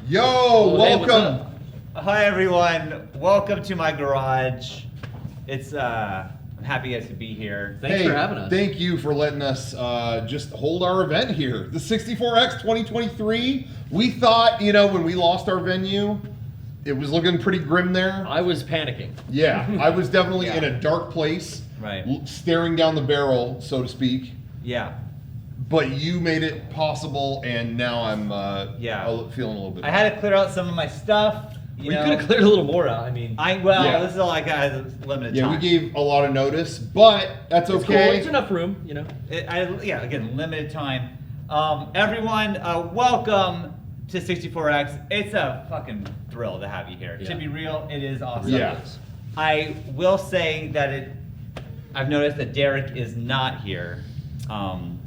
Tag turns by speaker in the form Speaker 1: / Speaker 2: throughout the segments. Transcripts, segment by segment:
Speaker 1: Yo, welcome.
Speaker 2: Hi everyone, welcome to my garage. It's I'm happy you guys to be here.
Speaker 3: Thanks for having us.
Speaker 1: Thank you for letting us just hold our event here. The 64X 2023. We thought, you know, when we lost our venue, it was looking pretty grim there.
Speaker 3: I was panicking.
Speaker 1: Yeah, I was definitely in a dark place,
Speaker 2: Right.
Speaker 1: Staring down the barrel, so to speak.
Speaker 2: Yeah.
Speaker 1: But you made it possible, and now I'm feeling a little bit
Speaker 2: I had to clear out some of my stuff.
Speaker 3: You could have cleared a little more out. I mean,
Speaker 2: this is all I got. It's limited time.
Speaker 1: Yeah, we gave a lot of notice, but that's
Speaker 3: it's
Speaker 1: okay.
Speaker 3: Cool. It's enough room, you know.
Speaker 2: Again, limited time. Everyone, welcome to 64X. It's a fucking thrill to have you here.
Speaker 3: Yeah.
Speaker 2: To be real, it is awesome.
Speaker 1: Yeah.
Speaker 2: I will say that I've noticed that Derek is not here.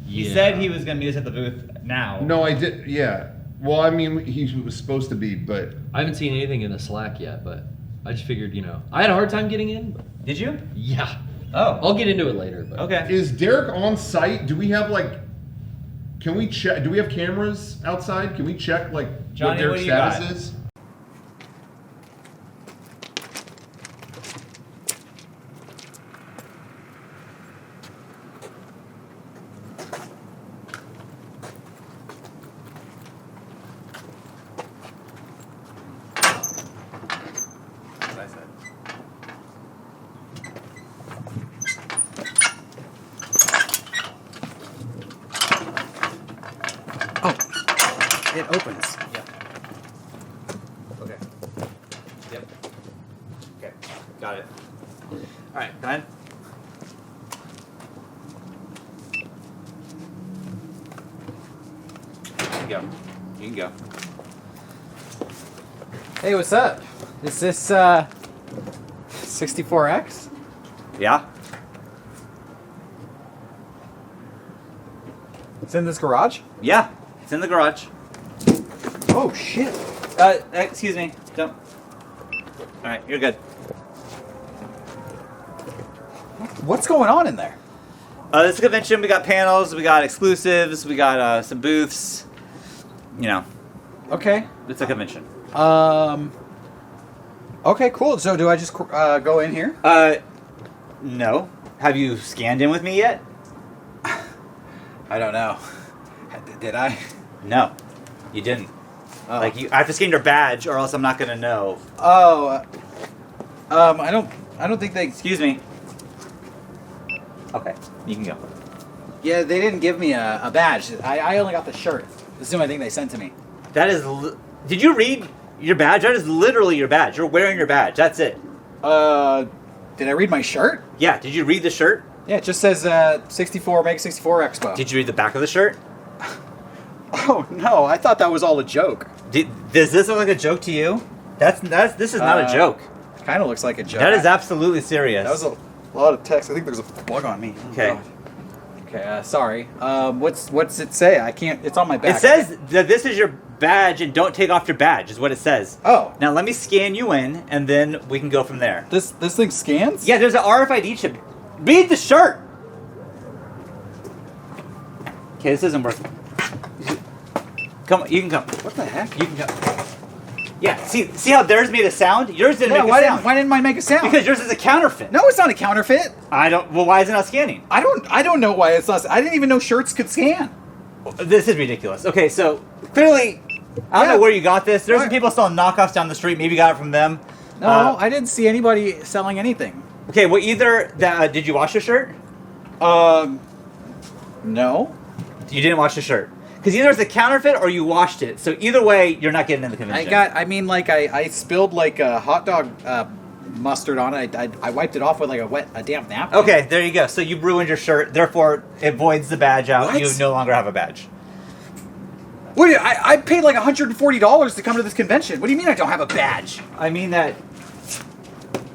Speaker 2: He said he was going to meet us at the booth now.
Speaker 1: No, I did. Yeah. Well, I mean, he was supposed to be, but
Speaker 3: I haven't seen anything in the Slack yet, but I just figured, you know, I had a hard time getting in. But
Speaker 2: Did you?
Speaker 3: yeah.
Speaker 2: Oh.
Speaker 3: I'll get into it later. But.
Speaker 2: Okay.
Speaker 1: is Derek on site? Do we have can we check? Do we have cameras outside? Can we check
Speaker 2: Johnny,
Speaker 1: what
Speaker 2: what
Speaker 1: Derek's
Speaker 2: do you got?
Speaker 1: status is?
Speaker 4: It opens.
Speaker 2: Yeah. Okay. Yep. Okay. Got it. All right. Go ahead. You can go. You can go.
Speaker 4: Hey, what's up? Is this 64X?
Speaker 2: Yeah.
Speaker 4: It's in this garage?
Speaker 2: Yeah. It's in the garage.
Speaker 4: Oh shit.
Speaker 2: Excuse me. Don't. All right. You're good.
Speaker 4: What's going on in there?
Speaker 2: This is a convention. We got panels. We got exclusives. We got some booths. You know,
Speaker 4: Okay.
Speaker 2: it's a convention.
Speaker 4: Okay, cool. So do I just go in here?
Speaker 2: No. Have you scanned in with me yet?
Speaker 4: I don't know. Did I?
Speaker 2: No, you didn't.
Speaker 4: Oh.
Speaker 2: I have to scan your badge, or else I'm not gonna know.
Speaker 4: Oh. I don't think they.
Speaker 2: Excuse me. Okay, you can go.
Speaker 4: Yeah, they didn't give me a badge. I only got the shirt. This is the only thing they sent to me.
Speaker 2: That is. Did you read your badge? That is literally your badge. You're wearing your badge. That's it.
Speaker 4: Did I read my shirt?
Speaker 2: Yeah. Did you read the shirt?
Speaker 4: Yeah, it just says 64 Mega64 Expo.
Speaker 2: Did you read the back of the shirt?
Speaker 4: Oh no, I thought that was all a joke.
Speaker 2: Does this look like a joke to you? This is not a joke.
Speaker 4: Kind of looks like a joke.
Speaker 2: That is absolutely serious.
Speaker 4: That was a lot of text. I think there's a bug on me. Oh,
Speaker 2: Okay.
Speaker 4: God. Okay, sorry. What's it say? I can't. It's on my back.
Speaker 2: It says that this is your badge and don't take off your badge is what it says.
Speaker 4: Oh.
Speaker 2: Now let me scan you in and then we can go from there.
Speaker 4: This thing scans?
Speaker 2: Yeah, there's an RFID chip. Read the shirt. Okay, this isn't working. Come, you can come.
Speaker 4: What the heck?
Speaker 2: You can come. Yeah, see how theirs made a sound? Yours didn't make a sound.
Speaker 4: Why didn't mine make a sound?
Speaker 2: Because yours is a counterfeit.
Speaker 4: No, it's not a counterfeit.
Speaker 2: Well, why is it not scanning?
Speaker 4: I don't know why it's not. I didn't even know shirts could scan.
Speaker 2: This is ridiculous. Okay, so clearly, I don't know where you got this. There's some people selling knockoffs down the street. Maybe you got it from them.
Speaker 4: No, I didn't see anybody selling anything.
Speaker 2: Okay, well, either that. Did you wash your shirt?
Speaker 4: No.
Speaker 2: You didn't wash your shirt. Because either it's a counterfeit or you washed it. So either way, you're not getting in the convention.
Speaker 4: I spilled like a hot dog mustard on it. I wiped it off with like a damp napkin.
Speaker 2: Okay, there you go. So you ruined your shirt. Therefore, it voids the badge out.
Speaker 4: What?
Speaker 2: You no longer have a badge.
Speaker 4: What? I paid like $140 to come to this convention. What do you mean I don't have a badge?
Speaker 2: I mean that.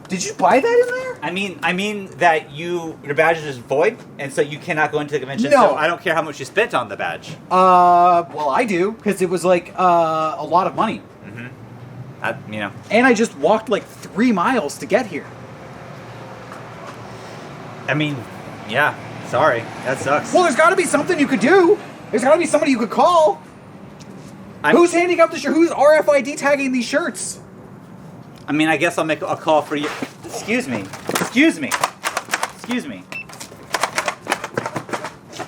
Speaker 4: Did you buy that in there?
Speaker 2: I mean that your badge is void, and so you cannot go into the convention.
Speaker 4: No.
Speaker 2: So I don't care how much you spent on the badge.
Speaker 4: Well, I do because it was like a lot of money.
Speaker 2: You know.
Speaker 4: And I just walked like 3 miles to get here.
Speaker 2: I mean, yeah. Sorry, that sucks.
Speaker 4: Well, there's got to be something you could do. There's got to be somebody you could call. Who's handing out the shirt? Who's RFID tagging these shirts?
Speaker 2: I mean, I guess I'll make a call for you. Excuse me. Excuse me. Excuse me.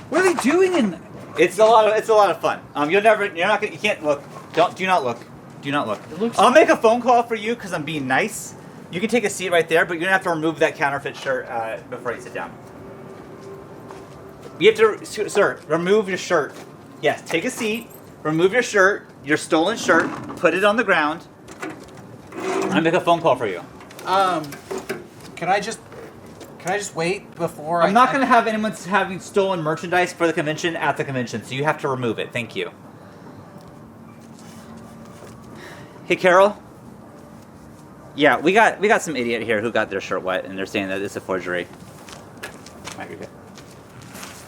Speaker 4: What are they doing in?
Speaker 2: It's a lot of fun. You can't look. Do not look. Do not look. I'll make a phone call for you because I'm being nice. You can take a seat right there, but you're gonna have to remove that counterfeit shirt before you sit down. You have to, sir, remove your shirt. Yes, take a seat. Remove your shirt, your stolen shirt. Put it on the ground. I'll make a phone call for you.
Speaker 4: Can I just wait before?
Speaker 2: I'm not gonna have anyone having stolen merchandise for the convention at the convention, so you have to remove it. Thank you. Hey, Carol. Yeah, we got some idiot here who got their shirt wet, and they're saying that it's a forgery. Might be good.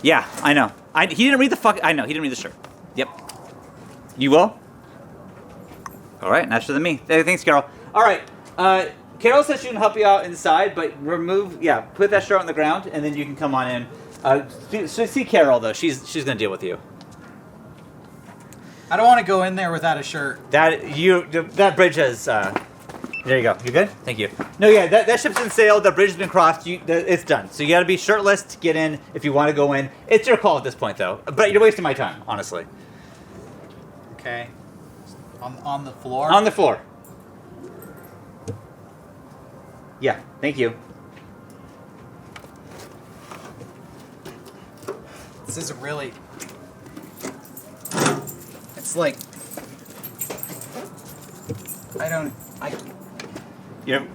Speaker 2: Yeah, I know. He didn't read the I know, he didn't read the shirt. Yep. You will? All right, nicer than me. Hey, thanks, Carol. All right. Carol says she can help you out inside, but put that shirt on the ground, and then you can come on in. See Carol though. She's gonna deal with you.
Speaker 4: I don't want to go in there without a shirt.
Speaker 2: That bridge has. There you go. You good? Thank you. No, yeah, that ship's been sailed. The bridge has been crossed. It's done. So you got to be shirtless to get in if you want to go in. It's your call at this point, though. But you're wasting my time, honestly.
Speaker 4: Okay. On the floor.
Speaker 2: On the floor. Yeah. Thank you.
Speaker 4: This is really. It's like.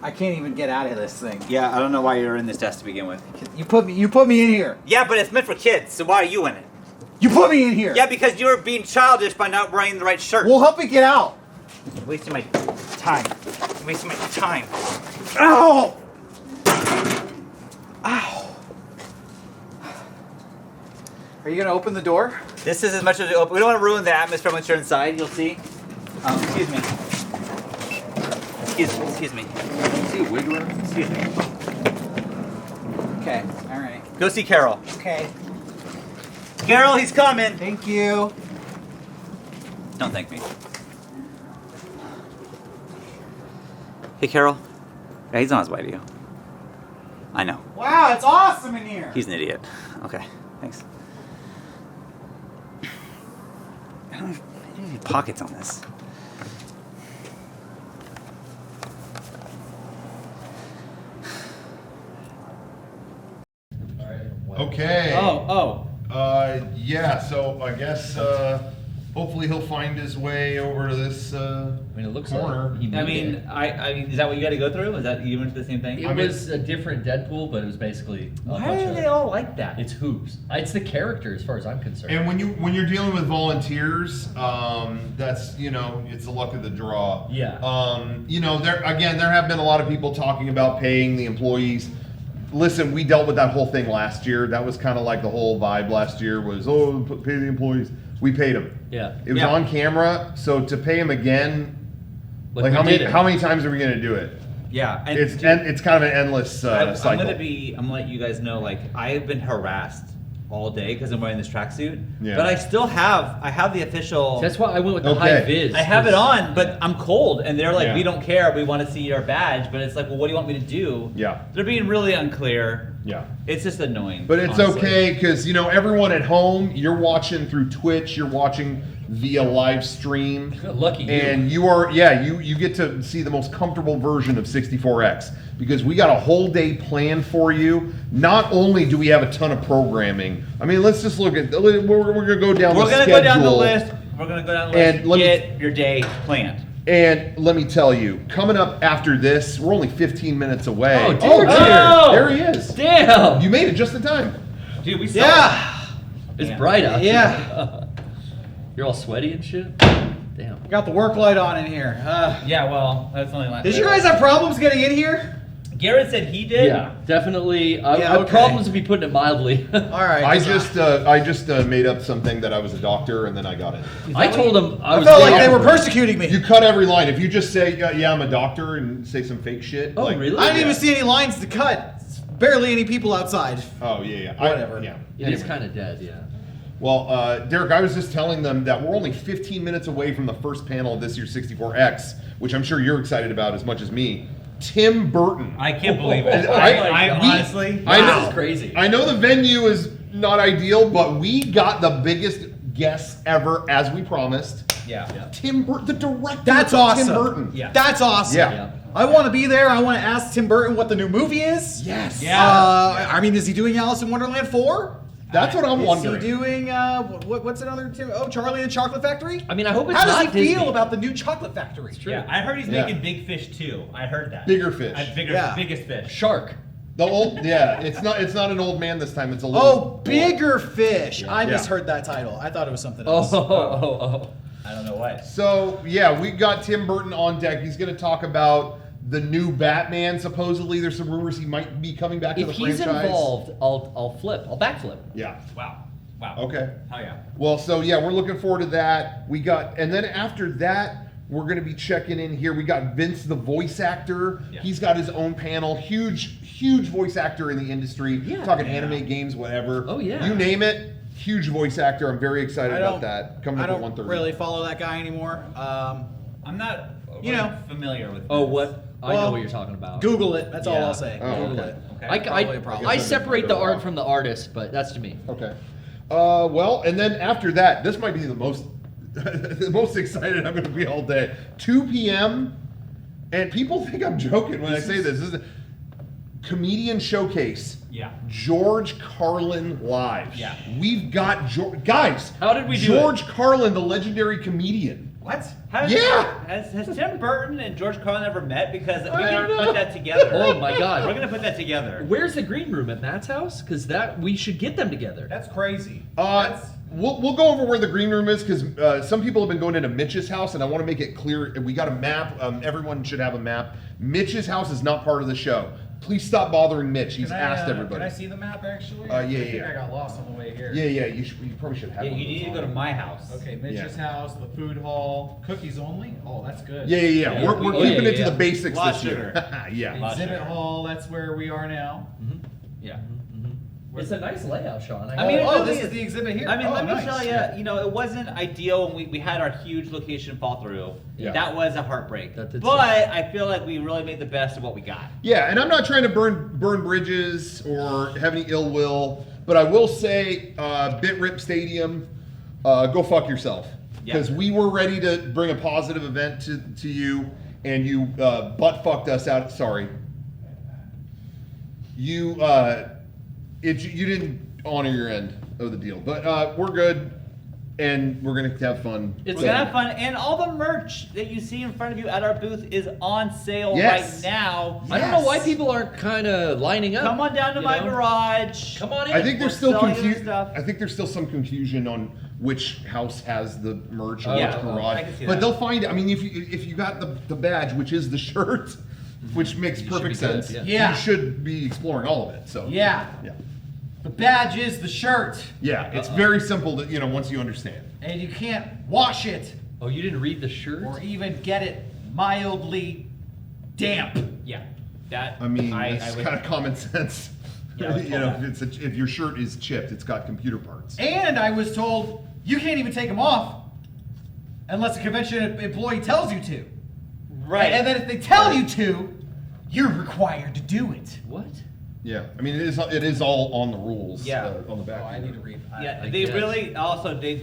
Speaker 4: I can't even get out of this thing.
Speaker 2: Yeah, I don't know why you're in this desk to begin with.
Speaker 4: You put me in here.
Speaker 2: Yeah, but it's meant for kids, so why are you in it?
Speaker 4: You put me in here.
Speaker 2: Yeah, because you're being childish by not wearing the right shirt.
Speaker 4: Well, help me get out.
Speaker 2: You're wasting my time. You're wasting my time.
Speaker 4: Ow! Ow! Are you gonna open the door?
Speaker 2: This is as much as we open. We don't want to ruin the atmosphere once you're inside. You'll see. Excuse me. Excuse me.
Speaker 3: See a wig room?
Speaker 2: Excuse me.
Speaker 4: Okay. All right.
Speaker 2: Go see Carol.
Speaker 4: Okay.
Speaker 2: Carol, he's coming.
Speaker 4: Thank you.
Speaker 2: Don't thank me. Hey, Carol. Yeah, he's on his way to you. I know.
Speaker 4: Wow, it's awesome in here.
Speaker 2: He's an idiot. Okay, thanks. I don't have any pockets on this.
Speaker 1: Okay.
Speaker 3: Oh.
Speaker 1: Yeah, so I guess hopefully he'll find his way over to this
Speaker 3: It looks
Speaker 1: corner.
Speaker 3: like he
Speaker 2: I
Speaker 3: moved
Speaker 2: mean,
Speaker 3: it.
Speaker 2: I mean, is that what you got to go through? Is that you went to the same thing?
Speaker 3: It was a different Deadpool, but it was basically a
Speaker 2: Why
Speaker 3: bunch
Speaker 2: are
Speaker 3: of,
Speaker 2: they all like that?
Speaker 3: It's hoops. It's the character, as far as I'm concerned.
Speaker 1: And when you're dealing with volunteers, that's it's the luck of the draw.
Speaker 3: Yeah.
Speaker 1: There have been a lot of people talking about paying the employees. Listen, we dealt with that whole thing last year. That was kind of like the whole vibe last year was, pay the employees. We paid them.
Speaker 3: Yeah.
Speaker 1: It was on camera, so to pay them again,
Speaker 3: Like
Speaker 1: how
Speaker 3: we did it.
Speaker 1: many times are we going to do it?
Speaker 2: Yeah, and
Speaker 1: It's kind of an endless cycle.
Speaker 2: I'm gonna let you guys know, like, I've been harassed all day because I'm wearing this tracksuit.
Speaker 1: Yeah.
Speaker 2: But I have the official.
Speaker 3: That's why I went with the
Speaker 1: Okay.
Speaker 3: high vis.
Speaker 2: I have it on, but I'm cold, and they're like,
Speaker 1: Yeah.
Speaker 2: we don't care. We want to see your badge. But it's like, well, what do you want me to do?
Speaker 1: Yeah.
Speaker 2: They're being really unclear.
Speaker 1: Yeah.
Speaker 2: It's just annoying.
Speaker 1: But it's
Speaker 2: honestly.
Speaker 1: okay because, you know, everyone at home, you're watching through Twitch, you're watching via live stream.
Speaker 3: Lucky you.
Speaker 1: And you get to see the most comfortable version of 64X because we got a whole day planned for you. Not only do we have a ton of programming, I mean, let's just look at, we're going to go down the schedule.
Speaker 2: We're going to go down the list. We're going to go down the list
Speaker 1: And
Speaker 2: and get your day planned.
Speaker 1: And let me tell you, coming up after this, we're only 15 minutes away.
Speaker 3: Oh, dear.
Speaker 1: There he is.
Speaker 3: Damn!
Speaker 1: You made it just in time.
Speaker 2: Dude, we saw
Speaker 4: Yeah.
Speaker 3: It's bright out
Speaker 4: Yeah.
Speaker 3: here. You're all sweaty and shit? Damn.
Speaker 4: Got the work light on in here.
Speaker 2: Yeah, well, that's only last
Speaker 4: Did you guys have problems getting in here?
Speaker 2: Garrett said he did.
Speaker 3: Yeah, definitely. I
Speaker 4: Yeah,
Speaker 3: have
Speaker 4: okay.
Speaker 3: problems if you put it mildly.
Speaker 4: All right.
Speaker 1: I just made up something that I was a doctor and then I got it.
Speaker 3: I told him I
Speaker 4: I
Speaker 3: was
Speaker 4: felt like
Speaker 3: gay
Speaker 4: they were
Speaker 3: for it.
Speaker 4: persecuting me.
Speaker 1: You cut every line. If you just say, yeah, I'm a doctor and say some fake shit.
Speaker 3: Oh, really?
Speaker 4: I didn't even see any lines to cut. Barely any people outside.
Speaker 1: Oh, yeah.
Speaker 4: Whatever.
Speaker 1: Yeah.
Speaker 3: Yeah, he's kind of dead, yeah.
Speaker 1: Well, Derek, I was just telling them that we're only 15 minutes away from the first panel of this year's 64X, which I'm sure you're excited about as much as me. Tim Burton.
Speaker 2: I can't believe it.
Speaker 1: I-
Speaker 2: I
Speaker 1: we-
Speaker 2: honestly.
Speaker 1: I know.
Speaker 3: This is crazy.
Speaker 1: I know the venue is not ideal, but we got the biggest guests ever, as we promised.
Speaker 2: Yeah.
Speaker 1: Tim Burton, the director.
Speaker 4: That's
Speaker 1: of
Speaker 4: awesome.
Speaker 1: Tim Burton.
Speaker 2: Yeah.
Speaker 4: That's awesome.
Speaker 1: Yeah.
Speaker 4: I want to be there. I want to ask Tim Burton what the new movie is.
Speaker 1: Yes.
Speaker 2: Yeah.
Speaker 4: I mean, is he doing Alice in Wonderland 4?
Speaker 1: That's what I'm wondering.
Speaker 4: Is he doing, what's another Tim? Oh, Charlie and the Chocolate Factory?
Speaker 3: I mean, I hope it's
Speaker 4: How does
Speaker 3: not
Speaker 4: he
Speaker 3: Disney.
Speaker 4: feel about the new Chocolate Factory?
Speaker 2: Yeah, I heard he's
Speaker 1: Yeah.
Speaker 2: making Big Fish too. I heard that.
Speaker 1: Bigger fish.
Speaker 2: Biggest fish.
Speaker 3: Shark.
Speaker 1: The old, it's not an old man this time. It's a little.
Speaker 4: Oh, Bigger Fish. I
Speaker 1: Yeah.
Speaker 4: misheard that title. I thought it was something
Speaker 3: Oh,
Speaker 4: else.
Speaker 2: I don't know what.
Speaker 1: So yeah, we got Tim Burton on deck. He's going to talk about the new Batman. Supposedly, there's some rumors he might be coming back to
Speaker 3: If
Speaker 1: the
Speaker 3: he's
Speaker 1: franchise.
Speaker 3: involved, I'll flip. I'll backflip.
Speaker 1: Yeah.
Speaker 2: Wow.
Speaker 1: Okay.
Speaker 2: Hell yeah.
Speaker 1: Well, so yeah, we're looking forward to that. We got, and then after that, we're going to be checking in here. We got Vince, the voice actor.
Speaker 2: Yeah.
Speaker 1: He's got his own panel. Huge voice actor in the industry.
Speaker 3: Yeah.
Speaker 1: Talking anime, games, whatever.
Speaker 3: Oh, yeah.
Speaker 1: You name it. Huge voice actor. I'm very excited about that. Coming
Speaker 4: I
Speaker 1: up at
Speaker 4: don't
Speaker 1: 1:30.
Speaker 4: really follow that guy anymore.
Speaker 2: I'm not
Speaker 4: You know.
Speaker 2: familiar with
Speaker 3: Oh,
Speaker 2: this.
Speaker 3: what? I
Speaker 4: Well,
Speaker 3: know what you're talking about.
Speaker 4: Google it. That's all
Speaker 3: Yeah.
Speaker 4: I'll say.
Speaker 1: Oh,
Speaker 4: Google
Speaker 1: okay.
Speaker 4: it.
Speaker 2: Okay.
Speaker 4: Probably a problem.
Speaker 3: I separate the art from the artist, but that's to me.
Speaker 1: Okay. Well, and then after that, this might be the most the most excited I'm going to be all day. 2 p.m. And people think I'm joking when I say this. This is a comedian showcase.
Speaker 2: Yeah.
Speaker 1: George Carlin live.
Speaker 2: Yeah.
Speaker 1: We've got guys.
Speaker 3: How did we do
Speaker 1: George Carlin, the legendary comedian.
Speaker 2: What?
Speaker 1: Yeah.
Speaker 2: Has Tim Burton and George Carlin ever met? Because we
Speaker 1: I
Speaker 2: can
Speaker 1: don't know.
Speaker 2: put that together.
Speaker 3: Oh my God.
Speaker 2: We're gonna put that together.
Speaker 3: Where's the green room at Matt's house? Because we should get them together.
Speaker 2: That's crazy.
Speaker 1: We'll go over where the green room is because some people have been going into Mitch's house, and I want to make it clear. We got a map. Everyone should have a map. Mitch's house is not part of the show. Please stop bothering Mitch. He's asked everybody.
Speaker 5: Can I see the map actually?
Speaker 1: Yeah,
Speaker 5: I think
Speaker 1: yeah.
Speaker 5: I got lost on the way here.
Speaker 1: Yeah. You probably should have.
Speaker 2: Yeah,
Speaker 1: one
Speaker 2: you
Speaker 1: of
Speaker 2: need
Speaker 1: those
Speaker 2: to go to
Speaker 1: on.
Speaker 2: my house.
Speaker 5: Okay, Mitch's house, the food hall, cookies only. Oh, that's good.
Speaker 1: Yeah.
Speaker 3: Yeah,
Speaker 1: We're
Speaker 3: oh,
Speaker 1: keeping
Speaker 3: yeah,
Speaker 1: it to
Speaker 3: yeah.
Speaker 1: the basics
Speaker 2: Lot
Speaker 1: this
Speaker 2: sugar.
Speaker 1: year. Yeah.
Speaker 2: Lot
Speaker 5: Exhibit
Speaker 2: sugar.
Speaker 5: hall, that's where we are now.
Speaker 2: Yeah.
Speaker 3: It's a nice layout, Sean.
Speaker 2: I mean, it
Speaker 5: oh,
Speaker 2: really
Speaker 5: this
Speaker 2: is.
Speaker 5: is the exhibit here.
Speaker 2: I mean,
Speaker 5: Oh,
Speaker 2: let me
Speaker 5: nice.
Speaker 2: tell you, it wasn't ideal when we had our huge location fall through.
Speaker 1: Yeah.
Speaker 2: That was a heartbreak.
Speaker 3: That did
Speaker 2: but
Speaker 3: suck.
Speaker 2: I feel like we really made the best of what we got.
Speaker 1: Yeah, and I'm not trying to burn bridges or have any ill will, but I will say, BitRip Stadium, go fuck yourself.
Speaker 2: Yeah.
Speaker 1: Because we were ready to bring a positive event to you, and you butt fucked us out. Sorry. You didn't honor your end of the deal, but we're good, and we're gonna have fun.
Speaker 2: It's
Speaker 1: So-
Speaker 2: gonna have fun, and all the merch that you see in front of you at our booth is on sale
Speaker 1: Yes.
Speaker 2: right now.
Speaker 3: I don't know why people aren't kind of lining up.
Speaker 2: Come on down to
Speaker 3: you
Speaker 2: my
Speaker 3: know?
Speaker 2: garage.
Speaker 3: Come on in.
Speaker 1: I think there's
Speaker 2: We're
Speaker 1: still
Speaker 2: selling
Speaker 1: confusion.
Speaker 2: stuff.
Speaker 1: I think there's still some confusion on which house has the merch and
Speaker 2: Yeah,
Speaker 1: which
Speaker 2: I
Speaker 1: garage.
Speaker 2: can see
Speaker 1: But
Speaker 2: that.
Speaker 1: they'll find. I mean, if you got the badge, which is the shirt, which makes
Speaker 3: You should
Speaker 1: perfect
Speaker 3: be good,
Speaker 1: sense.
Speaker 3: yeah.
Speaker 5: Yeah.
Speaker 1: You should be exploring all of it. So
Speaker 5: Yeah.
Speaker 1: yeah,
Speaker 5: The badge is the shirt,
Speaker 1: yeah. It's very simple to once you understand.
Speaker 5: and you can't wash it
Speaker 3: Oh, you didn't read the shirt?
Speaker 5: or even get it mildly damp.
Speaker 2: Yeah, that.
Speaker 1: I mean,
Speaker 2: I
Speaker 1: it's
Speaker 2: would-
Speaker 1: kind of common sense.
Speaker 2: Yeah, I was told that.
Speaker 1: if your shirt is chipped, it's got computer parts.
Speaker 5: And I was told you can't even take them off unless a convention employee tells you to.
Speaker 2: Right.
Speaker 5: And then if they tell you to, you're required to do it.
Speaker 3: What?
Speaker 1: Yeah, I mean, it is all on the rules.
Speaker 2: Yeah.
Speaker 1: On the back.
Speaker 4: Oh, I need to read.
Speaker 2: Yeah,
Speaker 3: I
Speaker 2: they
Speaker 3: guess.
Speaker 2: really also they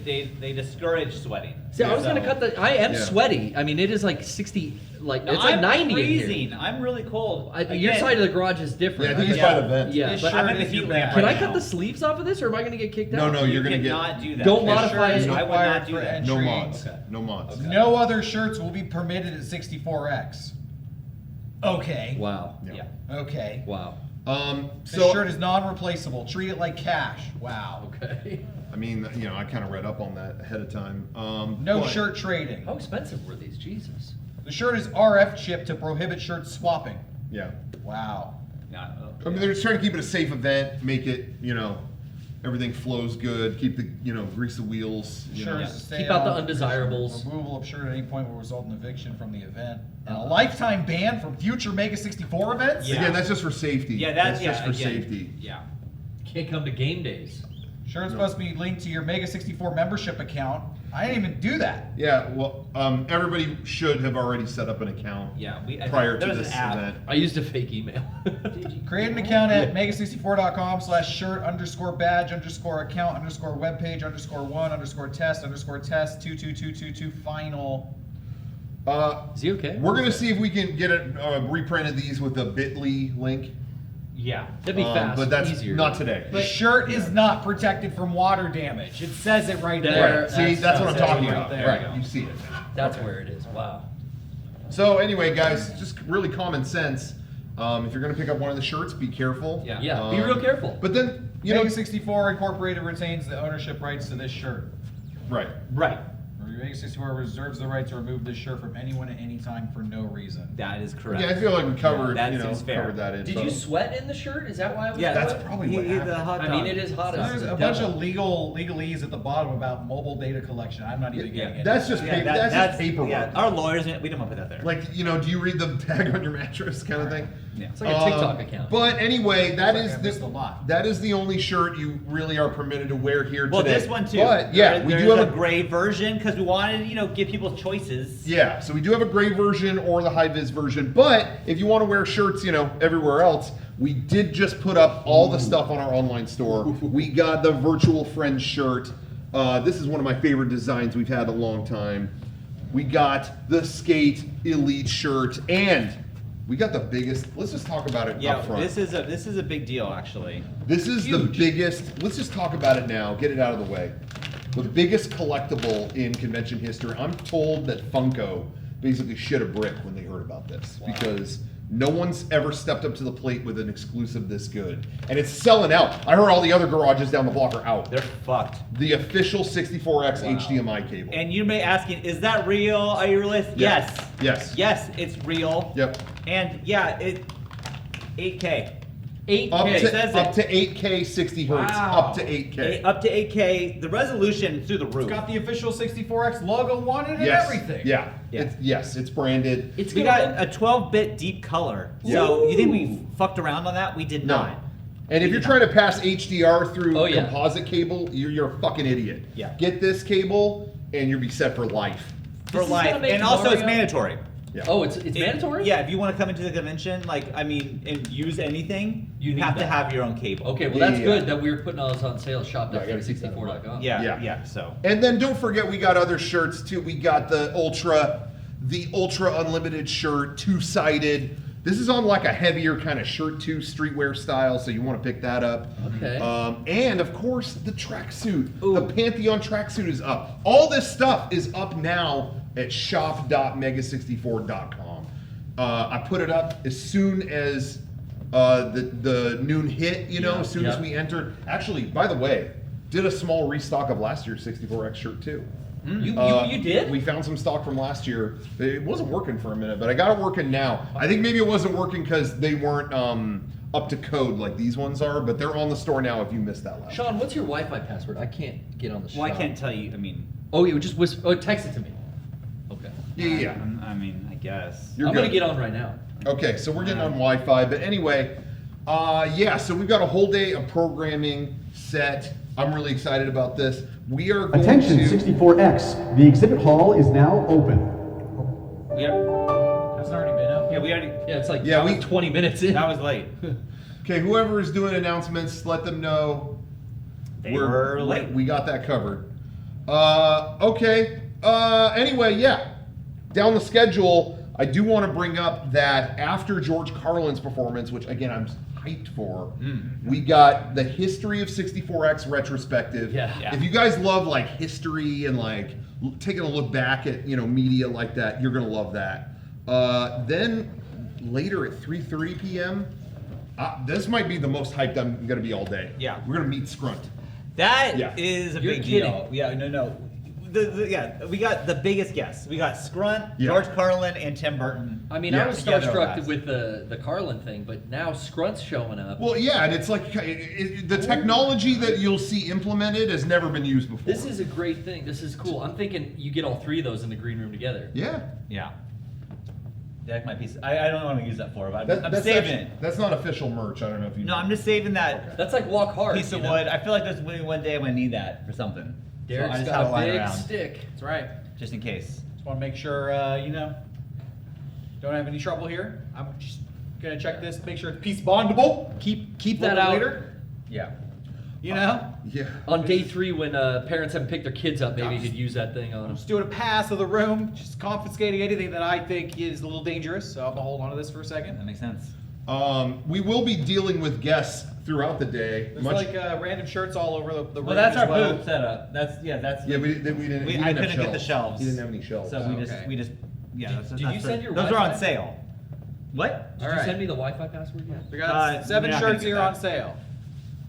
Speaker 2: discourage sweating.
Speaker 3: See, I was
Speaker 2: So-
Speaker 3: gonna cut the. I am
Speaker 1: Yeah.
Speaker 3: sweaty. I mean, it is like 60. Like it's
Speaker 2: I'm
Speaker 3: like 90
Speaker 2: freezing.
Speaker 3: in here.
Speaker 2: I'm really cold.
Speaker 3: Your
Speaker 2: Again,
Speaker 3: side of the garage is different.
Speaker 1: Yeah, I think it's
Speaker 2: Yeah.
Speaker 1: by the vent.
Speaker 3: Yeah,
Speaker 5: This
Speaker 3: but
Speaker 5: shirt
Speaker 2: I'm in the
Speaker 5: is
Speaker 2: heat
Speaker 5: your
Speaker 2: lamp
Speaker 3: can
Speaker 2: right
Speaker 3: I cut
Speaker 2: now.
Speaker 3: the sleeves off of this, or am I gonna get kicked
Speaker 1: No,
Speaker 3: out?
Speaker 1: no,
Speaker 2: You
Speaker 1: you're gonna get
Speaker 2: cannot do that.
Speaker 3: Don't
Speaker 2: This
Speaker 3: modify
Speaker 2: shirt is-
Speaker 3: it.
Speaker 2: I would not do
Speaker 5: For
Speaker 2: that.
Speaker 1: No
Speaker 5: entry.
Speaker 1: mods.
Speaker 3: Okay.
Speaker 1: No mods.
Speaker 3: Okay.
Speaker 5: No other shirts will be permitted at 64X. Okay.
Speaker 3: Wow.
Speaker 2: Yeah.
Speaker 5: Okay.
Speaker 3: Wow.
Speaker 5: This
Speaker 1: So
Speaker 5: shirt is non-replaceable. Treat it like cash. Wow.
Speaker 3: Okay.
Speaker 1: I mean, you know, I kind of read up on that ahead of time.
Speaker 5: No
Speaker 1: but-
Speaker 5: shirt trading.
Speaker 3: How expensive were these? Jesus.
Speaker 5: The shirt is RF chipped to prohibit shirt swapping.
Speaker 1: Yeah.
Speaker 5: Wow.
Speaker 2: Yeah,
Speaker 1: I mean, they're just trying to keep it a safe event, make it, you know, everything flows good, keep the, you know, grease the wheels. You know.
Speaker 5: Shirts to stay
Speaker 3: Keep out the
Speaker 5: on.
Speaker 3: undesirables.
Speaker 5: Removal of shirt at any point will result in eviction from the event. And a lifetime ban from future Mega64 events?
Speaker 2: Yeah.
Speaker 1: Again, that's just for safety.
Speaker 2: Yeah, that's
Speaker 1: just for
Speaker 2: again,
Speaker 1: safety.
Speaker 2: Yeah.
Speaker 3: Can't come to game days.
Speaker 5: Shirts must be linked to your Mega64 membership account. I didn't even do that.
Speaker 1: Yeah, well, everybody should have already set up an account
Speaker 2: Yeah.
Speaker 1: prior to
Speaker 2: there's
Speaker 1: this
Speaker 2: an app.
Speaker 1: event.
Speaker 3: I used a fake email.
Speaker 5: Create an account at mega64.com/shirt_badge_webpage_1_test 22222 final.
Speaker 3: Is he okay?
Speaker 1: We're gonna see if we can get it reprinted these with a bit.ly link.
Speaker 2: Yeah.
Speaker 3: That'd be fast.
Speaker 1: But that's
Speaker 3: easier.
Speaker 1: not today.
Speaker 5: The shirt is not protected from water damage. It says it right
Speaker 3: There.
Speaker 5: there.
Speaker 1: Right. See, that's what I'm
Speaker 3: That's
Speaker 1: talking
Speaker 3: right
Speaker 1: about.
Speaker 3: there.
Speaker 1: Right, you see it.
Speaker 3: That's where it is. Wow.
Speaker 1: So anyway, guys, just really common sense. If you're gonna pick up one of the shirts, be careful.
Speaker 2: Yeah.
Speaker 3: Yeah. Be real careful.
Speaker 1: But then, you know,
Speaker 5: Mega64 Incorporated retains the ownership rights to this shirt.
Speaker 1: right.
Speaker 2: Right.
Speaker 5: Mega64 reserves the right to remove this shirt from anyone at any time for no reason.
Speaker 2: That is correct.
Speaker 1: Yeah, I feel like we covered,
Speaker 2: that
Speaker 1: you know,
Speaker 2: seems fair.
Speaker 1: covered that info.
Speaker 3: Did you sweat in the shirt? Is that why it was
Speaker 2: Yeah,
Speaker 1: That's
Speaker 3: wet?
Speaker 1: probably what
Speaker 2: the
Speaker 1: happened.
Speaker 2: hot
Speaker 3: I mean,
Speaker 2: dog.
Speaker 3: it is hot as
Speaker 5: There's
Speaker 3: the
Speaker 5: a bunch
Speaker 3: devil.
Speaker 5: of legalese at the bottom about mobile data collection. I'm not even getting
Speaker 1: Yeah,
Speaker 5: it.
Speaker 1: that's just paper, that's just paperwork.
Speaker 2: Yeah, our lawyers, we don't want to put that there.
Speaker 1: Like, you know, do you read the tag on your mattress kind of thing?
Speaker 2: Yeah.
Speaker 3: It's like a TikTok account.
Speaker 1: But anyway, that
Speaker 5: It's
Speaker 1: is
Speaker 5: like I missed a lot.
Speaker 1: that is the only shirt you really are permitted to wear here
Speaker 2: Well,
Speaker 1: today.
Speaker 2: this one too.
Speaker 1: But yeah, we do have
Speaker 2: a gray version because we wanted, give people choices.
Speaker 1: Yeah, so we do have a gray version or the high vis version. But if you want to wear shirts, you know, everywhere else, we did just put up all the stuff on our online store. We got the Virtual Friends shirt. This is one of my favorite designs we've had a long time. We got the Skate Elite shirt, and we got the biggest. Let's just talk about it
Speaker 2: Yeah,
Speaker 1: up front.
Speaker 2: this is a big deal actually.
Speaker 1: This is the biggest. Let's just talk about it now. Get it out of the way. The biggest collectible in convention history. I'm told that Funko basically shit a brick when they heard about this because no one's ever stepped up to the plate with an exclusive this good, and it's selling out. I heard all the other garages down the block are out.
Speaker 2: They're fucked.
Speaker 1: The official 64X HDMI cable.
Speaker 2: And you may asking, is that real? Are you realistic?
Speaker 1: Yeah.
Speaker 2: Yes.
Speaker 1: Yes.
Speaker 2: Yes, it's real.
Speaker 1: Yep.
Speaker 2: And yeah, 8K.
Speaker 3: 8K.
Speaker 1: Up
Speaker 2: It says
Speaker 1: to,
Speaker 2: it.
Speaker 1: up to 8K 60 hertz.
Speaker 5: Wow.
Speaker 1: Up to 8K.
Speaker 2: Up to 8K. The resolution through the roof.
Speaker 5: It's got the official 64X logo on it
Speaker 1: Yes.
Speaker 5: and everything.
Speaker 1: Yeah.
Speaker 2: Yeah.
Speaker 1: Yes, it's branded.
Speaker 3: It's
Speaker 2: We
Speaker 3: gonna
Speaker 2: got a 12-bit deep color. So you think we fucked around on that? We did
Speaker 1: No.
Speaker 2: not.
Speaker 1: And if you're trying to pass HDR through
Speaker 3: Oh, yeah.
Speaker 1: composite cable, you're a fucking idiot.
Speaker 2: Yeah.
Speaker 1: Get this cable and you'll be set for life.
Speaker 2: For
Speaker 3: This is
Speaker 2: life.
Speaker 3: gonna make
Speaker 2: And also it's
Speaker 3: Mario-
Speaker 2: mandatory.
Speaker 1: Yeah.
Speaker 3: Oh, it's
Speaker 2: If-
Speaker 3: mandatory?
Speaker 2: Yeah, if you want to come into the convention, and use anything, you
Speaker 3: need
Speaker 2: have to
Speaker 3: that.
Speaker 2: have your own cable.
Speaker 3: Okay, well
Speaker 1: Yeah,
Speaker 3: that's
Speaker 1: yeah.
Speaker 3: good that we were putting all this on sale.
Speaker 1: Yeah, I gotta keep that in
Speaker 3: Shop.364.com.
Speaker 2: Yeah,
Speaker 1: Yeah.
Speaker 2: yeah. So
Speaker 1: And then don't forget we got other shirts too. We got the Ultra Unlimited shirt, two-sided. This is on like a heavier kind of shirt too, streetwear style, so you want to pick that up.
Speaker 3: Okay.
Speaker 1: And of course the tracksuit.
Speaker 2: Ooh.
Speaker 1: The Pantheon tracksuit is up. All this stuff is up now at shop.mega64.com. I put it up as soon as the noon hit, you know,
Speaker 3: Yeah,
Speaker 1: as soon as
Speaker 3: yeah.
Speaker 1: we entered. Actually, by the way, did a small restock of last year's 64X shirt too.
Speaker 3: You did?
Speaker 1: We found some stock from last year. It wasn't working for a minute, but I got it working now. I think maybe it wasn't working because they weren't up to code like these ones are, but they're on the store now if you missed that last.
Speaker 3: Sean, what's your Wi-Fi password? I can't get on the shop.
Speaker 2: well, I can't tell you.
Speaker 3: Oh, you just whisper. Oh, text it to me. Okay.
Speaker 1: Yeah.
Speaker 2: I guess.
Speaker 1: You're
Speaker 3: I'm
Speaker 1: good.
Speaker 3: gonna get on right now.
Speaker 1: Okay, so we're getting on Wi-Fi, but anyway, yeah, so we've got a whole day of programming set. I'm really excited about this. We are going
Speaker 6: Attention,
Speaker 1: to
Speaker 6: 64X. The exhibit hall is now open.
Speaker 2: Yeah.
Speaker 5: That's already been up.
Speaker 2: Yeah, we already.
Speaker 3: Yeah, it's like
Speaker 1: Yeah, we-
Speaker 3: 20 minutes in.
Speaker 2: That was late.
Speaker 1: Okay, whoever is doing announcements, let them know.
Speaker 2: They were late.
Speaker 1: We got that covered. Okay. Anyway, yeah. Down the schedule, I do want to bring up that after George Carlin's performance, which again I'm hyped for, we got the History of 64X retrospective.
Speaker 3: Yeah.
Speaker 1: If you guys love like history and like taking a look back at media like that, you're gonna love that. Then later at 3:30 p.m. This might be the most hyped I'm gonna be all day.
Speaker 2: Yeah.
Speaker 1: We're gonna meet Scrunt.
Speaker 2: That is
Speaker 1: Yeah.
Speaker 2: a
Speaker 3: You're
Speaker 2: big
Speaker 3: kidding.
Speaker 2: deal. Yeah, no. We got the biggest guests. We got Scrunt,
Speaker 1: Yeah.
Speaker 2: George Carlin, and Tim Burton.
Speaker 3: I mean,
Speaker 1: Yeah.
Speaker 3: I was
Speaker 2: Together
Speaker 3: starstruck
Speaker 2: last.
Speaker 3: with the Carlin thing, but now Scrunt's showing up.
Speaker 1: Well, yeah, and it's like the technology that you'll see implemented has never been used before.
Speaker 3: This is a great thing. This is cool. I'm thinking you get all three of those in the green room together.
Speaker 1: Yeah.
Speaker 2: Yeah. That might be. I don't want to use that for, but I'm
Speaker 1: That's
Speaker 2: saving
Speaker 1: actually-
Speaker 2: it.
Speaker 1: That's not official merch. I don't know if you.
Speaker 2: No, I'm just saving that
Speaker 3: That's like walk hard.
Speaker 2: piece of
Speaker 3: you know?
Speaker 2: wood. I feel like there's one day I'm gonna need that for something. So I
Speaker 3: Derek's
Speaker 2: just
Speaker 3: got
Speaker 2: have
Speaker 3: a
Speaker 2: lying
Speaker 3: big
Speaker 2: around,
Speaker 3: stick.
Speaker 5: That's right.
Speaker 2: just in case.
Speaker 5: Just want to make sure, don't have any trouble here. I'm just gonna check this, make sure it's piece bondable.
Speaker 3: Keep that out.
Speaker 5: later.
Speaker 2: Yeah.
Speaker 5: You know,
Speaker 1: Yeah.
Speaker 3: On day 3, when parents haven't picked their kids up, maybe you could use that thing on them.
Speaker 5: just doing a pass of the room, just confiscating anything that I think is a little dangerous. So I'm gonna hold on to this for a second.
Speaker 2: That makes sense.
Speaker 1: We will be dealing with guests throughout the day.
Speaker 5: There's like random shirts all over the room.
Speaker 2: Well, that's
Speaker 5: as
Speaker 2: our
Speaker 5: well.
Speaker 2: booth setup. That's.
Speaker 1: Yeah, we didn't.
Speaker 2: I
Speaker 1: he didn't
Speaker 2: couldn't
Speaker 1: have
Speaker 2: get the shelves.
Speaker 1: He didn't have any shelves.
Speaker 2: So
Speaker 5: Okay.
Speaker 2: we just. Yeah.
Speaker 3: Did you send your
Speaker 2: Those are
Speaker 3: Wi-Fi?
Speaker 2: on sale. What?
Speaker 3: Did
Speaker 5: All
Speaker 3: you
Speaker 5: right.
Speaker 3: send me the Wi-Fi password yet?
Speaker 5: We got 7
Speaker 2: you're not gonna
Speaker 5: shirts
Speaker 2: get
Speaker 5: here
Speaker 2: that.
Speaker 5: on sale.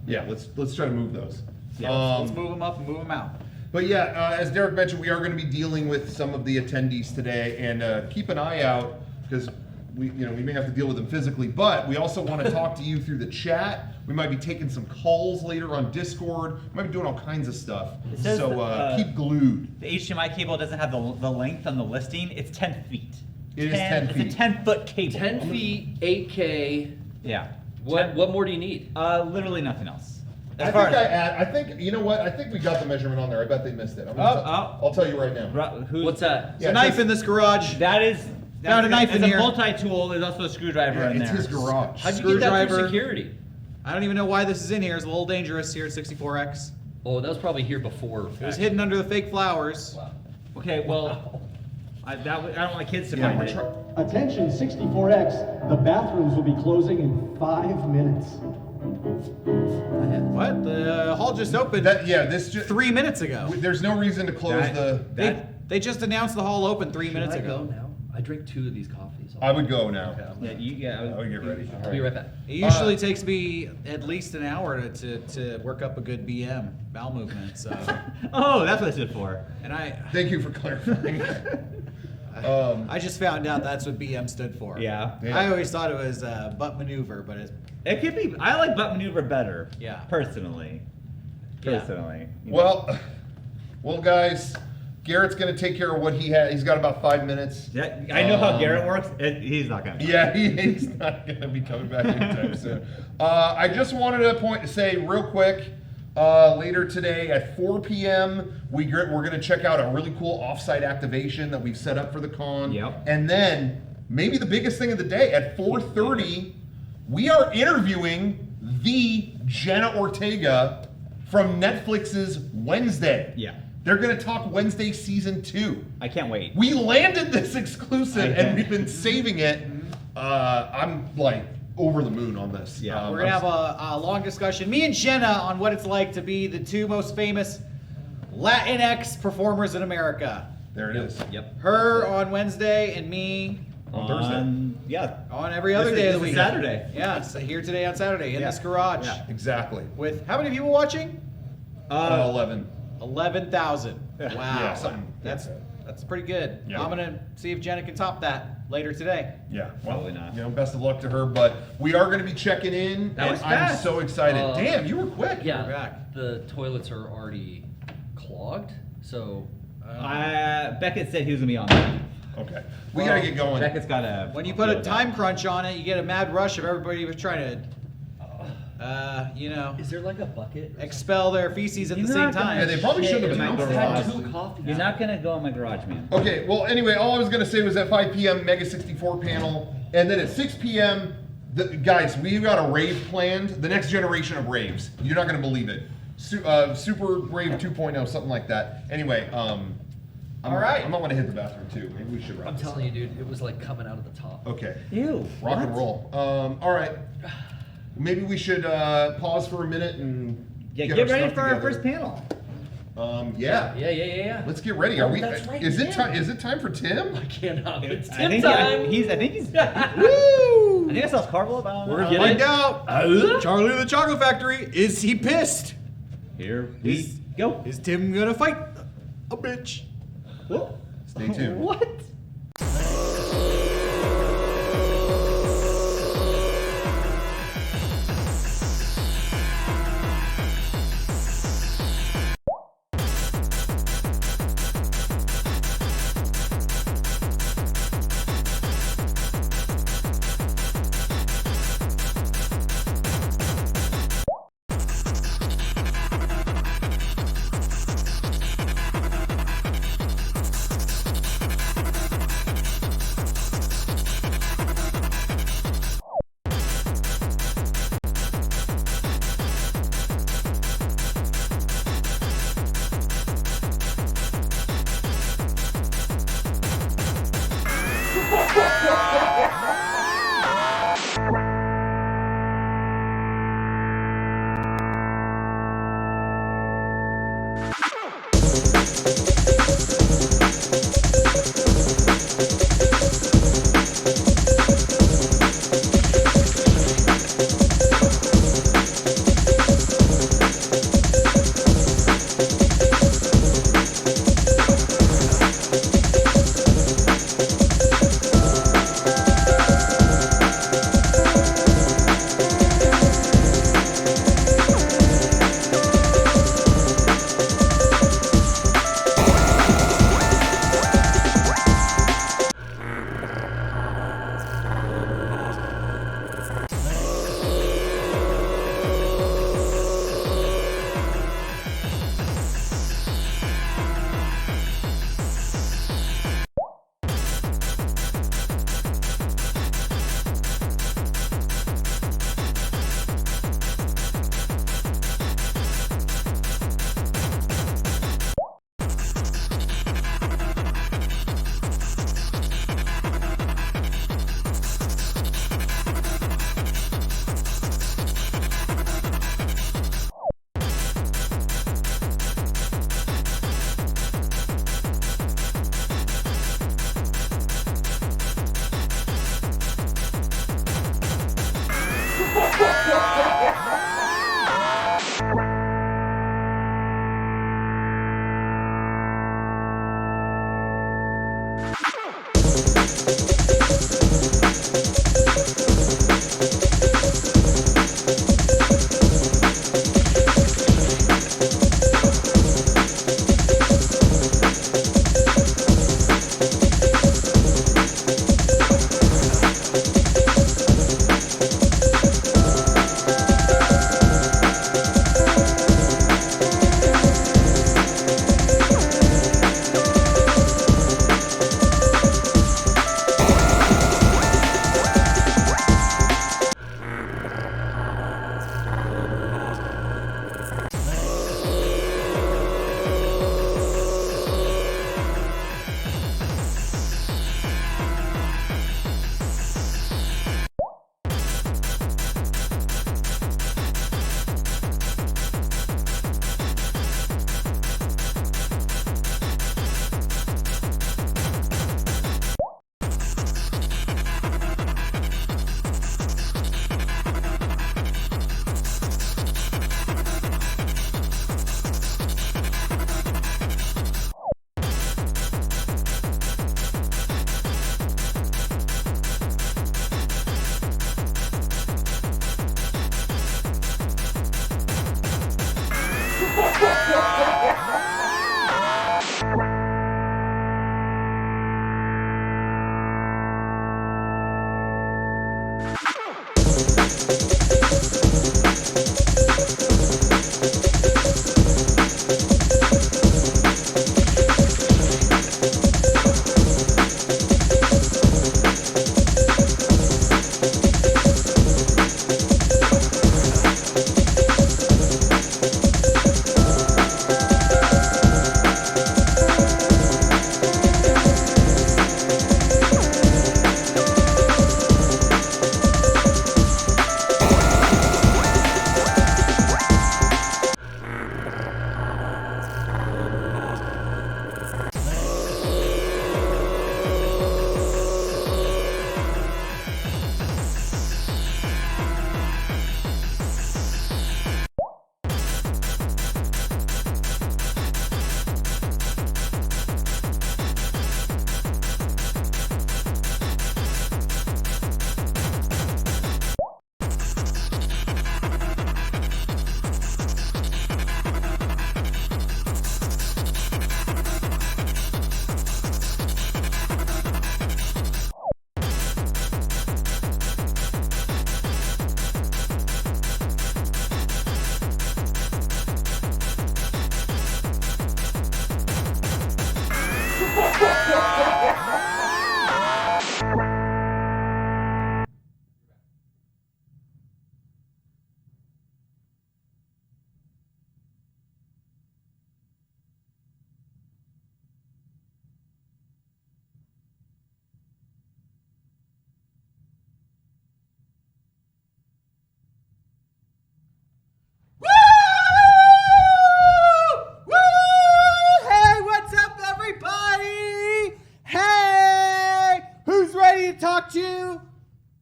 Speaker 1: Yeah, let's try to move those.
Speaker 2: Yeah,
Speaker 5: Let's move them up and move them out.
Speaker 1: But yeah, as Derek mentioned, we are going to be dealing with some of the attendees today, and keep an eye out because we may have to deal with them physically, but we also want to talk to you through the chat. We might be taking some calls later on Discord. We might be doing all kinds of stuff.
Speaker 2: It says
Speaker 1: So
Speaker 2: that,
Speaker 1: keep glued.
Speaker 2: The HDMI cable doesn't have the length on the listing. It's 10 feet.
Speaker 1: It is 10 feet.
Speaker 2: It's a 10-foot cable.
Speaker 3: 10 feet, 8K.
Speaker 2: Yeah.
Speaker 3: What more do you need?
Speaker 2: Literally nothing else.
Speaker 1: I think you know what? I think we got the measurement on there. I bet they missed it. I'll tell you right now.
Speaker 3: What's that?
Speaker 1: Yeah,
Speaker 5: a knife
Speaker 1: it's-
Speaker 5: in this garage.
Speaker 2: That is.
Speaker 5: Found a knife in
Speaker 2: It's
Speaker 5: here.
Speaker 2: a multi-tool. There's also a screwdriver
Speaker 1: Yeah,
Speaker 2: in
Speaker 1: it's
Speaker 2: there.
Speaker 1: his garage.
Speaker 3: How'd you get that through
Speaker 5: Screwdriver.
Speaker 3: security?
Speaker 5: I don't even know why this is in here. It's a little dangerous here at 64X.
Speaker 3: Oh, that was probably here before.
Speaker 5: It was hidden under the fake flowers.
Speaker 2: Okay, well, I don't want my kids to
Speaker 1: Yeah,
Speaker 2: find
Speaker 1: we're
Speaker 2: it.
Speaker 6: Attention 64X, the bathrooms will be closing in 5 minutes.
Speaker 5: What? The hall just opened
Speaker 1: This just
Speaker 5: 3 minutes ago.
Speaker 1: There's no reason to close
Speaker 5: They just announced the hall opened 3 minutes
Speaker 3: Should I go
Speaker 5: ago.
Speaker 3: now? I drink 2 of these coffees.
Speaker 1: I would go now.
Speaker 2: Yeah,
Speaker 1: I would get ready.
Speaker 3: I'll be right back.
Speaker 5: It usually takes me at least an hour to work up a good BM, bowel movement. So,
Speaker 2: Oh, that's what it's good for.
Speaker 5: and
Speaker 1: Thank you for clarifying.
Speaker 5: I just found out that's what BM stood for.
Speaker 2: Yeah.
Speaker 1: Yeah.
Speaker 5: I always thought it was butt maneuver, but it's
Speaker 2: It could be. I like butt maneuver better.
Speaker 5: Yeah.
Speaker 2: Personally.
Speaker 5: Yeah.
Speaker 2: Personally.
Speaker 1: Well, guys, Garrett's gonna take care of what he had. He's got about 5 minutes.
Speaker 2: Yeah, I know how Garrett works. He's not gonna.
Speaker 1: Yeah, he's not gonna be coming back anytime soon. I just wanted to say real quick. Later today at 4 p.m., we're gonna check out a really cool offsite activation that we've set up for the con.
Speaker 2: Yep.
Speaker 1: And then maybe the biggest thing of the day at 4:30, we are interviewing the Jenna Ortega from Netflix's Wednesday.
Speaker 2: Yeah.
Speaker 1: They're gonna talk Wednesday season 2.
Speaker 2: I can't wait.
Speaker 1: We landed this exclusive and we've been saving it. I'm like over the moon on this.
Speaker 2: Yeah.
Speaker 5: we're gonna have a long discussion. Me and Jenna on what it's like to be the 2 most famous Latinx performers in America.
Speaker 1: There it is.
Speaker 2: Yep.
Speaker 5: Her on Wednesday and me
Speaker 1: On Thursday.
Speaker 2: Yeah.
Speaker 5: on every other
Speaker 2: This
Speaker 5: day
Speaker 2: is-
Speaker 5: of the
Speaker 2: this
Speaker 5: week.
Speaker 2: is Saturday.
Speaker 5: Yeah, it's here today on Saturday in
Speaker 2: Yeah.
Speaker 5: this garage.
Speaker 2: Yeah.
Speaker 1: Exactly.
Speaker 5: With how many people watching?
Speaker 1: 11.
Speaker 5: 11,000. Wow.
Speaker 1: Yeah, something.
Speaker 5: That's pretty good.
Speaker 1: Yeah.
Speaker 5: I'm gonna see if Jenna can top that later today.
Speaker 1: Yeah, well,
Speaker 2: Probably not.
Speaker 1: best of luck to her, but we are going to be checking in,
Speaker 2: That
Speaker 1: and
Speaker 2: was
Speaker 1: I'm
Speaker 2: fast.
Speaker 1: so excited.
Speaker 3: Uh,
Speaker 1: Damn, you were quick.
Speaker 3: Yeah,
Speaker 5: We're back.
Speaker 3: the toilets are already clogged, so
Speaker 2: Beckett said he was gonna be on that.
Speaker 1: Okay, we got to get going.
Speaker 2: Beckett's got a.
Speaker 5: When you put a time crunch on it, you get a mad rush of everybody who's trying to,
Speaker 3: is there like a bucket?
Speaker 5: expel their feces at the
Speaker 2: You're
Speaker 5: same
Speaker 2: not gonna-
Speaker 1: Yeah,
Speaker 5: time.
Speaker 1: they probably should have
Speaker 2: Shit,
Speaker 1: announced
Speaker 2: I've
Speaker 1: it.
Speaker 3: I've had
Speaker 1: honestly.
Speaker 3: 2 coffees.
Speaker 2: You're not gonna go in my garage, man.
Speaker 1: Okay, well, anyway, all I was going to say was at 5 p.m. Mega64 panel, and then at 6 p.m. Guys, we've got a rave planned. The next generation of raves. You're not gonna believe it. Super Rave 2.0, something like that. Anyway,
Speaker 5: All right.
Speaker 1: I'm not gonna hit the bathroom too. Maybe we should wrap
Speaker 3: I'm
Speaker 1: this
Speaker 3: telling you, dude, it was like coming out of the top.
Speaker 1: up. Okay.
Speaker 2: Ew.
Speaker 1: Rock and roll. All right. Maybe we should pause for a minute and
Speaker 5: Get
Speaker 1: our
Speaker 5: ready
Speaker 1: stuff
Speaker 5: for our
Speaker 1: together.
Speaker 5: first panel.
Speaker 1: Yeah.
Speaker 3: Yeah.
Speaker 1: Let's get ready. Are we?
Speaker 3: That's right,
Speaker 1: Is it
Speaker 3: yeah.
Speaker 1: time? Is it time for Tim?
Speaker 3: I cannot. It's
Speaker 5: I
Speaker 3: tip
Speaker 5: think
Speaker 3: time.
Speaker 5: I think he's.
Speaker 1: Woo!
Speaker 5: I think I saw Carvel about.
Speaker 3: We're
Speaker 4: Find
Speaker 3: getting-
Speaker 4: out. Charlie the Chocolate Factory, is he pissed?
Speaker 5: Here we go.
Speaker 4: Is Tim gonna fight a bitch?
Speaker 1: Stay tuned.
Speaker 5: What?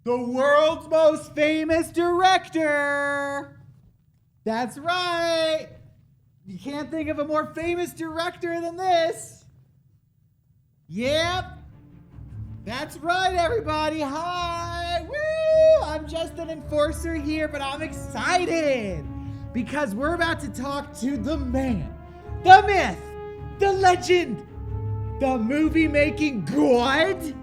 Speaker 5: the world's most famous director. That's right. You can't think of a more famous director than this. Yep. That's right, everybody. Hi. Woo! I'm just an enforcer here, but I'm excited because we're about to talk to the man, the myth, the legend, the movie-making god.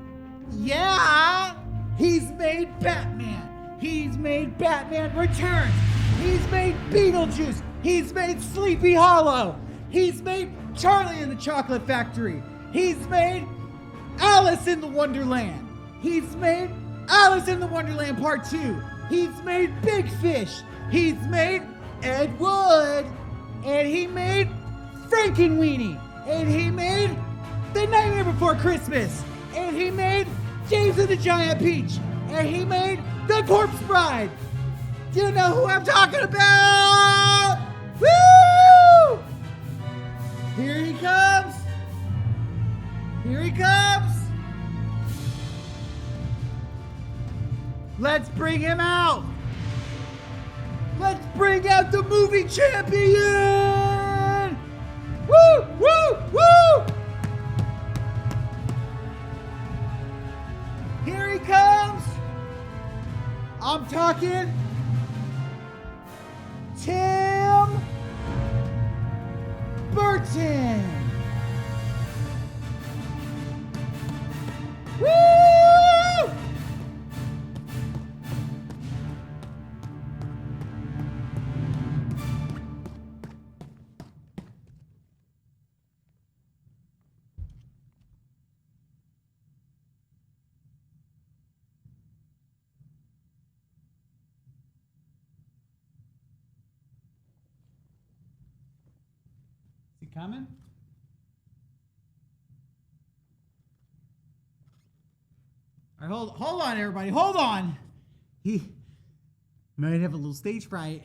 Speaker 5: Yeah. He's made Batman. He's made Batman Returns. He's made Beetlejuice. He's made Sleepy Hollow. He's made Charlie and the Chocolate Factory. He's made Alice in the Wonderland. He's made Alice in the Wonderland Part 2. He's made Big Fish. He's made Ed Wood. And he made Frankenweenie. And he made The Nightmare Before Christmas. And he made James and the Giant Peach. And he made The Corpse Bride. Do you know who I'm talking about? Woo! Here he comes. Here he comes. Let's bring him out. Let's bring out the movie champion. Woo, woo, woo. Here he comes. I'm talking Tim Burton. Woo! Is he coming? All right, hold on, everybody. Hold on. He might have a little stage fright.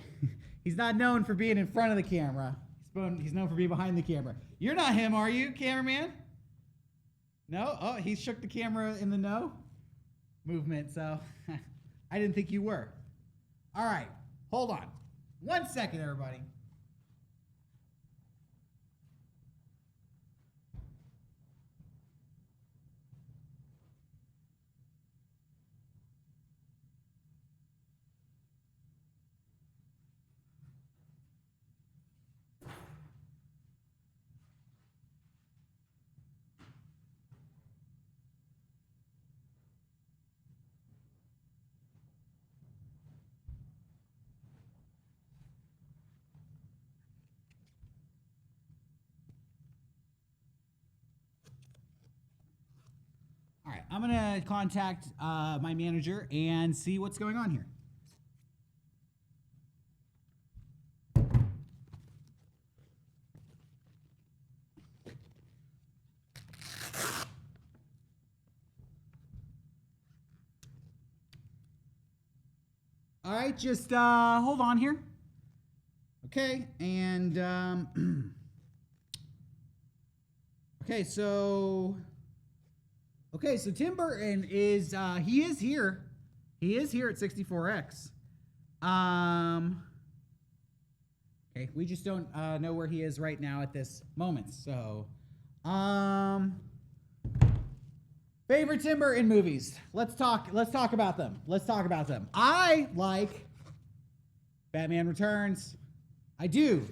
Speaker 5: He's not known for being in front of the camera. He's known for being behind the camera. You're not him, are you, cameraman? No? Oh, he shook the camera in the no movement, so I didn't think you were. All right, hold on. 1 second, everybody. All right, I'm gonna contact my manager and see what's going on here. All right, just hold on here. Okay, and okay, so Tim Burton is he is here. He is here at 64X. Okay, we just don't know where he is right now at this moment. So, favorite Tim Burton movies. Let's talk about them. I like Batman Returns. I do.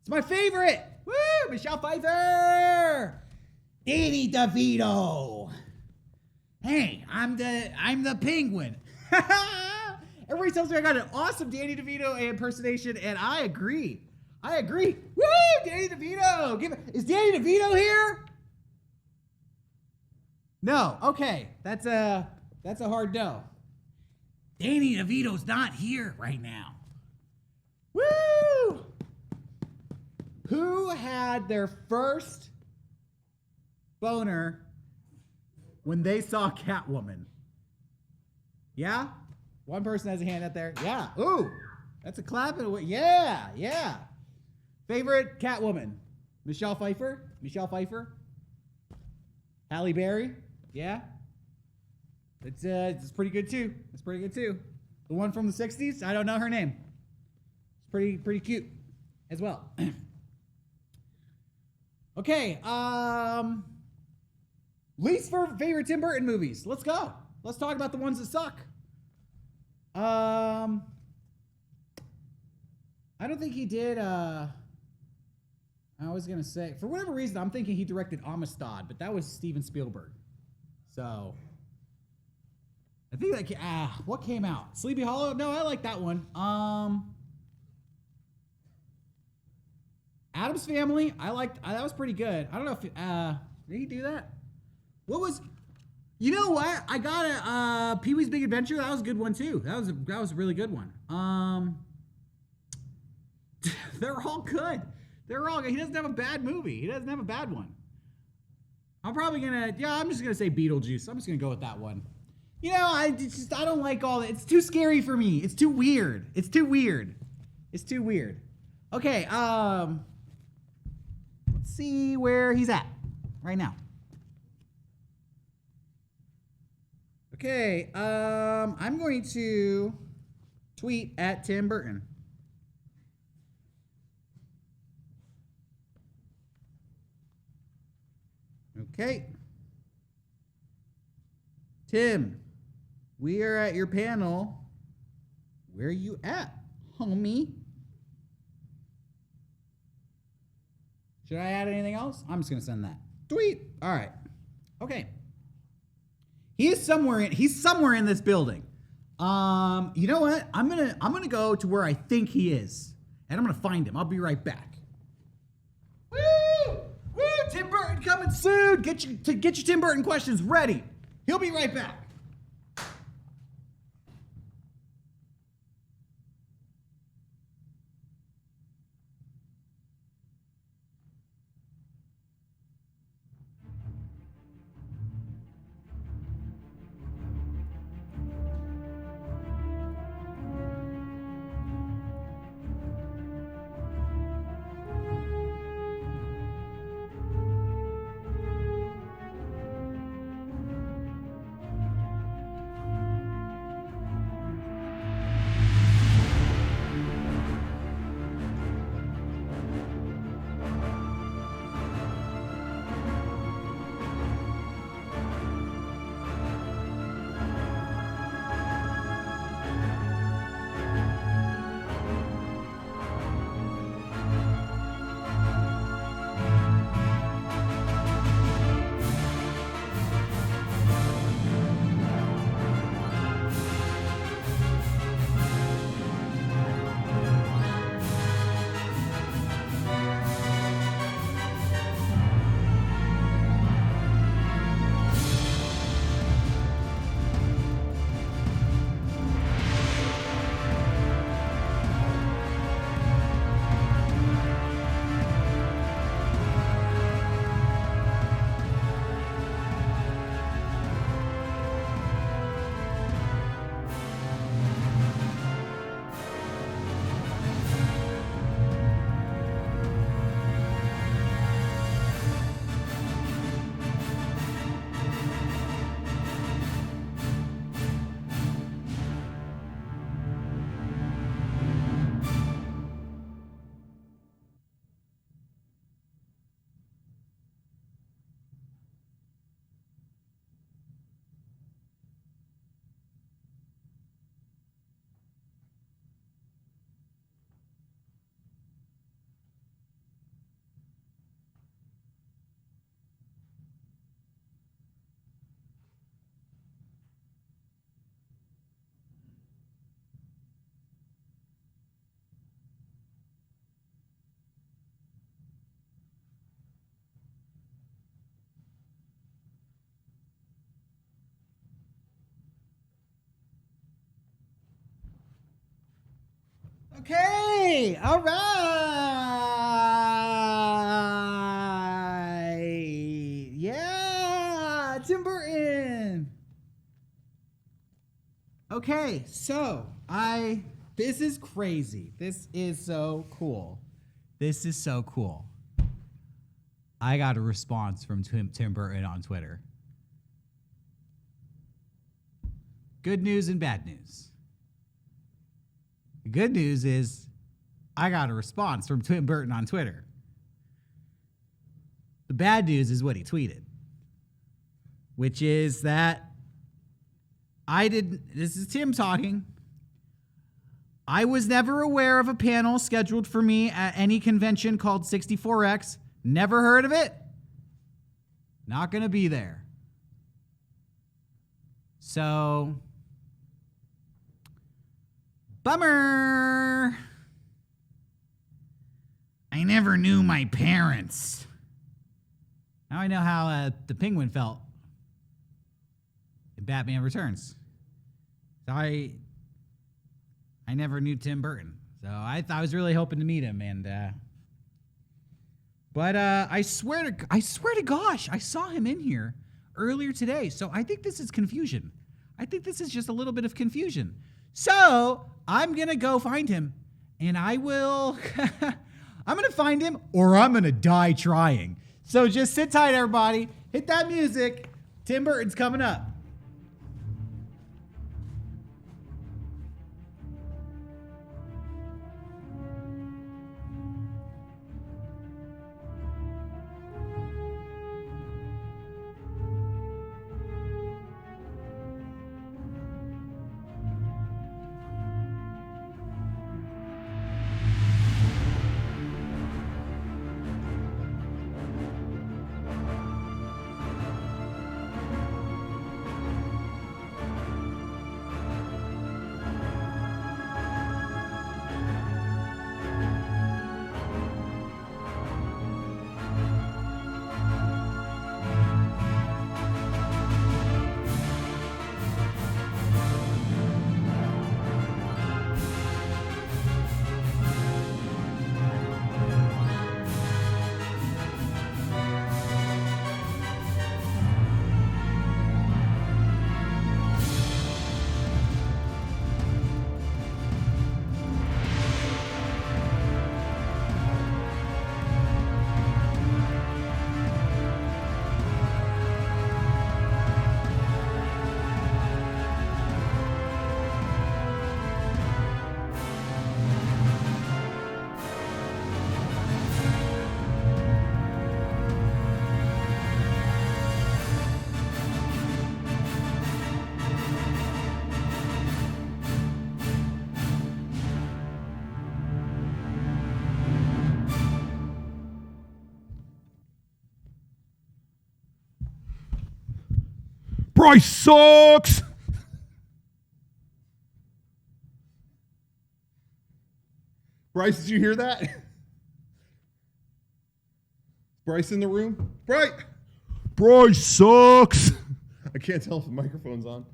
Speaker 5: It's my favorite. Woo! Michelle Pfeiffer. Danny DeVito. Hey, I'm the Penguin. Everybody tells me I got an awesome Danny DeVito impersonation, and I agree. Woo! Danny DeVito. Is Danny DeVito here? No. Okay. That's a hard no. Danny DeVito's not here right now. Woo! Who had their first boner when they saw Catwoman? Yeah? One person has a hand up there. Yeah. Ooh. That's a clap. Yeah. Favorite Catwoman? Michelle Pfeiffer? Halle Berry? Yeah? It's pretty good too. It's pretty good too. The one from the 60s, I don't know her name. It's pretty cute as well. Okay, least favorite Tim Burton movies. Let's go. Let's talk about the ones that suck. I don't think he did, I was gonna say, for whatever reason, I'm thinking he directed Amistad, but that was Steven Spielberg. So, I think that, what came out? Sleepy Hollow? No, I like that one. Addams Family, I liked, that was pretty good. I don't know if, did he do that? What was, you know what? I got a, Pee-wee's Big Adventure, that was a good one too. That was a really good one. They're all good. They're all good. He doesn't have a bad movie. He doesn't have a bad one. I'm just gonna say Beetlejuice. I'm just gonna go with that one. You know, I don't like all that. It's too scary for me. It's too weird. It's too weird. Okay, let's see where he's at right now. Okay, I'm going to tweet at Tim Burton. Okay. Tim, we are at your panel. Where are you at, homie? Should I add anything else? I'm just gonna send that. Tweet. All right. Okay. He's somewhere in this building. You know what? I'm gonna go to where I think he is, and I'm gonna find him. I'll be right back. Woo! Woo! Tim Burton coming soon. Get your Tim Burton questions ready. He'll be right back. Okay, all right. Yeah, Tim Burton. Okay, so this is crazy. This is so cool. This is so cool. I got a response from Tim Burton on Twitter. good news and bad news. The good news is I got a response from Tim Burton on Twitter. The bad news is what he tweeted, which is that this is Tim talking. I was never aware of a panel scheduled for me at any convention called 64X. Never heard of it. Not going to be there. So, bummer. I never knew my parents. Now I know how the Penguin felt in Batman Returns. So I never knew Tim Burton. So I was really hoping to meet him, but I swear to gosh, I saw him in here earlier today. So I think this is confusion. I think this is just a little bit of confusion. So I'm gonna go find him, and I will. I'm gonna find him, or I'm gonna die trying. So just sit tight, everybody. Hit that music. Tim Burton's coming up.
Speaker 1: Bryce sucks. Bryce, did you hear that? Bryce in the room? Bryce sucks. I can't tell if the microphone's on.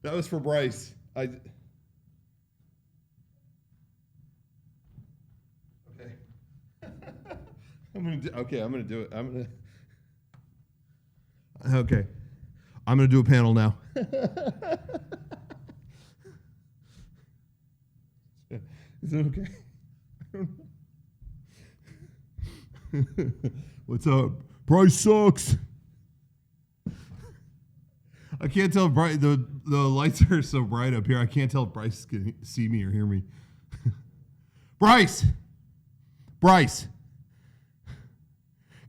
Speaker 1: That was for Bryce. Okay. I'm gonna do it. Okay. I'm gonna do a panel now. Is it okay? I don't know. What's up? Bryce sucks. I can't tell if the lights are so bright up here. I can't tell if Bryce can see me or hear me. Bryce!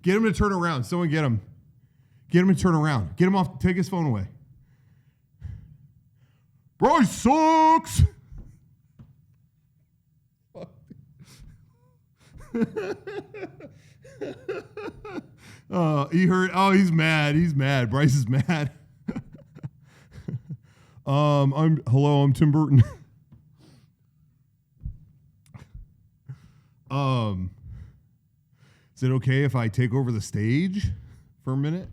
Speaker 1: Get him to turn around. Someone get him. Get him to turn around. Get him off. Take his phone away. Bryce sucks! He heard. Oh, he's mad. Bryce is mad. I'm Tim Burton. Is it okay if I take over the stage for a minute?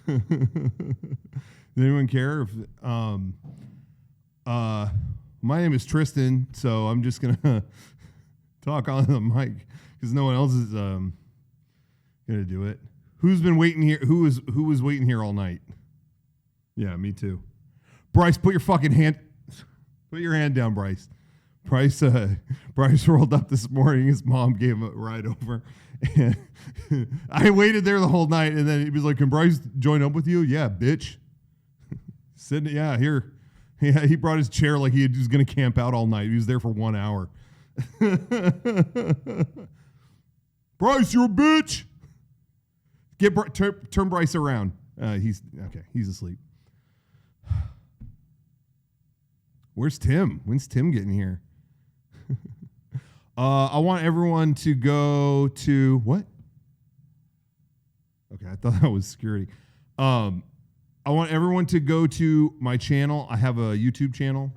Speaker 1: Does anyone care if my name is Tristan, so I'm just gonna talk on the mic because no one else is gonna do it. Who's been waiting here? Who was waiting here all night? Yeah, me too. Bryce, put your hand down, Bryce. Bryce rolled up this morning. His mom gave him a ride over, and I waited there the whole night. And then he was like, "Can Bryce join up with you?" Yeah, bitch. Sitting, yeah, here. Yeah, he brought his chair like he was going to camp out all night. He was there for 1 hour. Bryce, you're a bitch. Turn Bryce around. He's asleep. Where's Tim? When's Tim getting here? I want everyone to go to what? Okay, I thought that was security. I want everyone to go to my channel. I have a YouTube channel.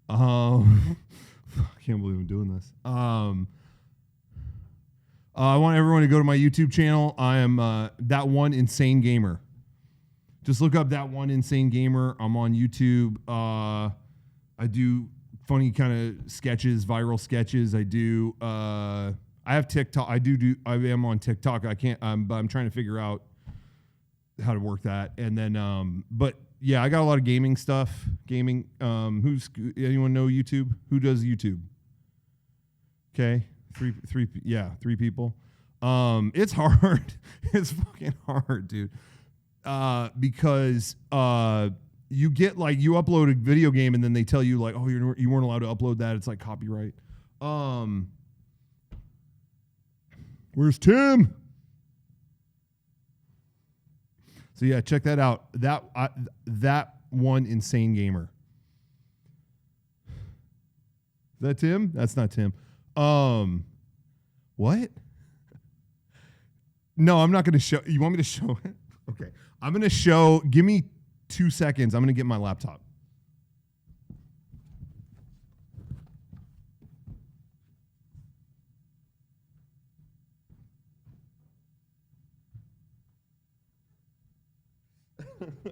Speaker 1: I can't believe I'm doing this. I want everyone to go to my YouTube channel. I am That One Insane Gamer. Just look up That One Insane Gamer. I'm on YouTube. I do funny kind of sketches, viral sketches. I do. I have TikTok. I am on TikTok. I can't. But I'm trying to figure out how to work that. And then, but yeah, I got a lot of gaming stuff. Gaming. Anyone know YouTube? Who does YouTube? Okay, three people. It's hard. It's fucking hard, dude. Because you get like you upload a video game and then they tell you like, oh, you weren't allowed to upload that. It's like copyright. Where's Tim? So yeah, check that out. That One Insane Gamer. Is that Tim? That's not Tim. What? No, I'm not going to show. You want me to show it? Okay. I'm going to show. Give me 2 seconds. I'm going to get my laptop.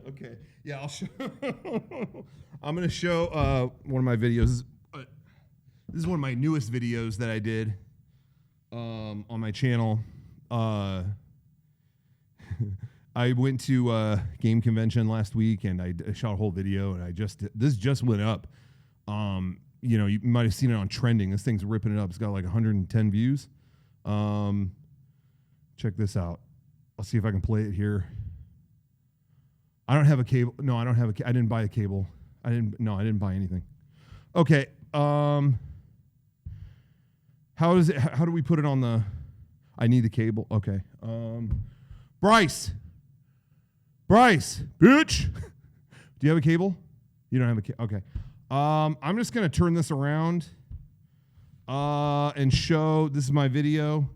Speaker 1: Okay. Yeah, I'll show. I'm going to show one of my videos. This is one of my newest videos that I did on my channel. I went to a game convention last week and I shot a whole video and this just went up. You know, you might have seen it on trending. This thing's ripping it up. It's got like 110 views. Check this out. I'll see if I can play it here. I don't have a cable. No, I don't have I didn't buy a cable. I didn't buy anything. Okay. How do we put it on the, I need the cable. Okay. Bryce, bitch. Do you have a cable? You don't have a cable. Okay. I'm just going to turn this around, and show, this is my video,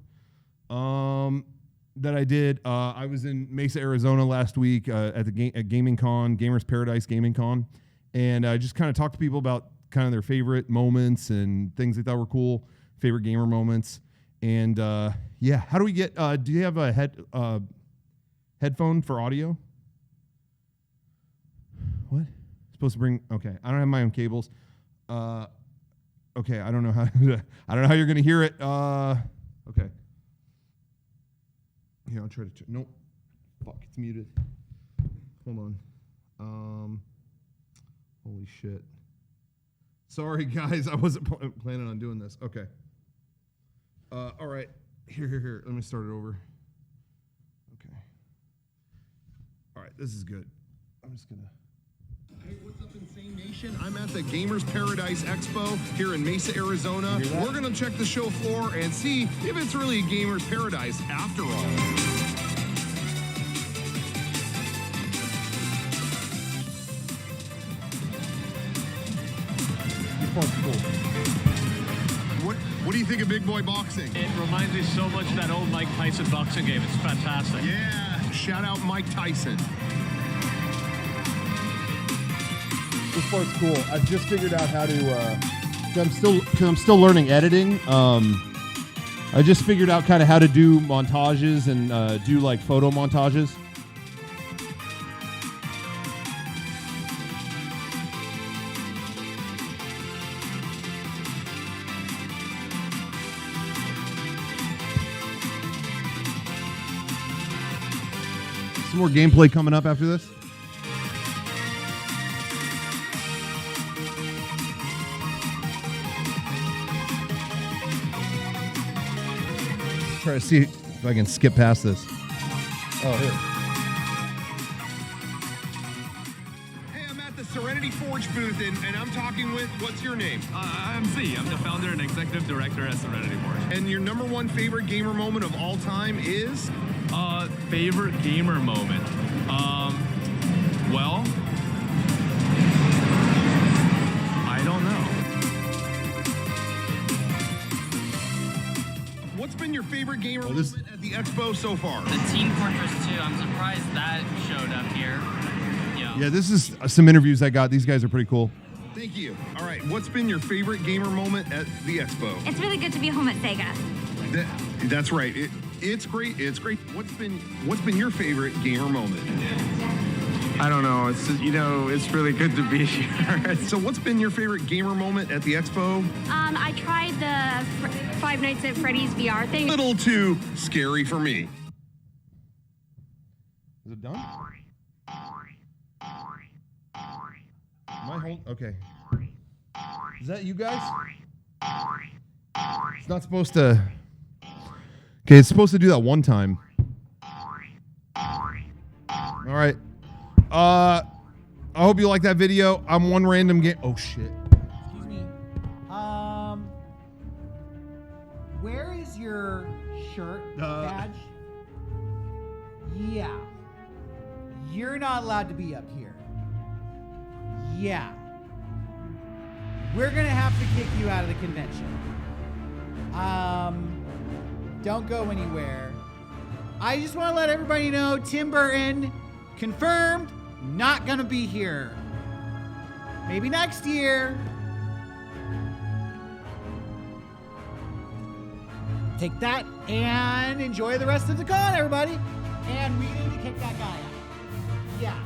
Speaker 1: that I did. I was in Mesa, Arizona last week, at Gaming Con, Gamers Paradise Gaming Con. And I just kind of talked to people about kind of their favorite moments and things they thought were cool, favorite gamer moments. And yeah, how do we get, do you have a headphone for audio? What? Supposed to bring, okay, I don't have my own cables. Okay, I don't know how, I don't know how you're going to hear it. Okay. Here, I'll try to, nope. Fuck, it's muted. Hold on. Holy shit. Sorry, guys. I wasn't planning on doing this. Okay. All right. Here. Let me start it over. Okay. All right. This is good. I'm just going to. Hey, what's up, Insane Nation? I'm at the Gamers Paradise Expo here in Mesa, Arizona. We're going to check the show floor and see if it's really a Gamers Paradise after all. Cool. What do you think of Big Boy Boxing?
Speaker 7: It reminds me so much of that old Mike Tyson boxing game. It's fantastic.
Speaker 1: Yeah, shout out Mike Tyson.
Speaker 8: This part's cool. I've just figured out how to. I'm still learning editing. I just figured out kind of how to do montages and do like photo montages. Some more gameplay coming up after this. Try to see if I can skip past this. Oh, here.
Speaker 1: Hey, I'm Serenity Forge booth, and I'm talking with, what's your name?
Speaker 9: I'm Z. I'm the founder and executive director at Serenity Forge.
Speaker 1: And your number one favorite gamer moment of all time is?
Speaker 9: Favorite gamer moment? Well, I don't know.
Speaker 1: What's been your favorite gamer
Speaker 8: this-
Speaker 1: moment at the Expo so far?
Speaker 10: The Team Fortress 2, I'm surprised that showed up here.
Speaker 8: Yeah, this is some interviews I got. These guys are pretty cool.
Speaker 1: Thank you. All right, what's been your favorite gamer moment at the Expo?
Speaker 11: It's really good to be home at Sega.
Speaker 1: That's right. It's great. It's great. What's been your favorite gamer moment?
Speaker 9: I don't know. It's just, it's really good to be here.
Speaker 1: So what's been your favorite gamer moment at the Expo?
Speaker 11: I tried the Five Nights at Freddy's VR thing.
Speaker 1: A little too scary for me.
Speaker 8: Is it done? Am I hold? Okay. Is that you guys? It's not supposed to. Okay, it's supposed to do that one time. All right. I hope you like that video. I'm one random game. Oh shit.
Speaker 5: Excuse me. Where is your shirt badge? Yeah. You're not allowed to be up here. Yeah. We're gonna have to kick you out of the convention. Don't go anywhere. I just want to let everybody know Tim Burton confirmed not gonna be here. Maybe next year. Take that and enjoy the rest of the con, everybody. And we need to kick that guy out. Yeah.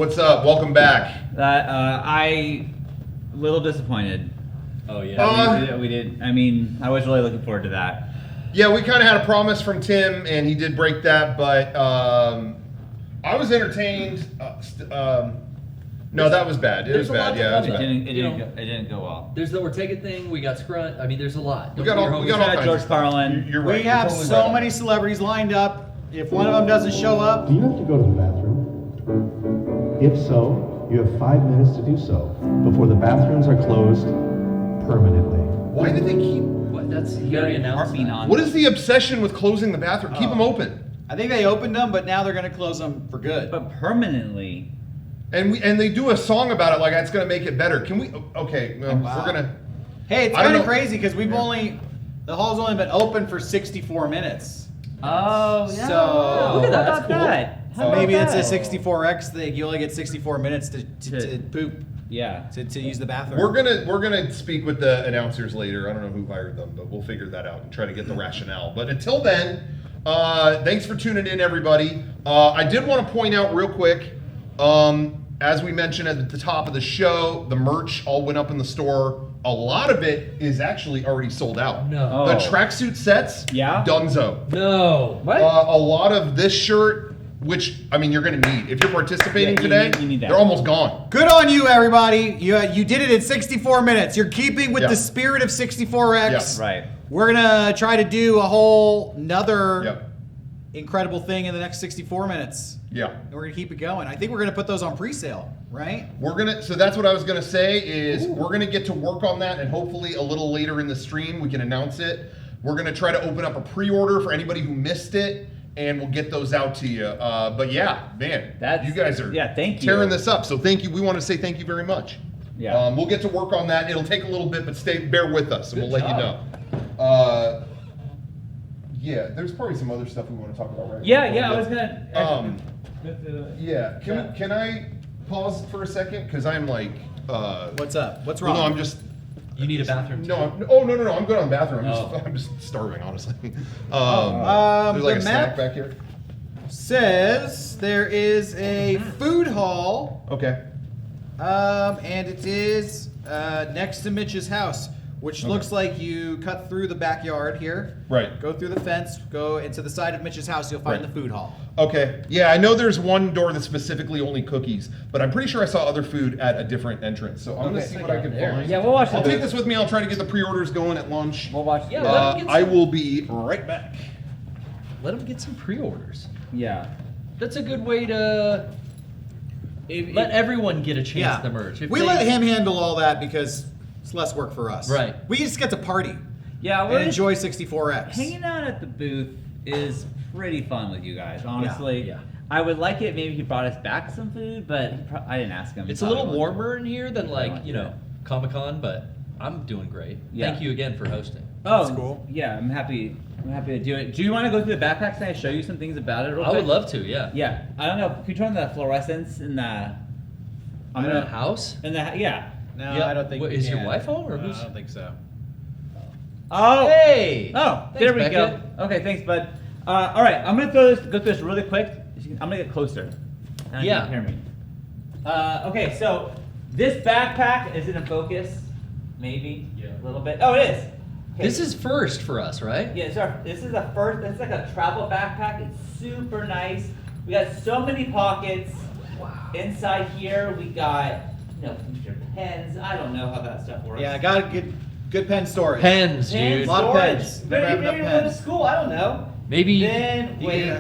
Speaker 1: What's up? Welcome back.
Speaker 2: I little disappointed.
Speaker 3: Oh yeah.
Speaker 2: We did. I mean, I was really looking forward to that.
Speaker 1: Yeah, we kind of had a promise from Tim, and he did break that, but I was entertained. No, that was bad. It was bad. Yeah, it was bad.
Speaker 2: It didn't go well.
Speaker 3: There's the Ortega thing. We got Scrunt. I mean, there's a lot.
Speaker 1: We got all kinds
Speaker 2: George
Speaker 1: of
Speaker 2: Carlin.
Speaker 1: You're right.
Speaker 5: We have
Speaker 1: You're totally
Speaker 5: so
Speaker 1: right.
Speaker 5: many celebrities lined up. If one of them doesn't show up,
Speaker 6: Do you have to go to the bathroom? If so, you have 5 minutes to do so before the bathrooms are closed permanently.
Speaker 1: Why did they keep?
Speaker 3: What? That's he already announced that.
Speaker 1: What is the obsession with closing the bathroom? Keep them open.
Speaker 5: I think they opened them, but now they're going to close them for good.
Speaker 2: But permanently.
Speaker 1: And they do a song about it like that's gonna make it better. Can we? Okay, well, we're gonna.
Speaker 5: Hey, it's
Speaker 1: I don't
Speaker 5: kind of
Speaker 1: know.
Speaker 5: crazy because the hall's only been open for 64 minutes.
Speaker 2: Oh yeah.
Speaker 5: So
Speaker 2: Look at that. How about that? How about
Speaker 5: maybe it's
Speaker 2: that?
Speaker 5: a 64X thing. You only get 64 minutes to poop.
Speaker 2: Yeah.
Speaker 5: To use the bathroom.
Speaker 1: We're gonna speak with the announcers later. I don't know who hired them, but we'll figure that out and try to get the rationale. But until then, thanks for tuning in, everybody. I did want to point out real quick. As we mentioned at the top of the show, the merch all went up in the store. A lot of it is actually already sold out.
Speaker 3: No.
Speaker 1: The tracksuit sets, dunzo.
Speaker 3: No. What?
Speaker 1: A lot of this shirt, which, I mean, you're going to need. If you're participating today,
Speaker 2: you need that.
Speaker 1: they're almost gone.
Speaker 5: Good on you, everybody. You did it in 64 minutes. You're keeping with the spirit of 64X.
Speaker 1: Yeah.
Speaker 2: Right.
Speaker 5: We're going to try to do a whole nother incredible thing in the next 64 minutes.
Speaker 1: Yeah.
Speaker 5: And we're going to keep it going. I think we're going to put those on pre-sale, right?
Speaker 1: So that's what I was gonna say is we're gonna get to work on that, and hopefully a little later in the stream we can announce it. We're gonna try to open up a pre-order for anybody who missed it, and we'll get those out to you. But yeah, man, you guys are
Speaker 2: thank you.
Speaker 1: tearing this up. So thank you. We want to say thank you very much.
Speaker 2: Yeah.
Speaker 1: We'll get to work on that. It'll take a little bit, but bear with us, and we'll let you know. Yeah, there's probably some other stuff we want to talk about right now.
Speaker 2: Yeah. I was gonna.
Speaker 1: Yeah. Can I pause for a second? Because I'm like.
Speaker 5: What's up? What's wrong?
Speaker 1: No, I'm just.
Speaker 3: You need a bathroom.
Speaker 1: No, no. I'm good on the bathroom. I'm just starving, honestly. There's like
Speaker 5: the
Speaker 1: a snack back here.
Speaker 5: Says there is a food hall.
Speaker 1: Okay.
Speaker 5: And it is next to Mitch's house, which looks like you cut through the backyard here.
Speaker 1: Right.
Speaker 5: Go through the fence, go into the side of Mitch's house, you'll find the food hall.
Speaker 1: Okay. Yeah, I know there's one door that's specifically only cookies, but I'm pretty sure I saw other food at a different entrance. So I'm gonna see what I can find.
Speaker 2: Yeah, we'll watch.
Speaker 1: I'll take this with me. I'll try to get the pre-orders going at lunch.
Speaker 2: We'll watch.
Speaker 3: Yeah, let him get
Speaker 1: I
Speaker 3: some-
Speaker 1: will be right back.
Speaker 3: Let them get some pre-orders.
Speaker 2: Yeah.
Speaker 3: That's a good way to let everyone get a chance to merge. If
Speaker 5: We
Speaker 3: they-
Speaker 5: let him handle all that because it's less work for us.
Speaker 3: Right.
Speaker 5: We just get to party.
Speaker 2: Yeah,
Speaker 5: and enjoy 64X.
Speaker 2: Hanging out at the booth is pretty fun with you guys, honestly.
Speaker 3: Yeah.
Speaker 2: I would like it maybe he brought us back some food, but I didn't ask him.
Speaker 3: It's a little warmer in here than Comic-Con, but I'm doing great.
Speaker 2: Yeah.
Speaker 3: Thank you again for hosting.
Speaker 2: Oh,
Speaker 5: That's cool.
Speaker 2: Yeah, I'm happy to do it. Do you want to go through the backpacks and I show you some things about it real
Speaker 3: I
Speaker 2: quick?
Speaker 3: would love to, yeah.
Speaker 2: Yeah. I don't know. Can you turn on the fluorescence in the...
Speaker 3: I'm in a house?
Speaker 2: In the... Yeah.
Speaker 5: No,
Speaker 3: Yeah.
Speaker 5: I don't think
Speaker 3: What,
Speaker 5: we
Speaker 3: is your
Speaker 5: can.
Speaker 3: wife home or
Speaker 5: No,
Speaker 3: who's?
Speaker 5: I don't think so.
Speaker 2: Oh!
Speaker 3: Hey!
Speaker 2: Oh,
Speaker 3: Thanks,
Speaker 2: there we
Speaker 3: Beckett.
Speaker 2: go. Okay, thanks, bud. All right, I'm gonna go through this really quick. I'm gonna get closer. And
Speaker 3: Yeah.
Speaker 2: you can hear me. Okay, so this backpack is in focus, maybe a little bit. Oh, it is. Okay.
Speaker 3: This is first for us, right?
Speaker 2: Yeah, this is a first. It's like a travel backpack. It's super nice. We got so many pockets. Wow. Inside here, we got your pens. I don't know how that stuff works.
Speaker 5: Yeah, I got a good pen storage.
Speaker 3: Pens, dude.
Speaker 5: A lot of
Speaker 2: storage.
Speaker 5: pens. Never have
Speaker 2: Maybe
Speaker 5: enough
Speaker 2: go to
Speaker 5: pens.
Speaker 2: school. I don't know.
Speaker 3: Maybe
Speaker 2: Then
Speaker 5: You
Speaker 2: wait.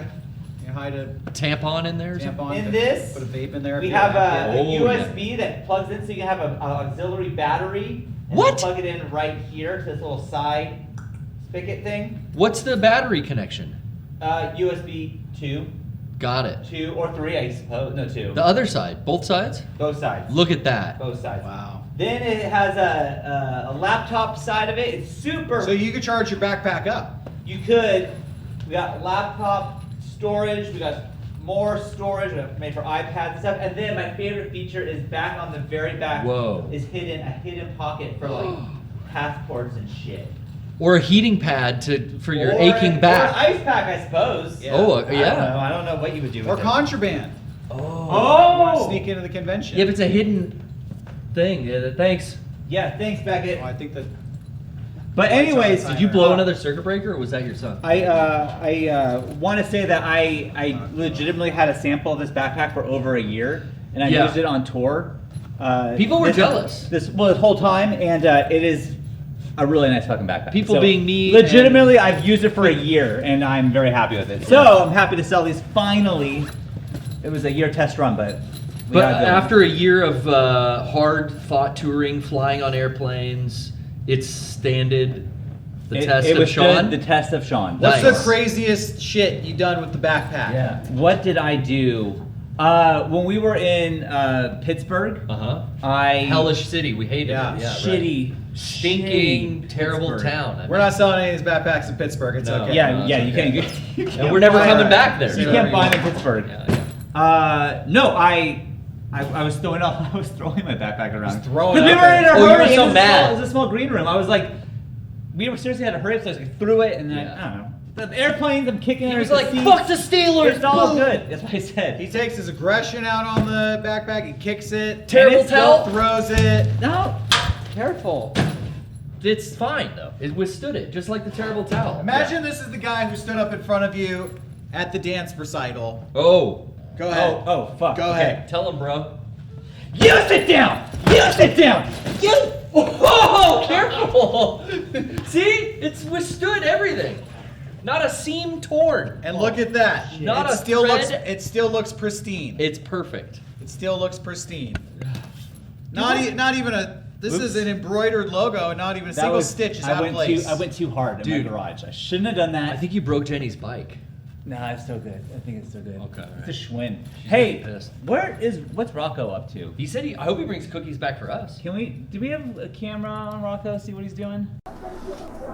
Speaker 5: hide a
Speaker 3: tampon in there or something?
Speaker 5: tampon.
Speaker 2: In this,
Speaker 5: Put a vape in there.
Speaker 2: we
Speaker 5: if you
Speaker 2: have
Speaker 5: like.
Speaker 2: a
Speaker 3: Oh,
Speaker 2: USB that plugs in, so you can have an auxiliary battery. And
Speaker 3: What?
Speaker 2: Plug it in right here to this little side spigot thing.
Speaker 3: What's the battery connection?
Speaker 2: USB 2,
Speaker 3: Got it.
Speaker 2: 2 or 3, I suppose. No, 2.
Speaker 3: The other side, both sides?
Speaker 2: Both sides.
Speaker 3: Look at that.
Speaker 2: Both sides.
Speaker 5: Wow.
Speaker 2: Then it has a laptop side of it. It's super.
Speaker 5: So you could charge your backpack up.
Speaker 2: You could. We got laptop storage. We got more storage made for iPads and stuff. And then my favorite feature is back on the very back.
Speaker 3: Whoa.
Speaker 2: Is a hidden pocket for like passports and shit.
Speaker 3: Or a heating pad for your
Speaker 2: Or
Speaker 3: aching back.
Speaker 2: Or an ice pack, I suppose.
Speaker 3: Yeah. Oh, yeah.
Speaker 2: I don't know what you would do
Speaker 5: Or
Speaker 2: with
Speaker 5: contraband.
Speaker 2: Oh.
Speaker 4: wanna sneak into the convention.
Speaker 3: If it's a hidden thing, thanks.
Speaker 2: Yeah, thanks, Beckett.
Speaker 4: I think that.
Speaker 2: But anyways,
Speaker 3: Did you blow another circuit breaker, or was that your son?
Speaker 2: I want to say that I legitimately had a sample of this backpack for over a year, and I used it on tour.
Speaker 3: People were jealous.
Speaker 2: This whole time, and it is a really nice fucking backpack.
Speaker 3: People being me.
Speaker 2: Legitimately, I've used it for a year, and I'm very happy with it. So I'm happy to sell these finally. It was a year test run, but.
Speaker 3: After a year of hard-fought touring, flying on airplanes, it's standed the test of Shawn.
Speaker 2: The test of Shawn.
Speaker 4: What's the craziest shit you done with the backpack?
Speaker 2: Yeah. What did I do? When we were in Pittsburgh,
Speaker 3: hellish city. We hated it. Yeah,
Speaker 2: shitty,
Speaker 3: stinking, terrible town.
Speaker 4: We're not selling any of these backpacks in Pittsburgh. It's okay.
Speaker 2: Yeah, you can't.
Speaker 3: And we're never coming back there.
Speaker 2: You can't buy them in Pittsburgh. No, I was throwing my backpack around.
Speaker 4: Just throwing it.
Speaker 2: We were in a hurry.
Speaker 3: You were so mad.
Speaker 2: It was a small green room. I was like, we were seriously had to hurry, so I threw it, and then I don't know. The airplanes, I'm kicking it.
Speaker 3: He was like, "Fuck the Steelers!"
Speaker 2: It's all good. That's what I said.
Speaker 4: He takes his aggression out on the backpack. He kicks it.
Speaker 3: Terrible towel.
Speaker 4: Throws it.
Speaker 3: No, careful. It's fine though. It withstood it, just like the terrible towel.
Speaker 4: Imagine this is the guy who stood up in front of you at the dance recital.
Speaker 3: Oh.
Speaker 4: Go ahead.
Speaker 2: Oh, fuck.
Speaker 4: Go ahead.
Speaker 3: Tell him, bro.
Speaker 2: You sit down! You sit down! You!
Speaker 3: Whoa! Careful! See? It's withstood everything. Not a seam torn.
Speaker 4: And look at that.
Speaker 3: Not
Speaker 4: it
Speaker 3: a
Speaker 4: still
Speaker 3: thread.
Speaker 4: looks. It still looks pristine.
Speaker 3: It's perfect.
Speaker 4: It still looks pristine. Not even a. This is an embroidered logo, and not even a single stitch is out of place.
Speaker 2: I went too hard in my garage. I shouldn't have done that.
Speaker 3: I think you broke Jenny's bike.
Speaker 2: Nah, it's so good. I think it's so good.
Speaker 3: Okay.
Speaker 2: It's a Schwinn.
Speaker 3: She's
Speaker 2: Hey,
Speaker 3: pissed.
Speaker 2: what's Rocco up to?
Speaker 3: He said I hope he brings cookies back for us.
Speaker 2: Do we have a camera on Rocco? See what he's doing?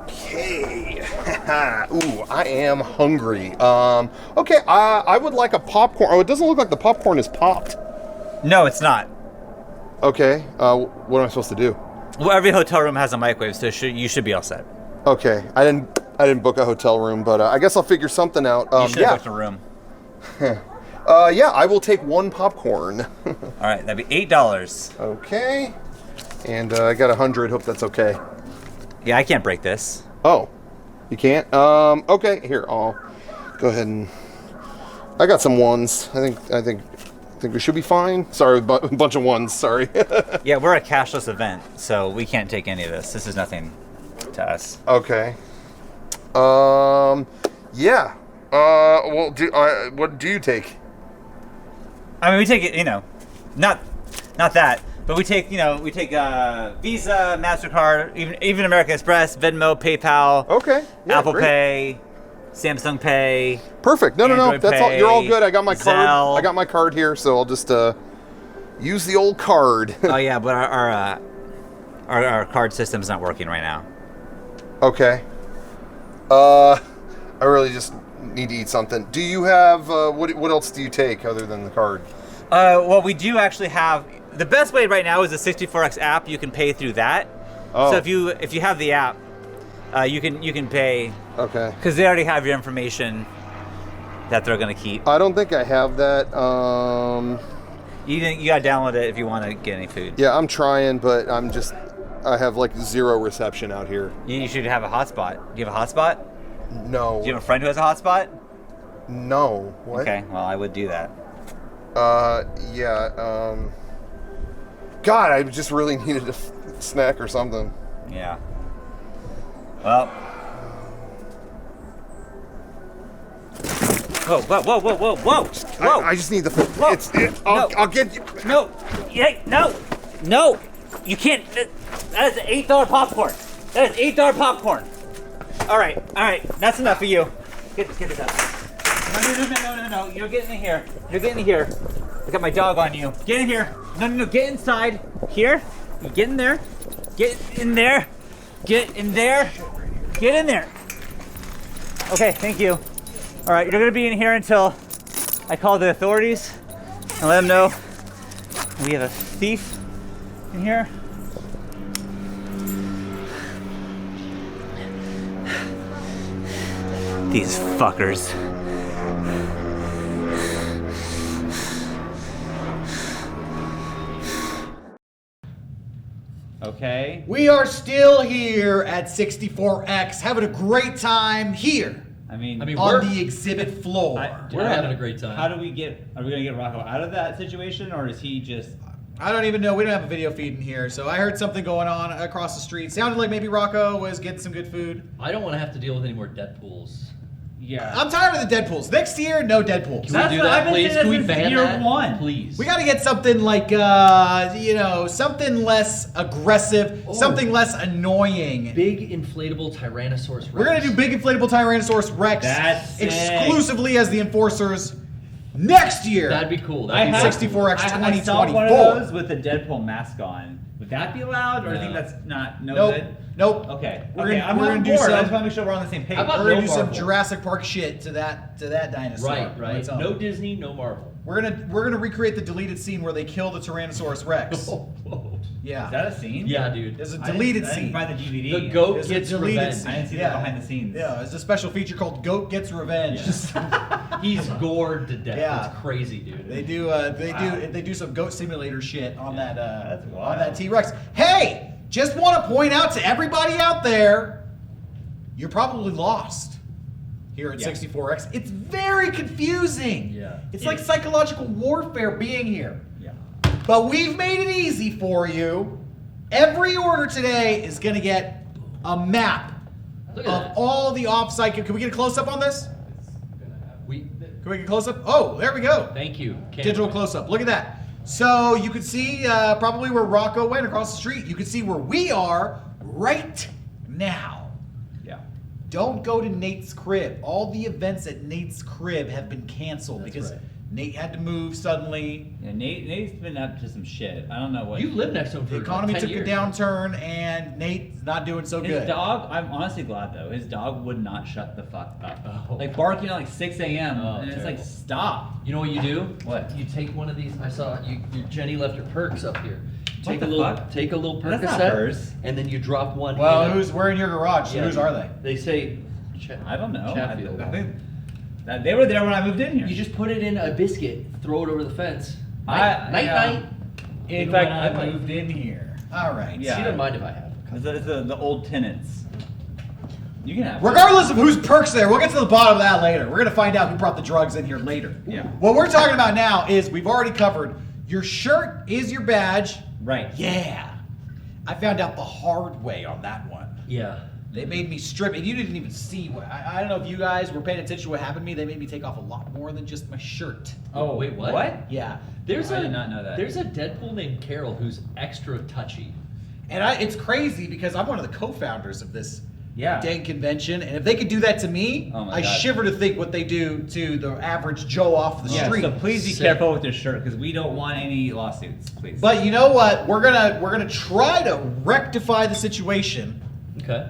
Speaker 1: Okay. Ooh, I am hungry. Okay, I would like a popcorn. Oh, it doesn't look like the popcorn is popped.
Speaker 2: No, it's not.
Speaker 1: Okay, what am I supposed to do?
Speaker 2: Well, every hotel room has a microwave, so you should be all set.
Speaker 1: Okay, I didn't book a hotel room, but I guess I'll figure something out.
Speaker 2: You should have booked a room.
Speaker 1: Yeah, I will take one popcorn.
Speaker 2: All right, that'd be $8.
Speaker 1: Okay, and I got 100. Hope that's okay.
Speaker 2: Yeah, I can't break this.
Speaker 1: Oh, you can't? Okay, here, I'll go ahead and... I got some ones. I think we should be fine. Sorry, a bunch of ones, sorry.
Speaker 2: Yeah, we're a cashless event, so we can't take any of this. This is nothing to us.
Speaker 1: Okay. Yeah. Well, what do you take?
Speaker 2: I mean, we take it, not that, but we take, Visa, MasterCard, even American Express, Venmo, PayPal.
Speaker 1: Okay. Yeah,
Speaker 2: Apple
Speaker 1: great.
Speaker 2: Pay, Samsung Pay.
Speaker 1: Perfect. No,
Speaker 2: Android
Speaker 1: that's all.
Speaker 2: Pay,
Speaker 1: You're all good. I got my card.
Speaker 2: Zelle.
Speaker 1: I got my card here, so I'll just use the old card.
Speaker 2: Oh yeah, but our card system's not working right now.
Speaker 1: Okay. I really just need to eat something. Do you have what else do you take other than the card?
Speaker 2: Well, we do actually have the best way right now is the 64X app. You can pay through that.
Speaker 1: Oh.
Speaker 2: So if you have the app, you can pay.
Speaker 1: Okay.
Speaker 2: Because they already have your information that they're gonna keep.
Speaker 1: I don't think I have that.
Speaker 2: You gotta download it if you want to get any food.
Speaker 1: Yeah, I'm trying, but I have like zero reception out here.
Speaker 2: You should have a hotspot. Do you have a hotspot?
Speaker 1: No.
Speaker 2: Do you have a friend who has a hotspot?
Speaker 1: No. What?
Speaker 2: Okay, well I would do that.
Speaker 1: Yeah. God, I just really needed a snack or something.
Speaker 2: Yeah. Well. Whoa!
Speaker 1: I just need the food. I'll get you.
Speaker 2: No! Hey, no! You can't. That is $8 popcorn. That is $8 popcorn. All right. That's enough for you. Get this out. No! You're getting in here. I got my dog on you. Get in here. No! Get inside. Here. You get in there. Get in there. Get in there. Okay. Thank you. All right. You're gonna be in here until I call the authorities and let them know we have a thief in here. These fuckers. Okay.
Speaker 4: We are still here at 64X, having a great time here.
Speaker 2: I mean,
Speaker 4: on the exhibit floor.
Speaker 3: We're having a great time.
Speaker 2: How do we get? Are we gonna get Rocco out of that situation, or is he just?
Speaker 4: I don't even know. We don't have a video feed in here, so I heard something going on across the street. Sounded like maybe Rocco was getting some good food.
Speaker 3: I don't want to have to deal with any more Deadpools.
Speaker 2: Yeah.
Speaker 4: I'm tired of the Deadpools. Next year, no Deadpools.
Speaker 3: Can we do that, please? Can we ban that? Please.
Speaker 4: We got to get something like, something less aggressive, something less annoying.
Speaker 3: Big inflatable Tyrannosaurus Rex.
Speaker 4: We're going to do big inflatable Tyrannosaurus Rex
Speaker 2: That's
Speaker 4: exclusively as the enforcers next year.
Speaker 3: That'd be cool.
Speaker 2: I have
Speaker 4: 64X
Speaker 2: I saw
Speaker 4: 2024.
Speaker 2: one of those with the Deadpool mask on. Would that be allowed, or I think that's not good?
Speaker 4: Nope.
Speaker 2: Okay.
Speaker 4: We're
Speaker 2: Okay,
Speaker 4: gonna-
Speaker 2: I'm
Speaker 4: we're
Speaker 2: on
Speaker 4: gonna do
Speaker 2: board. I
Speaker 4: some-
Speaker 2: just want to make sure we're on the same page.
Speaker 3: How about
Speaker 4: We're gonna
Speaker 3: no
Speaker 4: do some
Speaker 3: Marvel?
Speaker 4: Jurassic Park shit to that dinosaur.
Speaker 3: Right,
Speaker 4: on
Speaker 3: right.
Speaker 4: its own.
Speaker 3: No Disney, no Marvel.
Speaker 4: We're gonna recreate the deleted scene where they kill the Tyrannosaurus Rex. Yeah.
Speaker 2: Is that a scene?
Speaker 3: Yeah, dude.
Speaker 4: There's a
Speaker 2: I
Speaker 4: deleted
Speaker 2: didn't
Speaker 4: scene.
Speaker 2: find the DVD.
Speaker 3: The goat
Speaker 4: There's a
Speaker 3: gets
Speaker 4: deleted
Speaker 3: revenge.
Speaker 4: scene.
Speaker 2: I didn't see
Speaker 4: Yeah.
Speaker 2: that behind the scenes.
Speaker 4: Yeah, it's a special feature called Goat Gets Revenge.
Speaker 3: He's gored to death.
Speaker 4: Yeah.
Speaker 3: It's crazy, dude.
Speaker 4: They do they do some goat simulator shit on
Speaker 2: That's
Speaker 4: on
Speaker 2: wild.
Speaker 4: that T-Rex. Hey, just want to point out to everybody out there, you're probably lost here at 64X. It's very confusing.
Speaker 3: Yeah.
Speaker 4: It's like psychological warfare being here.
Speaker 2: Yeah.
Speaker 4: But we've made it easy for you. Every order today is going to get a map
Speaker 3: Look
Speaker 4: of
Speaker 3: at that.
Speaker 4: all the off-site. Can we get a close-up on this? Can we get a close-up? Oh, there we go.
Speaker 3: Thank you.
Speaker 4: Digital close-up. Look at that. So you can see probably where Rocco went across the street. You can see where we are right now.
Speaker 2: Yeah.
Speaker 4: Don't go to Nate's crib. All the events at Nate's crib have been canceled because
Speaker 3: right.
Speaker 4: Nate had to move suddenly.
Speaker 2: Yeah, Nate's been up to some shit. I don't know what.
Speaker 3: You lived next to him for
Speaker 4: The economy
Speaker 3: 10
Speaker 4: took
Speaker 3: years.
Speaker 4: a downturn, and Nate's not doing so
Speaker 2: His
Speaker 4: good.
Speaker 2: dog, I'm honestly glad though. His dog would not shut the fuck up.
Speaker 3: Oh.
Speaker 2: Like barking at like 6 a.m.
Speaker 3: Oh,
Speaker 2: and it's like,
Speaker 3: terrible.
Speaker 2: stop.
Speaker 3: You know what you do?
Speaker 2: What?
Speaker 3: You take one of these. I saw your Jenny left her perks up here. Take
Speaker 2: the
Speaker 3: a little,
Speaker 2: fuck?
Speaker 3: take a little
Speaker 2: That's not
Speaker 3: Percocet,
Speaker 2: hers.
Speaker 3: and then you drop one.
Speaker 4: Well,
Speaker 3: in.
Speaker 4: we're in your garage, so
Speaker 3: Yeah,
Speaker 4: whose are they?
Speaker 3: They say.
Speaker 2: I don't know.
Speaker 3: Chatfield.
Speaker 2: I think that they were there when I moved in here.
Speaker 3: You just put it in a biscuit, throw it over the fence.
Speaker 2: I-
Speaker 3: Night,
Speaker 2: yeah.
Speaker 3: night.
Speaker 4: In
Speaker 2: fact,
Speaker 4: when I moved in here. All right.
Speaker 2: Yeah.
Speaker 3: She doesn't mind if I have.
Speaker 2: It's the old tenants. You can have.
Speaker 4: Regardless of whose perks there, we'll get to the bottom of that later. We're gonna find out who brought the drugs in here later.
Speaker 2: Yeah.
Speaker 4: What we're talking about now is we've already covered your shirt is your badge.
Speaker 2: Right.
Speaker 4: Yeah. I found out the hard way on that one.
Speaker 3: Yeah.
Speaker 4: They made me strip, and you didn't even see what. I don't know if you guys were paying attention to what happened to me. They made me take off a lot more than just my shirt.
Speaker 3: Oh wait, what?
Speaker 2: What?
Speaker 4: Yeah.
Speaker 3: There's
Speaker 2: I
Speaker 3: a
Speaker 2: did not know that.
Speaker 3: There's a Deadpool named Carol who's extra touchy.
Speaker 4: And it's crazy because I'm one of the co-founders of this
Speaker 2: Yeah.
Speaker 4: dang convention, and if they could do that to me,
Speaker 2: Oh my
Speaker 4: I
Speaker 2: God.
Speaker 4: shiver to think what they do to the average Joe off the
Speaker 2: Yeah,
Speaker 4: street.
Speaker 2: so please be
Speaker 3: Sick.
Speaker 2: careful with your shirt because we don't want any lawsuits, please.
Speaker 4: But you know what? We're gonna try to rectify the situation.
Speaker 3: Okay.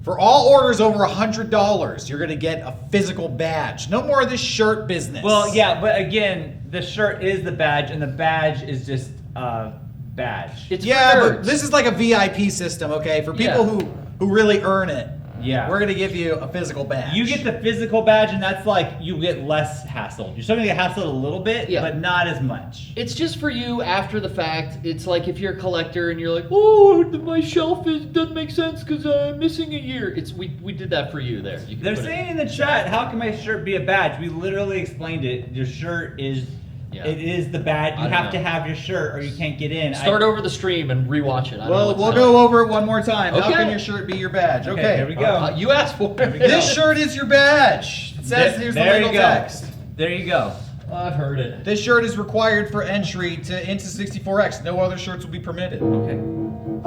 Speaker 4: For all orders over $100, you're gonna get a physical badge. No more of this shirt business.
Speaker 2: well, yeah, but again, the shirt is the badge, and the badge is just a badge.
Speaker 3: It's
Speaker 4: Yeah,
Speaker 3: for
Speaker 4: but
Speaker 3: nerds.
Speaker 4: this is like a VIP system, okay? For people
Speaker 3: Yeah.
Speaker 4: who really earn it.
Speaker 2: Yeah.
Speaker 4: We're gonna give you a physical badge.
Speaker 2: You get the physical badge, and that's like you get less hassled. You're still gonna get hassled a little bit,
Speaker 3: Yeah.
Speaker 2: but not as much.
Speaker 3: It's just for you after the fact. It's like if you're a collector and you're like, oh, my shelf doesn't make sense because I'm missing a year. It's we did that for you there. You can
Speaker 2: They're
Speaker 3: put it-
Speaker 2: saying in the chat, how can my shirt be a badge? We literally explained it. Your shirt is, it is the badge.
Speaker 3: I
Speaker 2: You
Speaker 3: don't
Speaker 2: have to
Speaker 3: know.
Speaker 2: have your shirt or you can't get in.
Speaker 3: Start over the stream and rewatch it. I don't know
Speaker 4: Well,
Speaker 3: what's
Speaker 4: we'll
Speaker 3: telling
Speaker 4: go
Speaker 3: you.
Speaker 4: over it one more time. How
Speaker 3: Okay.
Speaker 4: can your shirt be your badge? Okay,
Speaker 2: here we go.
Speaker 3: You asked for it.
Speaker 4: This shirt is your badge. It says here's the
Speaker 2: there
Speaker 4: legal
Speaker 2: you go.
Speaker 4: text.
Speaker 2: There you go.
Speaker 3: I've heard it.
Speaker 4: This shirt is required for entry into 64X. No other shirts will be permitted.
Speaker 2: Okay.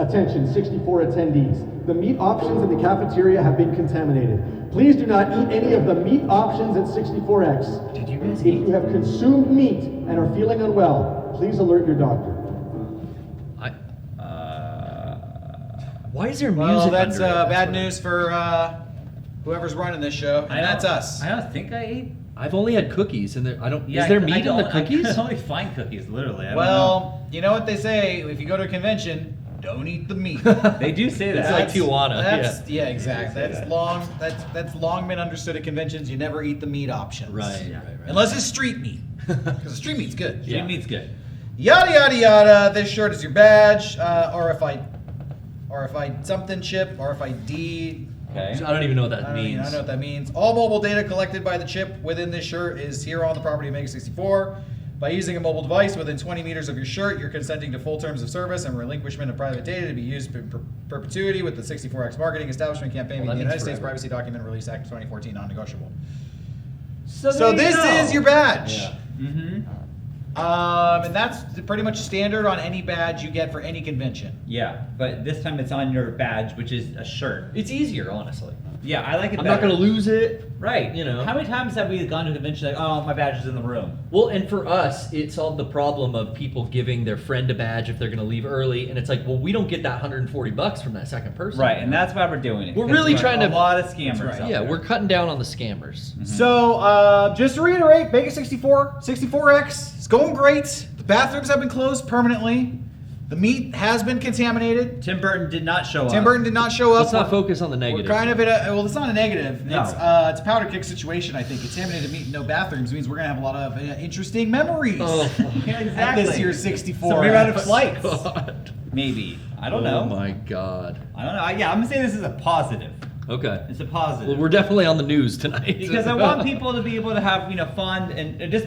Speaker 6: Attention, 64 attendees. The meat options in the cafeteria have been contaminated. Please do not eat any of the meat options at 64X.
Speaker 3: Did you guys
Speaker 6: If you have consumed meat and are feeling unwell, please alert your doctor.
Speaker 3: Why is there music?
Speaker 4: Well, that's
Speaker 3: under it?
Speaker 4: bad news for whoever's running this show, and that's us.
Speaker 2: I don't think I ate.
Speaker 3: I've only had cookies, and there I don't.
Speaker 2: Yeah,
Speaker 3: is there
Speaker 2: I
Speaker 3: meat in the
Speaker 2: don't-
Speaker 3: cookies?
Speaker 2: I can only find cookies, literally. I don't know.
Speaker 4: Well, you know what they say: if you go to a convention, don't eat the meat.
Speaker 2: They do say that.
Speaker 3: It's like Tijuana.
Speaker 4: That's, yeah, exactly.
Speaker 2: They say
Speaker 4: That's
Speaker 2: that.
Speaker 4: long. That's long been understood at conventions. You never eat the meat options,
Speaker 3: Right.
Speaker 4: Unless it's street meat, because street meat's good.
Speaker 2: Street meat's good.
Speaker 4: Yada yada yada. This shirt is your badge. RFID RFID something chip, RFID.
Speaker 2: Okay.
Speaker 3: I don't even know what that
Speaker 4: I don't
Speaker 3: means.
Speaker 4: know what that means. All mobile data collected by the chip within this shirt is here on the property of Mega64. By using a mobile device within 20 meters of your shirt, you're consenting to full terms of service and relinquishment of private data to be used in perpetuity with the 64X marketing establishment campaign
Speaker 3: Well,
Speaker 4: via the
Speaker 3: that
Speaker 4: United
Speaker 3: means
Speaker 4: States
Speaker 3: forever.
Speaker 4: Privacy Document Release Act 2014 non-negotiable.
Speaker 2: So
Speaker 4: this is your badge.
Speaker 3: Yeah.
Speaker 2: Mm-hmm.
Speaker 4: And that's pretty much standard on any badge you get for any convention.
Speaker 2: Yeah, but this time it's on your badge, which is a shirt.
Speaker 3: It's easier, honestly.
Speaker 2: Yeah, I like it
Speaker 3: I'm
Speaker 2: better.
Speaker 3: not going to lose it.
Speaker 2: Right.
Speaker 3: You know.
Speaker 2: How many times have we gone to a convention like, oh, my badge is in the room?
Speaker 3: Well, and for us, it solved the problem of people giving their friend a badge if they're going to leave early, and it's like, well, we don't get that $140 from that second person.
Speaker 2: Right, and that's why we're doing it.
Speaker 3: We're
Speaker 2: 'cause
Speaker 3: really
Speaker 2: there's
Speaker 3: trying
Speaker 2: a
Speaker 3: to-
Speaker 2: lot of scammers
Speaker 4: That's right.
Speaker 2: out
Speaker 3: Yeah,
Speaker 2: there.
Speaker 3: we're cutting down on the scammers.
Speaker 4: So, just to reiterate, Mega64, 64X is going great. The bathrooms have been closed permanently. The meat has been contaminated.
Speaker 2: Tim Burton did not show up.
Speaker 4: Tim Burton did not show up.
Speaker 3: Let's not focus on the negative.
Speaker 4: We're kind of in a, well, it's not a negative.
Speaker 2: No.
Speaker 4: It's a powder kick situation, I think. Contaminated meat and no bathrooms means we're going to have a lot of interesting memories
Speaker 3: Oh,
Speaker 2: Yeah,
Speaker 4: at
Speaker 2: exactly.
Speaker 4: this year's 64.
Speaker 2: So reroute of
Speaker 4: X.
Speaker 2: flights.
Speaker 3: God.
Speaker 2: Maybe. I don't
Speaker 3: Oh
Speaker 2: know.
Speaker 3: my God.
Speaker 2: I don't know. Yeah, I'm gonna say this is a positive.
Speaker 3: Okay.
Speaker 2: It's a positive.
Speaker 3: Well, we're definitely on the news tonight.
Speaker 2: Because I want people to be able to have, fun and just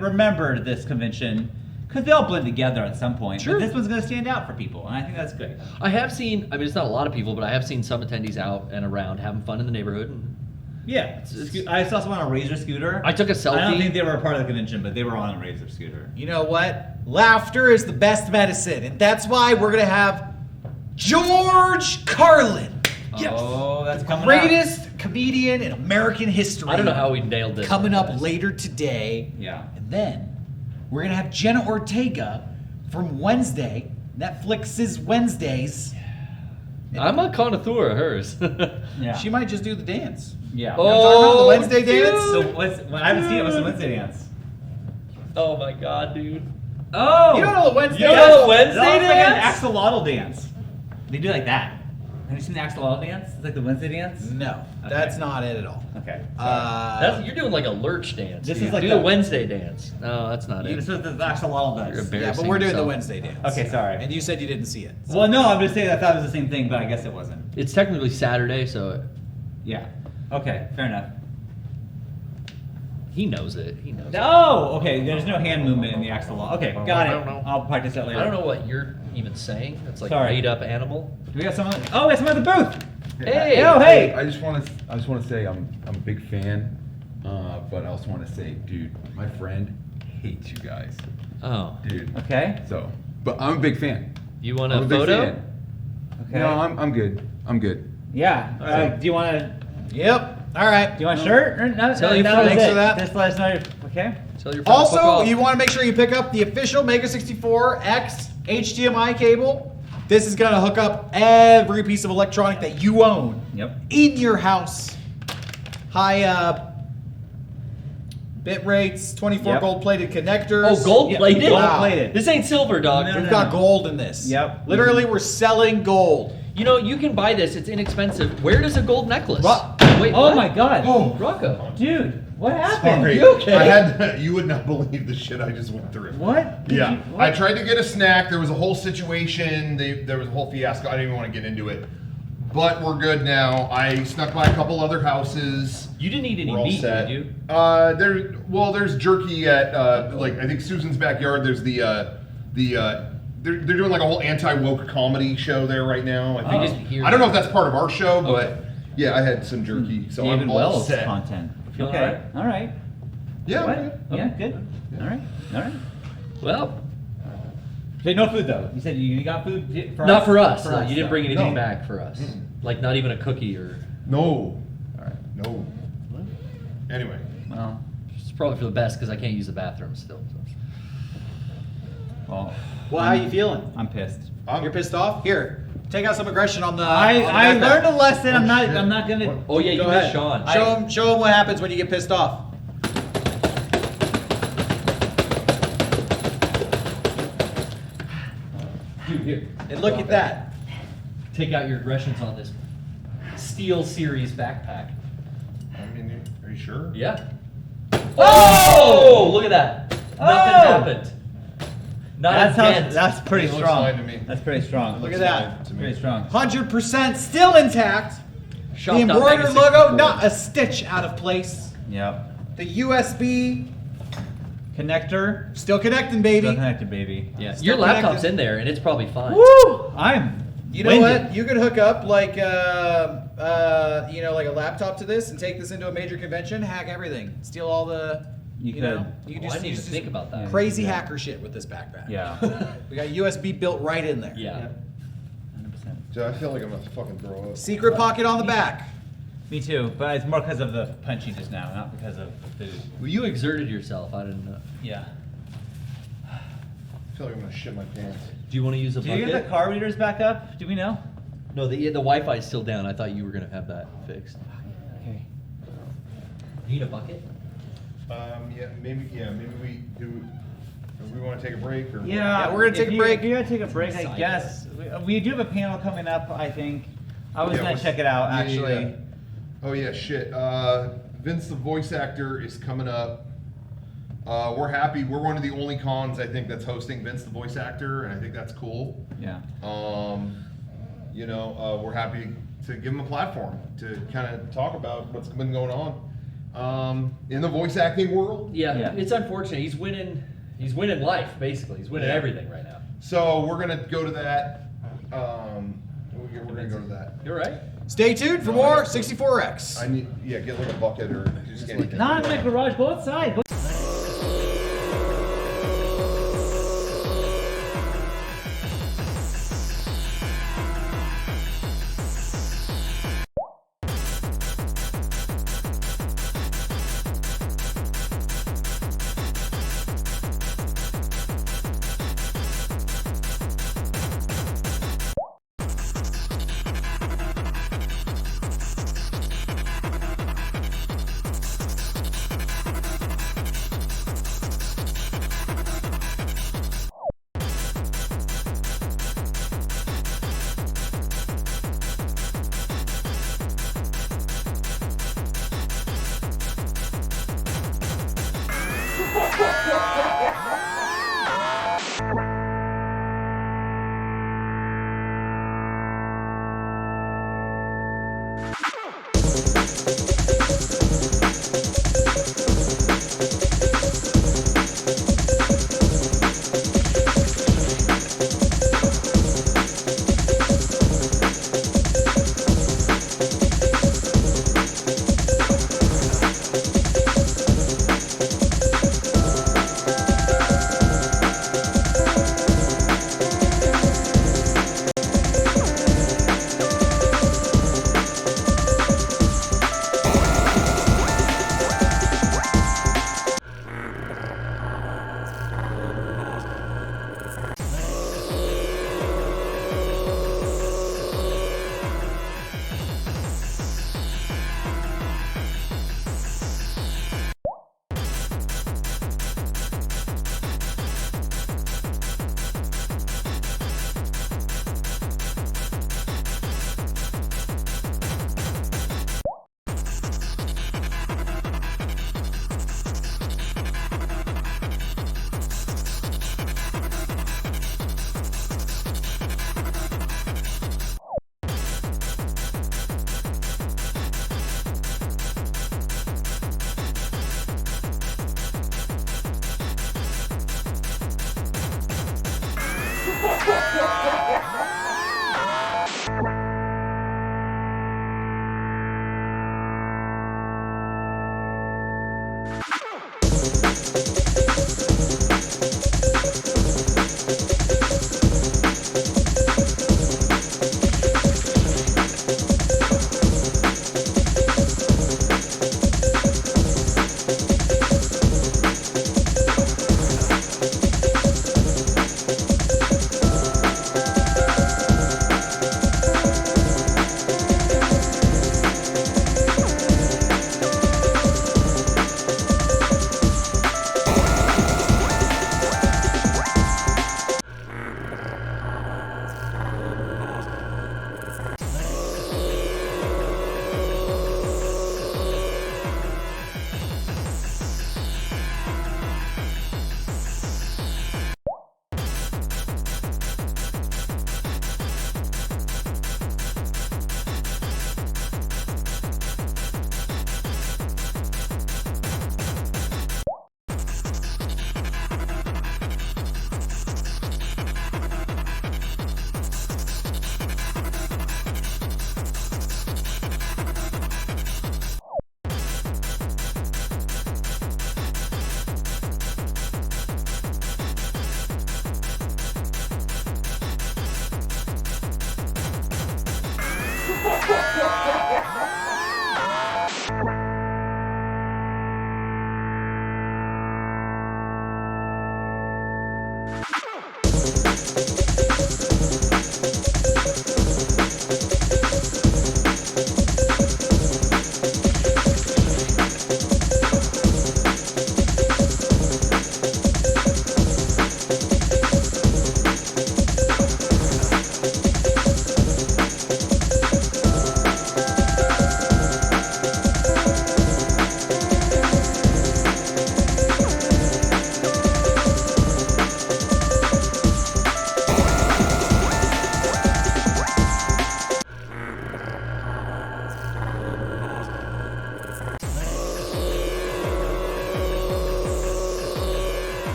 Speaker 2: remember this convention. Because they all blend together at some point.
Speaker 3: Sure.
Speaker 2: But this one's going to stand out for people, and I think that's good.
Speaker 3: I have seen, it's not a lot of people, but I have seen some attendees out and around having fun in the neighborhood. And
Speaker 2: Yeah. I saw someone on a Razor scooter.
Speaker 3: I took a selfie.
Speaker 2: I don't think they were a part of the convention, but they were on a Razor scooter.
Speaker 4: You know what? Laughter is the best medicine. And that's why we're going to have George Carlin.
Speaker 2: Oh, that's coming up.
Speaker 4: Greatest comedian in American history.
Speaker 3: I don't know how we nailed this.
Speaker 4: Coming up later today.
Speaker 2: Yeah.
Speaker 4: And then we're going to have Jenna Ortega from Wednesday, Netflix's Wednesdays.
Speaker 3: I'm a connoisseur of hers.
Speaker 2: Yeah.
Speaker 4: She might just do the dance.
Speaker 2: Yeah.
Speaker 4: You know what I'm talking about? The Wednesday
Speaker 3: dude.
Speaker 4: dance?
Speaker 2: So I haven't seen it. What's the Wednesday dance?
Speaker 3: Oh my God, dude.
Speaker 2: Oh!
Speaker 4: You don't know the Wednesday
Speaker 3: You don't
Speaker 4: dance?
Speaker 3: know the Wednesday
Speaker 2: It's like an
Speaker 3: dance?
Speaker 2: axolotl dance. They do like that. Have you seen the axolotl dance? It's like the Wednesday dance?
Speaker 4: No,
Speaker 2: Okay.
Speaker 4: that's not it at all.
Speaker 2: Okay.
Speaker 3: You're doing like a lurch dance.
Speaker 2: This
Speaker 3: dude.
Speaker 2: is like
Speaker 3: do
Speaker 2: the-
Speaker 3: the Wednesday dance. No, that's not
Speaker 2: You
Speaker 3: it.
Speaker 2: said the axolotl
Speaker 3: You're
Speaker 2: dance.
Speaker 3: embarrassing
Speaker 4: Yeah, but we're doing the
Speaker 3: yourself.
Speaker 4: Wednesday dance.
Speaker 2: Okay, sorry.
Speaker 4: And you said you didn't see it.
Speaker 2: Well, no, I'm just saying I thought it was the same thing, but I guess it wasn't.
Speaker 3: It's technically Saturday, so
Speaker 2: Yeah. Okay, fair enough.
Speaker 3: he knows it. He knows it.
Speaker 2: Oh, okay. There's no hand movement in the axolotl. Okay, got
Speaker 3: I
Speaker 2: it.
Speaker 3: don't know.
Speaker 2: I'll practice that later.
Speaker 3: I don't know what you're even saying. It's like
Speaker 2: Sorry.
Speaker 3: made up animal.
Speaker 2: Do we have someone? Oh, we have someone at the booth.
Speaker 3: Hey!
Speaker 2: Oh, hey!
Speaker 12: I just want to say I'm a big fan, but I also want to say, dude, my friend hates you guys,
Speaker 3: Oh.
Speaker 12: dude.
Speaker 2: Okay.
Speaker 12: So, but I'm a big fan.
Speaker 3: You want
Speaker 12: I'm
Speaker 3: a
Speaker 12: a big
Speaker 3: photo?
Speaker 12: fan.
Speaker 2: Okay.
Speaker 12: No, I'm good. I'm good.
Speaker 2: Yeah. Do you want to?
Speaker 4: Yep. All right.
Speaker 2: Do you want a shirt? Or no,
Speaker 3: Tell
Speaker 2: no,
Speaker 3: your
Speaker 2: that was
Speaker 3: friends.
Speaker 2: it.
Speaker 4: For that.
Speaker 2: Just let us know. Okay.
Speaker 3: Tell your friends to fuck
Speaker 4: Also,
Speaker 3: off.
Speaker 4: you want to make sure you pick up the official Mega64X HDMI cable. This is going to hook up every piece of electronic that you own
Speaker 2: Yep.
Speaker 4: in your house. High bit rates, 24
Speaker 2: Yep.
Speaker 4: gold-plated connectors.
Speaker 3: Oh, gold plated?
Speaker 2: Yeah, gold
Speaker 4: Wow.
Speaker 2: plated.
Speaker 3: This ain't silver, dog.
Speaker 2: No,
Speaker 4: We've
Speaker 2: no,
Speaker 4: got
Speaker 2: no.
Speaker 4: gold in this.
Speaker 2: Yep.
Speaker 4: Literally, we're selling gold.
Speaker 3: You know, you can buy this. It's inexpensive. Where does a gold necklace? Wait,
Speaker 2: Oh
Speaker 3: what?
Speaker 2: my God.
Speaker 1: Oh.
Speaker 3: Rocco.
Speaker 2: Dude, what happened?
Speaker 1: Sorry.
Speaker 3: You okay?
Speaker 1: I had you would not believe the shit I just went through.
Speaker 2: What? Did
Speaker 1: Yeah,
Speaker 2: you- what?
Speaker 1: I tried to get a snack. There was a whole situation. There was a whole fiasco. I didn't even want to get into it, but we're good now. I snuck by a couple other houses.
Speaker 3: You didn't eat any
Speaker 1: We're all
Speaker 3: meat,
Speaker 1: set.
Speaker 3: did you?
Speaker 1: There's jerky at like I think Susan's backyard. There's they're doing like a whole anti-woke comedy show there right now. I think
Speaker 3: Oh.
Speaker 1: I don't know if that's part of our show, but
Speaker 3: Okay.
Speaker 1: yeah, I had some jerky, so
Speaker 2: David
Speaker 1: I'm all
Speaker 2: Wells
Speaker 1: set.
Speaker 2: content.
Speaker 3: Feeling
Speaker 2: Okay. All right.
Speaker 1: Yeah,
Speaker 2: What?
Speaker 1: man.
Speaker 2: Yeah, good. All right. All right.
Speaker 3: Well,
Speaker 2: Okay, no food though. You said you got food for
Speaker 3: not
Speaker 2: us?
Speaker 3: for us.
Speaker 2: For
Speaker 3: No,
Speaker 2: us,
Speaker 3: you didn't
Speaker 2: though.
Speaker 3: bring anything
Speaker 1: No.
Speaker 3: back for us. Like not even a cookie or.
Speaker 1: No,
Speaker 3: All right.
Speaker 1: no. Anyway,
Speaker 2: Well,
Speaker 3: It's probably for the best because I can't use the bathroom still. So.
Speaker 2: well,
Speaker 4: Well, how you feeling?
Speaker 2: I'm pissed.
Speaker 4: You're pissed off? Here, take out some aggression on the.
Speaker 2: I
Speaker 4: on the
Speaker 2: learned a
Speaker 4: backpack.
Speaker 2: lesson. I'm
Speaker 1: shit.
Speaker 2: not gonna.
Speaker 3: Oh yeah, you
Speaker 4: Go
Speaker 3: missed
Speaker 4: ahead.
Speaker 3: Shawn.
Speaker 4: Show him what happens when you get pissed off.
Speaker 3: Dude, here.
Speaker 4: And look at that.
Speaker 3: Take out your aggressions on this Steel Series backpack.
Speaker 1: I mean, are you sure?
Speaker 3: Yeah. Oh! Look at that. Nothing happened.
Speaker 2: That's that's pretty
Speaker 1: It looks
Speaker 2: strong.
Speaker 1: fine to me.
Speaker 2: That's pretty strong.
Speaker 4: Look at that.
Speaker 2: Pretty strong.
Speaker 4: 100% still intact. The
Speaker 3: Shopped on
Speaker 4: embroidered
Speaker 3: Mega64.
Speaker 4: logo, not a stitch out of place.
Speaker 2: Yep.
Speaker 4: The USB,
Speaker 2: Connector.
Speaker 4: still connecting, baby.
Speaker 2: Still connected, baby.
Speaker 3: Yeah.
Speaker 4: Still
Speaker 3: Your laptop's
Speaker 4: connected.
Speaker 3: in there, and it's probably fine.
Speaker 2: Woo! I'm.
Speaker 4: You know
Speaker 2: winded.
Speaker 4: what? You could hook up like like a laptop to this and take this into a major convention, hack everything, steal all the.
Speaker 2: You
Speaker 4: know,
Speaker 2: could.
Speaker 4: you could
Speaker 3: Oh, I
Speaker 4: just
Speaker 3: didn't even
Speaker 4: use
Speaker 3: think about that.
Speaker 4: crazy
Speaker 2: Yeah.
Speaker 4: hacker shit with this backpack.
Speaker 2: Yeah.
Speaker 4: We got USB built right in there.
Speaker 3: Yeah.
Speaker 2: 100%.
Speaker 1: Dude, I feel like I'm gonna fucking throw up.
Speaker 4: Secret pocket on the back.
Speaker 2: Me too, but it's more because of the punchy just now, not because of the food.
Speaker 3: Well, you exerted yourself. I didn't know.
Speaker 2: Yeah.
Speaker 1: I feel like I'm gonna shit my pants.
Speaker 3: Do you want to use a
Speaker 2: Do you
Speaker 3: bucket?
Speaker 2: get the car readers back up? Do we know?
Speaker 3: No, the Wi-Fi is still down. I thought you were gonna have that fixed.
Speaker 2: Okay.
Speaker 3: Need a bucket?
Speaker 1: Maybe we do. Do we want to take a break or?
Speaker 2: Yeah,
Speaker 4: we're gonna take a break.
Speaker 2: If you're gonna take a break, I
Speaker 3: Side
Speaker 2: guess. We do have a panel coming up, I think. I was gonna check it out,
Speaker 1: Yeah,
Speaker 2: actually.
Speaker 1: yeah. Oh yeah, shit. Vince the voice actor is coming up. We're happy. We're one of the only cons I think that's hosting Vince the voice actor, and I think that's cool.
Speaker 2: Yeah.
Speaker 1: We're happy to give him a platform to kind of talk about what's been going on in the voice acting world.
Speaker 3: Yeah, it's unfortunate. He's winning life, basically. He's winning everything right now.
Speaker 1: So we're gonna go to that. We're gonna go to that.
Speaker 3: You're right.
Speaker 4: Stay tuned for more 64X.
Speaker 1: I need, get like a bucket or just anything.
Speaker 2: Not in my garage, go outside.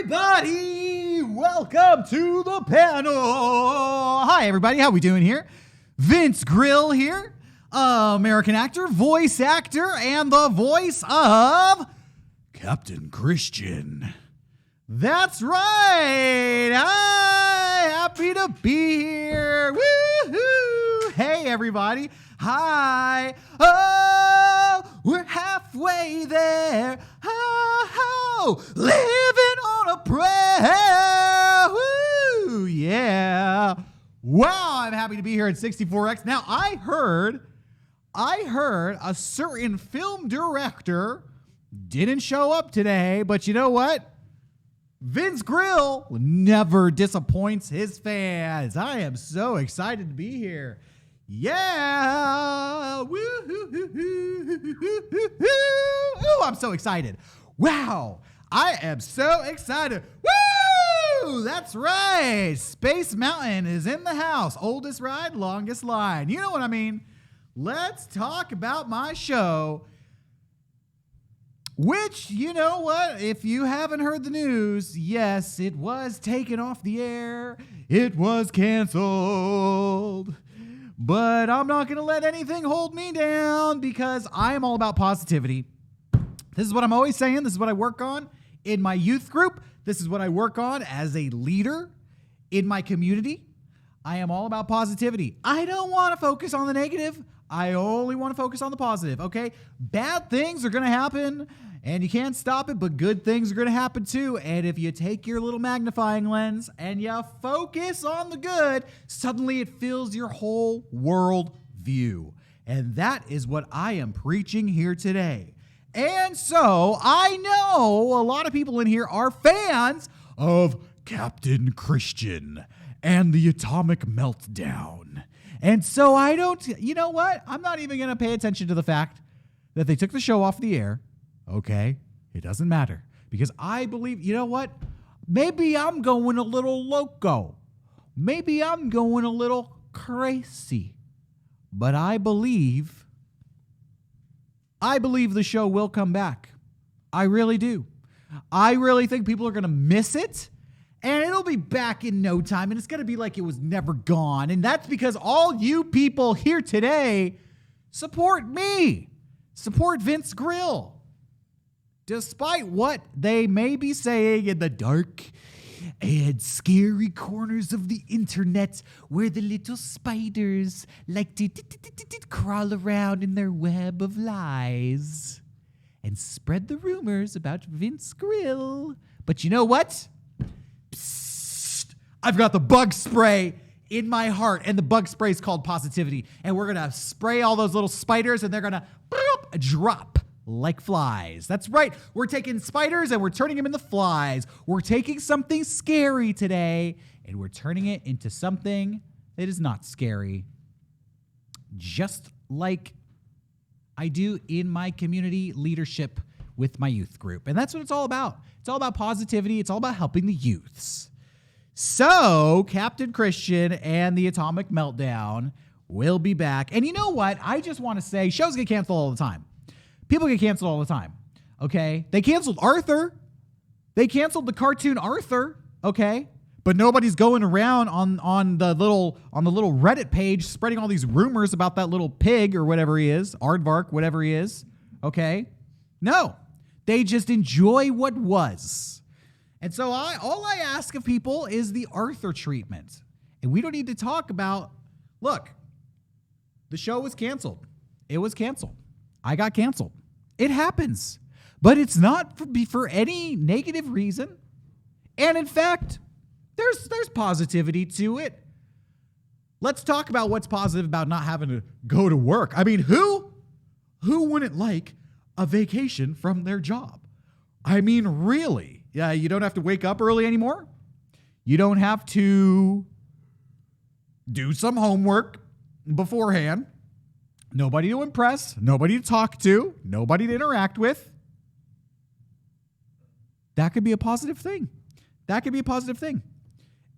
Speaker 5: everybody! Welcome to the panel! Hi, everybody. How we doing here? Vince Grill here, American actor, voice actor, and the voice of Captain Christian. That's right! Hi! Happy to be here! Woohoo! Hey, everybody! Hi! Oh, we're halfway there! Oh, living on a prayer! Woo! Yeah! Wow, I'm happy to be here at 64X. Now, I heard a certain film director didn't show up today, but you know what? Vince Grill never disappoints his fans. I am so excited to be here. Yeah! Ooh, I'm so excited. Wow! I am so excited. Woo! That's right. Space Mountain is in the house. Oldest ride, longest line. You know what I mean? Let's talk about my show. Which, you know what, if you haven't heard the news, yes, it was taken off the air. It was canceled. But I'm not going to let anything hold me down because I am all about positivity. This is what I'm always saying. This is what I work on in my youth group. This is what I work on as a leader in my community. I am all about positivity. I don't want to focus on the negative. I only want to focus on the positive, okay? Bad things are going to happen, and you can't stop it, but good things are going to happen too. And if you take your little magnifying lens and you focus on the good, suddenly it fills your whole world view. And that is what I am preaching here today. And so I know a lot of people in here are fans of Captain Christian and the Atomic Meltdown. And so I don't, you know what? I'm not even going to pay attention to the fact that they took the show off the air. Okay? It doesn't matter. Because I believe, you know what? Maybe I'm going a little loco. Maybe I'm going a little crazy. But I believe the show will come back. I really do. I really think people are going to miss it. And it'll be back in no time. And it's going to be like it was never gone. And that's because all you people here today support me. Support Vince Grill. Despite what they may be saying in the dark and scary corners of the internet where the little spiders like to crawl around in their web of lies and spread the rumors about Vince Grill. But you know what? Psst, I've got the bug spray in my heart, and the bug spray is called positivity. And we're going to spray all those little spiders, and they're going to drop like flies. That's right. We're taking spiders and we're turning them into flies. We're taking something scary today and we're turning it into something that is not scary. Just like I do in my community leadership with my youth group. And that's what it's all about. It's all about positivity. It's all about helping the youths. So Captain Christian and the Atomic Meltdown will be back. And you know what? I just want to say shows get canceled all the time. People get canceled all the time, okay? They canceled Arthur. They canceled the cartoon Arthur, okay? But nobody's going around on the little Reddit page spreading all these rumors about that little pig or whatever he is, Aardvark, whatever he is, okay? No, they just enjoy what was. And so all I ask of people is the Arthur treatment. And we don't need to talk about, look, the show was canceled. It was canceled. I got canceled. It happens. But it's not for any negative reason. And in fact, there's positivity to it. Let's talk about what's positive about not having to go to work. I mean, who wouldn't like a vacation from their job? I mean, really? Yeah, you don't have to wake up early anymore. You don't have to do some homework beforehand. Nobody to impress, nobody to talk to, nobody to interact with. That could be a positive thing. That could be a positive thing.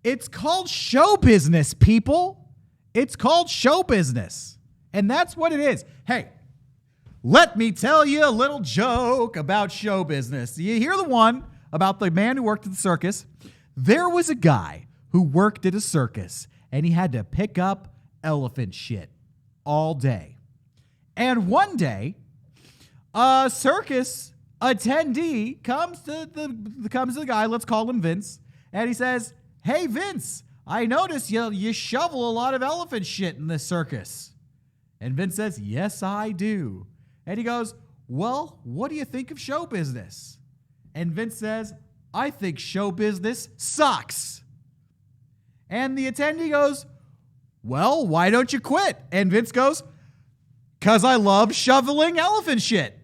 Speaker 5: It's called show business, people. It's called show business. And that's what it is. Hey, let me tell you a little joke about show business. You hear the one about the man who worked at the circus? There was a guy who worked at a circus, and he had to pick up elephant shit all day. And one day, a circus attendee comes to the guy, let's call him Vince, and he says, "Hey, Vince, I notice you shovel a lot of elephant shit in this circus." And Vince says, "Yes, I do." And he goes, "Well, what do you think of show business?" And Vince says, "I think show business sucks." And the attendee goes, "Well, why don't you quit?" And Vince goes, "'Cause I love shoveling elephant shit."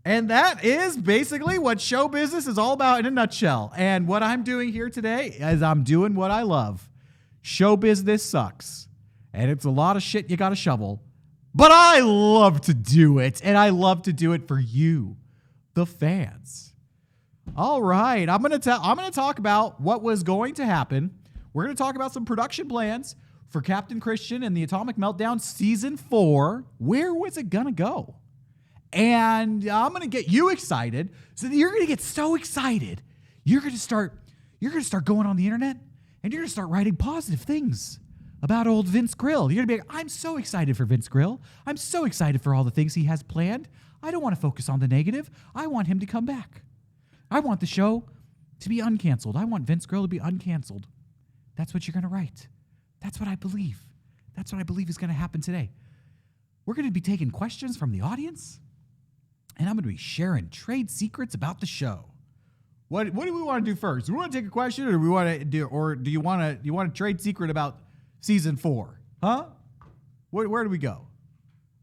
Speaker 5: And that is basically what show business is all about in a nutshell. And what I'm doing here today is I'm doing what I love. Show business sucks. And it's a lot of shit you gotta shovel. But I love to do it. And I love to do it for you, the fans. All right. I'm gonna talk about what was going to happen. We're gonna talk about some production plans for Captain Christian and the Atomic Meltdown Season 4. Where was it gonna go? And I'm gonna get you excited. So you're gonna get so excited. You're gonna start going on the internet and you're gonna start writing positive things about old Vince Grill. You're gonna be like, I'm so excited for Vince Grill. I'm so excited for all the things he has planned. I don't want to focus on the negative. I want him to come back. I want the show to be uncanceled. I want Vince Grill to be uncanceled. That's what you're gonna write. That's what I believe. That's what I believe is going to happen today. We're going to be taking questions from the audience, and I'm going to be sharing trade secrets about the show. What do we want to do first? Do we want to take a question, or do you want to trade secret about season 4? Huh? Where do we go?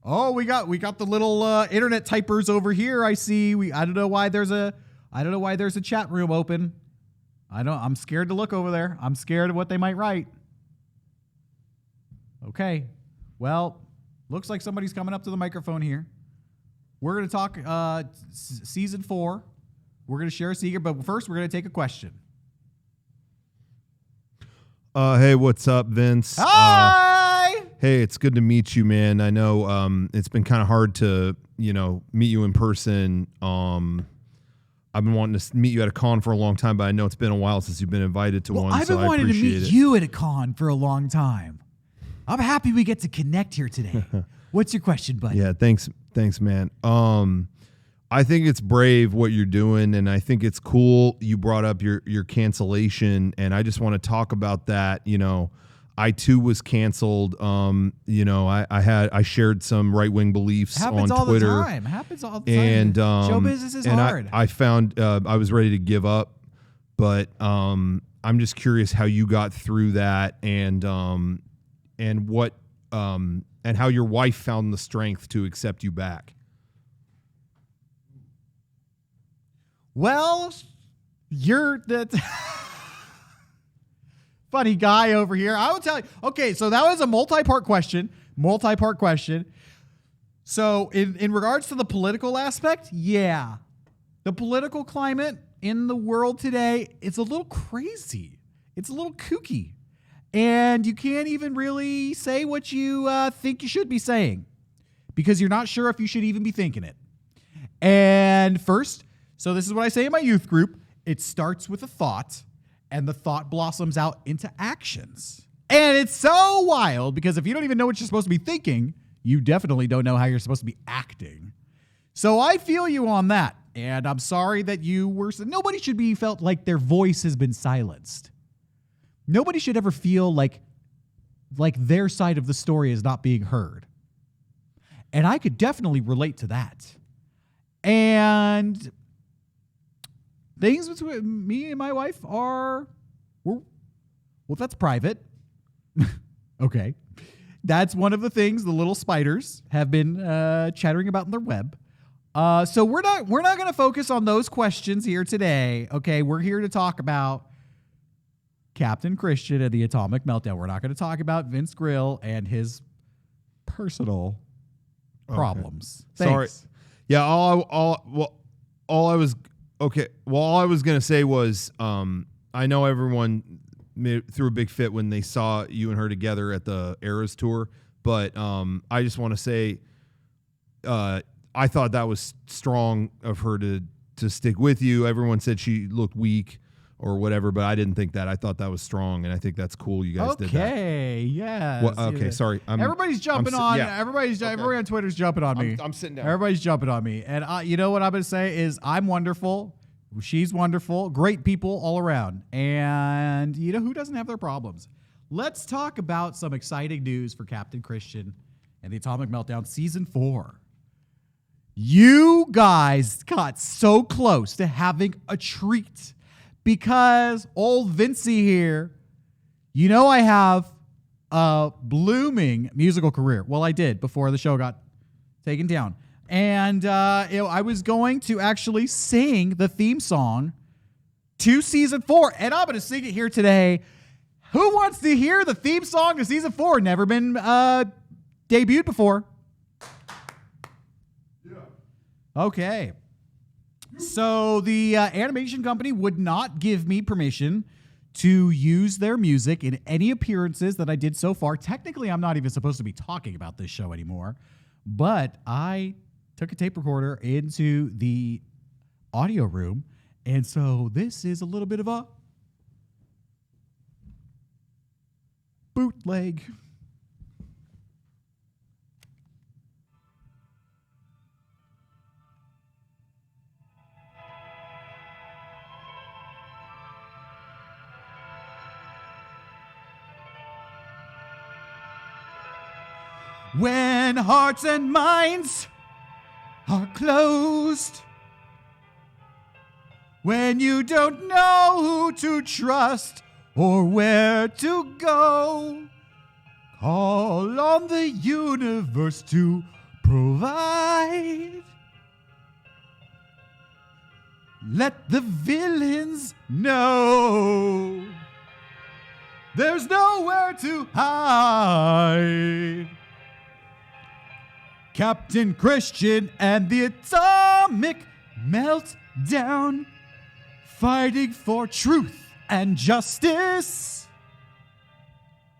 Speaker 5: Oh, we got the little internet typers over here. I see. I don't know why there's a chat room open. I'm scared to look over there. I'm scared of what they might write. Okay. Well, looks like somebody's coming up to the microphone here. We're going to talk season 4. We're going to share a secret, but first we're going to take a question.
Speaker 8: Hey, what's up, Vince?
Speaker 5: Hi!
Speaker 8: Hey, it's good to meet you, man. I know it's been kind of hard to, meet you in person. I've been wanting to meet you at a con for a long time, but I know it's been a while since you've been invited to one.
Speaker 5: I've been wanting to meet you at a con for a long time. I'm happy we get to connect here today. What's your question, buddy?
Speaker 8: Yeah, thanks, man. I think it's brave what you're doing, and I think it's cool you brought up your cancellation, and I just want to talk about that. I too was canceled. I shared some right wing beliefs on Twitter.
Speaker 5: Happens all the time.
Speaker 8: And
Speaker 5: show business is hard.
Speaker 8: I found I was ready to give up, but I'm just curious how you got through that, and what and how your wife found the strength to accept you back.
Speaker 5: Well, you're that funny guy over here. I will tell you. Okay, so that was a multi-part question. So in regards to the political aspect, yeah. The political climate in the world today, it's a little crazy. It's a little kooky. And you can't even really say what you think you should be saying because you're not sure if you should even be thinking it. And first, so this is what I say in my youth group. It starts with a thought, and the thought blossoms out into actions. And it's so wild because if you don't even know what you're supposed to be thinking, you definitely don't know how you're supposed to be acting. So I feel you on that. And I'm sorry that you were... Nobody should be felt like their voice has been silenced. Nobody should ever feel like their side of the story is not being heard. And I could definitely relate to that. And things between me and my wife well, that's private. Okay. That's one of the things the little spiders have been chattering about in their web. So we're not going to focus on those questions here today. Okay, we're here to talk about Captain Christian and the Atomic Meltdown. We're not going to talk about Vince Grill and his personal problems.
Speaker 8: Sorry.
Speaker 5: Thanks.
Speaker 8: Yeah. All I was going to say was, I know everyone threw a big fit when they saw you and her together at the Eras tour, but I just want to say, I thought that was strong of her to stick with you. Everyone said she looked weak or whatever, but I didn't think that. I thought that was strong, and I think that's cool you guys did that.
Speaker 5: Okay, yeah.
Speaker 8: Well, okay, sorry.
Speaker 5: Everybody's jumping on.
Speaker 8: Yeah.
Speaker 5: Everybody on Twitter's jumping on me.
Speaker 8: I'm sitting down.
Speaker 5: Everybody's jumping on me. And you know what I'm going to say is I'm wonderful. She's wonderful. Great people all around. And you know who doesn't have their problems? Let's talk about some exciting news for Captain Christian and the Atomic Meltdown Season 4. You guys got so close to having a treat because old Vincey here, I have a blooming musical career. Well, I did before the show got taken down. And I was going to actually sing the theme song to Season 4, and I'm going to sing it here today. Who wants to hear the theme song to Season 4? Never been debuted before. Okay. So the animation company would not give me permission to use their music in any appearances that I did so far. Technically, I'm not even supposed to be talking about this show anymore, but I took a tape recorder into the audio room, and so this is a little bit of a bootleg. When hearts and minds are closed, when you don't know who to trust or where to go, call on the universe to provide. Let the villains know there's nowhere to hide. Captain Christian and the atomic meltdown, fighting for truth and justice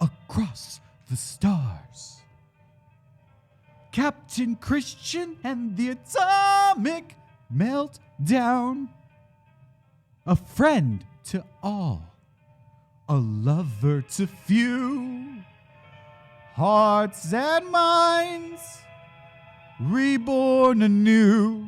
Speaker 5: across the stars. Captain Christian and the atomic meltdown, a friend to all, a lover to few, hearts and minds reborn anew.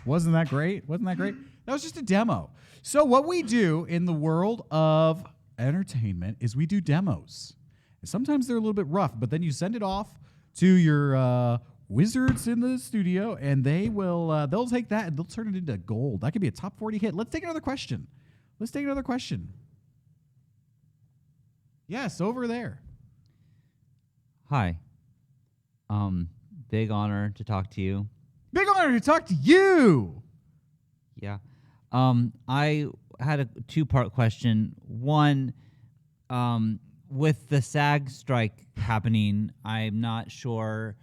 Speaker 5: Wasn't that great? Wasn't that great? That was just a demo. So what we do in the world of entertainment is we do demos. Sometimes they're a little bit rough, but then you send it off to your wizards in the studio, and they'll take that and they'll turn it into gold. That could be a top 40 hit. Let's take another question. Yes, over there.
Speaker 2: Hi. Big honor to talk to you.
Speaker 5: Big honor to talk to you.
Speaker 2: Yeah. I had a two-part question. One, with the SAG strike happening, I'm not sure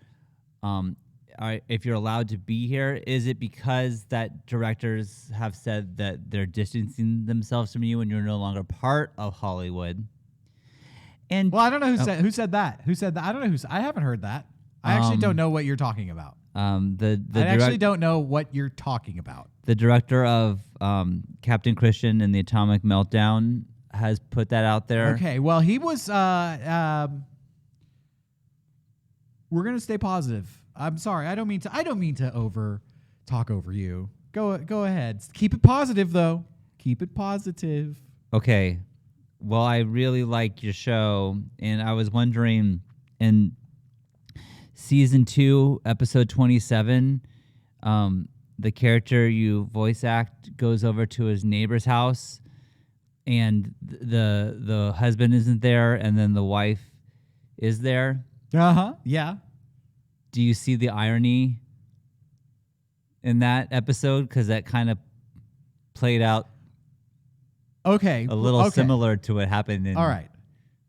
Speaker 2: if you're allowed to be here. Is it because that directors have said that they're distancing themselves from you and you're no longer part of Hollywood? And
Speaker 5: well, I don't know who said that. Who said that? I don't know I haven't heard that. I actually don't know what you're talking about. I actually don't know what you're talking about.
Speaker 2: The director of Captain Christian and the Atomic Meltdown has put that out there.
Speaker 5: Okay, well, he was. We're gonna stay positive. I'm sorry. I don't mean to talk over you. Go ahead. Keep it positive, though. Keep it positive.
Speaker 2: Okay. Well, I really like your show, and I was wondering in season 2, episode 27, the character you voice act goes over to his neighbor's house, and the husband isn't there, and then the wife is there.
Speaker 5: Yeah.
Speaker 2: Do you see the irony in that episode? Because that kind of played out.
Speaker 5: Okay.
Speaker 2: A little similar to what happened in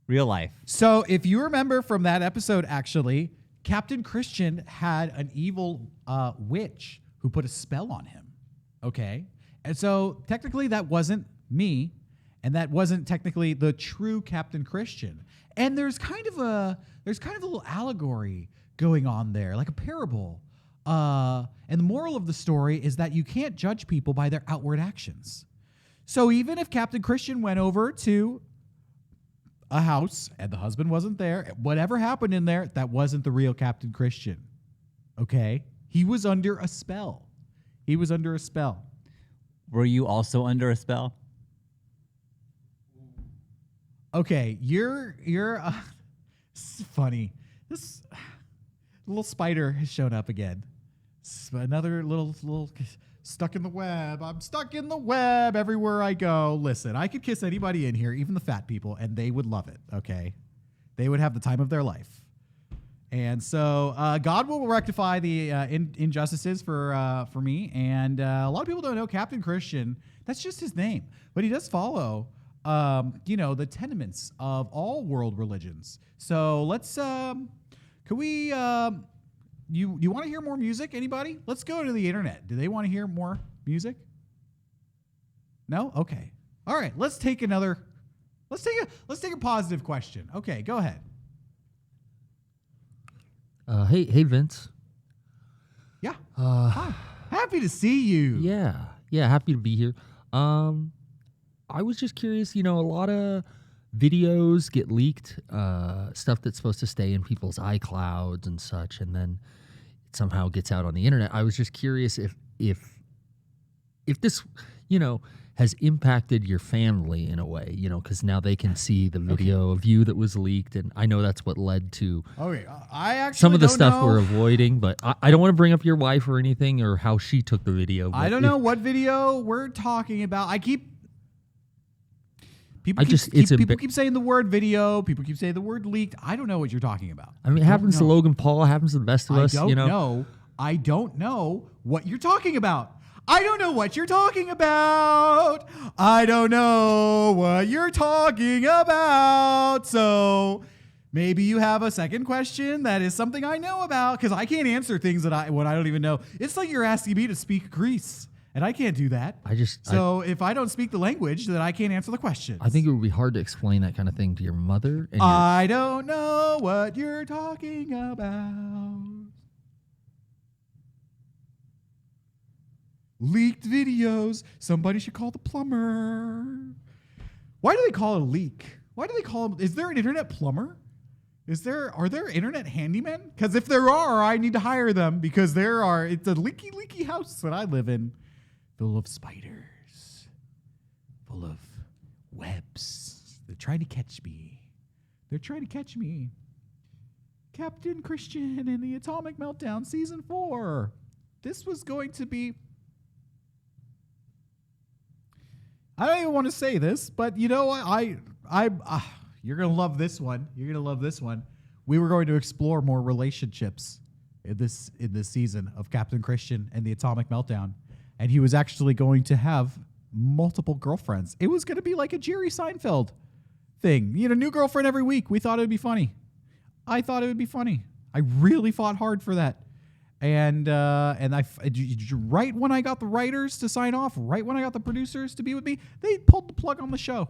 Speaker 2: real life.
Speaker 5: So if you remember from that episode, actually, Captain Christian had an evil witch who put a spell on him. Okay. And so technically that wasn't me, and that wasn't technically the true Captain Christian. And there's kind of a little allegory going on there, like a parable. And the moral of the story is that you can't judge people by their outward actions. So even if Captain Christian went over to a house and the husband wasn't there, whatever happened in there, that wasn't the real Captain Christian. Okay? He was under a spell.
Speaker 2: Were you also under a spell?
Speaker 5: Okay, you're funny. This little spider has shown up again. Another little stuck in the web. I'm stuck in the web everywhere I go. Listen, I could kiss anybody in here, even the fat people, and they would love it, okay? They would have the time of their life. And so God will rectify the injustices for me. And a lot of people don't know Captain Christian. That's just his name. But he does follow, the tenements of all world religions. So let's, can we... You want to hear more music? Anybody? Let's go to the internet. Do they want to hear more music? No? Okay. All right. Let's take a positive question. Okay, go ahead.
Speaker 13: Hey Vince.
Speaker 5: Yeah. Hi. Happy to see you.
Speaker 13: Yeah, happy to be here. I was just curious, a lot of videos get leaked, stuff that's supposed to stay in people's iClouds and such, and then it somehow gets out on the internet. I was just curious if this, has impacted your family in a way, because now they can see the video of you that was leaked, and I know that's what led to
Speaker 5: I actually
Speaker 13: some of the
Speaker 5: don't
Speaker 13: stuff
Speaker 5: know.
Speaker 13: we're avoiding, but I don't want to bring up your wife or anything or how she took the video.
Speaker 5: I don't know what video we're talking about. People keep saying the word video. People keep saying the word leaked. I don't know what you're talking about.
Speaker 13: I mean, it happens to Logan Paul. It happens to the best of us.
Speaker 5: I don't know what you're talking about. I don't know what you're talking about. I don't know what you're talking about. So maybe you have a second question that is something I know about, because I can't answer things that I don't even know. It's like you're asking me to speak Greece, and I can't do that. If I don't speak the language, then I can't answer the question.
Speaker 13: I think it would be hard to explain that kind of thing to your mother. And
Speaker 5: I don't know what you're talking about. Leaked videos. Somebody should call the plumber. Why do they call it a leak? Why do they call them? Is there an internet plumber? Are there internet handymen? Because if there are, I need to hire them, because it's a leaky house that I live in, full of spiders, full of webs. They're trying to catch me. Captain Christian and the Atomic Meltdown Season 4. This was going to be... I don't even want to say this, but you know what? You're going to love this one. We were going to explore more relationships in this season of Captain Christian and the Atomic Meltdown. And he was actually going to have multiple girlfriends. It was going to be like a Jerry Seinfeld thing. New girlfriend every week. We thought it would be funny. I thought it would be funny. I really fought hard for that. And right when I got the writers to sign off, right when I got the producers to be with me, they pulled the plug on the show.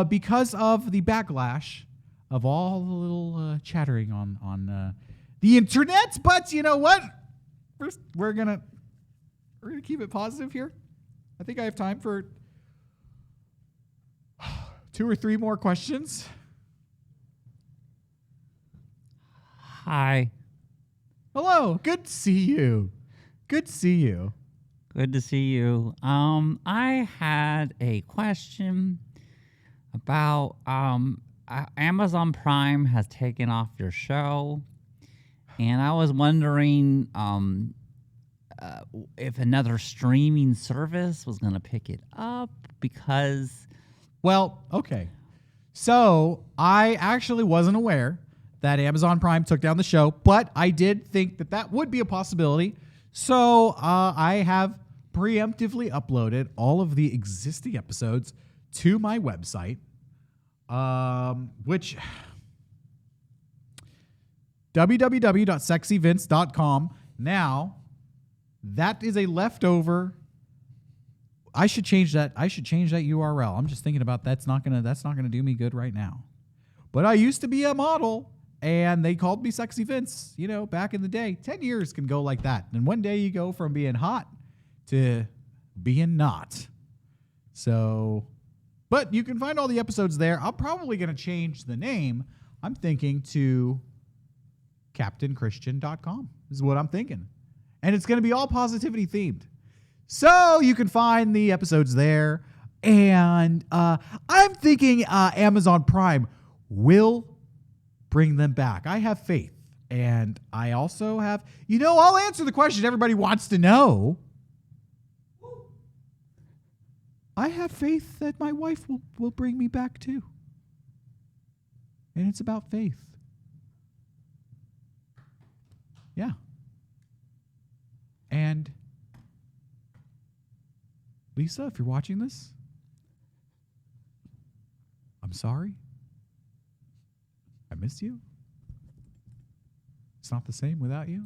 Speaker 5: Because of the backlash of all the little chattering on the internet. But you know what? We're gonna keep it positive here. I think I have time for 2 or 3 more questions.
Speaker 10: Hi.
Speaker 5: Hello. Good to see you.
Speaker 10: Good to see you. I had a question about Amazon Prime has taken off your show, and I was wondering if another streaming service was going to pick it up, because...
Speaker 5: Well, okay. So I actually wasn't aware that Amazon Prime took down the show, but I did think that would be a possibility. So I have preemptively uploaded all of the existing episodes to my website, which www.sexyvince.com. Now, that is a leftover. I should change that URL. I'm just thinking about that's not gonna do me good right now. But I used to be a model, and they called me Sexy Vince, back in the day. 10 years can go like that. And one day you go from being hot to being not. So, but you can find all the episodes there. I'm probably going to change the name. I'm thinking to CaptainChristian.com is what I'm thinking. And it's going to be all positivity themed. So you can find the episodes there. And I'm thinking Amazon Prime will bring them back. I have faith. And I also have, I'll answer the question everybody wants to know. I have faith that my wife will bring me back too. And it's about faith. Yeah. And Lisa, if you're watching this, I'm sorry. I miss you. It's not the same without you.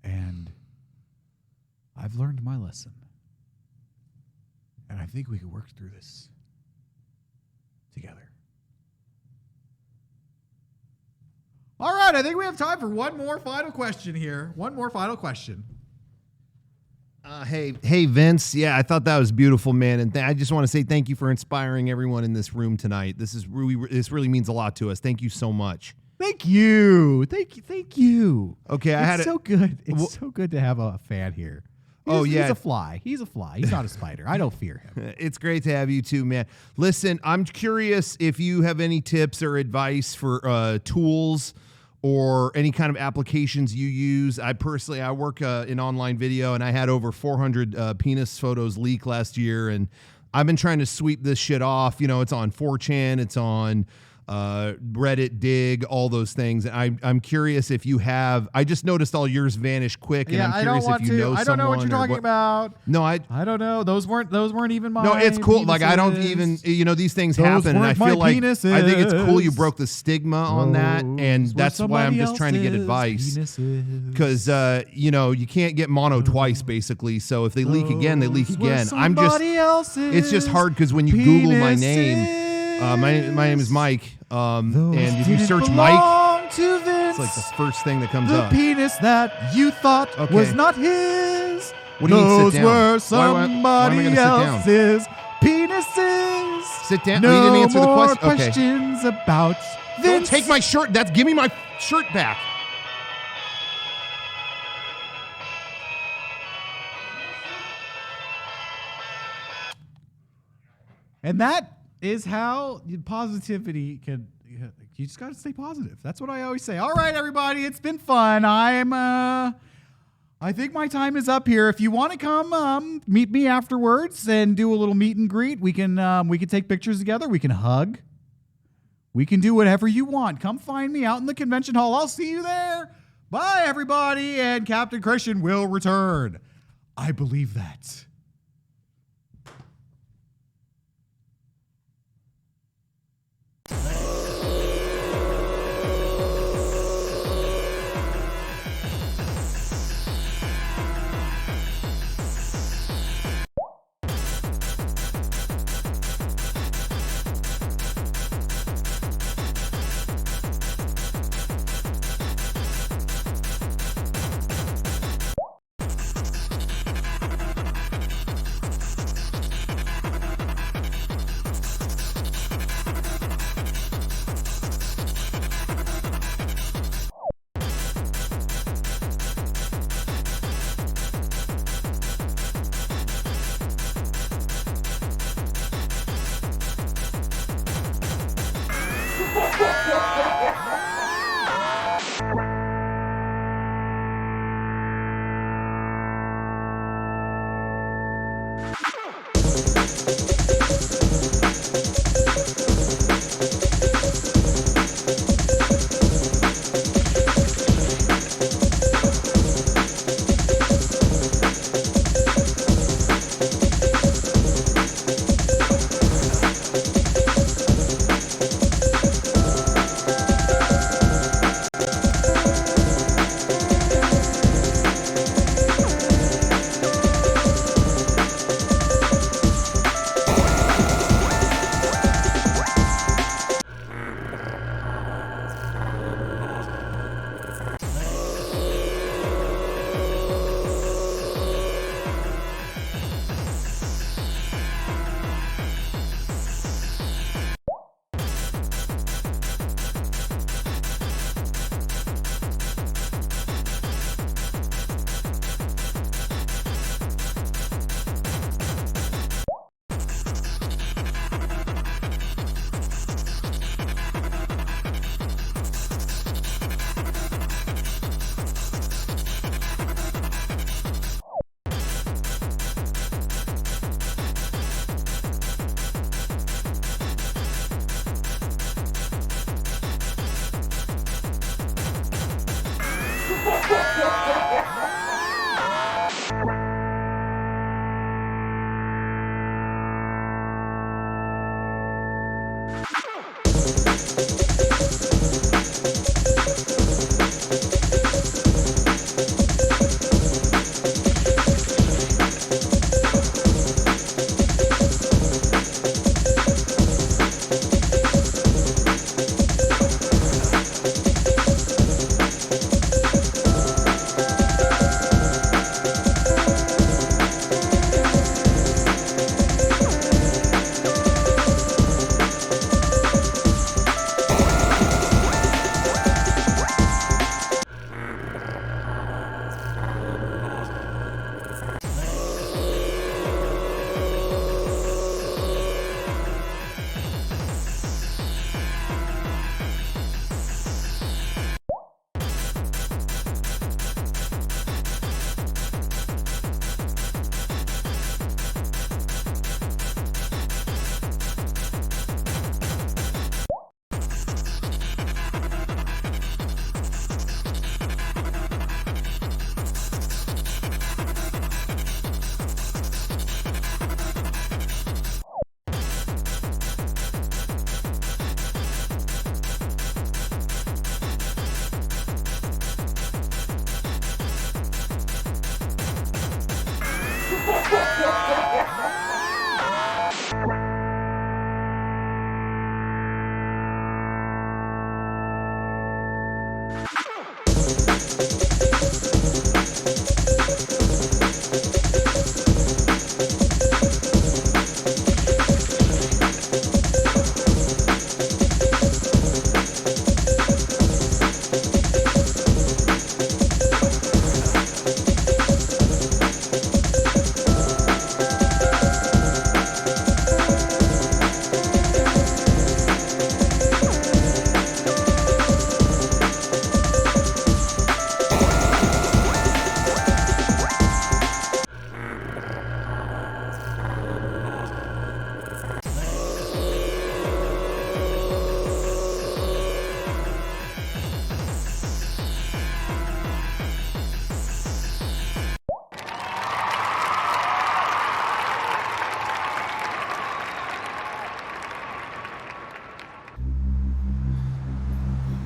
Speaker 5: And I've learned my lesson. And I think we can work through this together. All right, I think we have time for one more final question here.
Speaker 8: Hey, Vince. Yeah, I thought that was beautiful, man. And I just want to say thank you for inspiring everyone in this room tonight. This really means a lot to us. Thank you so much.
Speaker 5: Thank you.
Speaker 8: Okay,
Speaker 5: It's so good to have a fan here. He's a fly. He's not a spider. I don't fear him.
Speaker 8: It's great to have you too, man. Listen, I'm curious if you have any tips or advice for tools or any kind of applications you use. I work in online video, and I had over 400 penis photos leak last year, and I've been trying to sweep this shit off. You know, it's on 4chan, it's on Reddit, Dig, all those things. And I'm curious if you have. I just noticed all yours vanish quick, and
Speaker 5: Yeah,
Speaker 8: I'm curious if you know someone.
Speaker 5: I don't know what you're talking about.
Speaker 8: No, I
Speaker 5: don't know. Those weren't even mine.
Speaker 8: No, it's cool. Like I don't even, you know, these things happen, and I feel like I think it's cool you broke the stigma on that, and that's why I'm just trying to get advice because you know, you can't get mono twice basically. So if they leak again, they leak again. It's just hard because when you Google my name. My name is Mike, and if you search Mike, it's like the first thing that comes up.
Speaker 5: The penis that you thought was not his.
Speaker 8: What do you mean sit down?
Speaker 5: Were somebody else's penises.
Speaker 8: Sit down. No, you didn't answer the question.
Speaker 5: Questions about this.
Speaker 8: Don't take my shirt. Give me my shirt back.
Speaker 5: And that is how positivity can. You just got to stay positive. That's what I always say. All right, everybody, it's been fun. I think my time is up here. If you want to come meet me afterwards and do a little meet and greet, we can take pictures together. We can hug. We can do whatever you want. Come find me out in the convention hall. I'll see you there. Bye, everybody, and Captain Christian will return. I believe that.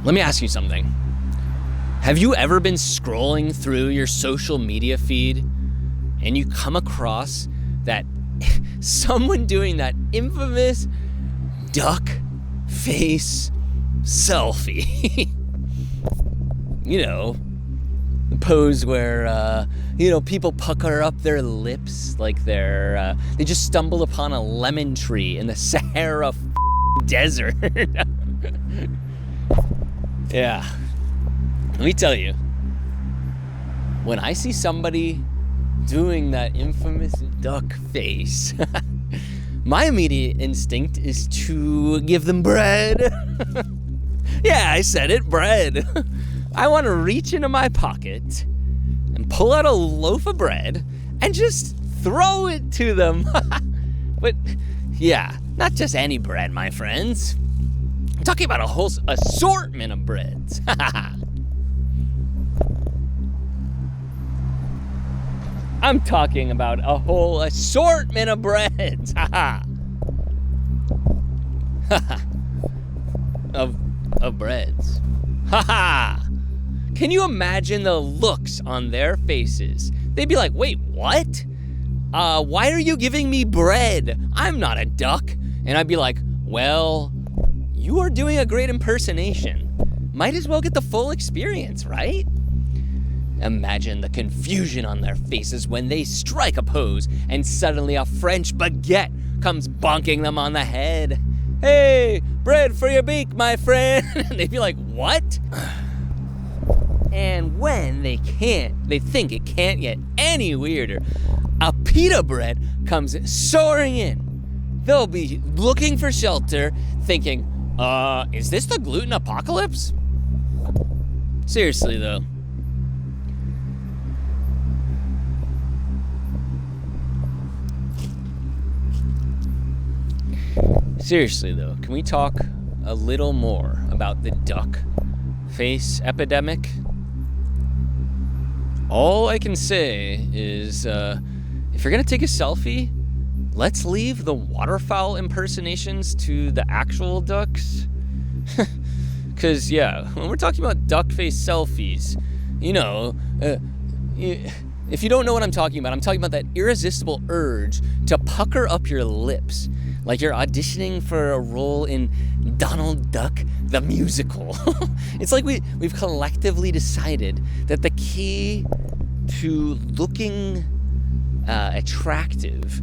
Speaker 14: Let me ask you something. Have you ever been scrolling through your social media feed and you come across that someone doing that infamous duck face selfie? You know, the pose where, people pucker up their lips like they just stumbled upon a lemon tree in the Sahara desert. Yeah, let me tell you, when I see somebody doing that infamous duck face, my immediate instinct is to give them bread. Yeah, I said it, bread. I want to reach into my pocket and pull out a loaf of bread and just throw it to them. But yeah, not just any bread, my friends. I'm talking about a whole assortment of breads. I'm talking about a whole assortment of breads. of breads. Can you imagine the looks on their faces? They'd be like, wait, what? Why are you giving me bread? I'm not a duck. And I'd be like, well, you are doing a great impersonation. Might as well get the full experience, right? Imagine the confusion on their faces when they strike a pose and suddenly a French baguette comes bonking them on the head. Hey, bread for your beak, my friend. And they'd be like, what? And when they think it can't get any weirder, a pita bread comes soaring in. They'll be looking for shelter, thinking, is this the gluten apocalypse? Seriously, though. Seriously, though, can we talk a little more about the duck face epidemic? All I can say is, if you're gonna take a selfie, let's leave the waterfowl impersonations to the actual ducks. Because, yeah, when we're talking about duck face selfies, if you don't know what I'm talking about that irresistible urge to pucker up your lips like you're auditioning for a role in Donald Duck, the musical. It's like we've collectively decided that the key to looking attractive,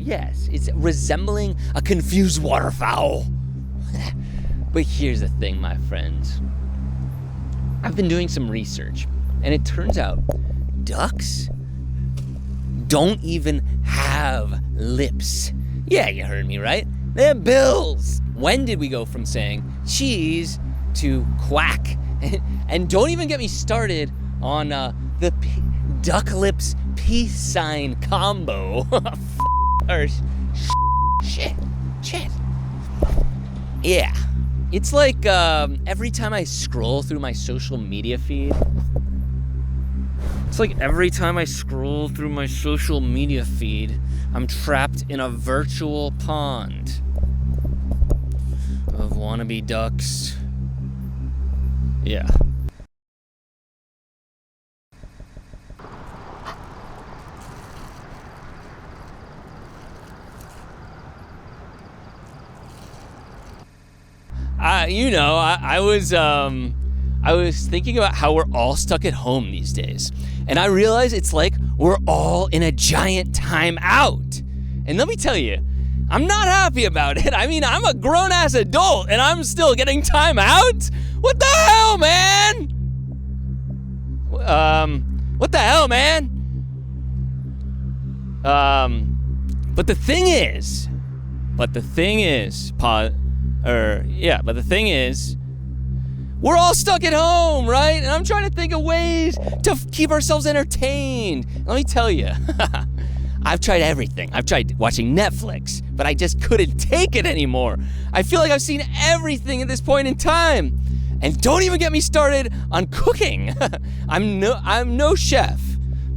Speaker 14: yes, it's resembling a confused waterfowl. But here's the thing, my friends. I've been doing some research, and it turns out ducks don't even have lips. Yeah, you heard me right. They have bills. When did we go from saying cheese to quack? And don't even get me started on the duck lips peace sign combo. Or shit. Yeah. It's like every time I scroll through my social media feed, I'm trapped in a virtual pond of wannabe ducks. Yeah. Yeah, you know, I was thinking about how we're all stuck at home these days. And I realize it's like we're all in a giant timeout. And let me tell you, I'm not happy about it. I mean, I'm a grown-ass adult and I'm still getting time out? What the hell, man? What the hell, man? But the thing is, we're all stuck at home, right? And I'm trying to think of ways to keep ourselves entertained. Let me tell you, I've tried everything. I've tried watching Netflix, but I just couldn't take it anymore. I feel like I've seen everything at this point in time. And don't even get me started on cooking. I'm no chef,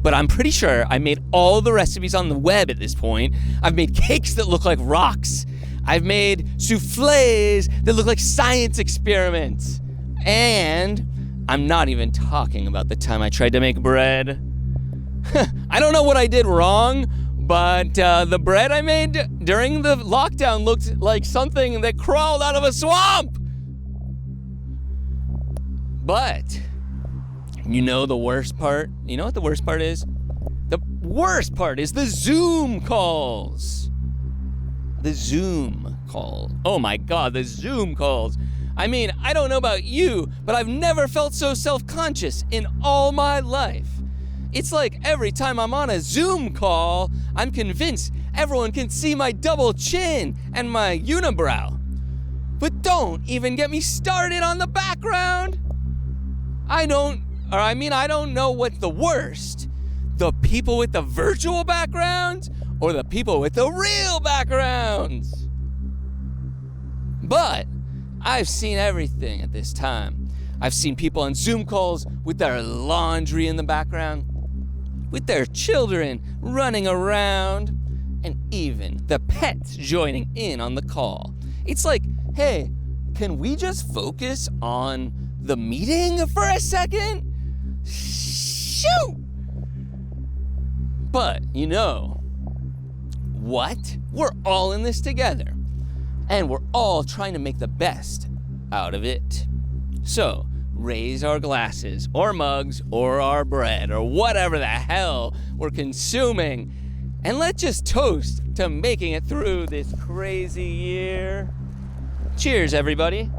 Speaker 14: but I'm pretty sure I made all the recipes on the web at this point. I've made cakes that look like rocks. I've made soufflés that look like science experiments. And I'm not even talking about the time I tried to make bread. I don't know what I did wrong, but the bread I made during the lockdown looked like something that crawled out of a swamp. But, you know the worst part? You know what the worst part is? The worst part is the Zoom calls. The Zoom call. Oh my God, the Zoom calls. I mean, I don't know about you, but I've never felt so self-conscious in all my life. It's like every time I'm on a Zoom call, I'm convinced everyone can see my double chin and my unibrow. But don't even get me started on the background. I don't know what's the worst. The people with the virtual backgrounds or the people with the real backgrounds. But I've seen everything at this time. I've seen people on Zoom calls with their laundry in the background, with their children running around, and even the pets joining in on the call. It's like, hey, can we just focus on the meeting for a second? Shoot! But, you know what? We're all in this together. And we're all trying to make the best out of it. So, raise our glasses, or mugs, or our bread, or whatever the hell we're consuming. And let's just toast to making it through this crazy year. Cheers, everybody.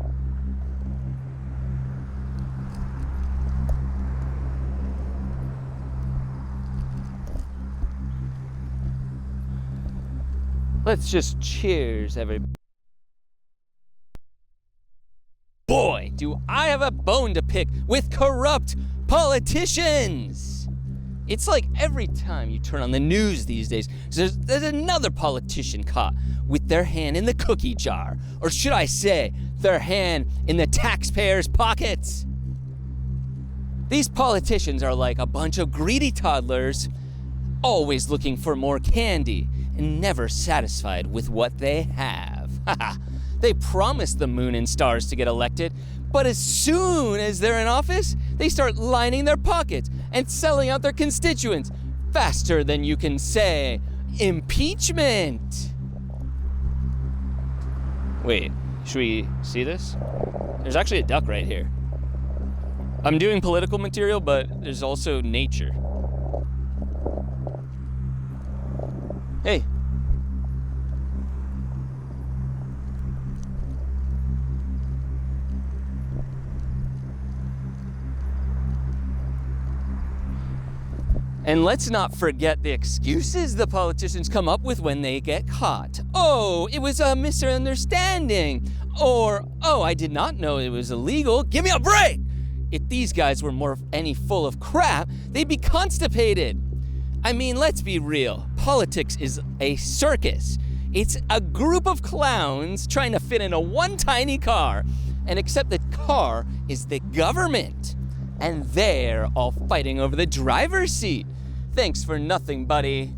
Speaker 14: Let's just cheers, everybody. Boy, do I have a bone to pick with corrupt politicians. It's like every time you turn on the news these days, there's another politician caught with their hand in the cookie jar. Or should I say, their hand in the taxpayers' pockets. These politicians are like a bunch of greedy toddlers, always looking for more candy and never satisfied with what they have. They promise the moon and stars to get elected, but as soon as they're in office, they start lining their pockets and selling out their constituents faster than you can say impeachment. Wait, should we see this? There's actually a duck right here. I'm doing political material, but there's also nature. Hey. And let's not forget the excuses the politicians come up with when they get caught. Oh, it was a misunderstanding. Or, oh, I did not know it was illegal. Give me a break! If these guys were more any full of crap, they'd be constipated. I mean, let's be real. Politics is a circus. It's a group of clowns trying to fit into one tiny car. And except the car is the government. And they're all fighting over the driver's seat. Thanks for nothing, buddy,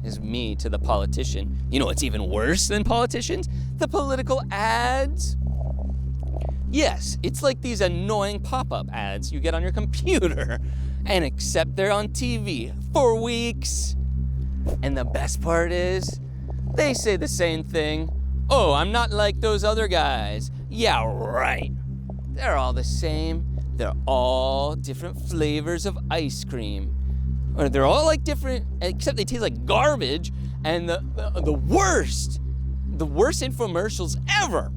Speaker 14: is me to the politician. You know what's even worse than politicians? The political ads. Yes, it's like these annoying pop-up ads you get on your computer. And except they're on TV for weeks. And the best part is, they say the same thing. Oh, I'm not like those other guys. Yeah, right. They're all the same. They're all different flavors of ice cream. Or they're all like different, except they taste like garbage. And the worst infomercials ever.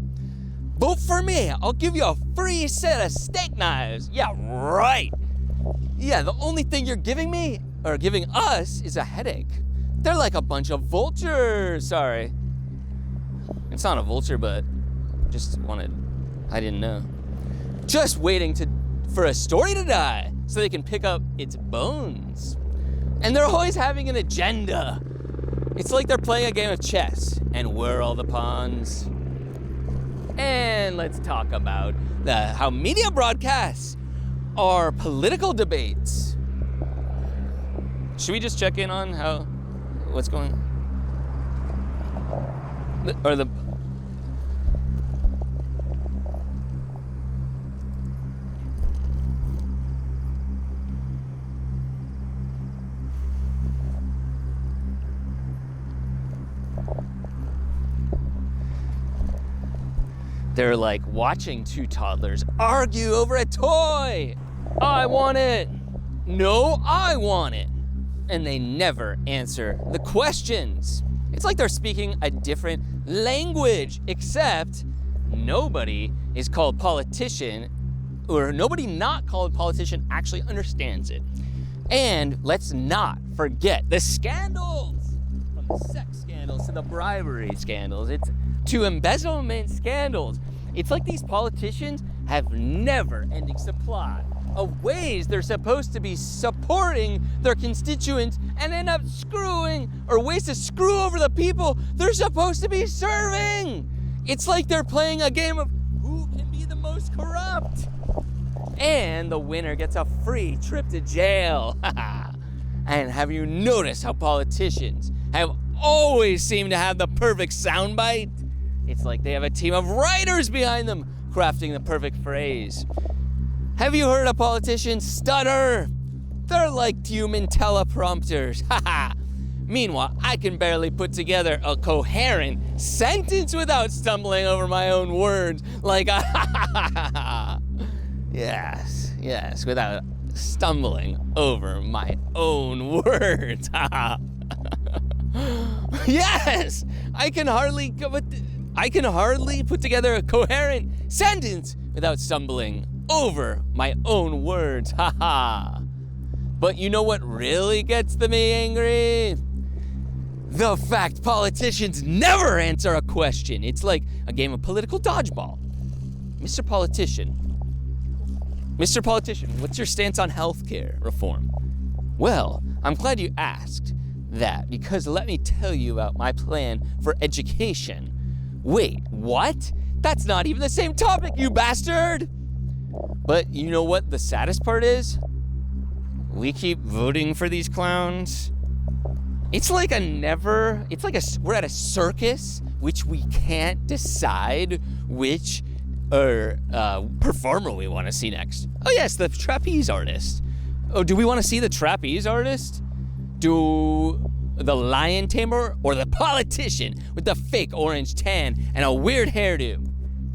Speaker 14: Vote for me. I'll give you a free set of steak knives. Yeah, right. Yeah, the only thing you're giving me, or giving us, is a headache. They're like a bunch of vultures. Sorry. It's not a vulture, but I didn't know. Just waiting for a story to die so they can pick up its bones. And they're always having an agenda. It's like they're playing a game of chess, and we're all the pawns. And let's talk about how media broadcasts are political debates. Should we just check in on what's going on? They're like watching two toddlers argue over a toy. I want it. No, I want it. And they never answer the questions. It's like they're speaking a different language, except nobody is called politician, or nobody not called politician actually understands it. And let's not forget the scandals, from the sex scandals to the bribery scandals, to embezzlement scandals. It's like these politicians have never-ending supply of ways they're supposed to be supporting their constituents and end up ways to screw over the people they're supposed to be serving. It's like they're playing a game of who can be the most corrupt. And the winner gets a free trip to jail. And have you noticed how politicians have always seemed to have the perfect soundbite? It's like they have a team of writers behind them crafting the perfect phrase. Have you heard a politician stutter? They're like human teleprompters. Meanwhile, I can barely put together a coherent sentence without stumbling over my own words. Like, yes, without stumbling over my own words. Yes, I can hardly put together a coherent sentence without stumbling over my own words. But you know what really gets me angry? The fact politicians never answer a question. It's like a game of political dodgeball. Mr. Politician, what's your stance on healthcare reform? Well, I'm glad you asked that, because let me tell you about my plan for education. Wait, what? That's not even the same topic, you bastard! But you know what the saddest part is? We keep voting for these clowns. It's like we're at a circus, which we can't decide which performer we want to see next. Oh yes, the trapeze artist. Oh, do we want to see the trapeze artist? Do the lion tamer or the politician with the fake orange tan and a weird hairdo?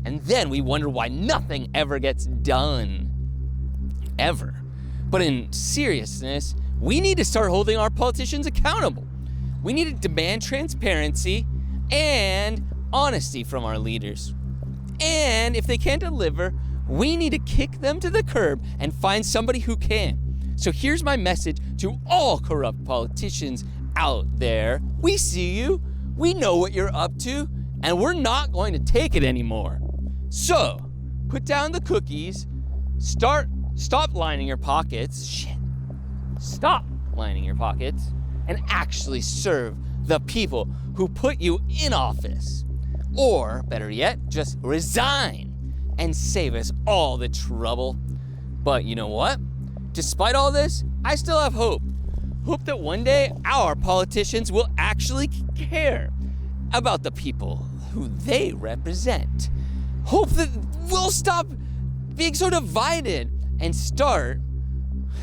Speaker 14: And then we wonder why nothing ever gets done. Ever. But in seriousness, we need to start holding our politicians accountable. We need to demand transparency and honesty from our leaders. And if they can't deliver, we need to kick them to the curb and find somebody who can. So here's my message to all corrupt politicians out there. We see you, we know what you're up to, and we're not going to take it anymore. So, put down the cookies, stop lining your pockets, stop lining your pockets, and actually serve the people who put you in office. Or, better yet, just resign and save us all the trouble. But you know what? Despite all this, I still have hope. Hope that one day our politicians will actually care about the people who they represent. Hope that we'll stop being so divided and start,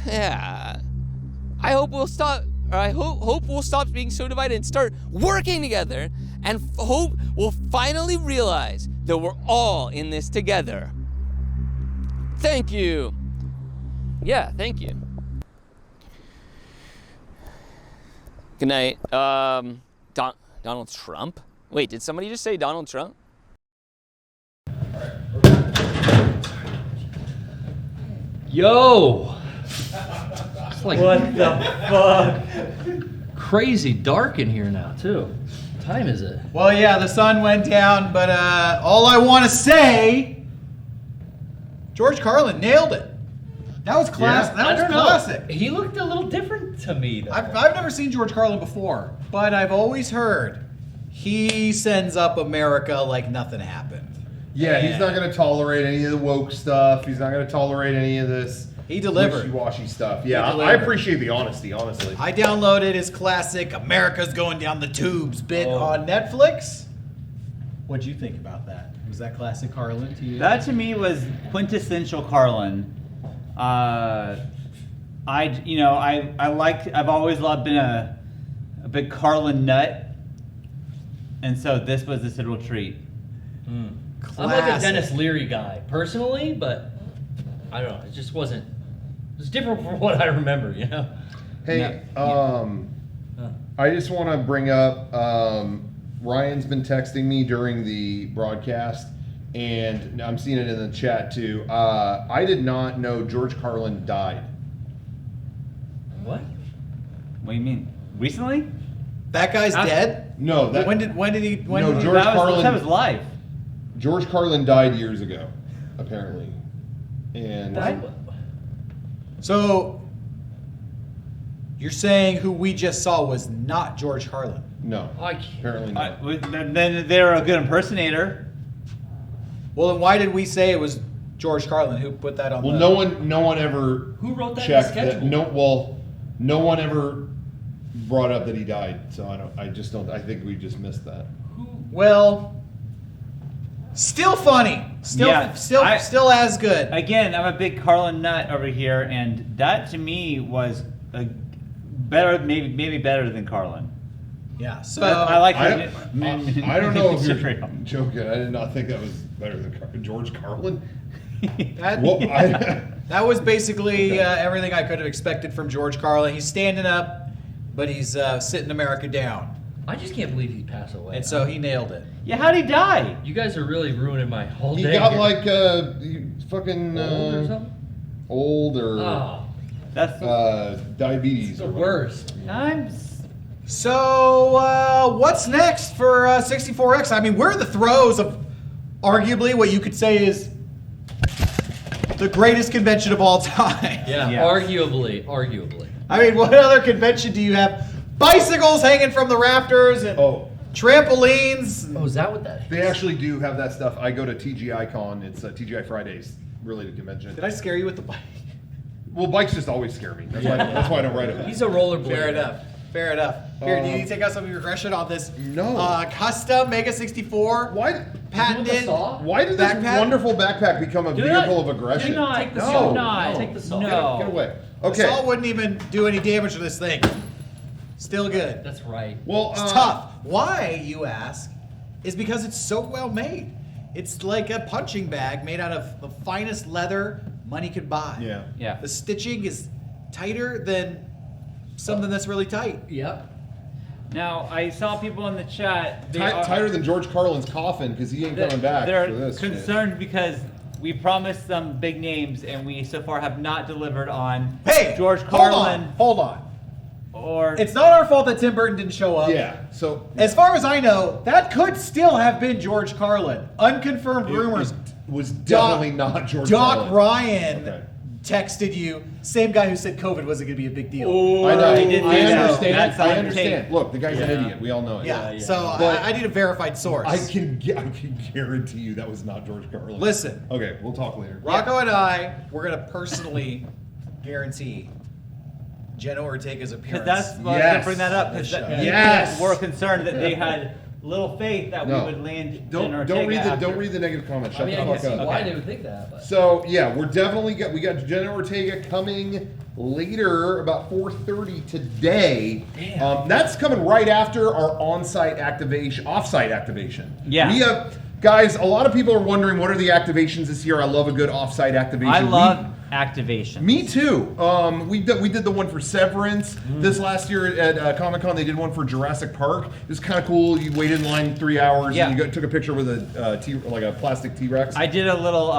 Speaker 14: I hope we'll stop being so divided and start working together, and hope we'll finally realize that we're all in this together. Thank you. Yeah, thank you. Good night. Donald Trump? Wait, did somebody just say Donald Trump?
Speaker 3: Yo! It's like,
Speaker 2: What the fuck?
Speaker 3: Crazy dark in here now, too. What time is it?
Speaker 4: Well, yeah, the sun went down, but all I want to say, George Carlin nailed it. That was class.
Speaker 3: I
Speaker 4: That was
Speaker 3: don't know.
Speaker 4: classic.
Speaker 3: He looked a little different to me, though.
Speaker 4: I've never seen George Carlin before, but I've always heard he sends up America like nothing happened.
Speaker 1: Yeah, he's not going to tolerate any of the woke stuff. He's not going to tolerate any of this.
Speaker 4: He delivered.
Speaker 1: Wishy-washy stuff. Yeah,
Speaker 4: He
Speaker 1: I
Speaker 4: delivered.
Speaker 1: appreciate the honesty, honestly.
Speaker 4: I downloaded his classic "America's Going Down the Tubes" bit on Netflix. What'd you think about that? Was that classic Carlin to you?
Speaker 2: That to me was quintessential Carlin. I've always been a big Carlin nut, and so this was this little treat.
Speaker 3: I'm like a Dennis Leary guy, personally, but I don't know. It just wasn't. It was different from what I remember, you know?
Speaker 1: Hey, I just want to bring up, Ryan's been texting me during the broadcast, and I'm seeing it in the chat too. I did not know George Carlin died.
Speaker 3: What?
Speaker 2: What do you mean? Recently?
Speaker 4: That guy's dead?
Speaker 1: No.
Speaker 4: When did he?
Speaker 1: George
Speaker 2: that
Speaker 1: Carlin.
Speaker 2: was live.
Speaker 1: George Carlin died years ago, apparently. And
Speaker 4: So you're saying who we just saw was not George Carlin?
Speaker 1: No, apparently not.
Speaker 2: Then they're a good impersonator.
Speaker 4: Well, then why did we say it was George Carlin? Who put that on?
Speaker 1: Well,
Speaker 4: the...
Speaker 1: no one ever.
Speaker 3: Who wrote that in
Speaker 1: checked
Speaker 3: the schedule?
Speaker 1: No one ever brought up that he died. So I think we just missed that.
Speaker 4: Well, still funny. Still as good.
Speaker 2: Again, I'm a big Carlin nut over here, and that to me was better, maybe better than Carlin.
Speaker 4: Yeah. So
Speaker 2: I like.
Speaker 1: I don't know if you're joking. I did not think that was better than George Carlin.
Speaker 4: That was basically everything I could have expected from George Carlin. He's standing up, but he's sitting America down.
Speaker 3: I just can't believe he passed away.
Speaker 4: And so he nailed it.
Speaker 2: Yeah, how'd he die?
Speaker 3: You guys are really ruining my whole
Speaker 1: He
Speaker 3: day.
Speaker 1: got
Speaker 3: here.
Speaker 1: like fucking
Speaker 3: Old or something?
Speaker 1: old or
Speaker 3: Oh.
Speaker 2: That's
Speaker 1: diabetes.
Speaker 3: The worst.
Speaker 4: So what's next for 64X? I mean, we're in the throes of arguably what you could say is the greatest convention of all time.
Speaker 3: Yeah, arguably.
Speaker 4: I mean, what other convention do you have? Bicycles hanging from the rafters and trampolines.
Speaker 3: Oh, is that what that is?
Speaker 1: They actually do have that stuff. I go to TGI Con. It's TGI Fridays related convention.
Speaker 4: Did I scare you with the bike?
Speaker 1: Well, bikes just always scare me. That's why I don't ride them.
Speaker 3: He's a rollerblader.
Speaker 4: Fair enough. Here, do you need to take out some of your aggression on this?
Speaker 1: No.
Speaker 4: Custom Mega64.
Speaker 1: Why?
Speaker 4: Patented.
Speaker 1: Why did this wonderful backpack become a vehicle of aggression?
Speaker 2: Do not take the
Speaker 1: No.
Speaker 2: saw.
Speaker 3: Take the saw.
Speaker 1: Get away.
Speaker 4: The
Speaker 1: Okay.
Speaker 4: saw wouldn't even do any damage to this thing. Still good.
Speaker 3: That's right.
Speaker 1: Well,
Speaker 4: It's tough. Why, you ask, is because it's so well made. It's like a punching bag made out of the finest leather money could buy.
Speaker 2: Yeah.
Speaker 4: The stitching is tighter than something that's really tight.
Speaker 3: Yep.
Speaker 2: Now I saw people in the chat.
Speaker 1: Tighter than George Carlin's coffin because he ain't coming back
Speaker 2: They're
Speaker 1: for this
Speaker 2: concerned because we promised them big names and we so far have not delivered on George
Speaker 4: Hold
Speaker 2: Carlin.
Speaker 4: Hold on.
Speaker 2: Or
Speaker 4: it's not our fault that Tim Burton didn't show up.
Speaker 1: Yeah. So
Speaker 4: as far as I know, that could still have been George Carlin. Unconfirmed rumors.
Speaker 1: It was definitely not George
Speaker 4: Doc
Speaker 1: Carlin.
Speaker 4: Ryan texted you. Same guy who said COVID wasn't going to be a big deal.
Speaker 1: I know.
Speaker 2: He did
Speaker 1: I
Speaker 2: say that.
Speaker 1: understand.
Speaker 2: That's
Speaker 1: I
Speaker 2: on
Speaker 1: understand.
Speaker 2: tape.
Speaker 1: Look, the guy's an idiot. We all know it.
Speaker 4: Yeah. So
Speaker 1: But
Speaker 4: I need a verified source.
Speaker 1: I can guarantee you that was not George Carlin.
Speaker 4: Listen.
Speaker 1: Okay, we'll talk later.
Speaker 4: Rocco and I, we're going to personally guarantee Jenna Ortega's appearance.
Speaker 2: Because that's why I was gonna bring that up. Because we're concerned that they had little faith that we would land. Jenna Ortega
Speaker 1: Don't read the negative comments. Shut
Speaker 3: I mean,
Speaker 1: the
Speaker 3: I can
Speaker 1: fuck
Speaker 3: see
Speaker 1: up.
Speaker 3: why they would think that. But.
Speaker 1: So yeah, we're definitely we got Jenna Ortega coming later, about 4:30 today.
Speaker 3: Damn.
Speaker 1: That's coming right after our on-site activation, off-site activation.
Speaker 2: Yeah.
Speaker 1: We have Guys, a lot of people are wondering what are the activations this year. I love a good offsite activation.
Speaker 2: I love activation.
Speaker 1: Me too. We did the one for Severance this last year at Comic-Con. They did one for Jurassic Park. It was kind of cool. You waited in line 3 hours and you took a picture with like a plastic T-Rex.
Speaker 2: I did a little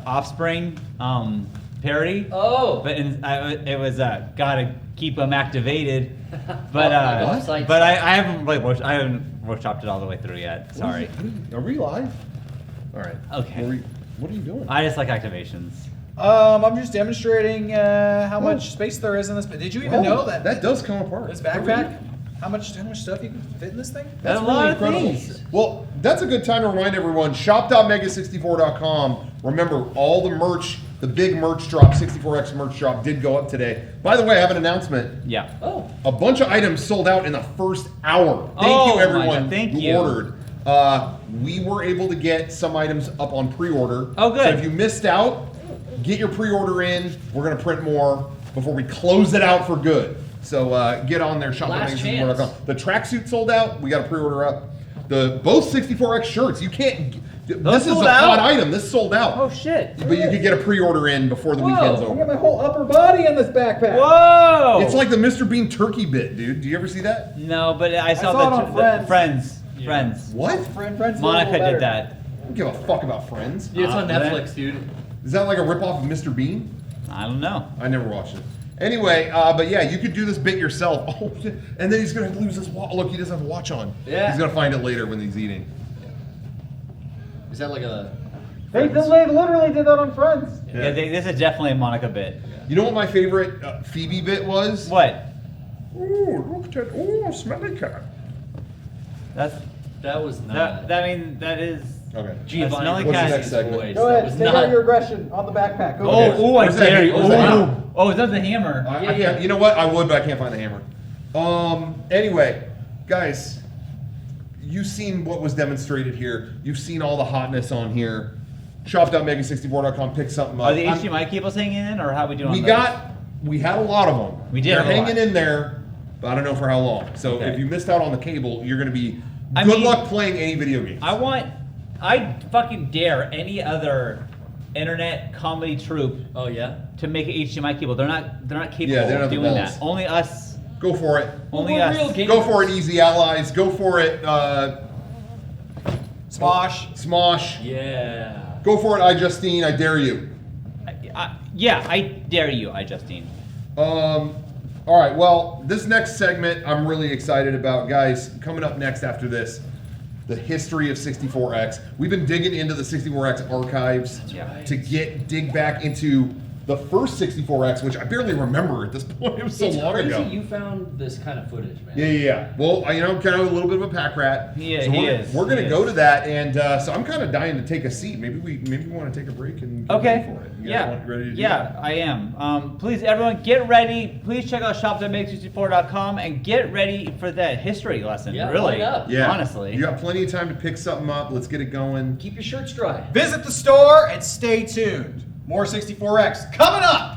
Speaker 2: Offspring parody.
Speaker 3: Oh,
Speaker 2: but it was gotta keep them activated. But
Speaker 3: but
Speaker 2: I haven't workshopped it all the way through yet. Sorry.
Speaker 1: Are we live? All right.
Speaker 2: Okay.
Speaker 1: What are you doing?
Speaker 2: I just like activations.
Speaker 4: I'm just demonstrating how much space there is in this. Did you even know that
Speaker 1: that does come apart?
Speaker 4: This backpack, how much stuff you can fit in this thing?
Speaker 1: That's really incredible. Well, that's a good time to remind everyone, shop.mega64.com. Remember, all the merch, the big merch drop, 64X merch drop did go up today. By the way, I have an announcement.
Speaker 2: Yeah.
Speaker 3: Oh.
Speaker 1: A bunch of items sold out in the first hour. Thank you, everyone who ordered. We were able to get some items up on pre-order.
Speaker 2: Oh, good.
Speaker 1: So if you missed out, get your pre-order in. We're going to print more before we close it out for good. So get on there, shop.mega64.com. The tracksuit sold out. We got a pre-order up. Both 64X shirts. You can't. This is a hot item. This sold out.
Speaker 2: Oh shit!
Speaker 1: But you could get a pre-order in before the weekend's over.
Speaker 4: I got my whole upper body in this backpack.
Speaker 2: Whoa!
Speaker 1: It's like the Mr. Bean turkey bit, dude. Do you ever see that?
Speaker 2: No, but I saw
Speaker 4: it on
Speaker 2: Friends.
Speaker 1: What?
Speaker 4: Friends.
Speaker 2: Monica did that.
Speaker 1: I don't give a fuck about Friends.
Speaker 3: Yeah, it's on Netflix, dude.
Speaker 1: Is that like a ripoff of Mr. Bean?
Speaker 2: I don't know.
Speaker 1: I never watched it. Anyway, but yeah, you could do this bit yourself. Oh, and then he's gonna lose his watch. Look, he doesn't have a watch on.
Speaker 3: Yeah.
Speaker 1: He's gonna find it later when he's eating.
Speaker 3: Is that like a?
Speaker 4: They literally did that on Friends.
Speaker 2: Yeah, this is definitely a Monica bit.
Speaker 1: You know what my favorite Phoebe bit was?
Speaker 2: What?
Speaker 1: Ooh, look at that! Ooh, smelly cat.
Speaker 3: That was not.
Speaker 2: That is.
Speaker 1: Okay.
Speaker 3: Giovanni
Speaker 1: What's the
Speaker 3: Ribisi's
Speaker 1: next segment?
Speaker 3: voice.
Speaker 4: Go
Speaker 3: That
Speaker 4: ahead,
Speaker 3: was
Speaker 4: take
Speaker 3: not-
Speaker 4: out your aggression on the backpack. Go ahead.
Speaker 2: I dare you.
Speaker 1: Where's the hammer?
Speaker 2: Oh, is that the hammer?
Speaker 1: I can't, you know what? I would, but I can't find the hammer. Anyway, guys, you've seen what was demonstrated here. You've seen all the hotness on here. Shop.mega64.com. Pick something up.
Speaker 2: Are the HDMI cables hanging in, or how are we doing?
Speaker 1: We had a lot of them.
Speaker 2: We did.
Speaker 1: They're
Speaker 2: have a lot.
Speaker 1: hanging in there, but I don't know for how long. So
Speaker 2: Okay.
Speaker 1: if you missed out on the cable, you're going to be good luck playing any video games.
Speaker 2: I fucking dare any other internet comedy troupe.
Speaker 3: Oh yeah.
Speaker 2: To make an HDMI cable. They're not capable
Speaker 1: Yeah, they don't have
Speaker 2: of
Speaker 1: the
Speaker 2: doing
Speaker 1: balls.
Speaker 2: that. Only us.
Speaker 1: Go for it.
Speaker 2: Only
Speaker 3: we're
Speaker 2: us.
Speaker 3: real gamers.
Speaker 1: Go for it, Easy Allies. Go for it,
Speaker 4: Smosh.
Speaker 1: Smosh.
Speaker 3: Yeah.
Speaker 1: Go for it, iJustine. I dare you.
Speaker 2: Yeah, I dare you, iJustine.
Speaker 1: All right, well, this next segment I'm really excited about. Guys, coming up next after this, the history of 64X. We've been digging into the 64X archives to dig back into the first 64X, which I barely remember at this point. It was so long
Speaker 3: crazy
Speaker 1: ago.
Speaker 3: you found this kind of footage, man.
Speaker 1: Yeah. Well, kind of a little bit of a pack rat.
Speaker 2: Yeah,
Speaker 1: so
Speaker 2: he is.
Speaker 1: We're going
Speaker 2: He
Speaker 1: to go
Speaker 2: is.
Speaker 1: to that, and so I'm kind of dying to take a seat. Maybe we want to take a break and get ready for it. You guys ready to do that?
Speaker 2: I am. Please, everyone, get ready. Please check out shop.mega64.com and get ready for that history lesson.
Speaker 3: Yeah,
Speaker 2: really.
Speaker 3: line up.
Speaker 1: Yeah.
Speaker 2: Honestly.
Speaker 1: You got plenty of time to pick something up. Let's get it going.
Speaker 3: Keep your shirts dry.
Speaker 4: Visit the store and stay tuned. More 64X coming up.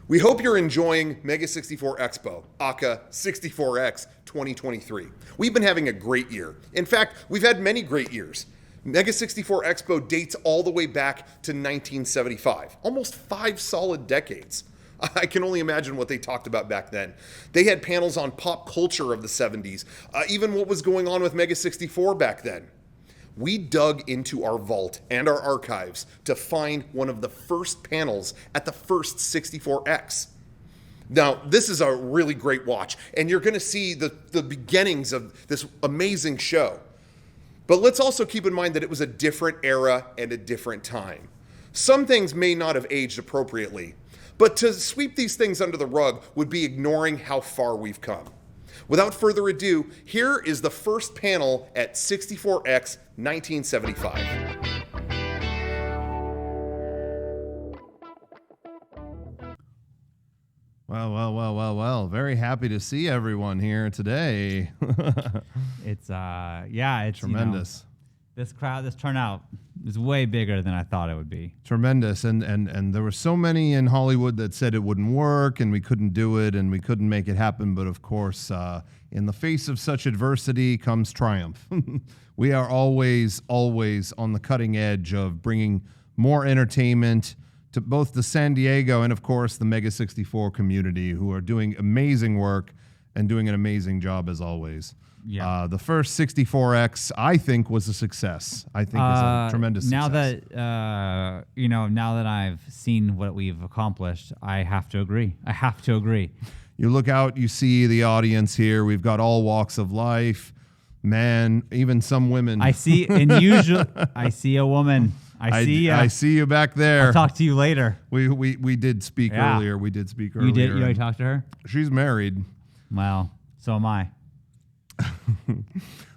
Speaker 1: We hope you're enjoying Mega64 Expo, aka 64X 2023. We've been having a great year. In fact, we've had many great years. Mega64 Expo dates all the way back to 1975, almost 5 solid decades. I can only imagine what they talked about back then. They had panels on pop culture of the 70s, even what was going on with Mega64 back then. We dug into our vault and our archives to find one of the first panels at the first 64X. Now, this is a really great watch, and you're going to see the beginnings of this amazing show. But let's also keep in mind that it was a different era and a different time. Some things may not have aged appropriately, but to sweep these things under the rug would be ignoring how far we've come. Without further ado, here is the first panel at 64X 1975.
Speaker 8: Well. Very happy to see everyone here today.
Speaker 10: It's it's
Speaker 8: tremendous.
Speaker 10: This turnout is way bigger than I thought it would be.
Speaker 8: Tremendous. And there were so many in Hollywood that said it wouldn't work and we couldn't do it and we couldn't make it happen. But of course, in the face of such adversity comes triumph. We are always on the cutting edge of bringing more entertainment to both the San Diego and, of course, the Mega64 community, who are doing amazing work and doing an amazing job as always.
Speaker 10: Yeah.
Speaker 8: The first 64X, I think, was a success. I think is a tremendous
Speaker 10: now
Speaker 8: success.
Speaker 10: Now that I've seen what we've accomplished, I have to agree.
Speaker 8: You look out, you see the audience here. We've got all walks of life, man, even some women.
Speaker 15: I see, and usually I see a woman. I
Speaker 8: see you back there.
Speaker 15: I'll talk to you later.
Speaker 8: We did speak earlier. We did speak earlier.
Speaker 15: You did? You already talked to her?
Speaker 8: She's married.
Speaker 15: Well, so am I.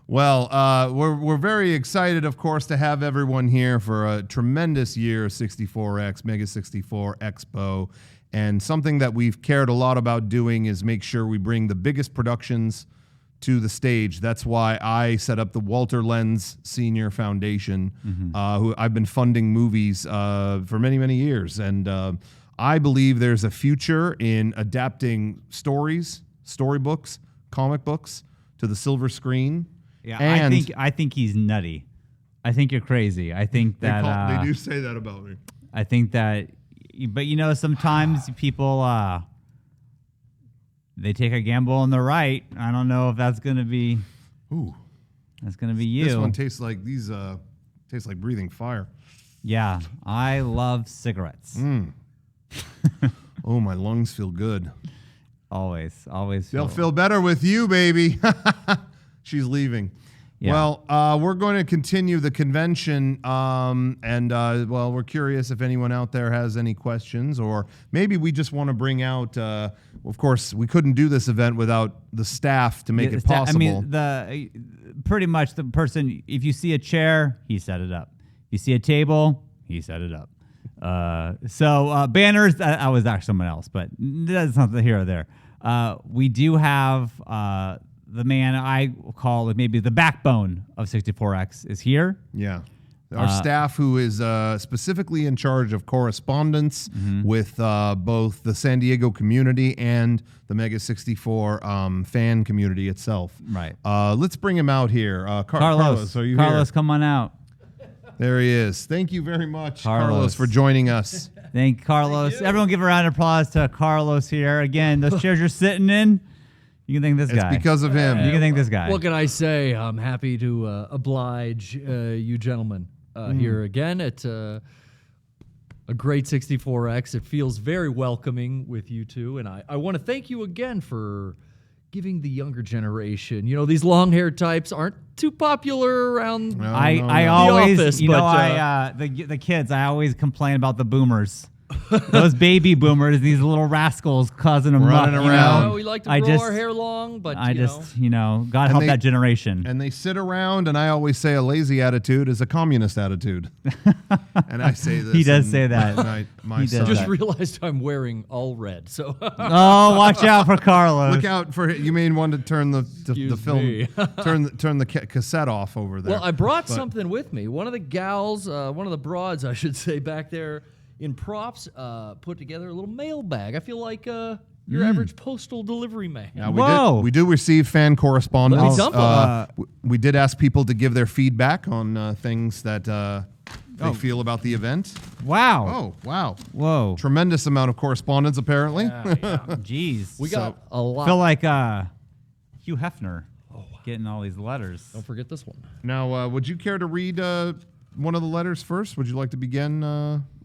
Speaker 8: Well, we're very excited, of course, to have everyone here for a tremendous year of 64X, Mega64 Expo. And something that we've cared a lot about doing is make sure we bring the biggest productions to the stage. That's why I set up the Walter Lenz Senior Foundation, who I've been funding movies for many, many years. And I believe there's a future in adapting stories, storybooks, comic books to the silver screen.
Speaker 15: Yeah,
Speaker 8: and
Speaker 15: I think he's nutty. I think you're crazy. I think that
Speaker 8: they do say that about me.
Speaker 15: I think that, but you know, sometimes people they take a gamble on the right. I don't know if that's gonna be.
Speaker 8: Ooh,
Speaker 15: that's gonna be you.
Speaker 8: This one tastes like tastes like breathing fire.
Speaker 15: Yeah, I love cigarettes.
Speaker 8: Oh, my lungs feel good.
Speaker 15: Always.
Speaker 8: They'll feel better with you, baby. She's leaving.
Speaker 15: Yeah.
Speaker 8: Well, we're going to continue the convention, and we're curious if anyone out there has any questions, or maybe we just want to bring out. Of course, we couldn't do this event without the staff to make it possible.
Speaker 15: I mean, pretty much the person. If you see a chair, he set it up. You see a table, he set it up. Banners. I was actually someone else, but that's not the here or there. We do have. The man I call maybe the backbone of 64X is here.
Speaker 8: Yeah. Our staff, who is specifically in charge of correspondence with both the San Diego community and the Mega64 fan community itself.
Speaker 15: Right.
Speaker 8: Let's bring him out here.
Speaker 15: Carlos,
Speaker 8: are you
Speaker 15: Carlos,
Speaker 8: here?
Speaker 15: come on out.
Speaker 8: There he is. Thank you very much, Carlos, for joining us.
Speaker 15: Thank Carlos. Everyone give a round of applause to Carlos here. Again, those chairs you're sitting in, you can thank this guy.
Speaker 8: It's because of him.
Speaker 15: You can thank this guy.
Speaker 16: What can I say? I'm happy to oblige you gentlemen here again at a great 64X. It feels very welcoming with you two, and I want to thank you again for giving the younger generation. You know, these long-haired types aren't too popular around
Speaker 15: I always,
Speaker 16: office,
Speaker 15: the kids, I always complain about the boomers. Those baby boomers, these little rascals causing them
Speaker 8: running around.
Speaker 16: We like to grow our hair long, but
Speaker 15: God help that generation.
Speaker 8: And they sit around, and I always say a lazy attitude is a communist attitude. And I say this.
Speaker 15: He does say that.
Speaker 8: My
Speaker 16: I
Speaker 8: son.
Speaker 16: just realized I'm wearing all red. So
Speaker 15: oh, watch out for Carlos.
Speaker 8: Look out for you. May want to turn the film, turn the cassette off over there.
Speaker 16: Well, I brought something with me. One of the gals, one of the broads, I should say, back there in props, put together a little mailbag. I feel like your average postal delivery man.
Speaker 8: Yeah, we do receive fan correspondence.
Speaker 16: Let me dump
Speaker 8: we did ask people to give their feedback on things that they feel about the event.
Speaker 15: Wow.
Speaker 8: Oh, wow.
Speaker 15: Whoa.
Speaker 8: Tremendous amount of correspondence, apparently.
Speaker 15: Jeez.
Speaker 16: We got a lot.
Speaker 15: I feel like Hugh Hefner getting all these letters.
Speaker 16: Don't forget this one.
Speaker 8: Now, would you care to read one of the letters first? Would you like to begin?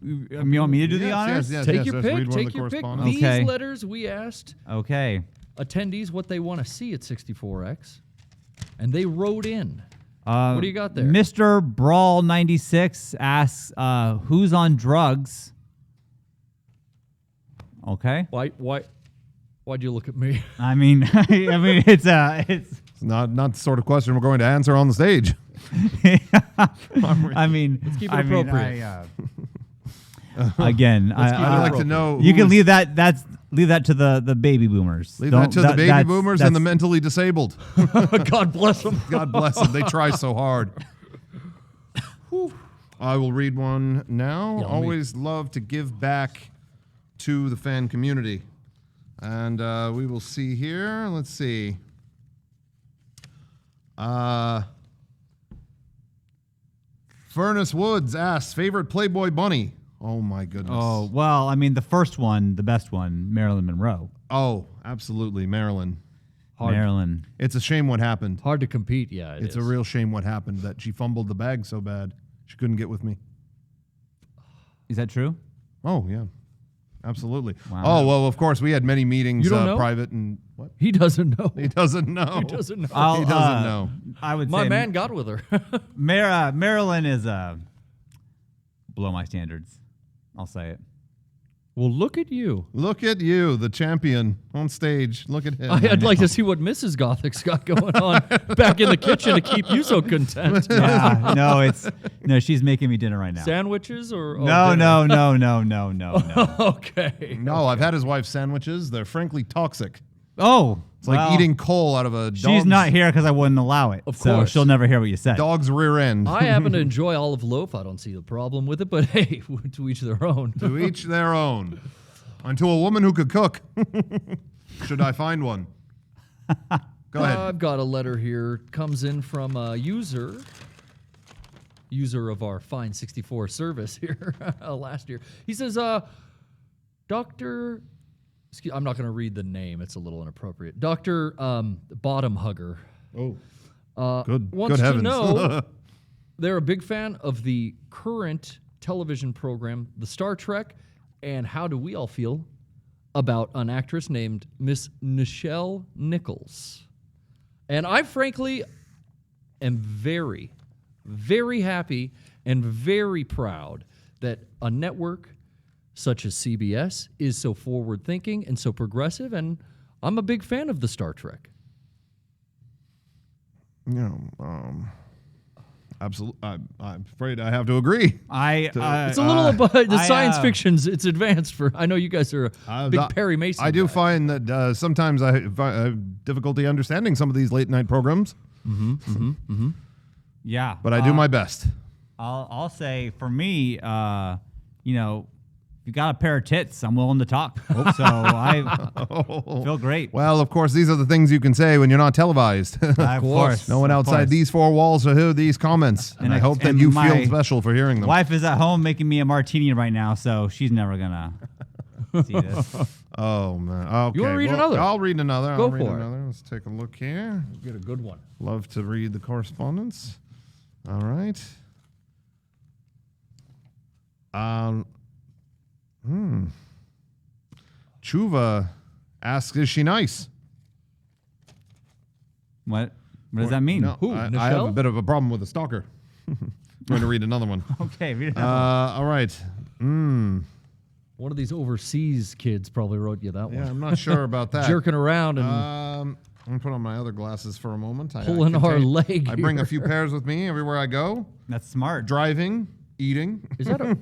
Speaker 15: You want me to do the honors?
Speaker 8: Yes,
Speaker 16: Take your pick. Take your pick. These letters, we asked attendees what they want to see at 64X, and they wrote in. What do you got there?
Speaker 15: Mr. Brawl 96 asks, "Who's on drugs?" Okay.
Speaker 16: Why'd you look at me?
Speaker 15: I mean, it's
Speaker 8: not the sort of question we're going to answer on the stage.
Speaker 15: I mean,
Speaker 16: let's keep it appropriate.
Speaker 15: Again,
Speaker 8: I'd like to know.
Speaker 15: You can leave that. Leave that to the baby boomers.
Speaker 8: Leave that to the baby boomers and the mentally disabled.
Speaker 16: God bless them.
Speaker 8: God bless them. They try so hard. I will read one now. Always love to give back to the fan community. And we will see here. Let's see. Furnace Woods asks, favorite Playboy bunny? Oh, my goodness.
Speaker 15: Oh, well, I mean, the first one, the best one, Marilyn Monroe.
Speaker 8: Oh, absolutely, Marilyn.
Speaker 15: Marilyn.
Speaker 8: It's a shame what happened.
Speaker 16: Hard to compete, yeah.
Speaker 8: It's a real shame what happened, that she fumbled the bag so bad she couldn't get with me.
Speaker 15: Is that true?
Speaker 8: Oh, yeah.
Speaker 1: Absolutely.
Speaker 15: Wow.
Speaker 1: Oh, well, of course, we had many meetings,
Speaker 16: You don't know?
Speaker 1: private and what?
Speaker 16: He doesn't know.
Speaker 1: He doesn't know.
Speaker 16: He doesn't know.
Speaker 1: He doesn't know.
Speaker 15: I would
Speaker 16: My
Speaker 15: say
Speaker 16: man got with her.
Speaker 15: Marilyn is below my standards. I'll say it.
Speaker 16: Well, look at you.
Speaker 1: Look at you, the champion on stage. Look at him.
Speaker 16: I'd like to see what Mrs. Gothic's got going on back in the kitchen to keep you so content.
Speaker 15: Yeah, no, she's making me dinner right now.
Speaker 16: Sandwiches or
Speaker 15: No.
Speaker 16: Okay.
Speaker 1: No, I've had his wife's sandwiches. They're frankly toxic.
Speaker 15: Oh,
Speaker 1: it's like eating coal out of a dog's...
Speaker 15: She's not here because I wouldn't allow it.
Speaker 16: Of
Speaker 15: so
Speaker 16: course.
Speaker 15: she'll never hear what you said.
Speaker 1: Dog's rear end.
Speaker 16: I happen to enjoy olive loaf. I don't see the problem with it, but hey, to each their own.
Speaker 1: To each their own. Unto a woman who could cook. Should I find one? Go ahead.
Speaker 16: I've got a letter here. Comes in from a user of our fine 64 service here last year. He says, Dr. I'm not going to read the name. It's a little inappropriate. Dr. Bottom Hugger.
Speaker 1: Oh.
Speaker 16: Wants
Speaker 1: good
Speaker 16: to
Speaker 1: heavens.
Speaker 16: know they're a big fan of the current television program, The Star Trek, and how do we all feel about an actress named Miss Nichelle Nichols. And I frankly am very, very happy and very proud that a network such as CBS is so forward-thinking and so progressive, and I'm a big fan of the Star Trek.
Speaker 1: Absolutely. I'm afraid I have to agree.
Speaker 16: It's a little above the science fiction's. It's advanced for. I know you guys are a big Perry Mason.
Speaker 1: I do
Speaker 16: guy.
Speaker 1: find that sometimes I have difficulty understanding some of these late night programs.
Speaker 15: Yeah,
Speaker 1: but I do my best.
Speaker 15: I'll say for me, if you got a pair of tits, I'm willing to talk. So I feel great.
Speaker 1: Well, of course, these are the things you can say when you're not televised.
Speaker 15: Of course.
Speaker 1: No one outside these four walls will hear these comments. And I hope that you feel special for hearing them.
Speaker 15: Wife is at home making me a martini right now, so she's never going to see this.
Speaker 1: Oh, man. Okay.
Speaker 16: You want to read another?
Speaker 1: I'll read another.
Speaker 16: Go
Speaker 1: I'll read
Speaker 16: for
Speaker 1: another. Let's take a look here.
Speaker 16: Get a good one.
Speaker 1: Love to read the correspondence. All right. Chuva asks, is she nice?
Speaker 15: What does that mean?
Speaker 1: No, I have a bit of a problem with a stalker. I'm going to read another one.
Speaker 15: Okay, read another one.
Speaker 1: All right.
Speaker 16: One of these overseas kids probably wrote you that one.
Speaker 1: Yeah, I'm not sure about that.
Speaker 16: Jerking around and
Speaker 1: I'm going to put on my other glasses for a moment.
Speaker 16: Pulling our leg
Speaker 1: I bring a
Speaker 16: here.
Speaker 1: few pairs with me everywhere I go.
Speaker 15: That's smart.
Speaker 1: Driving, eating.
Speaker 16: Is that a...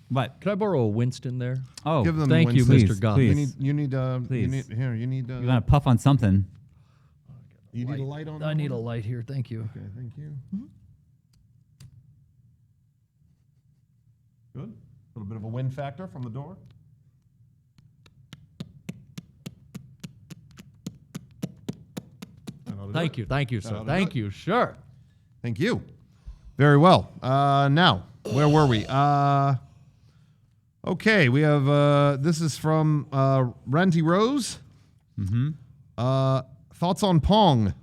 Speaker 15: What?
Speaker 16: Can I borrow a Winston there?
Speaker 15: Oh,
Speaker 1: Give them
Speaker 16: thank you,
Speaker 1: Winston.
Speaker 16: Mr. Goth.
Speaker 15: Please.
Speaker 1: You need
Speaker 15: Please.
Speaker 1: you need
Speaker 15: You want to puff on something.
Speaker 1: you need a light on
Speaker 16: I
Speaker 1: that
Speaker 16: need a
Speaker 1: one?
Speaker 16: light here. Thank you.
Speaker 1: Okay, thank you. Good. A little bit of a wind factor from the door.
Speaker 16: Thank you, sir. Thank you. Sure.
Speaker 1: Thank you. Very well. Now, where were we? Okay, we have, this is from Ranty Rose. Thoughts on Pong.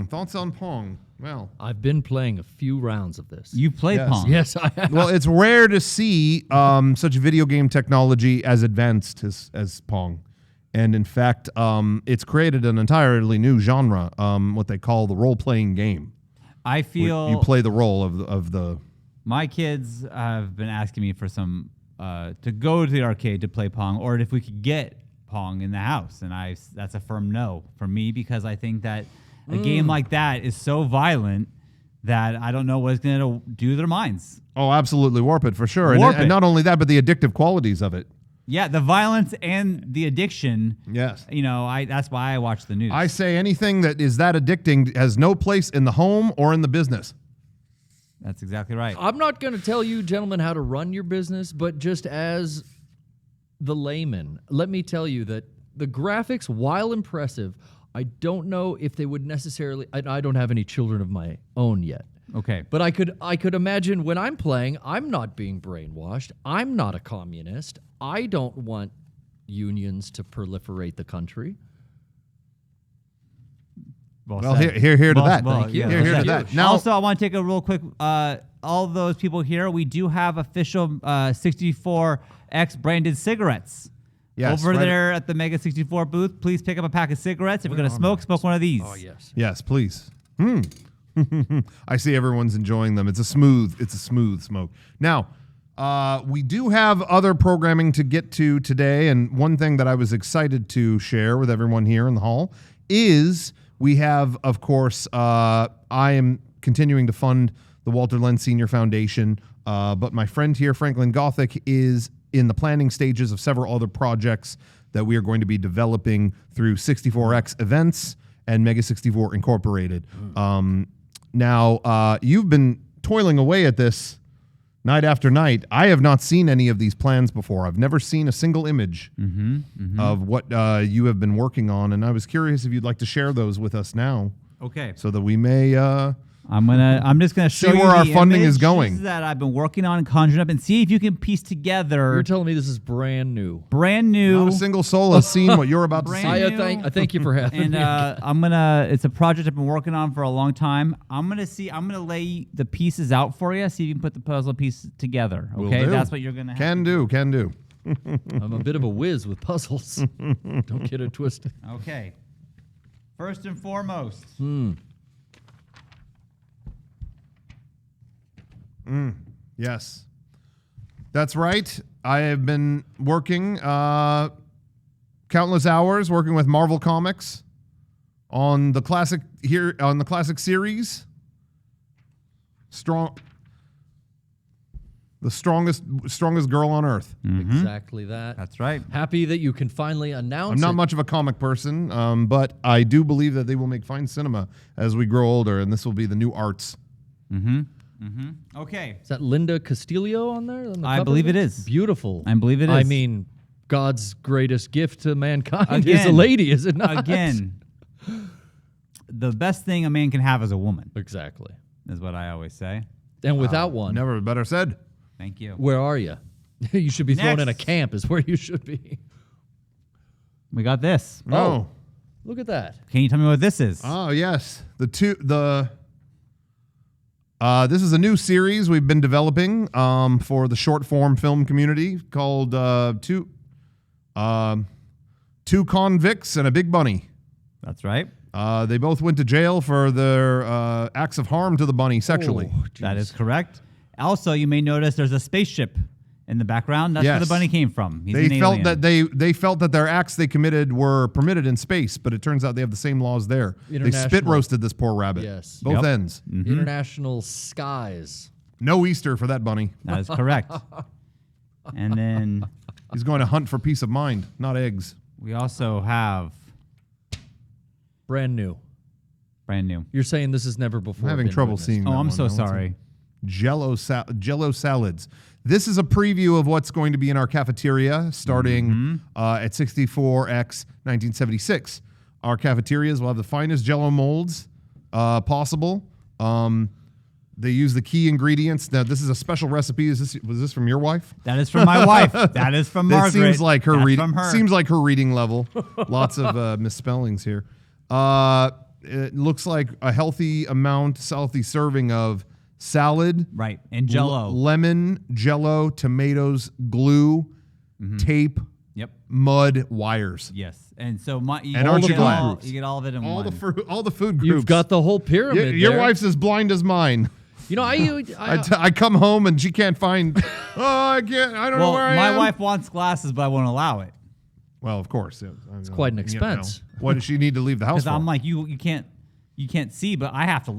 Speaker 1: Thoughts on Pong. Well,
Speaker 16: I've been playing a few rounds of this.
Speaker 15: You played
Speaker 1: Yes.
Speaker 15: Pong.
Speaker 16: Yes, I have.
Speaker 1: well, it's rare to see such video game technology as advanced as Pong. And in fact, it's created an entirely new genre, what they call the role-playing game.
Speaker 15: I feel
Speaker 1: You play the role of the...
Speaker 15: My kids have been asking me for some to go to the arcade to play Pong, or if we could get Pong in the house, and that's a firm no for me, because I think that a game like that is so violent that I don't know what it's going to do to their minds.
Speaker 1: Oh, absolutely. Warp it, for sure.
Speaker 15: Warp
Speaker 1: And
Speaker 15: it.
Speaker 1: not only that, but the addictive qualities of it.
Speaker 15: Yeah, the violence and the addiction.
Speaker 1: Yes.
Speaker 15: That's why I watch the news.
Speaker 1: I say anything that is that addicting has no place in the home or in the business.
Speaker 15: That's exactly right.
Speaker 16: I'm not going to tell you, gentlemen, how to run your business, but just as the layman, let me tell you that the graphics, while impressive, I don't know if they would necessarily... I don't have any children of my own yet.
Speaker 15: Okay.
Speaker 16: But I could imagine when I'm playing, I'm not being brainwashed. I'm not a communist. I don't want unions to proliferate the country.
Speaker 1: Well, here to that.
Speaker 15: Well,
Speaker 1: Thank you.
Speaker 15: yeah.
Speaker 1: Here to that. Now,
Speaker 15: Also, I want to take a real quick all those people here, we do have official 64X branded cigarettes.
Speaker 8: Yes,
Speaker 15: Over
Speaker 8: right.
Speaker 15: there at the Mega64 booth, please pick up a pack of cigarettes. If you're going to smoke, smoke one of these.
Speaker 16: Oh, yes.
Speaker 8: Yes, please. I see everyone's enjoying them. It's a smooth smoke. Now, we do have other programming to get to today, and one thing that I was excited to share with everyone here in the hall is we have, of course, I am continuing to fund the Walter Lenz Senior Foundation, but my friend here, Franklin Gothic, is in the planning stages of several other projects that we are going to be developing through 64X events and Mega64 Incorporated. Now, you've been toiling away at this night after night. I have not seen any of these plans before. I've never seen a single image of what you have been working on, and I was curious if you'd like to share those with us now.
Speaker 15: Okay.
Speaker 8: So that we may...
Speaker 15: I'm just gonna show
Speaker 8: see
Speaker 15: you
Speaker 8: where our
Speaker 15: the
Speaker 8: funding is
Speaker 15: images
Speaker 8: going.
Speaker 15: that I've been working on and conjuring up, and see if you can piece together.
Speaker 16: You're telling me this is brand new.
Speaker 15: Brand new.
Speaker 8: Not a single soul has seen what you're about to see.
Speaker 16: I thank you for having
Speaker 15: And
Speaker 16: me.
Speaker 15: it's a project I've been working on for a long time. I'm gonna lay the pieces out for you, see if you can put the puzzle pieces together.
Speaker 8: Will
Speaker 15: Okay,
Speaker 8: do.
Speaker 15: that's what you're gonna have.
Speaker 8: Can do.
Speaker 16: I'm a bit of a whiz with puzzles. Don't get it twisted.
Speaker 15: Okay. First and foremost.
Speaker 8: Yes. That's right. I have been working countless hours working with Marvel Comics on the classic series. The strongest girl on earth.
Speaker 16: Exactly that.
Speaker 15: That's right.
Speaker 16: Happy that you can finally announce
Speaker 8: I'm not
Speaker 16: it.
Speaker 8: much of a comic person, but I do believe that they will make fine cinema as we grow older, and this will be the new arts.
Speaker 15: Okay.
Speaker 16: Is that Linda Castillo on there? On the
Speaker 15: I
Speaker 16: cover
Speaker 15: believe
Speaker 16: of
Speaker 15: it is.
Speaker 16: Beautiful.
Speaker 15: I believe it is.
Speaker 16: I mean, God's greatest gift to mankind is a lady, is it not?
Speaker 15: Again, the best thing a man can have is a woman.
Speaker 16: Exactly.
Speaker 15: Is what I always say.
Speaker 16: And without one.
Speaker 8: Never better said.
Speaker 15: Thank you.
Speaker 16: Where are you? You should be thrown in a
Speaker 15: Next.
Speaker 16: camp is where you should be.
Speaker 15: We got this.
Speaker 8: Oh.
Speaker 16: Look at that.
Speaker 15: Can you tell me what this is?
Speaker 8: Oh, yes. This is a new series we've been developing for the short form film community called Two Convicts and a Big Bunny.
Speaker 15: That's right.
Speaker 8: They both went to jail for their acts of harm to the bunny sexually.
Speaker 15: That is correct. Also, you may notice there's a spaceship in the background. That's where the
Speaker 8: Yes.
Speaker 15: bunny came from. He's
Speaker 8: They
Speaker 15: an
Speaker 8: felt
Speaker 15: alien.
Speaker 8: that they felt that their acts they committed were permitted in space, but it turns out they have the same laws there. They spit
Speaker 16: International-
Speaker 8: roasted this poor rabbit.
Speaker 16: Yes.
Speaker 8: Both ends.
Speaker 16: International skies.
Speaker 8: No Easter for that bunny.
Speaker 15: That is correct. And then
Speaker 8: he's going to hunt for peace of mind, not eggs.
Speaker 15: we also have
Speaker 16: Brand new.
Speaker 15: brand new.
Speaker 16: You're saying this has never before
Speaker 8: I'm having
Speaker 16: been
Speaker 8: trouble
Speaker 16: witnessed.
Speaker 8: seeing.
Speaker 15: Oh,
Speaker 8: that
Speaker 15: I'm
Speaker 8: one.
Speaker 15: so
Speaker 8: That one's
Speaker 15: sorry.
Speaker 8: Jello salads. This is a preview of what's going to be in our cafeteria starting at 64X 1976. Our cafeterias will have the finest Jello molds possible. They use the key ingredients. Now, this is a special recipe. Was this from your wife?
Speaker 15: That is from my wife. That is from Margaret.
Speaker 8: It seems like her
Speaker 15: That's
Speaker 8: reading.
Speaker 15: from her.
Speaker 8: Seems like her reading level. Lots of misspellings here. It looks like a healthy serving of salad,
Speaker 15: right, and Jell-O.
Speaker 8: lemon, Jell-O, tomatoes, glue, tape,
Speaker 15: Yep.
Speaker 8: mud, wires.
Speaker 15: Yes, and so you
Speaker 8: aren't you
Speaker 15: get
Speaker 8: glad?
Speaker 15: all of it in
Speaker 8: all
Speaker 15: one.
Speaker 8: the food groups.
Speaker 16: You've got the whole pyramid.
Speaker 8: Your
Speaker 16: there.
Speaker 8: wife's as blind as mine.
Speaker 16: You know,
Speaker 8: I come home and she can't find. I don't know where I am.
Speaker 15: My wife wants glasses, but I won't allow it.
Speaker 8: Well, of course,
Speaker 16: It's quite an expense.
Speaker 8: What does she need to leave the house
Speaker 15: Because
Speaker 8: for?
Speaker 15: I'm like you can't see, but I have to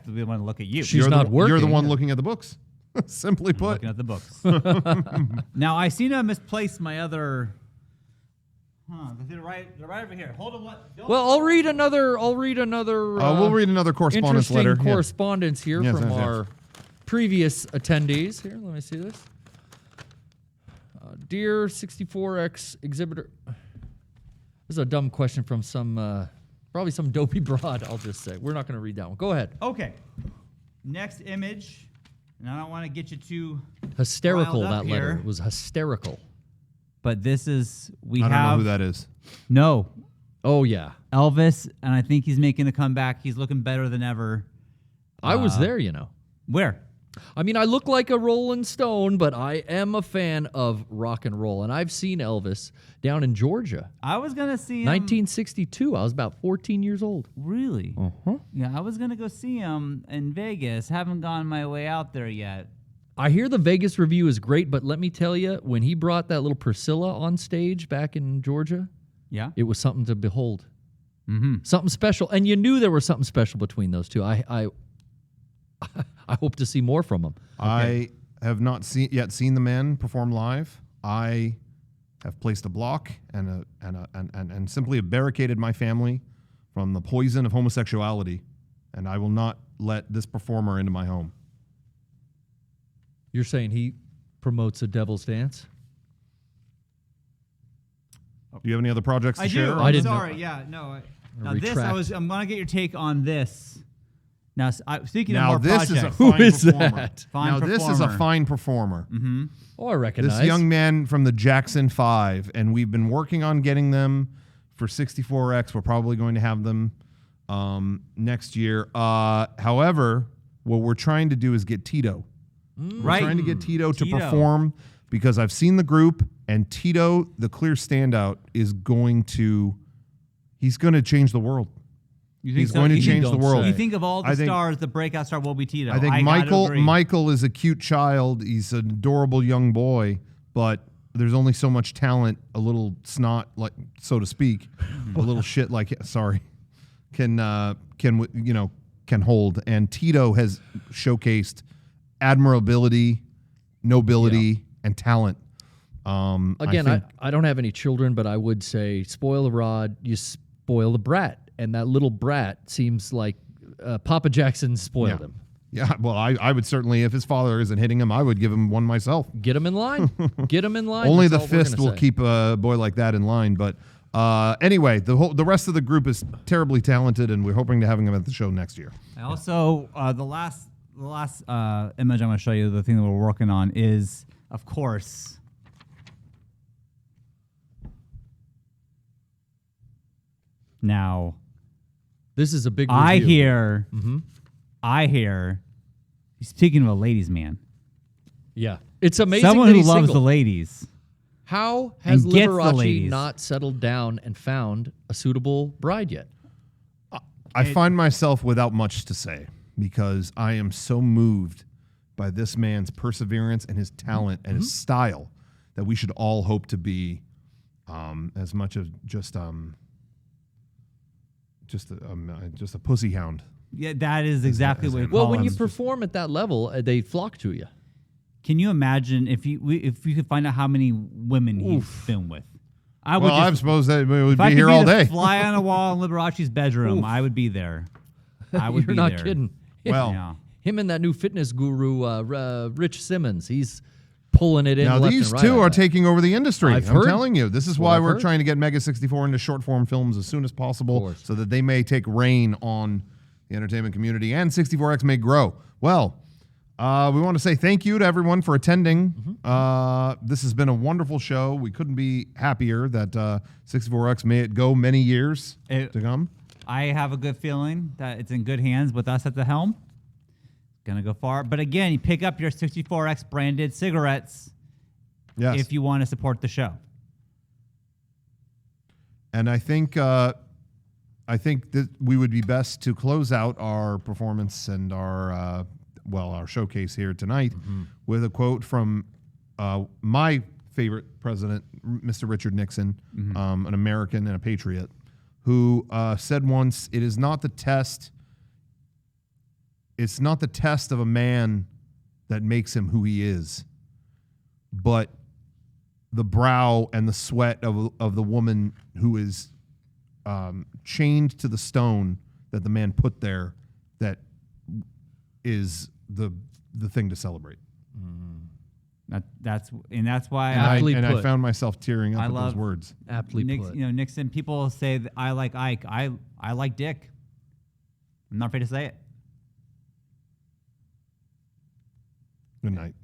Speaker 15: be the one to look at you.
Speaker 16: She's not working.
Speaker 8: You're the one looking at the books. Simply
Speaker 15: I'm
Speaker 8: put.
Speaker 15: looking at the books. Now I seem to have misplaced my other. They're right over here. Hold on.
Speaker 16: Well, I'll read another.
Speaker 8: We'll read another correspondence
Speaker 16: interesting
Speaker 8: letter. Yeah.
Speaker 16: correspondence here
Speaker 8: Yes,
Speaker 16: from
Speaker 8: yes, yes.
Speaker 16: our previous attendees. Here, let me see this. Dear 64X exhibitor, this is a dumb question from probably some dopey broad. I'll just say we're not going to read that one. Go ahead.
Speaker 15: Okay. Next image, and I don't want to get you too
Speaker 16: Hysterical.
Speaker 15: riled up
Speaker 16: That letter
Speaker 15: here,
Speaker 16: was hysterical.
Speaker 15: but this is
Speaker 8: I don't know who that is.
Speaker 15: No,
Speaker 16: Oh yeah,
Speaker 15: Elvis, and I think he's making a comeback. He's looking better than ever.
Speaker 16: I was there. You know,
Speaker 15: Where?
Speaker 16: I mean, I look like a Rolling Stone, but I am a fan of rock and roll. And I've seen Elvis down in Georgia.
Speaker 15: I was going to see him.
Speaker 16: 1962. I was about 14 years old.
Speaker 15: Really?
Speaker 16: Uh-huh.
Speaker 15: Yeah, I was going to go see him in Vegas. Haven't gone my way out there yet.
Speaker 16: I hear the Vegas review is great, but let me tell you, when he brought that little Priscilla on stage back in Georgia,
Speaker 15: yeah,
Speaker 16: it was something to behold.
Speaker 15: Mm-hmm.
Speaker 16: Something special. And you knew there was something special between those two. I hope to see more from him.
Speaker 8: I have not yet seen the man perform live. I have placed a block and simply have barricaded my family from the poison of homosexuality, and I will not let this performer into my home.
Speaker 16: You're saying he promotes a devil's dance?
Speaker 8: Do you have any other projects to share?
Speaker 15: I'm sorry. Yeah, no. Now this, I'm gonna get your take on this. Now, speaking of more
Speaker 8: this
Speaker 15: projects,
Speaker 8: is a fine performer.
Speaker 15: Fine
Speaker 8: this is a fine performer.
Speaker 15: Mm-hmm.
Speaker 16: Oh, I recognize
Speaker 8: this young man from the Jackson 5, and we've been working on getting them for 64X. We're probably going to have them next year. However, what we're trying to do is get Tito. We're trying to get Tito to perform because I've seen the group, and Tito, the clear standout, is going to change the world. He's going to change the world.
Speaker 15: You think of all the stars, the breakout star will be Tito.
Speaker 8: I think Michael is a cute child. He's an adorable young boy, but there's only so much talent, a little snot, like so to speak, a little shit like can hold. And Tito has showcased admirability, nobility, and talent.
Speaker 16: Again, I don't have any children, but I would say spoil the rod, you spoil the brat. And that little brat seems like Papa Jackson spoiled him.
Speaker 8: Yeah, well, I would certainly, if his father isn't hitting him, I would give him one myself.
Speaker 16: Get him in line. Get him in line.
Speaker 8: Only the fist will keep a boy like that in line. But anyway, the rest of the group is terribly talented, and we're hoping to having him at the show next year.
Speaker 15: I also, the last image I'm going to show you, the thing that we're working on is, of course, now.
Speaker 16: This is a big
Speaker 15: review. I hear, speaking of a ladies' man.
Speaker 16: Yeah. It's amazing
Speaker 15: someone
Speaker 16: that
Speaker 15: who
Speaker 16: he's
Speaker 15: loves
Speaker 16: single.
Speaker 15: the ladies.
Speaker 16: How has
Speaker 15: and gets the
Speaker 16: Liberace
Speaker 15: ladies.
Speaker 16: not settled down and found a suitable bride yet?
Speaker 8: I find myself without much to say because I am so moved by this man's perseverance and his talent and his style that we should all hope to be as much as just a pussy hound.
Speaker 15: Yeah, that is exactly what.
Speaker 16: Well, when you perform at that level, they flock to you.
Speaker 15: Can you imagine if you could find out how many women he's been with?
Speaker 8: I suppose that we would
Speaker 15: be
Speaker 8: here all day.
Speaker 15: Fly on a wall in Liberace's bedroom. I would be there. I would
Speaker 16: You're
Speaker 15: be
Speaker 16: not
Speaker 15: there.
Speaker 16: kidding.
Speaker 8: Well,
Speaker 16: him and that new fitness guru, Rich Simmons, he's pulling it in.
Speaker 8: Now
Speaker 16: left
Speaker 8: these
Speaker 16: and right
Speaker 8: two
Speaker 16: on
Speaker 8: are
Speaker 16: that.
Speaker 8: taking over the industry.
Speaker 16: I've
Speaker 8: I'm
Speaker 16: heard.
Speaker 8: telling you, this is why we're trying to get Mega64 into short form films as soon as possible, so that they may take reign on the entertainment community and 64X may grow. Well, we want to say thank you to everyone for attending. This has been a wonderful show. We couldn't be happier that 64X may it go many years to come.
Speaker 15: I have a good feeling that it's in good hands with us at the helm. Gonna go far. But again, you pick up your 64X branded cigarettes if you want to support the show.
Speaker 8: And I think that we would be best to close out our performance and our showcase here tonight with a quote from my favorite president, Mr. Richard Nixon, an American and a patriot, who said once, "It's not the test of a man that makes him who he is, but the brow and the sweat of the woman who is chained to the stone that the man put there, that is the thing to celebrate."
Speaker 15: That's why
Speaker 8: I found myself tearing up at those words.
Speaker 16: Aptly put.
Speaker 15: Nixon. People say that I like Ike. I like Dick. I'm not afraid to say it.
Speaker 8: Good night.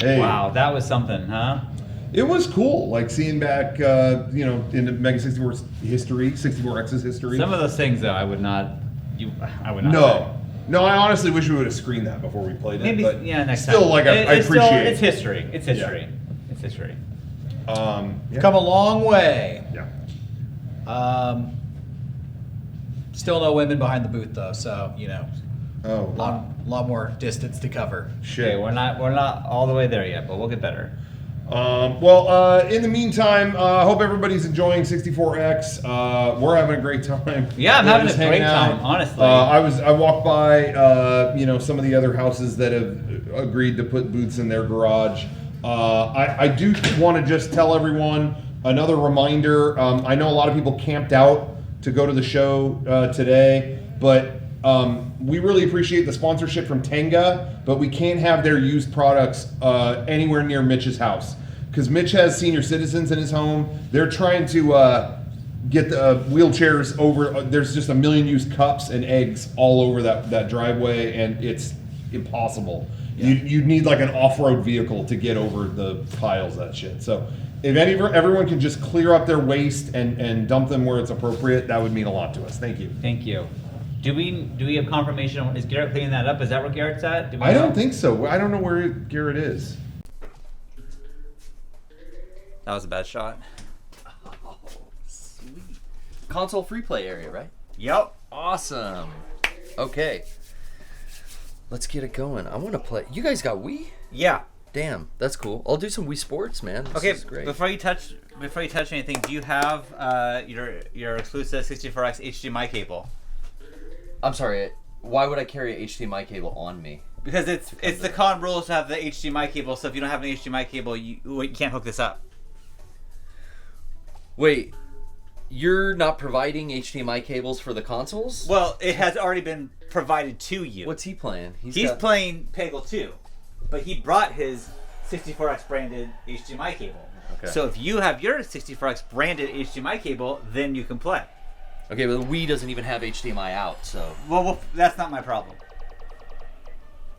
Speaker 1: Hey.
Speaker 15: Wow, that was something, huh?
Speaker 1: It was cool, like seeing back, in the Mega 64's history, 64X's history.
Speaker 15: Some of those things, though, I would not.
Speaker 1: No, I honestly wish we would have screened that before we played it.
Speaker 15: Maybe,
Speaker 1: but
Speaker 15: yeah, next
Speaker 1: still,
Speaker 15: time.
Speaker 1: like, I appreciate it.
Speaker 15: It's history. It's history. It's history.
Speaker 4: Come a long way.
Speaker 1: Yeah.
Speaker 4: Still no women behind the booth though, so
Speaker 1: Oh,
Speaker 4: lot more distance to cover.
Speaker 1: Shit.
Speaker 15: Okay, we're not all the way there yet, but we'll get better.
Speaker 1: In the meantime, hope everybody's enjoying 64X. We're having a great time.
Speaker 15: Yeah, I'm
Speaker 1: We're
Speaker 15: having
Speaker 1: just
Speaker 15: a great
Speaker 1: hanging out.
Speaker 15: time, honestly.
Speaker 1: I walked by, some of the other houses that have agreed to put booths in their garage. I do want to just tell everyone another reminder. I know a lot of people camped out to go to the show today, but we really appreciate the sponsorship from Tenga, but we can't have their used products anywhere near Mitch's house because Mitch has senior citizens in his home. They're trying to get the wheelchairs over. There's just a million used cups and eggs all over that driveway, and it's impossible. Yeah. You need like an off-road vehicle to get over the piles of that shit. So if everyone can just clear up their waste and dump them where it's appropriate, that would mean a lot to us. Thank you.
Speaker 15: Thank you. Do we have confirmation on, is Garrett cleaning that up? Is that where Garrett's at?
Speaker 1: I don't think so. I don't know where Garrett is.
Speaker 2: That was a bad shot.
Speaker 17: Oh, sweet. Console free play area, right?
Speaker 2: Yep.
Speaker 17: Awesome. Okay. Let's get it going. I want to play. You guys got Wii?
Speaker 2: Yeah.
Speaker 17: Damn, that's cool. I'll do some Wii Sports, man. This
Speaker 2: Okay,
Speaker 17: is great.
Speaker 2: before you touch anything, do you have your exclusive 64X HDMI cable?
Speaker 17: I'm sorry. Why would I carry a HDMI cable on me?
Speaker 2: Because it's the con rules to have the HDMI cable. So if you don't have an HDMI cable, you can't hook this up.
Speaker 17: Wait, you're not providing HDMI cables for the consoles?
Speaker 2: Well, it has already been provided to you.
Speaker 17: What's he playing?
Speaker 2: He's playing Peggle 2, but he brought his 64X branded HDMI cable.
Speaker 17: Okay.
Speaker 2: So if you have your 64X branded HDMI cable, then you can play.
Speaker 17: Okay, but the Wii doesn't even have HDMI out, so.
Speaker 2: Well, that's not my problem.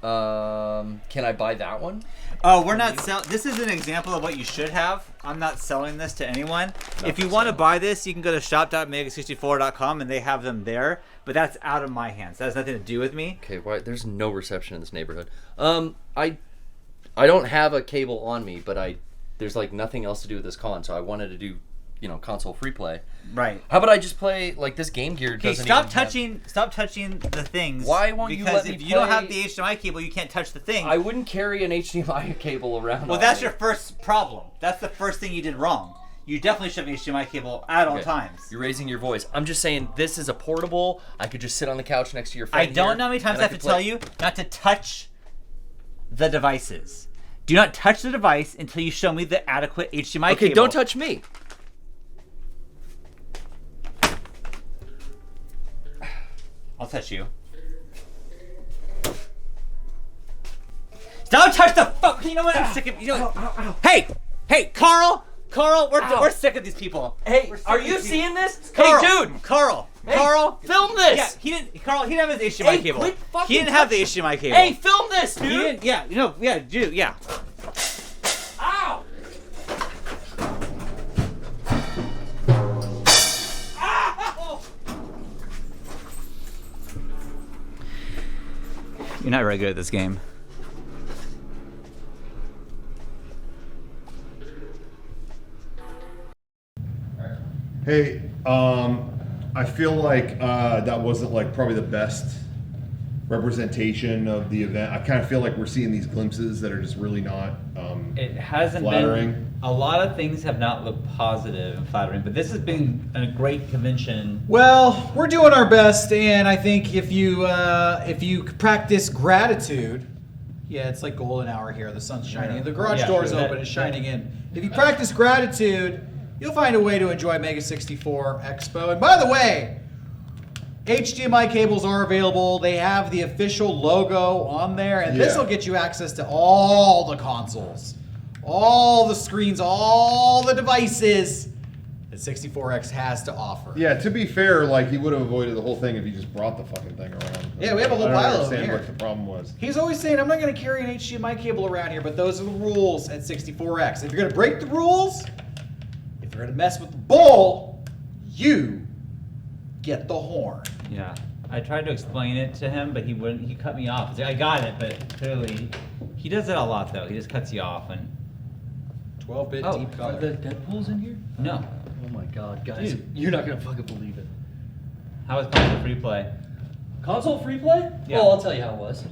Speaker 17: Can I buy that one?
Speaker 2: Oh, we're not selling. This is an example of what you should have. I'm not selling this to anyone. If you want to buy this, you can go to shop.mega64.com and they have them there. But that's out of my hands. That has nothing to do with me.
Speaker 17: Okay, why? There's no reception in this neighborhood. I don't have a cable on me, but there's like nothing else to do with this con, so I wanted to do, console free play.
Speaker 2: Right.
Speaker 17: How about I just play like this Game Gear?
Speaker 2: Okay, stop touching the things.
Speaker 17: Why won't you let me
Speaker 2: Because if you don't have the HDMI cable, you can't touch the thing.
Speaker 17: I wouldn't carry an HDMI cable around.
Speaker 2: Well, that's your first problem. That's the first thing you did wrong. You definitely should have an HDMI cable at all times.
Speaker 17: You're raising your voice. I'm just saying this is a portable. I could just sit on the couch next to your friend.
Speaker 2: I don't know how many times I have to tell you not to touch the devices. Do not touch the device until you show me the adequate HDMI cable.
Speaker 17: Okay, don't touch me.
Speaker 2: I'll touch you. Don't touch the fuck. You know what? I'm sick of. Hey, Carl, we're sick of these people.
Speaker 17: Hey, are you seeing this?
Speaker 2: Carl,
Speaker 17: hey, dude,
Speaker 2: Carl,
Speaker 17: film this.
Speaker 2: Yeah, he didn't have his HDMI cable. He didn't have the HDMI cable.
Speaker 17: Hey, film this, dude.
Speaker 2: He didn't. Yeah, dude. Yeah.
Speaker 17: Ow!
Speaker 2: You're not very good at this game.
Speaker 1: Hey, I feel like that wasn't like probably the best representation of the event. I kind of feel like we're seeing these glimpses that are just really not
Speaker 15: it hasn't
Speaker 1: flattering.
Speaker 15: been. A lot of things have not looked positive and flattering, but this has been a great convention.
Speaker 4: Well, we're doing our best, and I think if you practice gratitude, yeah, it's like golden hour here. The sun's shining, the garage door's open, it's shining in. If you practice gratitude, you'll find a way to enjoy Mega64 Expo. And by the way, HDMI cables are available. They have the official logo on there, and this will get you access to all the consoles, all the screens, all the devices that 64X has to offer.
Speaker 1: Yeah, to be fair, like he would have avoided the whole thing if he just brought the fucking thing around.
Speaker 4: Yeah, we have a whole
Speaker 1: I don't
Speaker 4: pile of them
Speaker 1: understand
Speaker 4: here.
Speaker 1: what the problem was.
Speaker 4: He's always saying, I'm not going to carry an HDMI cable around here, but those are the rules at 64X. If you're going to break the rules, if you're going to mess with the ball, you get the horn.
Speaker 15: Yeah. I tried to explain it to him, but he wouldn't. He cut me off. He's like, I got it, but clearly, he does that a lot though. He just cuts you off and.
Speaker 4: 12-bit
Speaker 3: Oh,
Speaker 4: deep
Speaker 3: are
Speaker 4: color.
Speaker 3: the Deadpool's in here?
Speaker 15: No.
Speaker 3: Oh my god, guys.
Speaker 15: Dude.
Speaker 3: You're not gonna fucking believe it.
Speaker 15: How was console free play?
Speaker 3: Console free play?
Speaker 15: Yeah.
Speaker 3: Oh, I'll tell you how it was.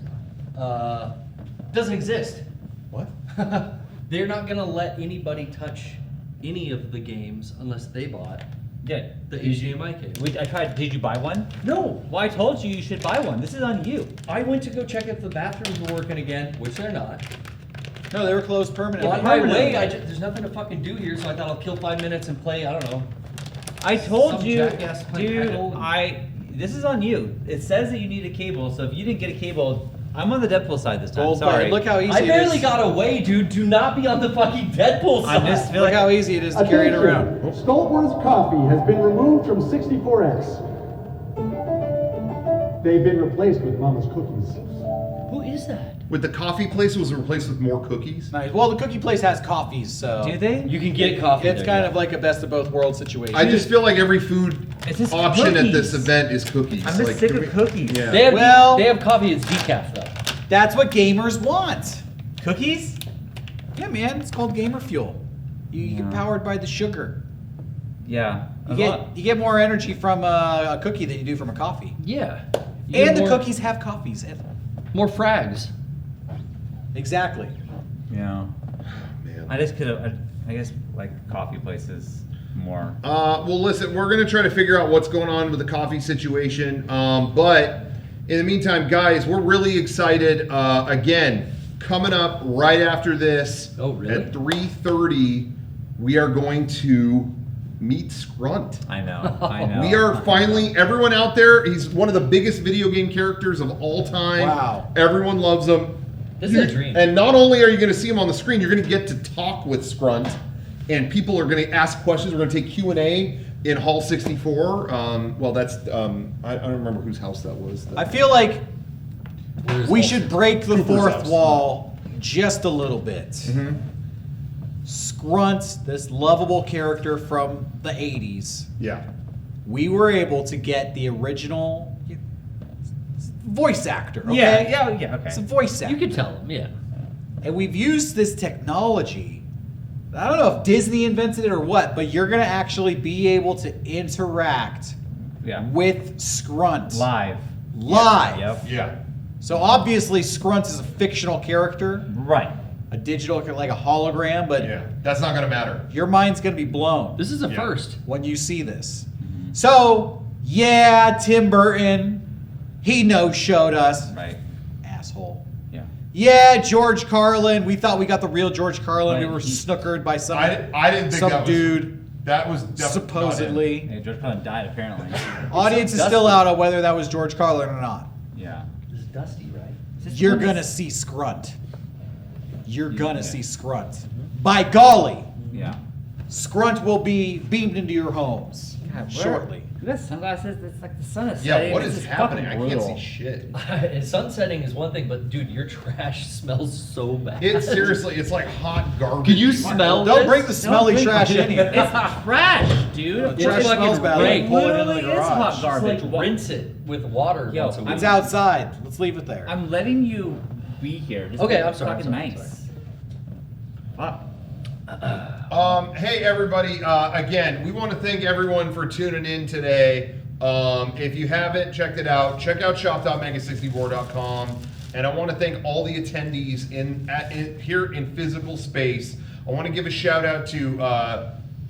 Speaker 3: Doesn't exist.
Speaker 1: What?
Speaker 3: They're not gonna let anybody touch any of the games unless they bought
Speaker 15: Yeah.
Speaker 3: the HDMI cable.
Speaker 15: I tried. Did you buy one?
Speaker 3: No.
Speaker 15: Well, I told you should buy one. This is on you.
Speaker 3: I went to go check if the bathrooms were working again, which they're not.
Speaker 4: No, they were closed permanently.
Speaker 3: On my way, there's nothing to fucking do here, so I thought I'll kill 5 minutes and play, I don't know.
Speaker 15: I told
Speaker 3: Some
Speaker 15: you,
Speaker 3: jackass playing
Speaker 15: dude.
Speaker 3: Halo.
Speaker 15: This is on you. It says that you need a cable, so if you didn't get a cable, I'm on the Deadpool side this time.
Speaker 4: Gold
Speaker 15: Sorry.
Speaker 4: button. Look how easy
Speaker 3: I
Speaker 4: it
Speaker 3: barely
Speaker 4: is.
Speaker 3: got away, dude. Do not be on the fucking Deadpool side.
Speaker 15: I'm just
Speaker 4: Look
Speaker 15: feeling.
Speaker 4: how easy it is to carry it around.
Speaker 6: Stoltworth's coffee has been removed from 64X. They've been replaced with Mama's cookies.
Speaker 3: Who is that?
Speaker 1: With the coffee place, was it replaced with more cookies?
Speaker 4: Nice. Well, the cookie place has coffees, so.
Speaker 15: Do they?
Speaker 3: You can get coffee.
Speaker 4: It's
Speaker 3: there,
Speaker 4: kind
Speaker 3: yeah.
Speaker 4: of like a best of both worlds situation.
Speaker 1: I just feel like every food
Speaker 15: It's just
Speaker 1: option at this
Speaker 15: cookies.
Speaker 1: event is cookies.
Speaker 15: I'm just
Speaker 1: Like,
Speaker 15: sick
Speaker 1: can
Speaker 15: of
Speaker 1: we-
Speaker 15: cookies.
Speaker 1: Yeah.
Speaker 3: They have coffee as decaf though.
Speaker 4: That's what gamers want.
Speaker 15: Cookies?
Speaker 4: Yeah, man. It's called gamer fuel. You get powered by the sugar.
Speaker 15: Yeah.
Speaker 4: You get more energy from a cookie than you do from a coffee.
Speaker 3: Yeah.
Speaker 4: And the cookies have coffees.
Speaker 3: More frags.
Speaker 4: Exactly.
Speaker 15: Yeah.
Speaker 1: Man.
Speaker 15: I just could have. I guess like coffee places more.
Speaker 1: Well, listen, we're going to try to figure out what's going on with the coffee situation. But in the meantime, guys, we're really excited. Again, coming up right after this at 3:30, we are going to meet Scrunt.
Speaker 15: I know. I know.
Speaker 1: We are finally, everyone out there, he's one of the biggest video game characters of all time.
Speaker 4: Wow.
Speaker 1: Everyone loves him.
Speaker 3: This is a dream.
Speaker 1: And not only are you going to see him on the screen, you're going to get to talk with Scrunt, and people are going to ask questions. We're going to take Q&A in Hall 64. Well, that's, I don't remember whose house that was.
Speaker 4: I feel like we should break the fourth wall just a little bit.
Speaker 1: Mm-hmm.
Speaker 4: Scrunt, this lovable character from the 80s.
Speaker 1: Yeah.
Speaker 4: We were able to get the original voice actor. Okay?
Speaker 15: Yeah. Okay.
Speaker 4: It's a voice actor.
Speaker 3: You could tell them, yeah.
Speaker 4: And we've used this technology. I don't know if Disney invented it or what, but you're going to actually be able to interact with Scrunt.
Speaker 15: Live.
Speaker 4: Live.
Speaker 1: Yeah.
Speaker 4: So obviously Scrunt is a fictional character.
Speaker 15: Right.
Speaker 4: A digital, like a hologram, but
Speaker 1: Yeah. That's not going to matter.
Speaker 4: your mind's going to be blown
Speaker 3: This is a first.
Speaker 4: when you see this. So, yeah, Tim Burton, he no-showed us.
Speaker 15: Right.
Speaker 4: Asshole.
Speaker 15: Yeah.
Speaker 4: Yeah, George Carlin. We thought we got the real George Carlin.
Speaker 15: Right.
Speaker 4: We were snookered by some,
Speaker 1: I didn't think
Speaker 4: some
Speaker 1: that was,
Speaker 4: dude,
Speaker 1: that was definitely
Speaker 4: supposedly.
Speaker 15: Hey, George Carlin died apparently.
Speaker 4: Audience is still out on whether that was George Carlin or not.
Speaker 15: Yeah.
Speaker 3: This is Dusty, right?
Speaker 4: You're going to see Scrunt. You're going to see Scrunt. By golly,
Speaker 15: Yeah.
Speaker 4: Scrunt will be beamed into your homes shortly.
Speaker 2: You got sunglasses? It's like the sun is
Speaker 1: Yeah,
Speaker 2: setting.
Speaker 1: what
Speaker 2: This
Speaker 1: is happening? I
Speaker 2: fucking
Speaker 1: can't
Speaker 2: brutal.
Speaker 1: see shit.
Speaker 3: Sunsetting is one thing, but dude, your trash smells so bad.
Speaker 1: It's seriously, it's like hot garbage.
Speaker 3: Can you smell
Speaker 4: Don't
Speaker 3: this?
Speaker 4: bring the smelly trash in here.
Speaker 2: It's trash, dude.
Speaker 4: Trash
Speaker 3: It's
Speaker 4: smells
Speaker 3: fucking
Speaker 4: bad.
Speaker 3: rank.
Speaker 4: Pull it into the
Speaker 2: Literally is
Speaker 4: garage.
Speaker 2: hot garbage.
Speaker 3: Just like rinse it with water
Speaker 2: Yo,
Speaker 3: once a week.
Speaker 4: It's outside. Let's leave it there.
Speaker 2: I'm letting you be here. Just
Speaker 3: Okay,
Speaker 2: be
Speaker 3: I'm sorry,
Speaker 2: fucking
Speaker 3: I'm sorry,
Speaker 2: nice.
Speaker 1: Hey everybody, again, we want to thank everyone for tuning in today. If you haven't checked it out, check out shop.mega64.com. And I want to thank all the attendees here in physical space. I want to give a shout out to,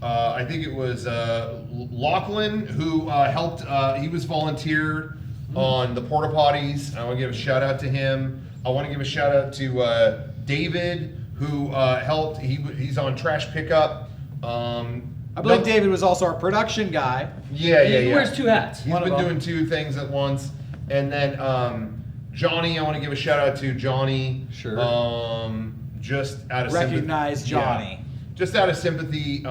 Speaker 1: I think it was Lachlan, who helped, he was volunteered on the porta potties. I want to give a shout out to him. I want to give a shout out to David, who helped. He's on trash pickup.
Speaker 4: I believe David was also our production guy.
Speaker 1: Yeah.
Speaker 3: He wears two hats.
Speaker 1: He's been doing two things at once. And then Johnny, I want to give a shout out to Johnny.
Speaker 3: Sure.
Speaker 1: Just out of
Speaker 4: Recognize Johnny.
Speaker 1: just out of sympathy,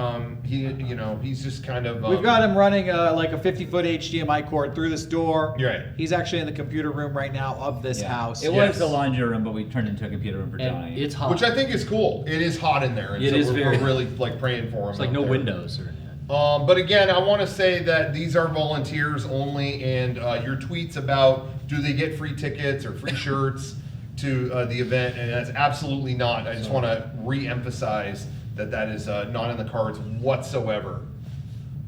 Speaker 1: he's just kind of.
Speaker 4: We've got him running like a 50-foot HDMI cord through this door.
Speaker 1: Right.
Speaker 4: He's actually in the computer room right now of this house.
Speaker 15: It was the laundry room, but we turned it into a computer room for Johnny.
Speaker 3: It's hot.
Speaker 1: Which I think is cool. It is hot in there. And
Speaker 3: It
Speaker 1: so
Speaker 3: is
Speaker 1: we're
Speaker 3: very
Speaker 1: really like praying for him.
Speaker 3: It's like
Speaker 1: out
Speaker 3: no
Speaker 1: there.
Speaker 3: windows or anything.
Speaker 1: But again, I want to say that these are volunteers only, and your tweets about do they get free tickets or free shirts to the event, and that's absolutely not. I just want to re-emphasize that is not in the cards whatsoever.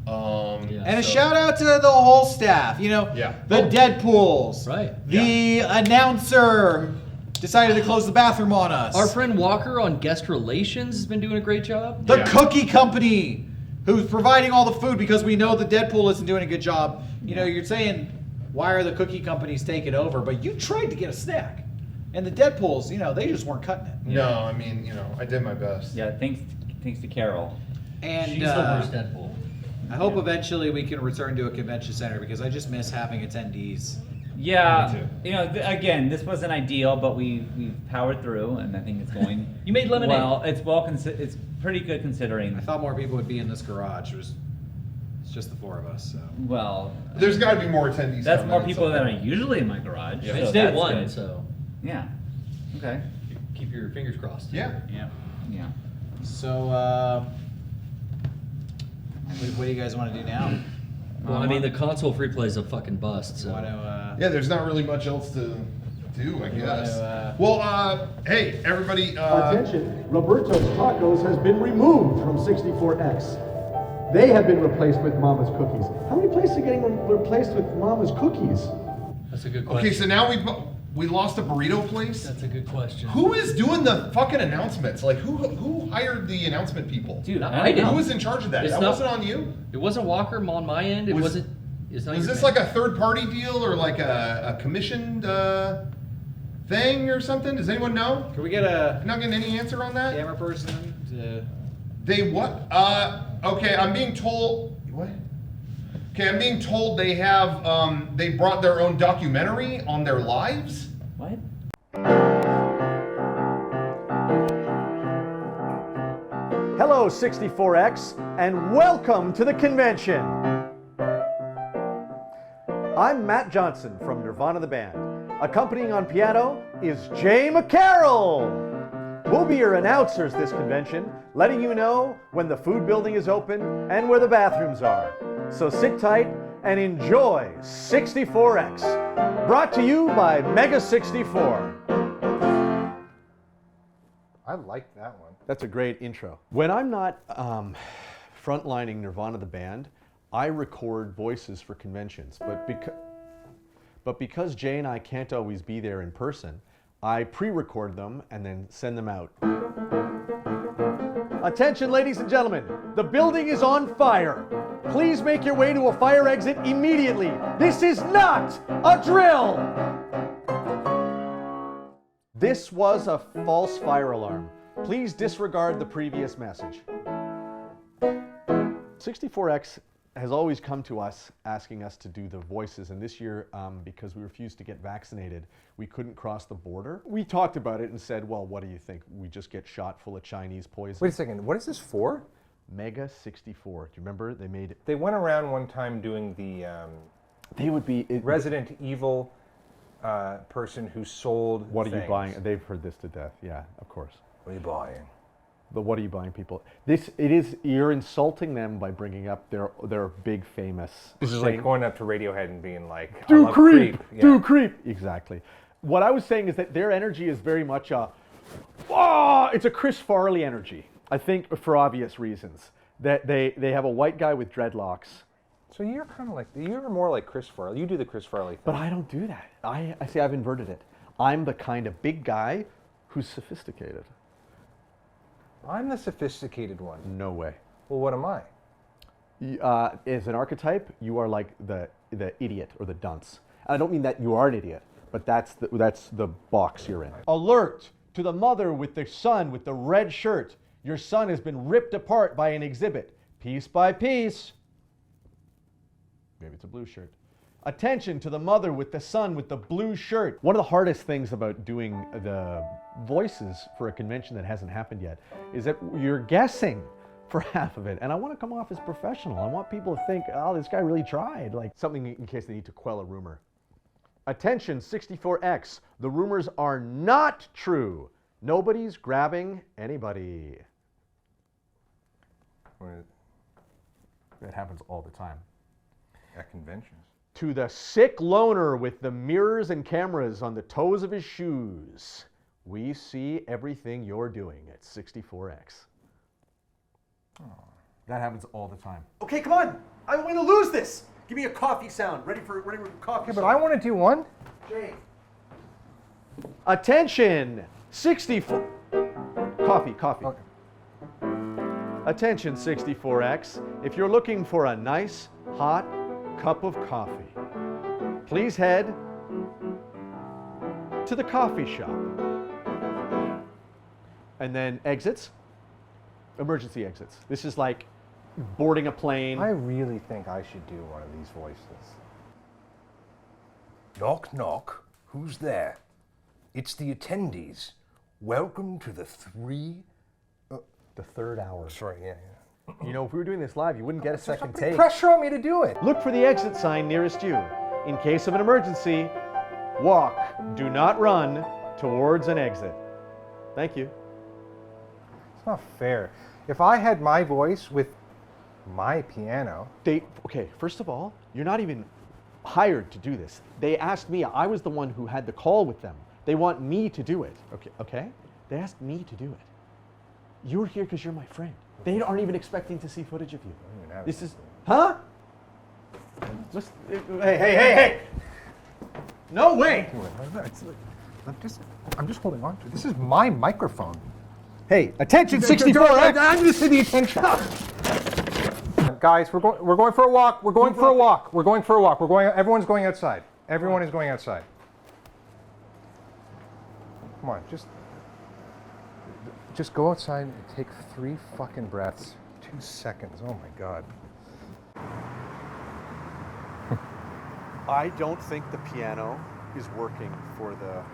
Speaker 4: And a shout out to the whole staff. The Deadpools.
Speaker 3: Right.
Speaker 4: The announcer decided to close the bathroom on us.
Speaker 3: Our friend Walker on guest relations has been doing a great job.
Speaker 4: The cookie company, who's providing all the food because we know the Deadpool isn't doing a good job. You're saying, why are the cookie companies taking over? But you tried to get a snack. And the Deadpools, they just weren't cutting it.
Speaker 1: No, I mean, I did my best.
Speaker 2: Yeah, thanks to Carol.
Speaker 4: And
Speaker 3: She's the worst Deadpool.
Speaker 4: I hope eventually we can return to a convention center because I just miss having attendees.
Speaker 2: Yeah, again, this wasn't ideal, but we powered through, and I think it's going.
Speaker 3: You made lemonade.
Speaker 2: Well, it's pretty good considering.
Speaker 4: I thought more people would be in this garage. It's just the four of us. So.
Speaker 2: Well,
Speaker 1: there's got to be more attendees.
Speaker 2: That's
Speaker 1: coming
Speaker 2: more
Speaker 1: at
Speaker 2: people
Speaker 1: some
Speaker 2: than
Speaker 1: point.
Speaker 2: are usually in my garage.
Speaker 3: Yeah.
Speaker 2: So
Speaker 3: It's day
Speaker 2: that's
Speaker 3: one,
Speaker 2: good.
Speaker 3: so
Speaker 2: Yeah. Okay.
Speaker 3: keep your fingers crossed.
Speaker 1: Yeah.
Speaker 2: Yeah.
Speaker 4: So, what do you guys want to do now?
Speaker 3: Well, I mean, the console free play is a fucking bust. So.
Speaker 1: Yeah, there's not really much else to do, I guess.
Speaker 4: wanna,
Speaker 1: hey, everybody.
Speaker 6: Attention, Roberto's Tacos has been removed from 64X. They have been replaced with Mama's Cookies. How many places are getting replaced with Mama's Cookies?
Speaker 3: That's a good question.
Speaker 1: Okay, so now we lost a burrito place.
Speaker 3: That's a good question.
Speaker 1: Who is doing the fucking announcements? Like, who hired the announcement people?
Speaker 3: Dude, I did.
Speaker 1: Who was in charge of that?
Speaker 3: It's
Speaker 1: That
Speaker 3: not-
Speaker 1: wasn't on you?
Speaker 3: It wasn't Walker on my end. It wasn't. It's not.
Speaker 1: Was
Speaker 3: your
Speaker 1: this
Speaker 3: thing.
Speaker 1: like a third-party deal or like a commissioned thing or something? Does anyone know?
Speaker 4: Can we get a...
Speaker 1: Not getting any answer on that?
Speaker 4: Camera person to...
Speaker 1: They what? Okay, I'm being told... What? Okay, I'm being told they have, they brought their own documentary on their lives?
Speaker 2: What?
Speaker 6: Hello, 64X, and welcome to the convention. I'm Matt Johnson from Nirvana the band. Accompanying on piano is Jay McCarroll. We'll be your announcers this convention, letting you know when the food building is open and where the bathrooms are. So sit tight and enjoy 64X. Brought to you by Mega64.
Speaker 18: I like that one.
Speaker 6: That's a great intro. When I'm not frontlining Nirvana the band, I record voices for conventions. But because Jay and I can't always be there in person, I pre-record them and then send them out. Attention, ladies and gentlemen, the building is on fire. Please make your way to a fire exit immediately. This is not a drill. This was a false fire alarm. Please disregard the previous message. 64X has always come to us asking us to do the voices, and this year, because we refused to get vaccinated, we couldn't cross the border. We talked about it and said, well, what do you think? We just get shot full of Chinese poison.
Speaker 18: Wait a second, what is this for?
Speaker 6: Mega64. Do you remember they made it?
Speaker 18: They went around one time doing the
Speaker 6: They would be
Speaker 18: Resident Evil person who sold
Speaker 6: What are you
Speaker 18: things.
Speaker 6: buying? They've heard this to death. Yeah, of course.
Speaker 18: What are you buying?
Speaker 6: But what are you buying, people? You're insulting them by bringing up their big famous.
Speaker 18: This is like going up to Radiohead and being like, I
Speaker 6: Do
Speaker 18: love
Speaker 6: creep,
Speaker 18: Yeah.
Speaker 6: do creep. Exactly. What I was saying is that their energy is very much it's a Chris Farley energy. I think for obvious reasons. That they have a white guy with dreadlocks.
Speaker 18: So you're kind of like, you're more like Chris Farley. You do the Chris Farley thing.
Speaker 6: But I don't do that. I say I've inverted it. I'm the kind of big guy who's sophisticated.
Speaker 18: I'm the sophisticated one.
Speaker 6: No way.
Speaker 18: Well, what am I?
Speaker 6: As an archetype, you are like the idiot or the dunce. I don't mean that you are an idiot, but that's the box you're in. Alert to the mother with the son with the red shirt. Your son has been ripped apart by an exhibit, piece by piece. Maybe it's a blue shirt. Attention to the mother with the son with the blue shirt. One of the hardest things about doing the voices for a convention that hasn't happened yet is that you're guessing for half of it. And I want to come off as professional. I want people to think, oh, this guy really tried. Like something in case they need to quell a rumor. Attention 64X, the rumors are not true. Nobody's grabbing anybody. That happens all the time.
Speaker 18: At conventions.
Speaker 6: To the sick loner with the mirrors and cameras on the toes of his shoes. We see everything you're doing at 64X. Oh, that happens all the time. Okay, come on. I'm going to lose this. Give me a coffee sound. Ready for coffee.
Speaker 18: Okay, but I want to do one.
Speaker 6: Jay. Attention. 64. Coffee. Okay. Attention 64X. If you're looking for a nice, hot cup of coffee, please head to the coffee shop. And then exits, emergency exits. This is like boarding a plane.
Speaker 18: I really think I should do one of these voices. Knock, knock. Who's there? It's the attendees. Welcome to the
Speaker 6: third hour.
Speaker 18: Sorry, yeah.
Speaker 6: You know, if we were doing this live, you wouldn't get a second take.
Speaker 18: Pressure on me to do it.
Speaker 6: Look for the exit sign nearest you. In case of an emergency, walk, do not run towards an exit. Thank you.
Speaker 18: It's not fair. If I had my voice with my piano.
Speaker 6: Okay, first of all, you're not even hired to do this. They asked me, I was the one who had the call with them. They want me to do it, okay? They asked me to do it. You're here because you're my friend. They aren't even expecting to see footage of you. This is, huh? Hey. No way.
Speaker 18: I'm just holding on to it. This is my microphone.
Speaker 6: Hey, attention 64.
Speaker 18: I'm just the attention. Guys, we're going for a walk. Everyone's going outside. Everyone is going outside. Come on, just go outside and take 3 fucking breaths. 2 seconds. Oh my God.
Speaker 6: I don't think the piano is working for the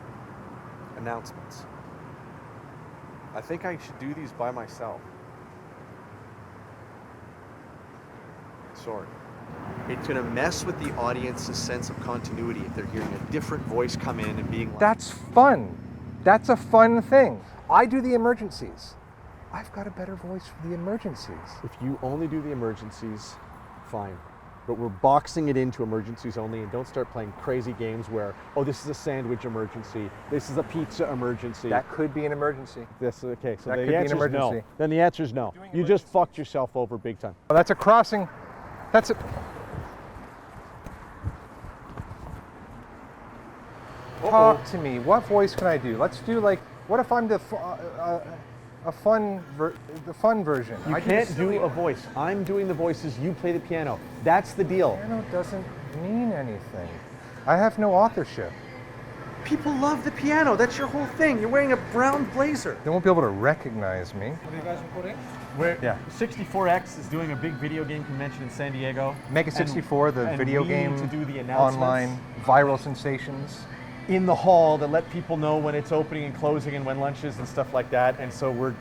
Speaker 6: announcements. I think I should do these by myself. Sorry. It's going to mess with the audience's sense of continuity if they're hearing a different voice come in and being like...
Speaker 18: That's fun. That's a fun thing. I do the emergencies. I've got a better voice for the emergencies.
Speaker 6: If you only do the emergencies, fine. But we're boxing it into emergencies only, and don't start playing crazy games where, oh, this is a sandwich emergency, this is a pizza emergency.
Speaker 18: That could be an emergency.
Speaker 6: Okay, so
Speaker 18: that
Speaker 6: the
Speaker 18: could be an
Speaker 6: answer is
Speaker 18: emergency.
Speaker 6: no. Then the answer is no. You just fucked yourself over big time.
Speaker 18: Oh, that's a crossing. That's a... Talk to me. What voice can I do? Let's do like, what if I'm the fun version?
Speaker 6: You can't do a voice. I'm doing the voices, you play the piano. That's the deal.
Speaker 18: Piano doesn't mean anything. I have no authorship.
Speaker 6: People love the piano. That's your whole thing. You're wearing a brown blazer.
Speaker 18: They won't be able to recognize me.
Speaker 6: What are you guys recording? Yeah. 64X is doing a big video game convention in San Diego.
Speaker 18: Mega64, the video game,
Speaker 6: to do the
Speaker 18: online, viral sensations.
Speaker 6: In the hall to let people know when it's opening and closing and when lunch is and stuff like that. And so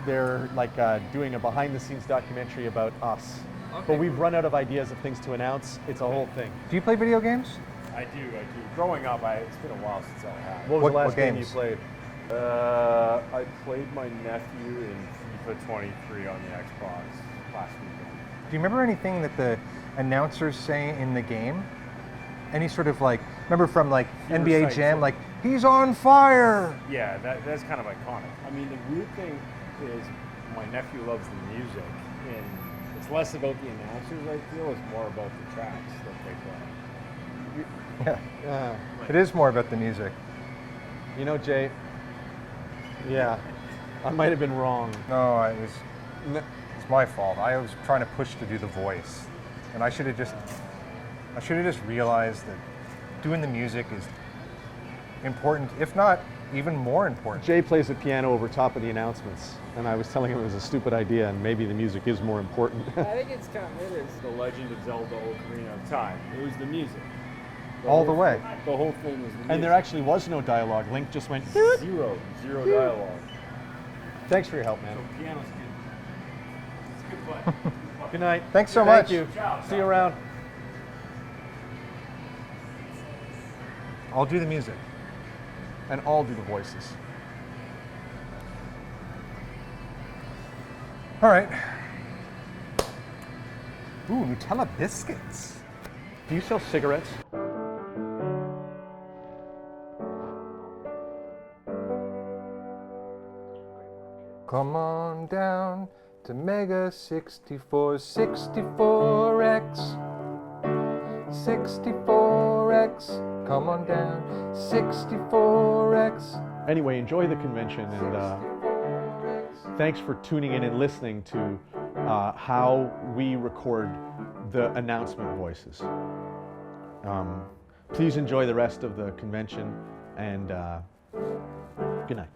Speaker 6: they're like doing a behind-the-scenes documentary about us. Okay. But we've run out of ideas of things to announce. It's a whole thing.
Speaker 18: Do you play video games?
Speaker 19: I do. Growing up, it's been a while since I have.
Speaker 6: What was the last game you played?
Speaker 19: I played my nephew in FIFA 23 on the Xbox last weekend.
Speaker 18: Do you remember anything that the announcers say in the game? Any sort of like, remember from like NBA Jam, like, he's on fire!
Speaker 19: Yeah, that's kind of iconic. I mean, the weird thing is my nephew loves the music, and it's less about the announcers, I feel, it's more about the tracks that they play.
Speaker 18: Yeah, it is more about the music.
Speaker 6: You know, Jay, yeah, I might have been wrong.
Speaker 18: No, it's my fault. I was trying to push to do the voice, and I should have just realized that doing the music is important, if not even more important.
Speaker 6: Jay plays the piano over top of the announcements, and I was telling him it was a stupid idea, and maybe the music is more important.
Speaker 19: I think it's kind of, it is the Legend of Zelda Ocarina of Time. It was the music.
Speaker 18: All the way.
Speaker 19: The whole thing was
Speaker 6: And there actually was no dialogue. Link just went.
Speaker 19: zero dialogue.
Speaker 6: Thanks for your help, man.
Speaker 19: So piano's good. It's good fun.
Speaker 6: Good night.
Speaker 18: Thanks so
Speaker 6: Thank
Speaker 18: much.
Speaker 6: you. See you around.
Speaker 18: I'll do the music. And I'll do the voices. All right. Ooh, Nutella biscuits.
Speaker 6: Do you sell cigarettes?
Speaker 18: Come on down to Mega64, 64X. 64X. Come on down, 64X.
Speaker 6: Anyway, enjoy the convention, and thanks for tuning in and listening to how we record the announcement voices. Please enjoy the rest of the convention, and good night.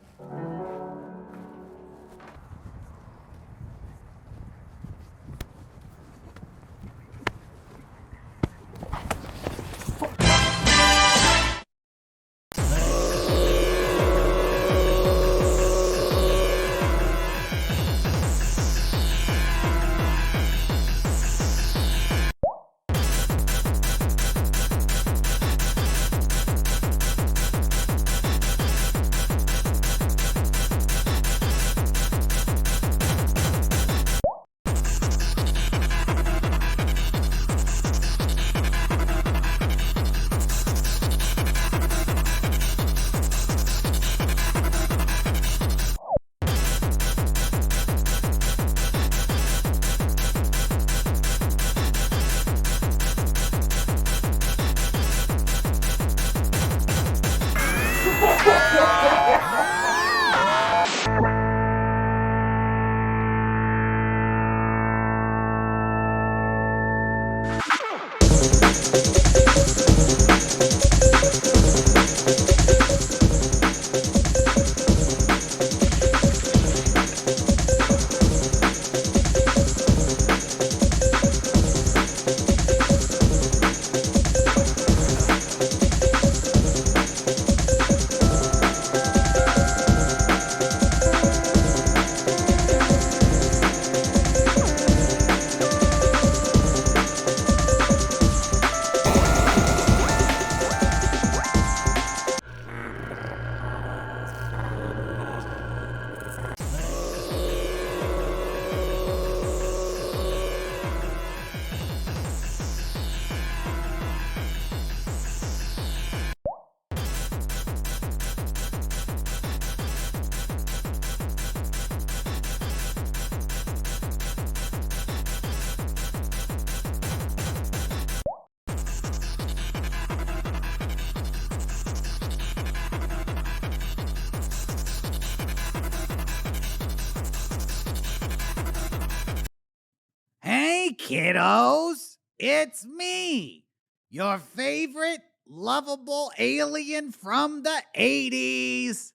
Speaker 20: Hey, kiddos! It's me, your favorite lovable alien from the 80s.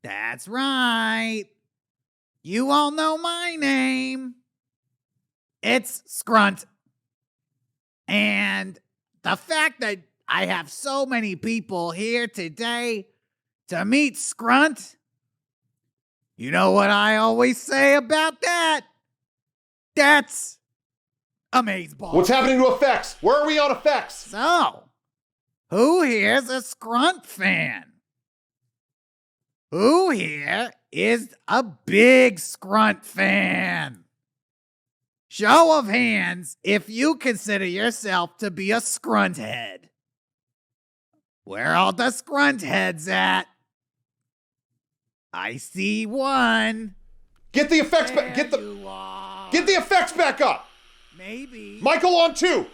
Speaker 20: That's right. You all know my name. It's SCRUNT. And the fact that I have so many people here today to meet SCRUNT, you know what I always say about that? That's amazeballs.
Speaker 1: What's happening to effects? Where are we on effects?
Speaker 20: So, who here's a SCRUNT fan? Who here is a big SCRUNT fan? Show of hands if you consider yourself to be a SCRUNT head. Where are all the SCRUNT heads at? I see one.
Speaker 1: Get the effects back. Get the effects back up.
Speaker 20: Maybe.
Speaker 1: Michael on 2.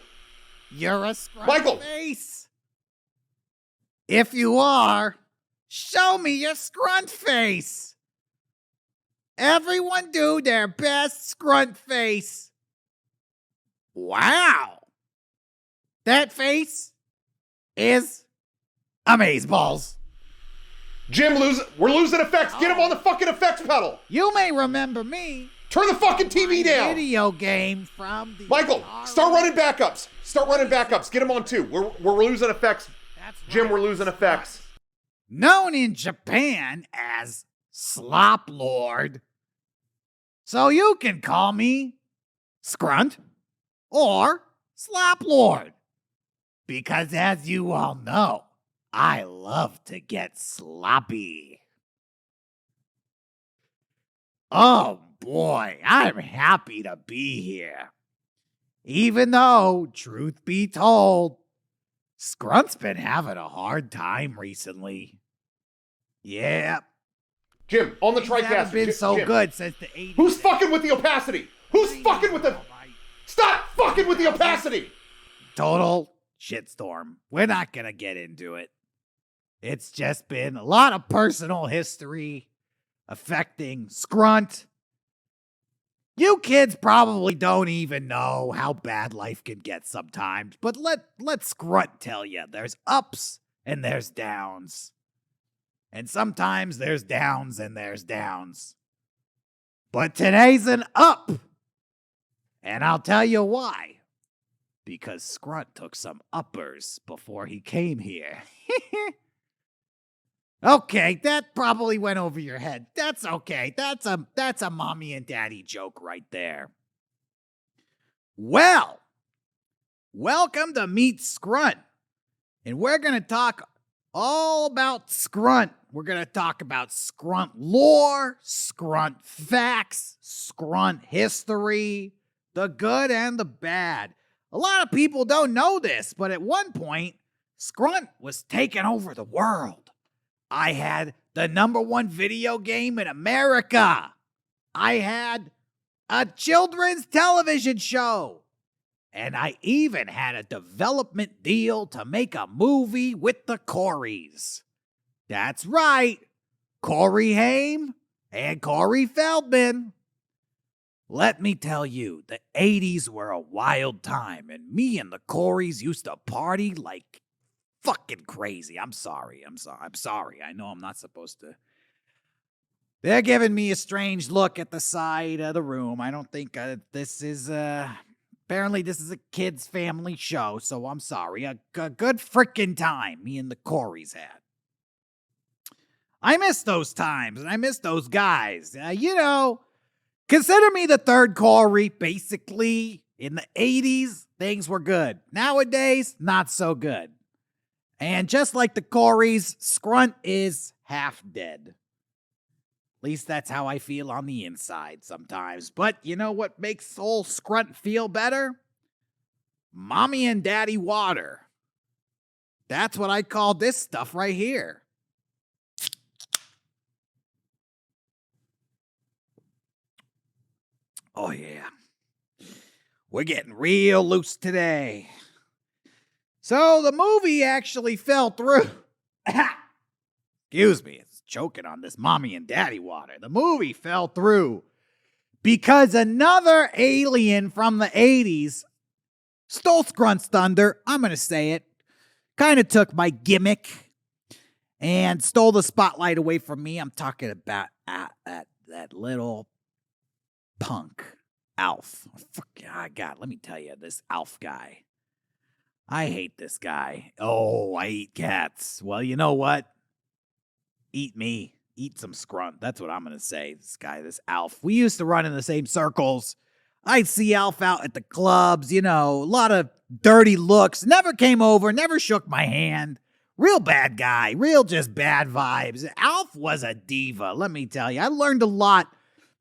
Speaker 20: You're a SCRUNT
Speaker 1: Michael.
Speaker 20: face. If you are, show me your SCRUNT face. Everyone do their best SCRUNT face. Wow. That face is amazeballs.
Speaker 1: Jim, we're losing effects. Get him on the fucking effects pedal.
Speaker 20: You may remember me.
Speaker 1: Turn the fucking TV down.
Speaker 20: Video game from the
Speaker 1: Michael, start running backups. Start running backups. Get him on 2. We're losing effects. Jim, we're losing effects.
Speaker 20: Known in Japan as Slop Lord. So you can call me Scrunt or Slop Lord. Because as you all know, I love to get sloppy. Oh boy, I'm happy to be here. Even though, truth be told, Scrunt's been having a hard time recently. Yeah.
Speaker 1: Jim, on the
Speaker 20: Things haven't
Speaker 1: TriCaster.
Speaker 20: been so
Speaker 1: Jim.
Speaker 20: good since the 80s.
Speaker 1: Who's fucking with the opacity? Who's fucking with the... Stop fucking with the opacity!
Speaker 20: Total shitstorm. We're not gonna get into it. It's just been a lot of personal history affecting Scrunt. You kids probably don't even know how bad life can get sometimes, but let Scrunt tell you, there's ups and there's downs. And sometimes there's downs and there's downs. But today's an up. And I'll tell you why. Because Scrunt took some uppers before he came here. Okay, that probably went over your head. That's okay. That's a mommy and daddy joke right there. Well, welcome to Meet Scrunt. And we're going to talk all about Scrunt. We're going to talk about Scrunt lore, Scrunt facts, Scrunt history, the good and the bad. A lot of people don't know this, but at one point, Scrunt was taking over the world. I had the #1 video game in America. I had a children's television show. And I even had a development deal to make a movie with the Coreys. That's right, Corey Haim and Corey Feldman. Let me tell you, the 80s were a wild time, and me and the Coreys used to party like fucking crazy. I'm sorry. I know I'm not supposed to. They're giving me a strange look at the side of the room. I don't think this is, apparently this is a kid's family show, so I'm sorry. A good freaking time me and the Coreys had. I miss those times, and I miss those guys. Consider me the third Corey, basically. In the 80s, things were good. Nowadays, not so good. And just like the Coreys, Scrunt is half dead. At least that's how I feel on the inside sometimes. But you know what makes old Scrunt feel better? Mommy and Daddy water. That's what I call this stuff right here. Oh yeah. We're getting real loose today. So the movie actually fell through. Excuse me, it's choking on this mommy and daddy water. The movie fell through because another alien from the 80s stole Scrunt's thunder. I'm going to say it. Kind of took my gimmick and stole the spotlight away from me. I'm talking about that little punk, Alf. God, let me tell you, this Alf guy. I hate this guy. Oh, I eat cats. Well, you know what? Eat me. Eat some Scrunt. That's what I'm going to say. This guy, this Alf. We used to run in the same circles. I'd see Alf out at the clubs, a lot of dirty looks. Never came over, never shook my hand. Real bad guy. Real just bad vibes. Alf was a diva, let me tell you. I learned a lot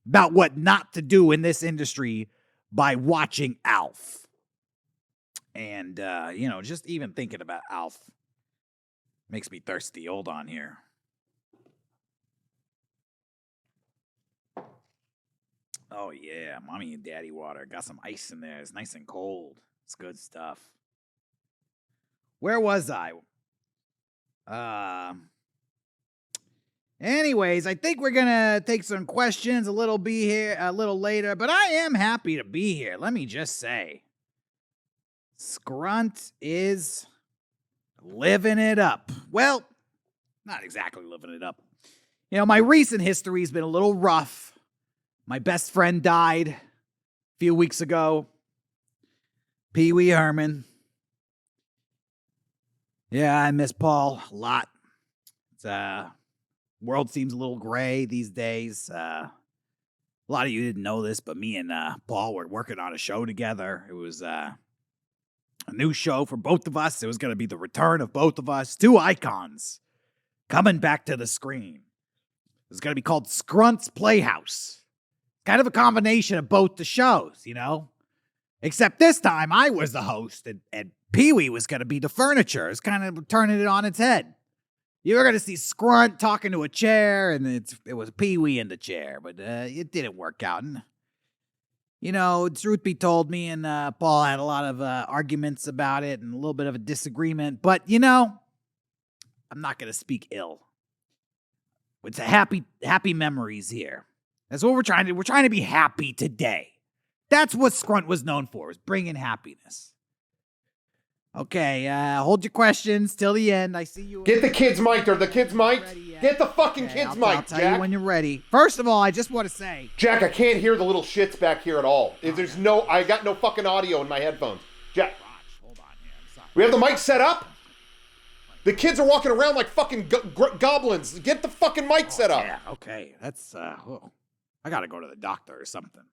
Speaker 20: about what not to do in this industry by watching Alf. And, just even thinking about Alf makes me thirsty. Hold on here. Oh, yeah. Mommy and daddy water. Got some ice in there. It's nice and cold. It's good stuff. Where was I? Anyways, I think we're going to take some questions a little later, but I am happy to be here. Let me just say. Scrunt is living it up. Well, not exactly living it up. My recent history has been a little rough. My best friend died a few weeks ago. Pee Wee Herman. Yeah, I miss Paul a lot. It's, world seems a little gray these days. A lot of you didn't know this, but me and Paul were working on a show together. It was a new show for both of us. It was going to be the return of both of us, two icons coming back to the screen. It was going to be called Scrunt's Playhouse. Kind of a combination of both the shows, you know? Except this time I was the host and Pee-wee was going to be the furniture. It's kind of turning it on its head. You were going to see Scrunt talking to a chair, and it was Pee-wee in the chair, but it didn't work out. And, you know, truth be told, me and Paul had a lot of arguments about it and a little bit of a disagreement. But, you know, I'm not going to speak ill. It's a happy memories here. That's what we're trying to do. We're trying to be happy today. That's what Scrunt was known for, is bringing happiness. Okay, hold your questions till the end. I see you.
Speaker 1: Get the kids mic'd. Are the kids mic'd? Get the fucking kids mic'd,
Speaker 20: I'll tell
Speaker 1: Jack.
Speaker 20: you when you're ready. First of all, I just want to say,
Speaker 1: Jack, I can't hear the little shits back here at all. I got no fucking audio in my headphones. Jack,
Speaker 20: hold on here. I'm sorry.
Speaker 1: we have the mic set up? The kids are walking around like fucking goblins. Get the fucking mic set up.
Speaker 20: Yeah, okay. That's, I gotta go to the doctor or something.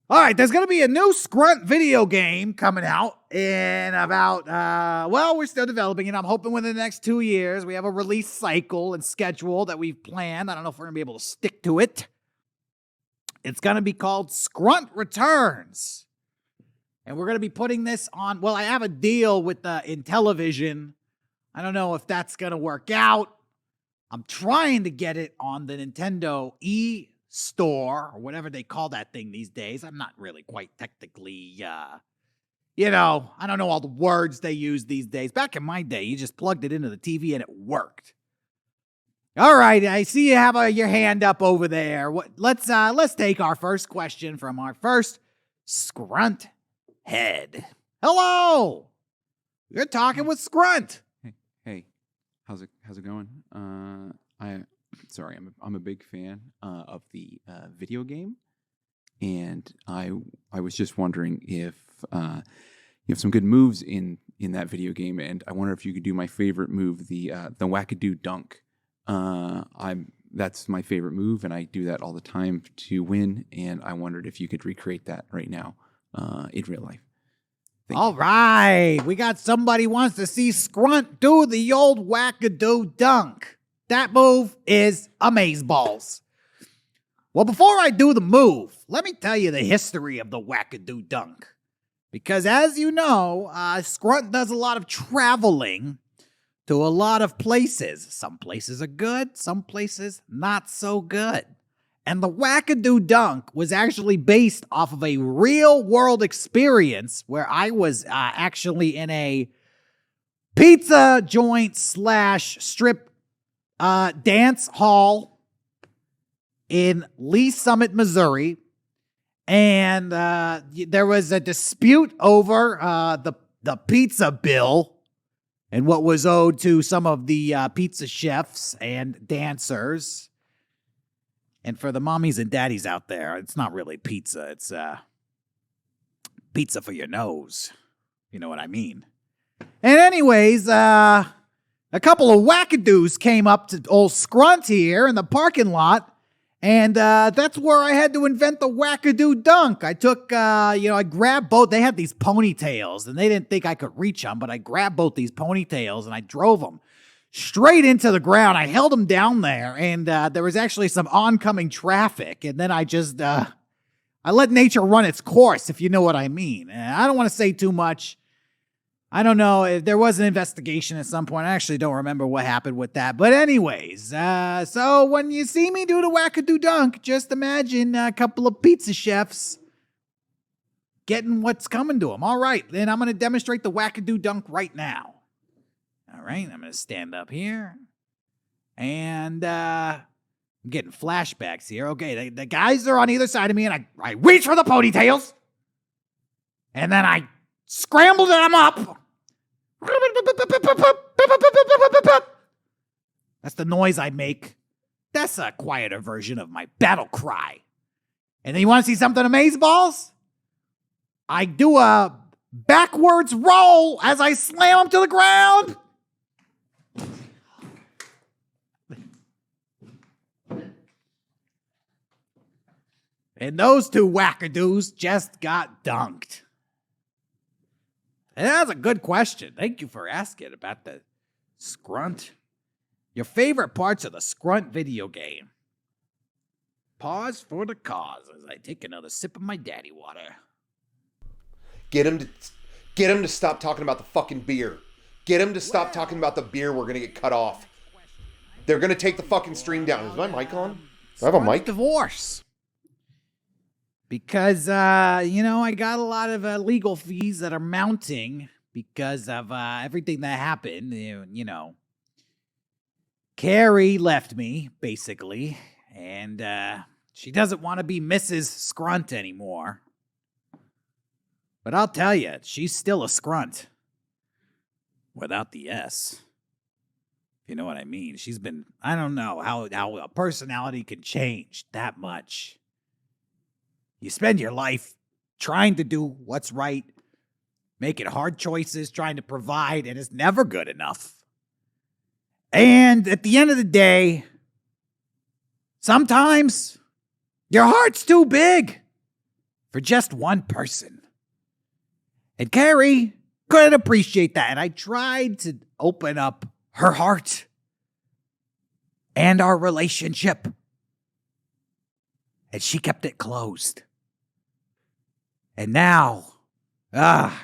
Speaker 20: All right, there's going to be a new Scrunt video game coming out in about, we're still developing it. I'm hoping within the next 2 years. We have a release cycle and schedule that we've planned. I don't know if we're going to be able to stick to it. It's going to be called Scrunt Returns. And we're going to be putting this on, I have a deal with Intellivision. I don't know if that's going to work out. I'm trying to get it on the Nintendo store or whatever they call that thing these days. I'm not really quite technically, I don't know all the words they use these days. Back in my day, you just plugged it into the TV and it worked. All right, I see you have your hand up over there. Let's take our first question from our first Scrunt head. Hello, you're talking with Scrunt.
Speaker 21: Hey, how's it going? I'm a big fan of the video game, and I was just wondering if you have some good moves in that video game, and I wonder if you could do my favorite move, the wackadoo dunk. That's my favorite move, and I do that all the time to win. And I wondered if you could recreate that right now in real life.
Speaker 20: All right, we got somebody wants to see Scrunt do the old wackadoo dunk. That move is amazeballs. Well, before I do the move, let me tell you the history of the wackadoo dunk. Because as you know, Scrunt does a lot of traveling to a lot of places. Some places are good, some places not so good. And the wackadoo dunk was actually based off of a real world experience where I was actually in a pizza joint / strip dance hall in Lee Summit, Missouri. And there was a dispute over the pizza bill and what was owed to some of the pizza chefs and dancers. And for the mommies and daddies out there, it's not really pizza. It's pizza for your nose. You know what I mean? And anyways, a couple of wackadoos came up to old Scrunt here in the parking lot. And that's where I had to invent the wackadoo dunk. I took, I grabbed both. They had these ponytails, and they didn't think I could reach them, but I grabbed both these ponytails, and I drove them straight into the ground. I held them down there, and there was actually some oncoming traffic, and then I just, I let nature run its course, if you know what I mean. And I don't want to say too much. I don't know if there was an investigation at some point. I actually don't remember what happened with that. But anyways, so when you see me do the wackadoo dunk, just imagine a couple of pizza chefs getting what's coming to them. All right, then I'm going to demonstrate the wackadoo dunk right now. All right, I'm going to stand up here. And I'm getting flashbacks here. Okay, the guys are on either side of me, and I reach for the ponytails. And then I scrambled them up. That's the noise I make. That's a quieter version of my battle cry. And then you want to see something amazeballs? I do a backwards roll as I slam him to the ground. And those two wackadoos just got dunked. And that's a good question. Thank you for asking about the Scrunt. Your favorite parts of the Scrunt video game. Pause for the cause as I take another sip of my daddy water.
Speaker 1: Get him to stop talking about the fucking beer. Get him to stop talking about the beer. We're gonna get cut off. They're gonna take the fucking stream down. Is my mic on? Do I have a mic?
Speaker 20: Divorce. Because, I got a lot of legal fees that are mounting because of everything that happened. Carrie left me, basically, and she doesn't want to be Mrs. Scrunt anymore. But I'll tell you, she's still a Scrunt. Without the S. If you know what I mean. She's been, I don't know how a personality can change that much. You spend your life trying to do what's right, making hard choices, trying to provide, and it's never good enough. And at the end of the day, sometimes your heart's too big for just one person. And Carrie couldn't appreciate that. And I tried to open up her heart and our relationship. And she kept it closed. And now,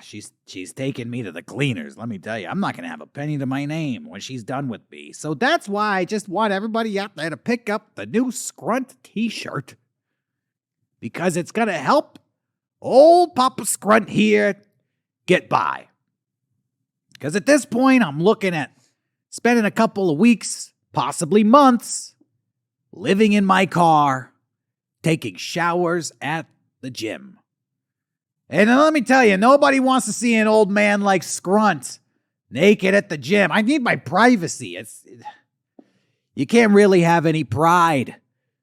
Speaker 20: she's taking me to the cleaners. Let me tell you, I'm not going to have a penny to my name when she's done with me. So that's why I just want everybody out there to pick up the new Scrunt t-shirt. Because it's going to help old Papa Scrunt here get by. Because at this point, I'm looking at spending a couple of weeks, possibly months, living in my car, taking showers at the gym. And let me tell you, nobody wants to see an old man like Scrunt naked at the gym. I need my privacy. You can't really have any pride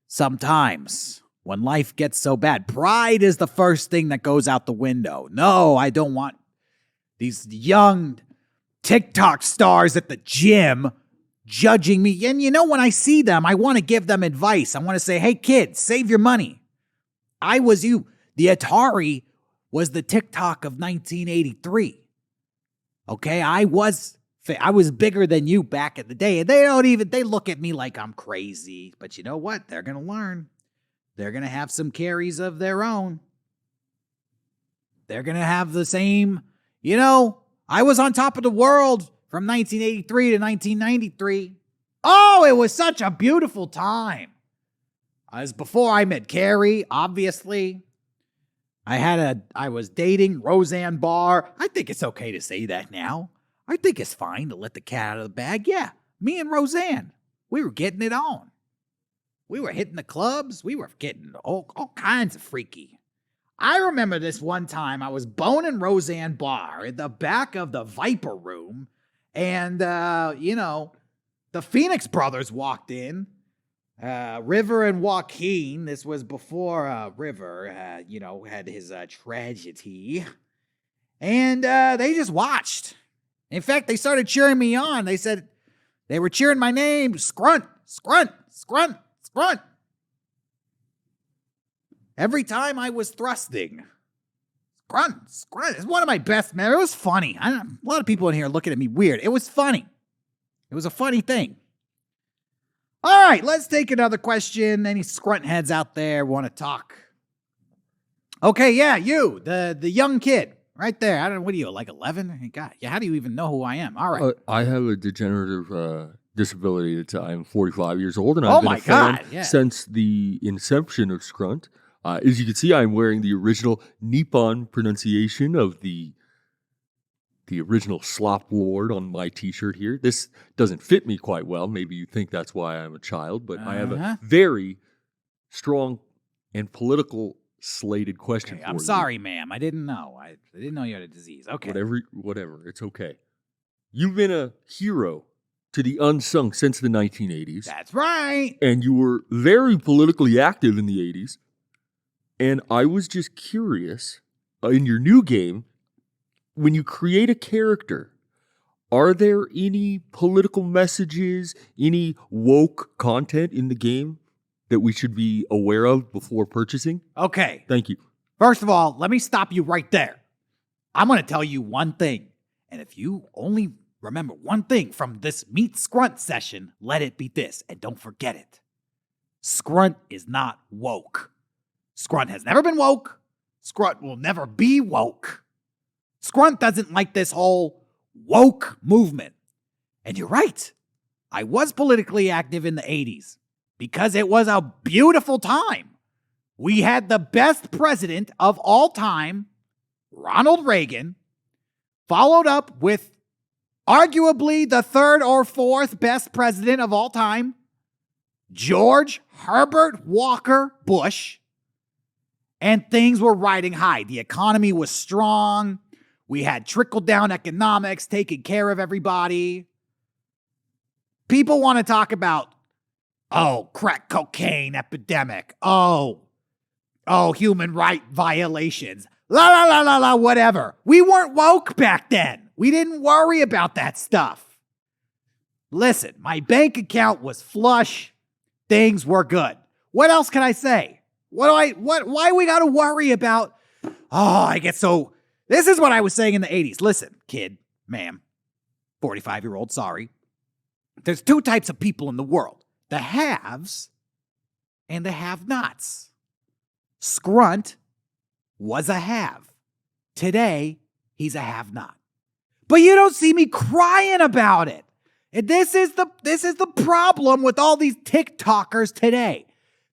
Speaker 20: sometimes when life gets so bad. Pride is the first thing that goes out the window. No, I don't want these young TikTok stars at the gym judging me. And when I see them, I want to give them advice. I want to say, hey, kids, save your money. The Atari was the TikTok of 1983. Okay, I was bigger than you back in the day, and they look at me like I'm crazy. But you know what? They're gonna learn. They're gonna have some carries of their own. They're gonna have the same. I was on top of the world from 1983 to 1993. Oh, it was such a beautiful time. As before I met Carrie, obviously. I was dating Roseanne Barr. I think it's okay to say that now. I think it's fine to let the cat out of the bag. Yeah, me and Roseanne, we were getting it on. We were hitting the clubs. We were getting all kinds of freaky. I remember this one time I was boning Roseanne Barr in the back of the Viper Room. And, the Phoenix brothers walked in. River and Joaquin, this was before River, had his tragedy. And they just watched. In fact, they started cheering me on. They said they were cheering my name, Scrunt, Scrunt, Scrunt, Scrunt. Every time I was thrusting. Scrunt, Scrunt. It's one of my best memories. It was funny. A lot of people in here are looking at me weird. It was funny. It was a funny thing. All right, let's take another question. Any Scrunt heads out there want to talk? Okay, yeah, you, the young kid, right there. I don't know, what are you, like 11? God, yeah, how do you even know who I am? All right.
Speaker 7: I have a degenerative disability. I'm 45 years old, and
Speaker 20: Oh
Speaker 7: I've been
Speaker 20: my
Speaker 7: a fan
Speaker 20: God, yeah.
Speaker 7: since the inception of Scrunt. As you can see, I'm wearing the original Nippon pronunciation of the original Slop Lord on my t-shirt here. This doesn't fit me quite well. Maybe you think that's why I'm a child, but I have a very strong and political slated question for you.
Speaker 20: I'm sorry, ma'am. I didn't know. I didn't know you had a disease. Okay.
Speaker 7: Whatever. It's okay. You've been a hero to the unsung since the 1980s.
Speaker 20: That's right.
Speaker 7: And you were very politically active in the 80s. And I was just curious, in your new game, when you create a character, are there any political messages, any woke content in the game that we should be aware of before purchasing?
Speaker 20: Okay.
Speaker 7: Thank you.
Speaker 20: First of all, let me stop you right there. I'm going to tell you one thing. And if you only remember one thing from this Meet Scrunt session, let it be this. And don't forget it. Scrunt is not woke. Scrunt has never been woke. Scrunt will never be woke. Scrunt doesn't like this whole woke movement. And you're right. I was politically active in the 80s because it was a beautiful time. We had the best president of all time, Ronald Reagan, followed up with arguably the third or fourth best president of all time, George Herbert Walker Bush, and things were riding high. The economy was strong. We had trickle-down economics taking care of everybody. People want to talk about, crack cocaine epidemic. Human right violations. Whatever. We weren't woke back then. We didn't worry about that stuff. Listen, my bank account was flush. Things were good. What else can I say? Why we got to worry about? This is what I was saying in the 80s. Listen, kid, ma'am, 45-year-old, sorry. There's two types of people in the world. The haves and the have-nots. Scrunt was a have. Today, he's a have-not. But you don't see me crying about it. And this is the problem with all these TikTokers today.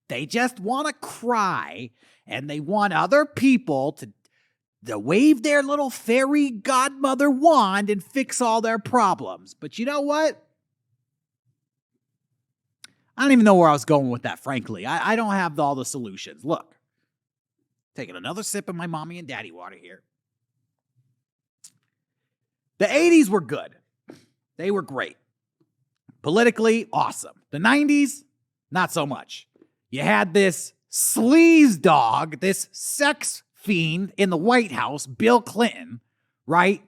Speaker 20: They just want to cry, and they want other people to wave their little fairy godmother wand and fix all their problems. But you know what? I don't even know where I was going with that, frankly. I don't have all the solutions. Look, taking another sip of my mommy and daddy water here. The 80s were good. They were great. Politically, awesome. The 90s, not so much. You had this sleaze dog, this sex fiend in the White House, Bill Clinton, right?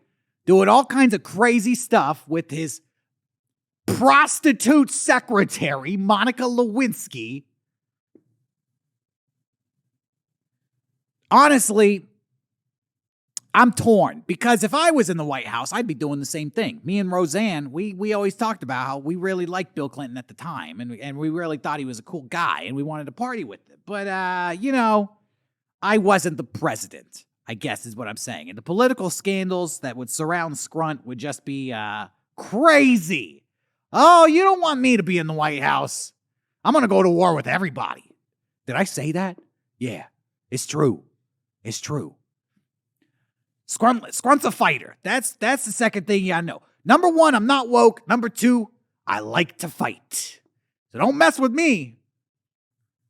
Speaker 20: Doing all kinds of crazy stuff with his prostitute secretary, Monica Lewinsky. Honestly, I'm torn because if I was in the White House, I'd be doing the same thing. Me and Roseanne, we always talked about how we really liked Bill Clinton at the time, and we really thought he was a cool guy, and we wanted to party with him. But, I wasn't the president, I guess is what I'm saying. And the political scandals that would surround Scrunt would just be crazy. Oh, you don't want me to be in the White House. I'm going to go to war with everybody. Did I say that? Yeah, it's true. It's true. Scrunt's a fighter. That's the second thing you gotta know. Number one, I'm not woke. Number two, I like to fight. So don't mess with me.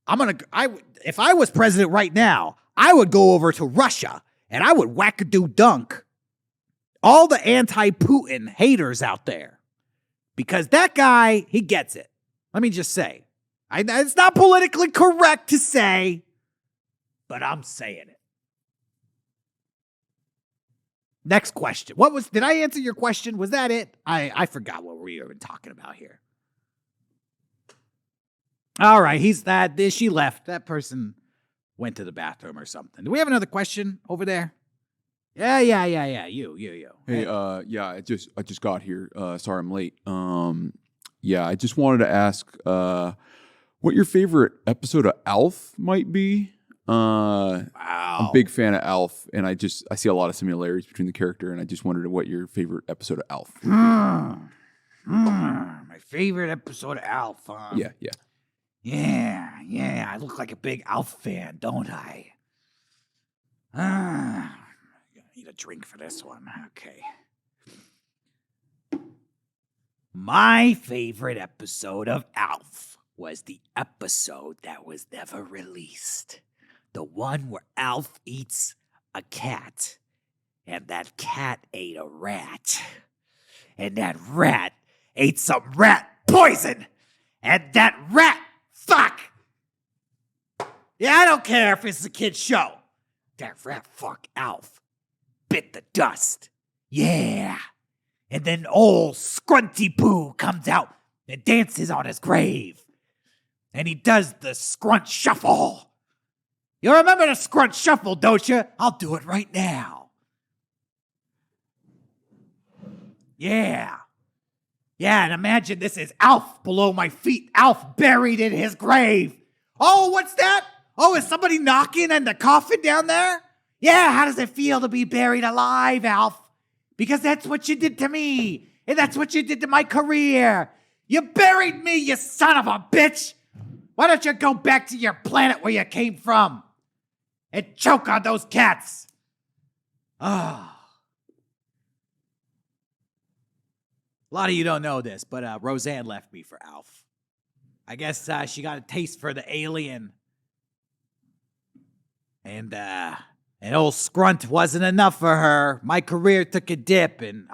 Speaker 20: If I was president right now, I would go over to Russia and I would wackadoo dunk all the anti-Putin haters out there. Because that guy, he gets it. Let me just say. It's not politically correct to say, but I'm saying it. Next question. Did I answer your question? Was that it? I forgot what we were even talking about here. All right, she left. That person went to the bathroom or something. Do we have another question over there? Yeah. You.
Speaker 21: Hey, I just got here. Sorry I'm late. I just wanted to ask what your favorite episode of ALF might be. I'm a big fan of ALF, and I see a lot of similarities between the character, and I just wondered what your favorite episode of ALF.
Speaker 20: My favorite episode of ALF.
Speaker 21: Yeah.
Speaker 20: Yeah. I look like a big ALF fan, don't I? I need a drink for this one. Okay. My favorite episode of ALF was the episode that was never released. The one where Alf eats a cat, and that cat ate a rat, and that rat ate some rat poison, and that rat, fuck! Yeah, I don't care if it's a kid's show. That rat fuck Alf bit the dust. Yeah. And then old Scrunty Poo comes out and dances on his grave. And he does the Scrunt Shuffle. You remember the Scrunt Shuffle, don't you? I'll do it right now. Yeah. Yeah, and imagine this is Alf below my feet. Alf buried in his grave. Oh, what's that? Oh, is somebody knocking on the coffin down there? Yeah, how does it feel to be buried alive, Alf? Because that's what you did to me. And that's what you did to my career. You buried me, you son of a bitch. Why don't you go back to your planet where you came from and choke on those cats? Oh. A lot of you don't know this, but Roseanne left me for Alf. I guess she got a taste for the alien. And old Scrunt wasn't enough for her. My career took a dip, and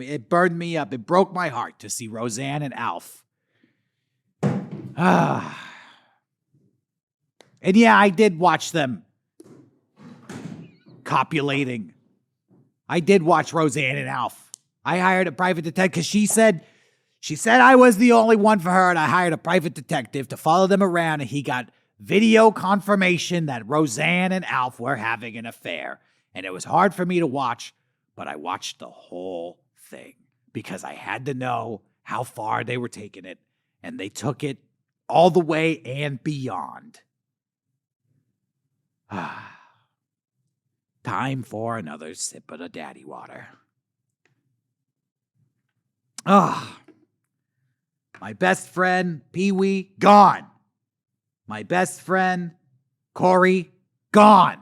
Speaker 20: it burned me up. It broke my heart to see Roseanne and Alf. And yeah, I did watch them copulating. I did watch Roseanne and Alf. I hired a private detective because she said I was the only one for her, and I hired a private detective to follow them around, and he got video confirmation that Roseanne and Alf were having an affair. And it was hard for me to watch, but I watched the whole thing because I had to know how far they were taking it, and they took it all the way and beyond. Time for another sip of the daddy water. My best friend, Pee-wee, gone. My best friend, Corey, gone.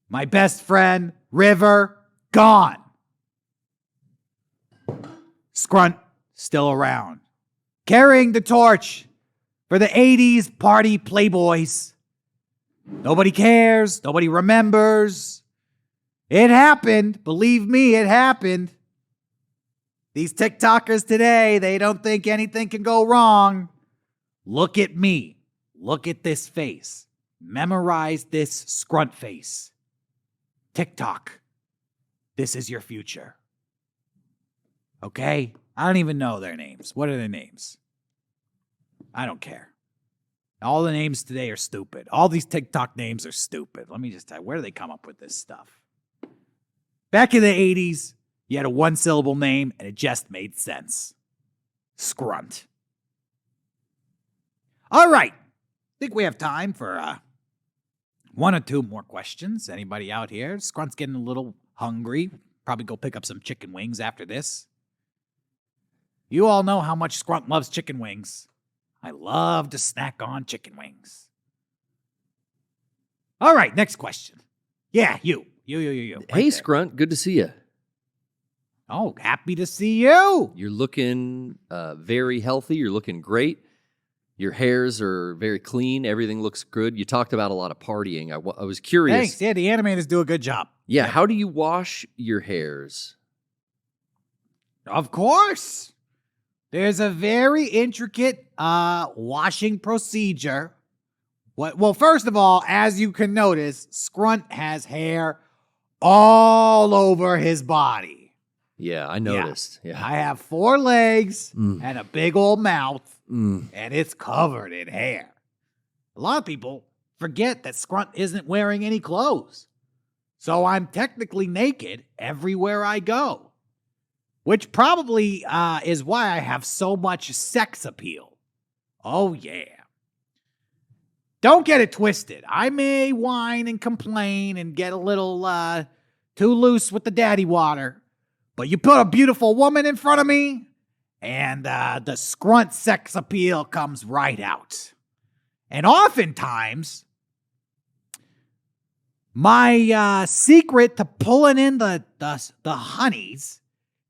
Speaker 20: My best friend, River, gone. Scrunt, still around. Carrying the torch for the 80s party playboys. Nobody cares. Nobody remembers. It happened. Believe me, it happened. These TikTokers today, they don't think anything can go wrong. Look at me. Look at this face. Memorize this Scrunt face. TikTok. This is your future. Okay? I don't even know their names. What are their names? I don't care. All the names today are stupid. All these TikTok names are stupid. Let me just tell you, where do they come up with this stuff? Back in the 80s, you had a one-syllable name, and it just made sense. Scrunt. All right. I think we have time for one or two more questions. Anybody out here? Scrunt's getting a little hungry. Probably go pick up some chicken wings after this. You all know how much Scrunt loves chicken wings. I love to snack on chicken wings. All right, next question. Yeah, you. Right
Speaker 17: Hey,
Speaker 20: there.
Speaker 17: Scrunt, good to see you.
Speaker 20: Oh, happy to see you.
Speaker 17: You're looking very healthy. You're looking great. Your hairs are very clean. Everything looks good. You talked about a lot of partying. I was curious.
Speaker 20: Thanks. Yeah, the animators do a good job.
Speaker 17: Yeah, how do you wash your hairs?
Speaker 20: Of course. There's a very intricate washing procedure. Well, first of all, as you can notice, Scrunt has hair all over his body.
Speaker 17: Yeah, I noticed. Yeah.
Speaker 20: I have 4 legs and a big old mouth, and it's covered in hair. A lot of people forget that Scrunt isn't wearing any clothes. So I'm technically naked everywhere I go. Which probably is why I have so much sex appeal. Oh, yeah. Don't get it twisted. I may whine and complain and get a little too loose with the daddy water, but you put a beautiful woman in front of me, and the Scrunt sex appeal comes right out. And oftentimes, my secret to pulling in the honeys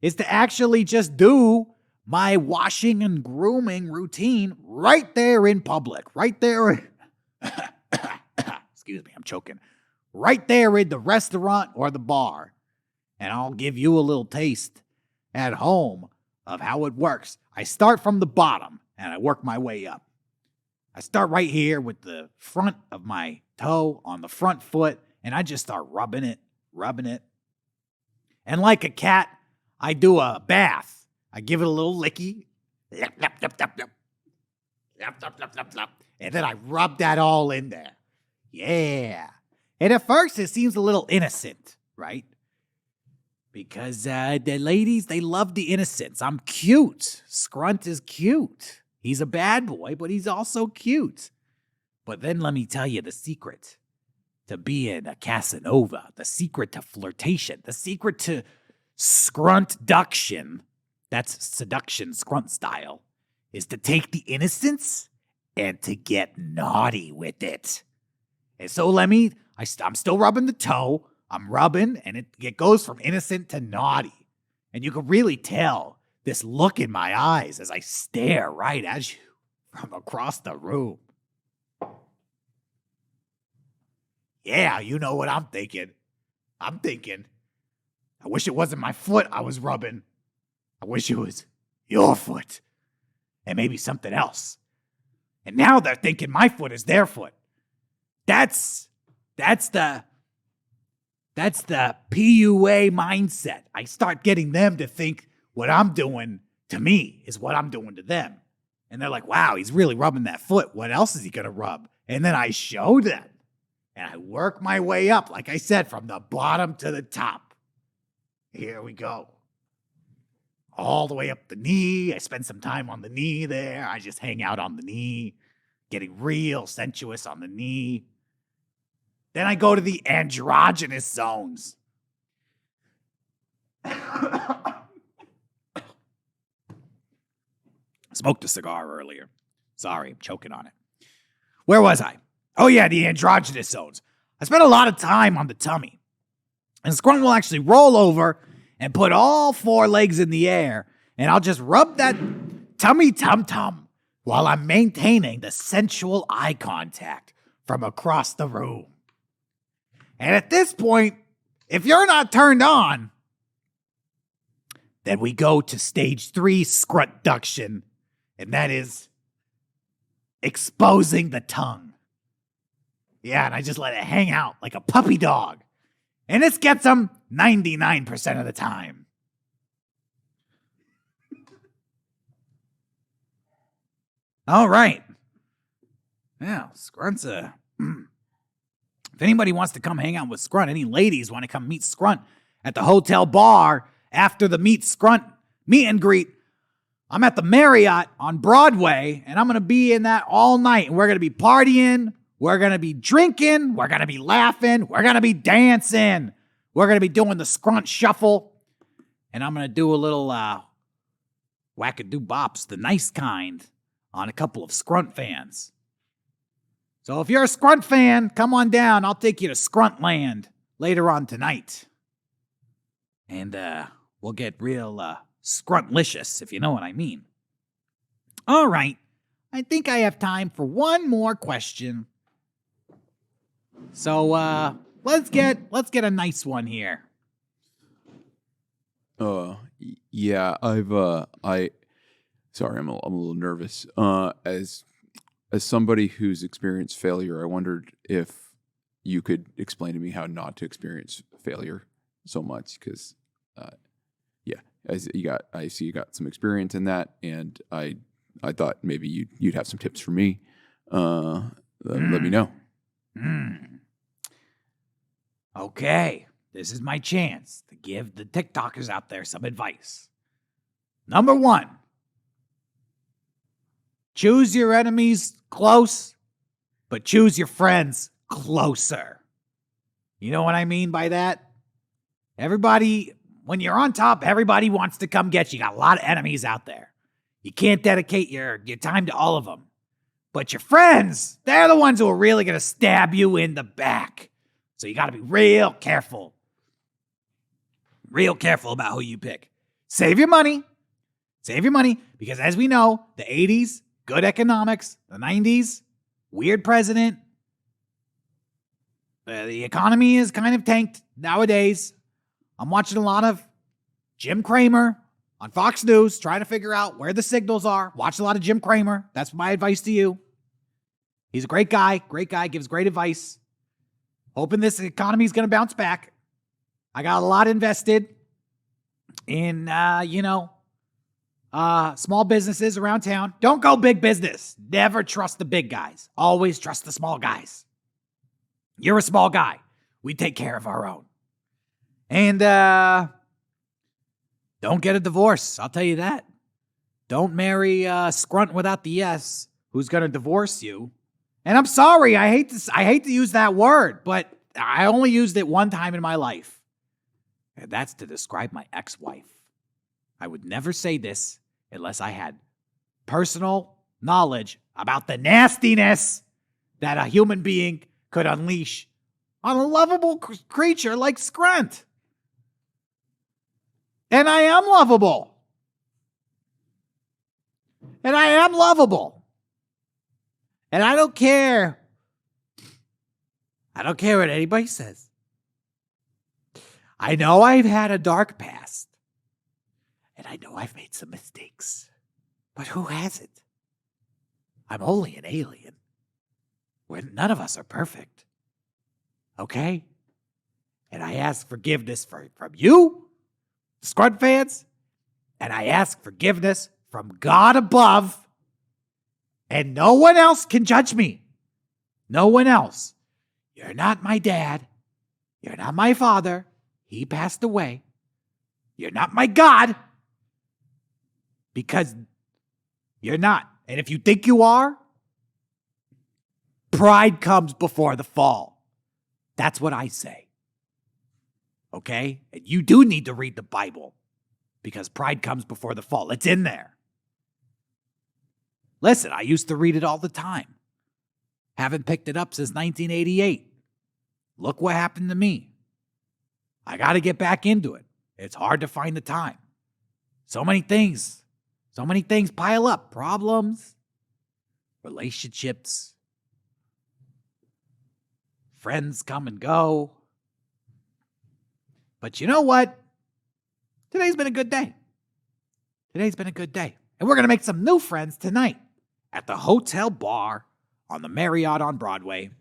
Speaker 20: is to actually just do my washing and grooming routine right there in public. Right there. Excuse me, I'm choking. Right there in the restaurant or the bar. And I'll give you a little taste at home of how it works. I start from the bottom and I work my way up. I start right here with the front of my toe on the front foot, and I just start rubbing it. And like a cat, I do a bath. I give it a little licky. Lap, lap, lap, lap, lap. Lap, lap, lap, lap, lap. And then I rub that all in there. Yeah. And at first, it seems a little innocent, right? Because the ladies, they love the innocence. I'm cute. Scrunt is cute. He's a bad boy, but he's also cute. But then let me tell you the secret to being a Casanova, the secret to flirtation, the secret to scruntduction, that's seduction, scrunt style, is to take the innocence and to get naughty with it. And so I'm still rubbing the toe. I'm rubbing, and it goes from innocent to naughty. And you can really tell this look in my eyes as I stare right at you from across the room. Yeah, you know what I'm thinking. I'm thinking, I wish it wasn't my foot I was rubbing. I wish it was your foot. And maybe something else. And now they're thinking my foot is their foot. That's the PUA mindset. I start getting them to think what I'm doing to me is what I'm doing to them. And they're like, wow, he's really rubbing that foot. What else is he going to rub? And then I show them. And I work my way up, like I said, from the bottom to the top. Here we go. All the way up the knee. I spend some time on the knee there. I just hang out on the knee, getting real sensuous on the knee. Then I go to the androgynous zones. Smoked a cigar earlier. Sorry, I'm choking on it. Where was I? Oh yeah, the androgynous zones. I spent a lot of time on the tummy. And Scrunt will actually roll over and put all 4 legs in the air, and I'll just rub that tummy tum-tum while I'm maintaining the sensual eye contact from across the room. And at this point, if you're not turned on, then we go to stage 3 scruntduction, and that is exposing the tongue. Yeah, and I just let it hang out like a puppy dog. And this gets them 99% of the time. All right. Yeah, Scrunt's a... If anybody wants to come hang out with Scrunt, any ladies want to come meet Scrunt at the hotel bar after the Meet Scrunt meet and greet, I'm at the Marriott on Broadway, and I'm going to be in that all night. And we're going to be partying. We're going to be drinking. We're going to be laughing. We're going to be dancing. We're going to be doing the Scrunt shuffle. And I'm going to do a little wackadoo bops, the nice kind, on a couple of Scrunt fans. So if you're a Scrunt fan, come on down. I'll take you to Scruntland later on tonight. And we'll get real Scruntlicious, if you know what I mean. All right. I think I have time for one more question. So let's get a nice one here.
Speaker 21: Yeah, sorry, I'm a little nervous. As somebody who's experienced failure, I wondered if you could explain to me how not to experience failure so much, because I see you got some experience in that, and I thought maybe you'd have some tips for me. Let me know.
Speaker 20: Okay, this is my chance to give the TikTokers out there some advice. Number 1, choose your enemies close, but choose your friends closer. You know what I mean by that? Everybody, when you're on top, everybody wants to come get you. You got a lot of enemies out there. You can't dedicate your time to all of them. But your friends, they're the ones who are really going to stab you in the back. So you got to be real careful. Real careful about who you pick. Save your money. Save your money, because as we know, the 80s, good economics. The 90s, weird president. The economy is kind of tanked nowadays. I'm watching a lot of Jim Cramer on Fox News, trying to figure out where the signals are. Watch a lot of Jim Cramer. That's my advice to you. He's a great guy, gives great advice. Hoping this economy is going to bounce back. I got a lot invested. in, small businesses around town. Don't go big business. Never trust the big guys. Always trust the small guys. You're a small guy. We take care of our own. And don't get a divorce. I'll tell you that. Don't marry Scrunt without the S, who's going to divorce you. And I'm sorry, I hate to use that word, but I only used it one time in my life. And that's to describe my ex-wife. I would never say this unless I had personal knowledge about the nastiness that a human being could unleash on a lovable creature like Scrunt. And I am lovable. And I am lovable. And I don't care. I don't care what anybody says. I know I've had a dark past. And I know I've made some mistakes. But who hasn't? I'm only an alien. Where none of us are perfect. Okay? And I ask forgiveness from you, Scrunt fans. And I ask forgiveness from God above. And no one else can judge me. No one else. You're not my dad. You're not my father. He passed away. You're not my God. Because you're not. And if you think you are, pride comes before the fall. That's what I say. Okay? And you do need to read the Bible. Because pride comes before the fall. It's in there. Listen, I used to read it all the time. Haven't picked it up since 1988. Look what happened to me. I got to get back into it. It's hard to find the time. So many things pile up. Problems, relationships, friends come and go. But you know what? Today's been a good day. Today's been a good day. And we're going to make some new friends tonight at the Hotel Bar on the Marriott on Broadway.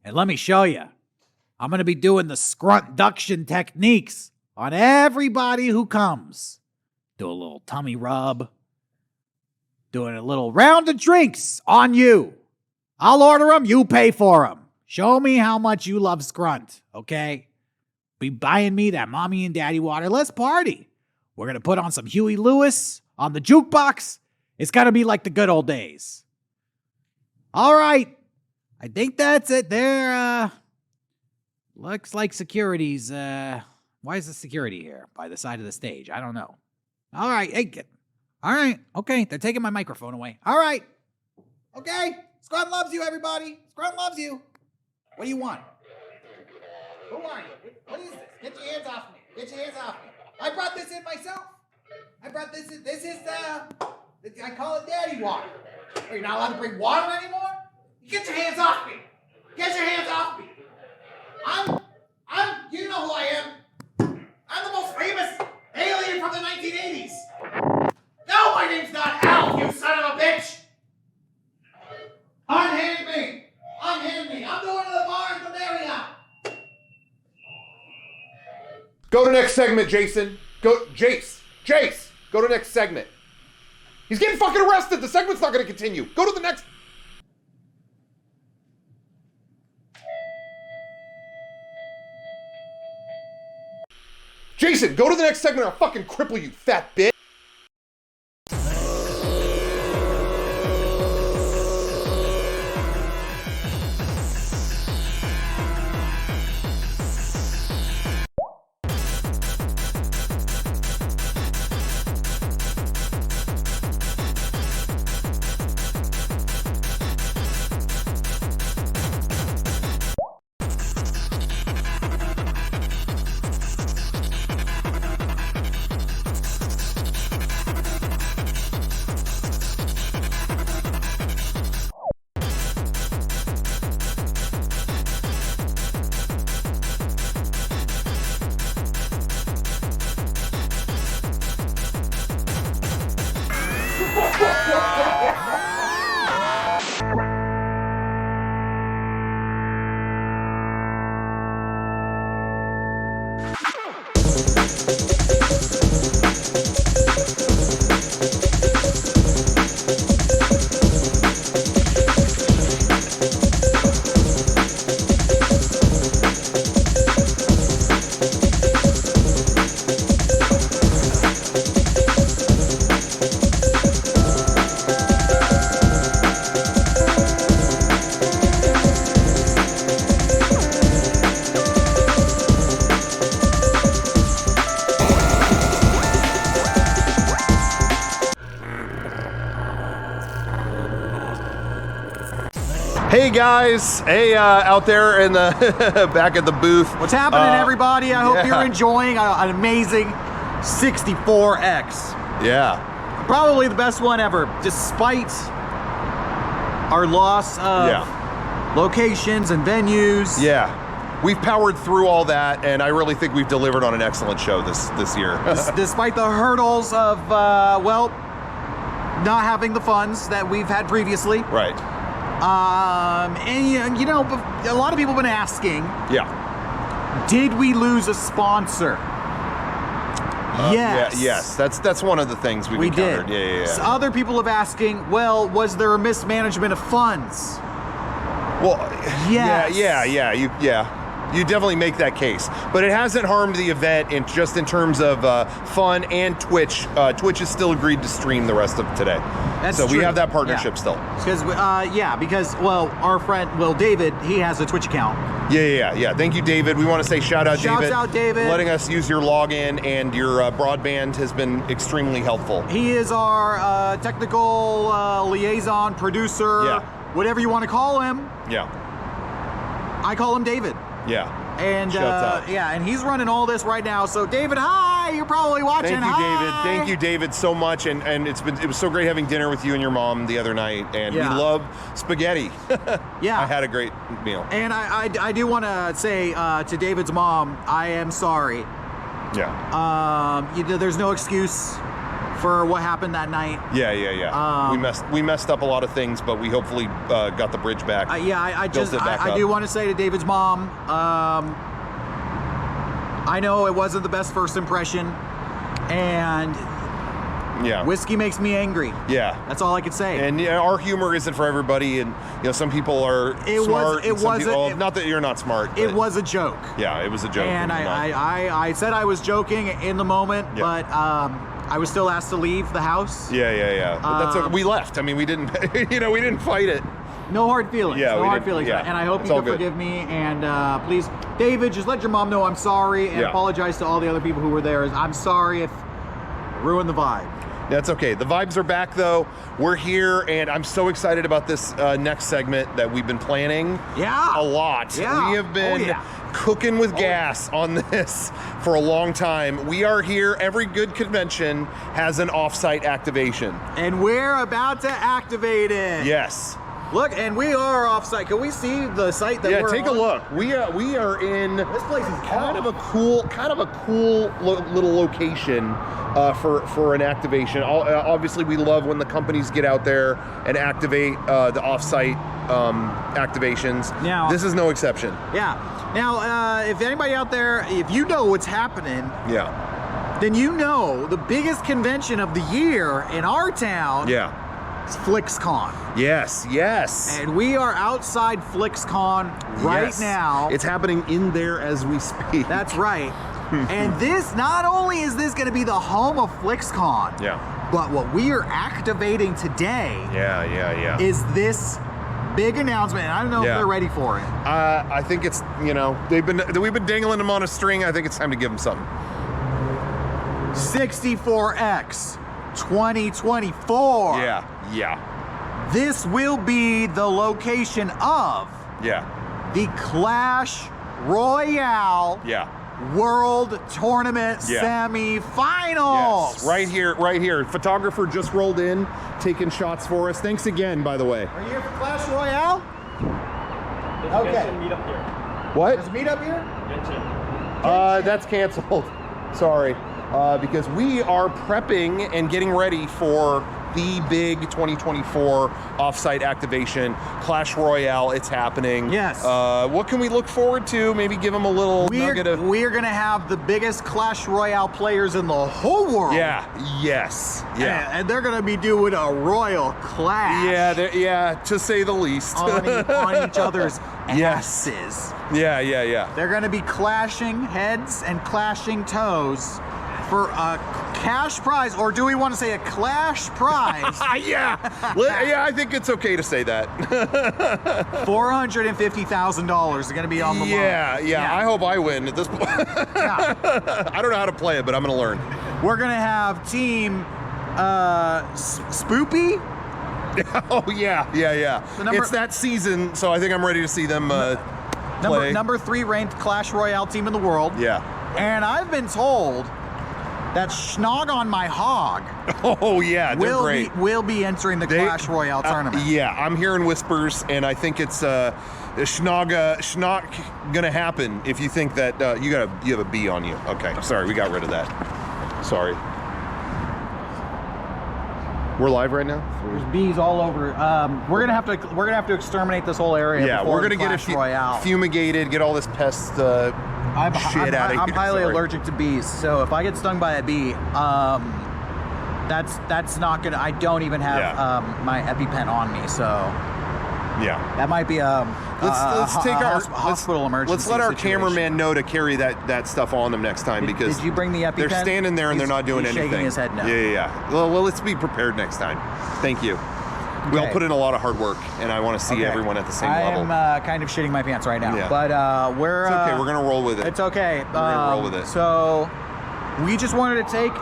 Speaker 20: And let me show you. I'm going to be doing the scruntuction techniques on everybody who comes. Do a little tummy rub. Doing a little round of drinks on you. I'll order them, you pay for them. Show me how much you love Scrunt, okay? Be buying me that mommy and daddy water. Let's party. We're going to put on some Huey Lewis on the jukebox. It's going to be like the good old days. All right. I think that's it there. Looks like security's, why is the security here by the side of the stage? I don't know. All right. Hey, all right. Okay. They're taking my microphone away. All right. Okay. Scrunt loves you, everybody. Scrunt loves you. What do you want? Who are you? What is this? Get your hands off me. Get your hands off me. I brought this in myself. I brought this in. This is I call it daddy water. Are you not allowed to bring water anymore? Get your hands off me. Get your hands off me. You know who I am. I'm the most famous alien from the 1980s. No, my name's not Al, you son of a bitch. Unhand me. Unhand me. I'm going to the bar at the Marriott.
Speaker 1: Go to next segment, Jason. Jace. Go to next segment. He's getting fucking arrested. The segment's not going to continue. Go to the next. Jason, go to the next segment or I'll fucking cripple you, fat bitch. Hey guys, hey out there in the back at the booth.
Speaker 4: What's happening, everybody? I hope
Speaker 1: yeah.
Speaker 4: you're enjoying an amazing 64X.
Speaker 1: Yeah.
Speaker 4: Probably the best one ever, despite our loss of locations and venues.
Speaker 1: Yeah. We've powered through all that, and I really think we've delivered on an excellent show this year.
Speaker 4: Despite the hurdles of, well, not having the funds that we've had previously.
Speaker 1: Right.
Speaker 4: And you know, a lot of people have been asking.
Speaker 1: Yeah.
Speaker 4: Did we lose a sponsor? Yes.
Speaker 1: Yeah, yes. That's one of the things we've
Speaker 4: We
Speaker 1: encountered.
Speaker 4: did.
Speaker 1: Yeah.
Speaker 4: So other people have asking, well, was there a mismanagement of funds?
Speaker 1: Well,
Speaker 4: yes.
Speaker 1: Yeah. You definitely make that case, but it hasn't harmed the event in terms of fun and Twitch. Twitch has still agreed to stream the rest of today.
Speaker 4: That's
Speaker 1: so
Speaker 4: true.
Speaker 1: we have that partnership still.
Speaker 4: Because because our friend David, he has a Twitch account.
Speaker 1: Yeah. Thank you, David. We want to say shout out
Speaker 4: David.
Speaker 1: Letting us use your login, and your broadband has been extremely helpful.
Speaker 4: He is our technical liaison, producer, whatever you want to call him.
Speaker 1: Yeah.
Speaker 4: I call him David.
Speaker 1: Yeah.
Speaker 4: And
Speaker 1: Shouts out.
Speaker 4: and he's running all this right now. So David, hi! You're probably watching.
Speaker 1: Thank you, David. Thank you, David, so much. And it was so great having dinner with you and your mom the other night. And we love spaghetti.
Speaker 4: Yeah.
Speaker 1: I had a great meal.
Speaker 4: And I do want to say to David's mom, I am sorry.
Speaker 1: Yeah.
Speaker 4: There's no excuse for what happened that night.
Speaker 1: Yeah. We messed up a lot of things, but we hopefully got the bridge back.
Speaker 4: I do want to say to David's mom, I know it wasn't the best first impression, and whiskey makes me angry.
Speaker 1: Yeah.
Speaker 4: That's all I could say.
Speaker 1: And our humor isn't for everybody, and some people are smart. Not that you're not smart.
Speaker 4: It was a joke.
Speaker 1: Yeah, it was a joke.
Speaker 4: And I said I was joking in the moment, but I was still asked to leave the house.
Speaker 1: Yeah. But that's okay. We left. I mean, we didn't, we didn't fight it.
Speaker 4: No hard feelings.
Speaker 1: Yeah,
Speaker 4: no hard feelings.
Speaker 1: Yeah.
Speaker 4: And I hope
Speaker 1: It's
Speaker 4: you
Speaker 1: all
Speaker 4: can
Speaker 1: good.
Speaker 4: forgive me. And please, David, just let your mom know I'm sorry, and apologize to all the other people who were there. I'm sorry if I ruined the vibe.
Speaker 1: That's okay. The vibes are back, though. We're here, and I'm so excited about this next segment that we've been planning.
Speaker 4: Yeah.
Speaker 1: A lot.
Speaker 4: Yeah.
Speaker 1: We have been cooking with gas on this for a long time. We are here. Every good convention has an off-site activation.
Speaker 4: And we're about to activate it.
Speaker 1: Yes.
Speaker 4: Look, and we are off-site. Can we see the site that we're on?
Speaker 1: Yeah, take a look. We are in
Speaker 4: this place is
Speaker 1: kind of a cool little location for an activation. Obviously, we love when the companies get out there and activate the off-site activations.
Speaker 4: Now,
Speaker 1: this is no exception.
Speaker 4: Yeah. Now, if anybody out there, if you know what's happening, then you know the biggest convention of the year in our town. It's FlixCon.
Speaker 1: Yes.
Speaker 4: And we are outside FlixCon right now.
Speaker 1: It's happening in there as we speak.
Speaker 4: That's right. And this, not only is this going to be the home of FlixCon, but what we are activating today is this big announcement. And I don't know if they're ready for it.
Speaker 1: I think it's, we've been dangling them on a string. I think it's time to give them something.
Speaker 4: 64X 2024.
Speaker 1: Yeah.
Speaker 4: This will be the location of the Clash Royale World Tournament semi-finals.
Speaker 1: Yes, right here. Photographer just rolled in, taking shots for us. Thanks again, by the way.
Speaker 4: Are you here for Clash Royale? Okay.
Speaker 19: Meet up here.
Speaker 1: What?
Speaker 4: There's a meet up here?
Speaker 1: That's canceled. Sorry. Because we are prepping and getting ready for the big 2024 offsite activation, Clash Royale. It's happening.
Speaker 4: Yes.
Speaker 1: What can we look forward to? Maybe give them a little nugget of...
Speaker 4: We're going to have the biggest Clash Royale players in the whole world.
Speaker 1: Yes.
Speaker 4: And they're going to be doing a royal clash.
Speaker 1: To say the least.
Speaker 4: on each other's asses.
Speaker 1: Yeah.
Speaker 4: They're going to be clashing heads and clashing toes for a cash prize, or do we want to say a clash prize?
Speaker 1: I think it's okay to say that.
Speaker 4: $450,000 is going to be on the line.
Speaker 1: Yeah. I hope I win at this point. I don't know how to play it, but I'm going to learn.
Speaker 4: We're going to have Team Spoopy
Speaker 1: Oh yeah. It's that season, so I think I'm ready to see them play.
Speaker 4: Number 3 ranked Clash Royale team in the world.
Speaker 1: Yeah.
Speaker 4: And I've been told that Schnog on my hog.
Speaker 1: Oh yeah, they're great.
Speaker 4: Will be entering the Clash Royale tournament.
Speaker 1: Yeah, I'm hearing whispers, and I think it's Schnog gonna happen. If you think that you have a B on you. Okay, sorry, we got rid of that. Sorry. We're live right now.
Speaker 4: There's bees all over. We're gonna have to exterminate this whole area.
Speaker 1: Yeah,
Speaker 4: before
Speaker 1: we're gonna
Speaker 4: Clash Royale.
Speaker 1: fumigated, get all this pest shit out of here.
Speaker 4: I'm highly
Speaker 1: Sorry.
Speaker 4: allergic to bees, so if I get stung by a bee, that's not gonna. I don't even have my EpiPen on me, so
Speaker 1: yeah,
Speaker 4: that might be
Speaker 1: let's take our
Speaker 4: hospital emergency.
Speaker 1: Let's let our
Speaker 4: situation.
Speaker 1: cameraman know to carry that stuff on them next time, because
Speaker 4: did you bring the EpiPen?
Speaker 1: They're standing there and they're not doing
Speaker 4: he's
Speaker 1: anything.
Speaker 4: Shaking his head no.
Speaker 1: Yeah. Well, let's be prepared next time. Thank you. We all put in a lot of hard work, and I want to see everyone at the same level.
Speaker 4: I'm kind of shitting my pants right now, but we're
Speaker 1: it's okay. We're gonna roll with it.
Speaker 4: It's okay.
Speaker 1: We're gonna roll with it.
Speaker 4: So we just wanted to take.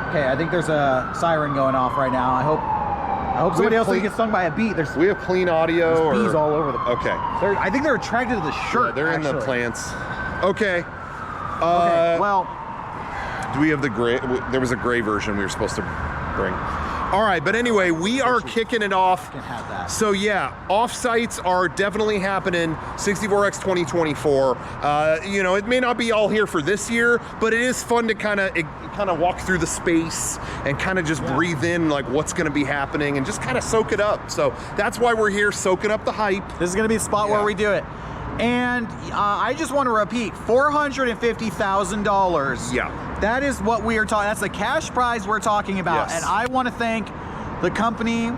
Speaker 4: Okay, I think there's a siren going off right now. I hope somebody else doesn't get stung by a bee.
Speaker 1: We have clean audio.
Speaker 4: There's bees all over the place.
Speaker 1: Okay.
Speaker 4: I think they're attracted to the shirt.
Speaker 1: Yeah, they're in the plants. Okay.
Speaker 4: Okay. Well,
Speaker 1: do we have the gray? There was a gray version we were supposed to bring. All right, but anyway, we are kicking it off.
Speaker 4: Can have that.
Speaker 1: So yeah, off-sites are definitely happening. 64X 2024. It may not be all here for this year, but it is fun to kind of walk through the space and kind of just breathe in like what's going to be happening and just kind of soak it up. So that's why we're here, soaking up the hype.
Speaker 4: This is going to be the spot where we do it. And I just want to repeat, $450,000.
Speaker 1: Yeah.
Speaker 4: That is what we are talking. That's the cash prize we're talking about.
Speaker 1: Yes.
Speaker 4: And I want to thank the company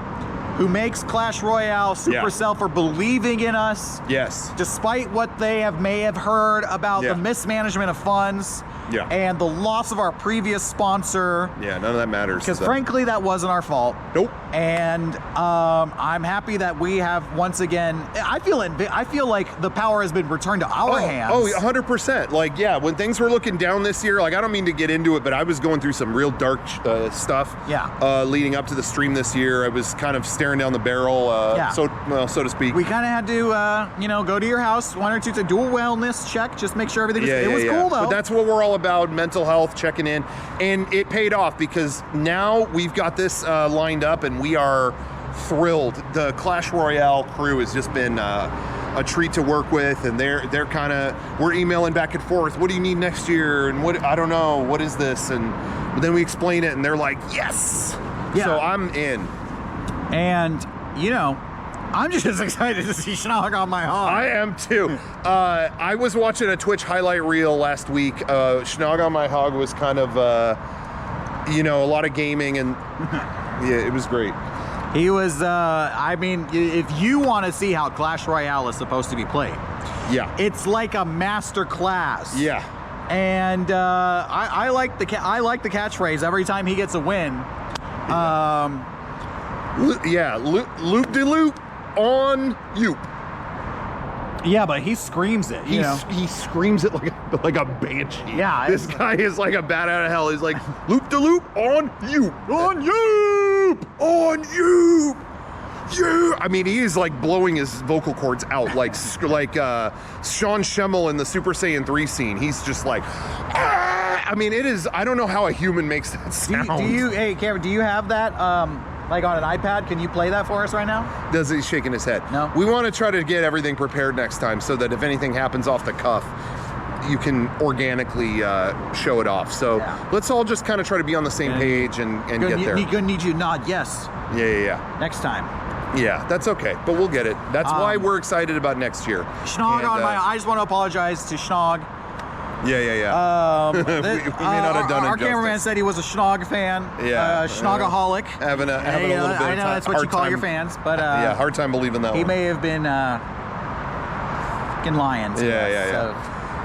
Speaker 4: who makes Clash Royale, Supercell, for believing in us.
Speaker 1: Yes.
Speaker 4: Despite what they may have heard about the mismanagement of funds.
Speaker 1: Yeah.
Speaker 4: And the loss of our previous sponsor.
Speaker 1: Yeah, none of that matters.
Speaker 4: Because frankly, that wasn't our fault.
Speaker 1: Nope.
Speaker 4: And I'm happy that we have once again. I feel like the power has been returned to our hands.
Speaker 1: Oh, 100%. Like, yeah, when things were looking down this year, like I don't mean to get into it, but I was going through some real dark stuff.
Speaker 4: Yeah.
Speaker 1: Leading up to the stream this year, I was kind of staring down the barrel, so to speak.
Speaker 4: We kind of had to, go to your house, one or two, to do a wellness check, just make sure everything. It was cool though.
Speaker 1: But that's what we're all about: mental health, checking in, and it paid off because now we've got this lined up, and we are thrilled. The Clash Royale crew has just been a treat to work with, and they're kind of, we're emailing back and forth. What do you need next year? And what, I don't know, what is this? And then we explain it, and they're like, yes.
Speaker 4: Yeah.
Speaker 1: So I'm in.
Speaker 4: And I'm just as excited to see Schnog on my hog.
Speaker 1: I am too. I was watching a Twitch highlight reel last week. Schnog on my hog was kind of, a lot of gaming, and yeah, it was great.
Speaker 4: He was, if you want to see how Clash Royale is supposed to be played, it's like a master class.
Speaker 1: Yeah.
Speaker 4: And I like the catchphrase every time he gets a win.
Speaker 1: Loop de loop on you.
Speaker 4: Yeah, but he screams it.
Speaker 1: He screams it like a banshee.
Speaker 4: Yeah,
Speaker 1: this guy is like a bat out of hell. He's like, loop de loop on you, on you, on you. Yeah. I mean, he is like blowing his vocal cords out like Shawn Schemmel in the Super Saiyan 3 scene. He's just like, ah! I mean, it is. I don't know how a human makes that sound.
Speaker 4: Hey, Cameron, do you have that? Like on an iPad, can you play that for us right now?
Speaker 1: Does he shaking his head?
Speaker 4: No.
Speaker 1: We want to try to get everything prepared next time so that if anything happens off the cuff, you can organically show it off. So let's all just kind of try to be on the same page and get there.
Speaker 4: Gonna need you to nod yes.
Speaker 1: Yeah.
Speaker 4: Next time.
Speaker 1: Yeah, that's okay, but we'll get it. That's why we're excited about next year.
Speaker 4: Schnog on my. I just want to apologize to Schnog.
Speaker 1: Yeah. We may not have done it.
Speaker 4: Our cameraman said he was a Schnog fan.
Speaker 1: Yeah.
Speaker 4: Schnogaholic.
Speaker 1: Having a little bit of time.
Speaker 4: I know that's what you call your fans, but
Speaker 1: yeah, hard time believing that
Speaker 4: he
Speaker 1: one.
Speaker 4: may have been fucking lying.
Speaker 1: Yeah.
Speaker 4: So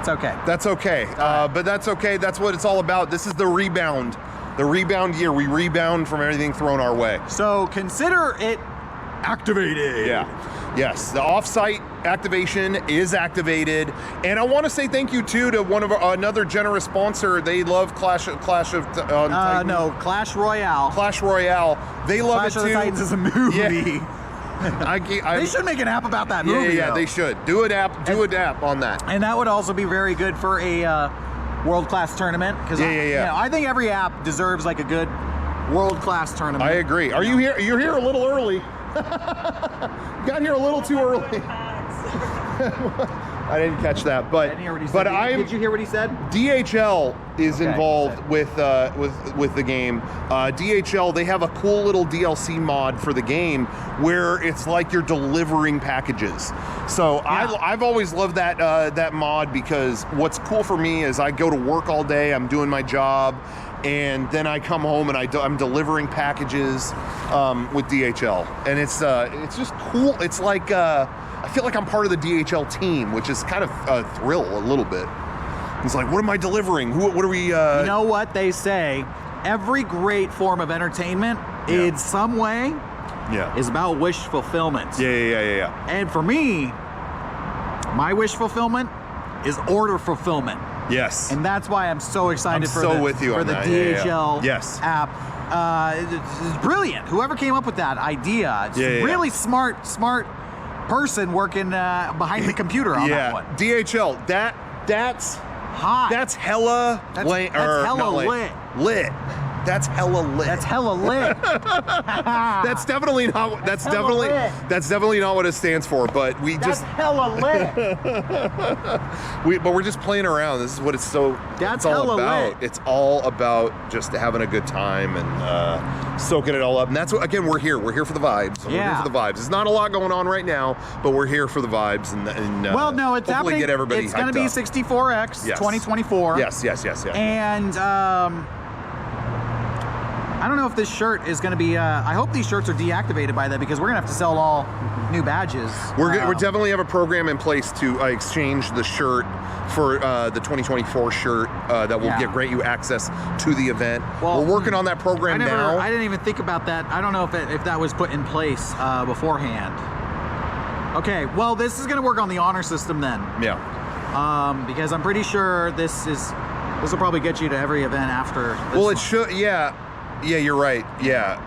Speaker 4: it's okay.
Speaker 1: That's okay. But that's okay. That's what it's all about. This is the rebound. The rebound year. We rebound from everything thrown our way.
Speaker 4: So consider it activated.
Speaker 1: Yeah. Yes, the off-site activation is activated, and I want to say thank you too to one of another generous sponsor. They love Clash of Titans.
Speaker 4: No, Clash Royale.
Speaker 1: Clash Royale. They love
Speaker 4: Clash
Speaker 1: it
Speaker 4: of
Speaker 1: too.
Speaker 4: the Titans is a movie.
Speaker 1: Yeah.
Speaker 4: They should make an app about that movie.
Speaker 1: Yeah,
Speaker 4: though.
Speaker 1: they should do an app on that.
Speaker 4: And that would also be very good for a world-class tournament. Because I think every app deserves like a good world-class tournament.
Speaker 1: I agree. Are you here? You're here a little early. Got here a little too early. I didn't catch that, but
Speaker 4: Did you hear what he said?
Speaker 1: DHL is involved with the game. DHL, they have a cool little DLC mod for the game where it's like you're delivering packages. So I've always loved that mod, because what's cool for me is I go to work all day, I'm doing my job, and then I come home and I'm delivering packages with DHL, and it's just cool. It's like I feel like I'm part of the DHL team, which is kind of a thrill a little bit. It's like, what am I delivering? What are we? You
Speaker 4: know what they say? Every great form of entertainment, in some way, is about wish fulfillment.
Speaker 1: Yeah.
Speaker 4: And for me, my wish fulfillment is order fulfillment.
Speaker 1: Yes.
Speaker 4: And that's why I'm so excited for
Speaker 1: with you
Speaker 4: for
Speaker 1: on
Speaker 4: the
Speaker 1: that.
Speaker 4: DHL
Speaker 1: Yes.
Speaker 4: app. It's brilliant. Whoever came up with that idea, it's really smart person working behind the computer on that one.
Speaker 1: DHL, that's
Speaker 4: hot.
Speaker 1: That's hella
Speaker 4: lit.
Speaker 1: Lit. That's hella lit.
Speaker 4: That's hella lit.
Speaker 1: That's definitely not. That's definitely not what it stands for. But we
Speaker 4: that's
Speaker 1: just
Speaker 4: hella lit.
Speaker 1: But we're just playing around. This is what it's all about.
Speaker 4: Lit.
Speaker 1: It's all about just having a good time and soaking it all up. And that's what, again, we're here. We're here for the vibes. We're here for the vibes. There's not a lot going on right now, but we're here for the vibes and
Speaker 4: well, no, it's
Speaker 1: hopefully
Speaker 4: happening.
Speaker 1: get everybody.
Speaker 4: It's going to be 64X 2024.
Speaker 1: Yes.
Speaker 4: And I don't know if this shirt is going to be. I hope these shirts are deactivated by then, because we're going to have to sell all new badges.
Speaker 1: We definitely have a program in place to exchange the shirt for the 2024 shirt that will grant you access to the event. Well, we're working on that program now.
Speaker 4: I didn't even think about that. I don't know if that was put in place beforehand. Okay, well, this is going to work on the honor system then.
Speaker 1: Yeah.
Speaker 4: Because I'm pretty sure this will probably get you to every event after.
Speaker 1: Well, it should. Yeah, you're right. Yeah.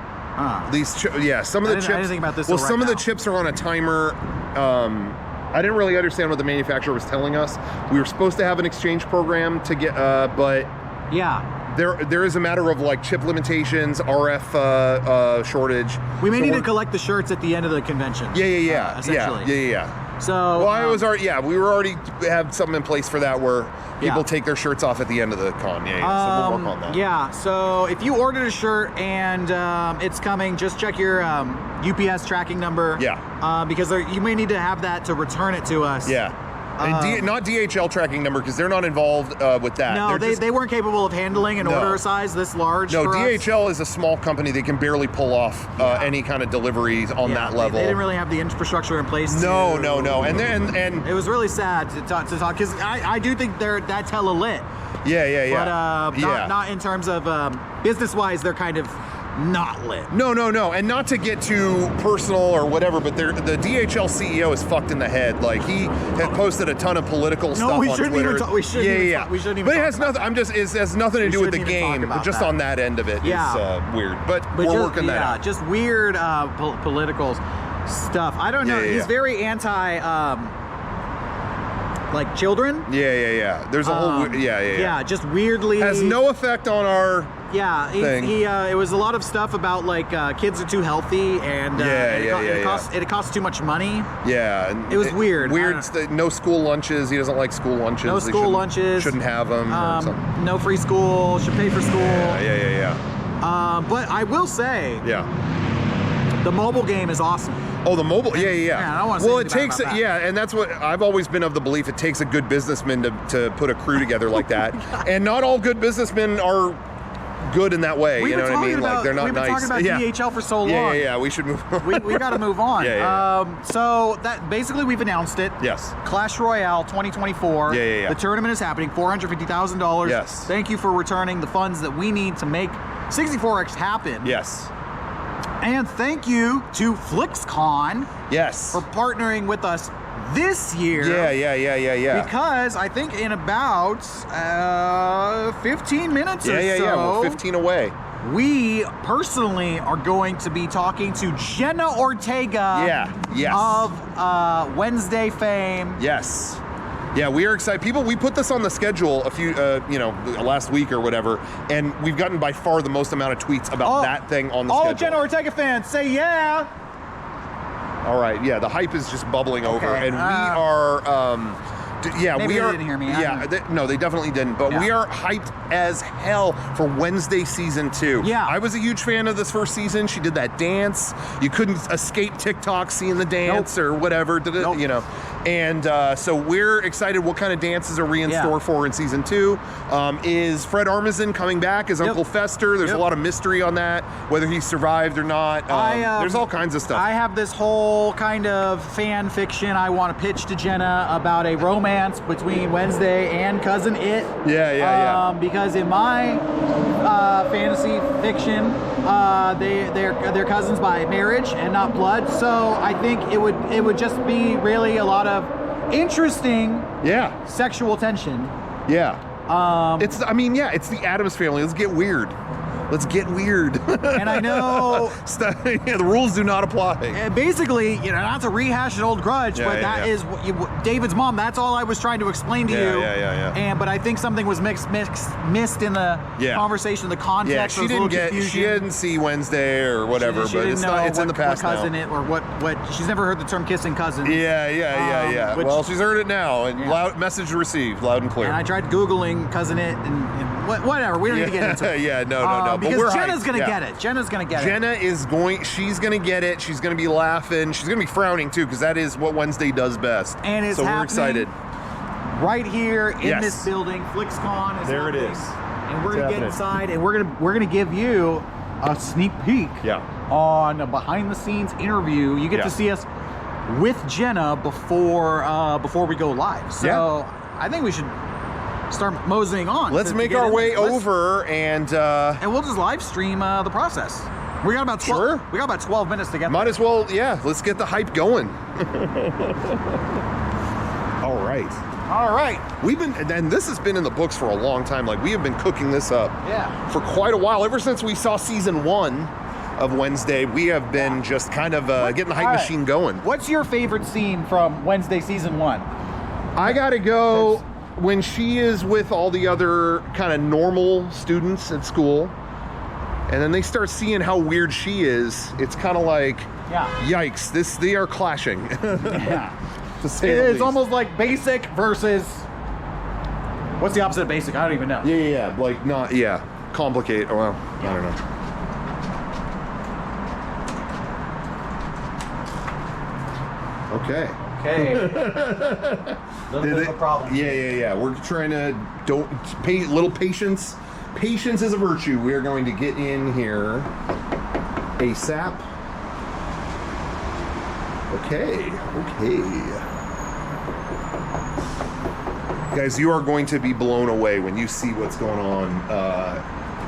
Speaker 1: These some of the chips.
Speaker 4: I didn't think about this.
Speaker 1: Well, some of the chips are on a timer. I didn't really understand what the manufacturer was telling us. We were supposed to have an exchange program to get, but there is a matter of like chip limitations, RF shortage.
Speaker 4: We may need to collect the shirts at the end of the convention. Essentially.
Speaker 1: Yeah.
Speaker 4: So
Speaker 1: well, I was already we were already have something in place for that where people take their shirts off at the end of the con. So we'll work on that.
Speaker 4: Yeah. So if you ordered a shirt and it's coming, just check your UPS tracking number.
Speaker 1: Yeah.
Speaker 4: Because you may need to have that to return it to us.
Speaker 1: Yeah. And not DHL tracking number, because they're not involved with that.
Speaker 4: No, they weren't capable of handling an order size this large.
Speaker 1: No,
Speaker 4: for
Speaker 1: DHL
Speaker 4: us.
Speaker 1: is a small company. They can barely pull off any kind of deliveries on that level.
Speaker 4: They didn't really have the infrastructure in place.
Speaker 1: No. And
Speaker 4: it was really sad to talk because I do think that's hella lit.
Speaker 1: Yeah.
Speaker 4: But not in terms of business wise, they're kind of not lit.
Speaker 1: No. And not to get too personal or whatever, but the DHL CEO is fucked in the head. Like, he had posted a ton of political stuff on Twitter.
Speaker 4: We shouldn't even
Speaker 1: But it has nothing. It has nothing to do with the game. Just on that end of it is weird. But we're working that out.
Speaker 4: Just weird political stuff. I don't know. He's very anti. Like children.
Speaker 1: Yeah. There's a whole. Yeah.
Speaker 4: Just weirdly.
Speaker 1: Has no effect on our.
Speaker 4: Thing. It was a lot of stuff about like kids are too healthy and it costs too much money.
Speaker 1: Yeah,
Speaker 4: it was weird.
Speaker 1: No school lunches. He doesn't like school lunches.
Speaker 4: No school lunches.
Speaker 1: Shouldn't have them.
Speaker 4: No free school. Should pay for school.
Speaker 1: Yeah.
Speaker 4: But I will say. The mobile game is awesome.
Speaker 1: Oh, the mobile, yeah.
Speaker 4: Man, I don't want to say
Speaker 1: it takes, and that's what I've always been of the belief. It takes a good businessman to put a crew together like that, and not all good businessmen are good in that way. You know what I mean? Like, they're not nice.
Speaker 4: We've been talking about DHL for so long.
Speaker 1: Yeah. We should move on.
Speaker 4: we got to move on. So that basically we've announced it.
Speaker 1: Yes.
Speaker 4: Clash Royale 2024.
Speaker 1: Yeah.
Speaker 4: The tournament is happening. $450,000.
Speaker 1: Yes.
Speaker 4: Thank you for returning the funds that we need to make 64X happen.
Speaker 1: Yes.
Speaker 20: And thank you to FlixCon.
Speaker 1: Yes.
Speaker 20: For partnering with us this year.
Speaker 1: Yeah.
Speaker 20: Because I think in about 15 minutes or so.
Speaker 1: Yeah. We're 15 away.
Speaker 20: We personally are going to be talking to Jenna Ortega. Of Wednesday fame.
Speaker 1: Yes. Yeah, we are excited. People, we put this on the schedule a few, last week or whatever, and we've gotten by far the most amount of tweets about that thing on the schedule.
Speaker 20: All Jenna Ortega fans, say yeah.
Speaker 1: All right, yeah, the hype is just bubbling over, and we are,
Speaker 20: maybe
Speaker 1: we are.
Speaker 20: They didn't hear me.
Speaker 1: No, they definitely didn't. But we are hyped as hell for Wednesday season 2.
Speaker 20: Yeah,
Speaker 1: I was a huge fan of this first season. She did that dance. You couldn't escape TikTok seeing the dance or whatever. You know. And so we're excited. What kind of dances are we in store for in season 2? Is Fred Armisen coming back as Uncle Fester? There's a lot of mystery on that, whether he survived or not. There's all kinds of stuff.
Speaker 20: I have this whole kind of fan fiction I want to pitch to Jenna about a romance between Wednesday and Cousin It. Because in my fantasy fiction, they're cousins by marriage and not blood. So I think it would just be really a lot of interesting sexual tension.
Speaker 1: It's the Addams Family. Let's get weird.
Speaker 20: And I know
Speaker 1: the rules do not apply.
Speaker 20: Basically, not to rehash an old grudge, but that is David's mom. That's all I was trying to explain to you. But I think something was missed in the conversation, the context.
Speaker 1: She didn't see Wednesday or whatever, but it's in the past
Speaker 20: what cousin
Speaker 1: now.
Speaker 20: It or what she's never heard the term kissing cousins.
Speaker 1: Well, she's heard it now, and loud message received, loud and clear.
Speaker 20: And I tried Googling Cousin It and whatever. We don't need to get into it.
Speaker 1: No.
Speaker 20: Because Jenna's gonna get it. Jenna's gonna get it.
Speaker 1: She's gonna get it. She's gonna be laughing. She's gonna be frowning too, because that is what Wednesday does best.
Speaker 20: And it's
Speaker 1: so we're excited.
Speaker 20: Right here in this building, FlixCon is
Speaker 1: there.
Speaker 20: Happening.
Speaker 1: It is.
Speaker 20: And we're gonna get inside, and we're gonna give you a sneak peek on a behind the scenes interview. You get to see us with Jenna before we go live. So I think we should start moseying on.
Speaker 1: Let's make our way over and
Speaker 20: we'll just live stream the process. We got about 12. We got about 12 minutes to get.
Speaker 1: Might as well, let's get the hype going. All right. We've been, and this has been in the books for a long time. Like, we have been cooking this up for quite a while. Ever since we saw season 1 of Wednesday, we have been just kind of getting the hype machine going.
Speaker 20: What's your favorite scene from Wednesday season 1?
Speaker 1: I gotta go when she is with all the other kind of normal students at school, and then they start seeing how weird she is. It's kind of like, yikes! They are clashing. To say the least.
Speaker 20: Almost like basic versus. What's the opposite of basic? I don't even know.
Speaker 1: Complicate. Well, I don't know. Okay.
Speaker 20: Little bit of a problem.
Speaker 1: Yeah. We're trying to pay little patience. Patience is a virtue. We are going to get in here ASAP. Okay. Guys, you are going to be blown away when you see what's going on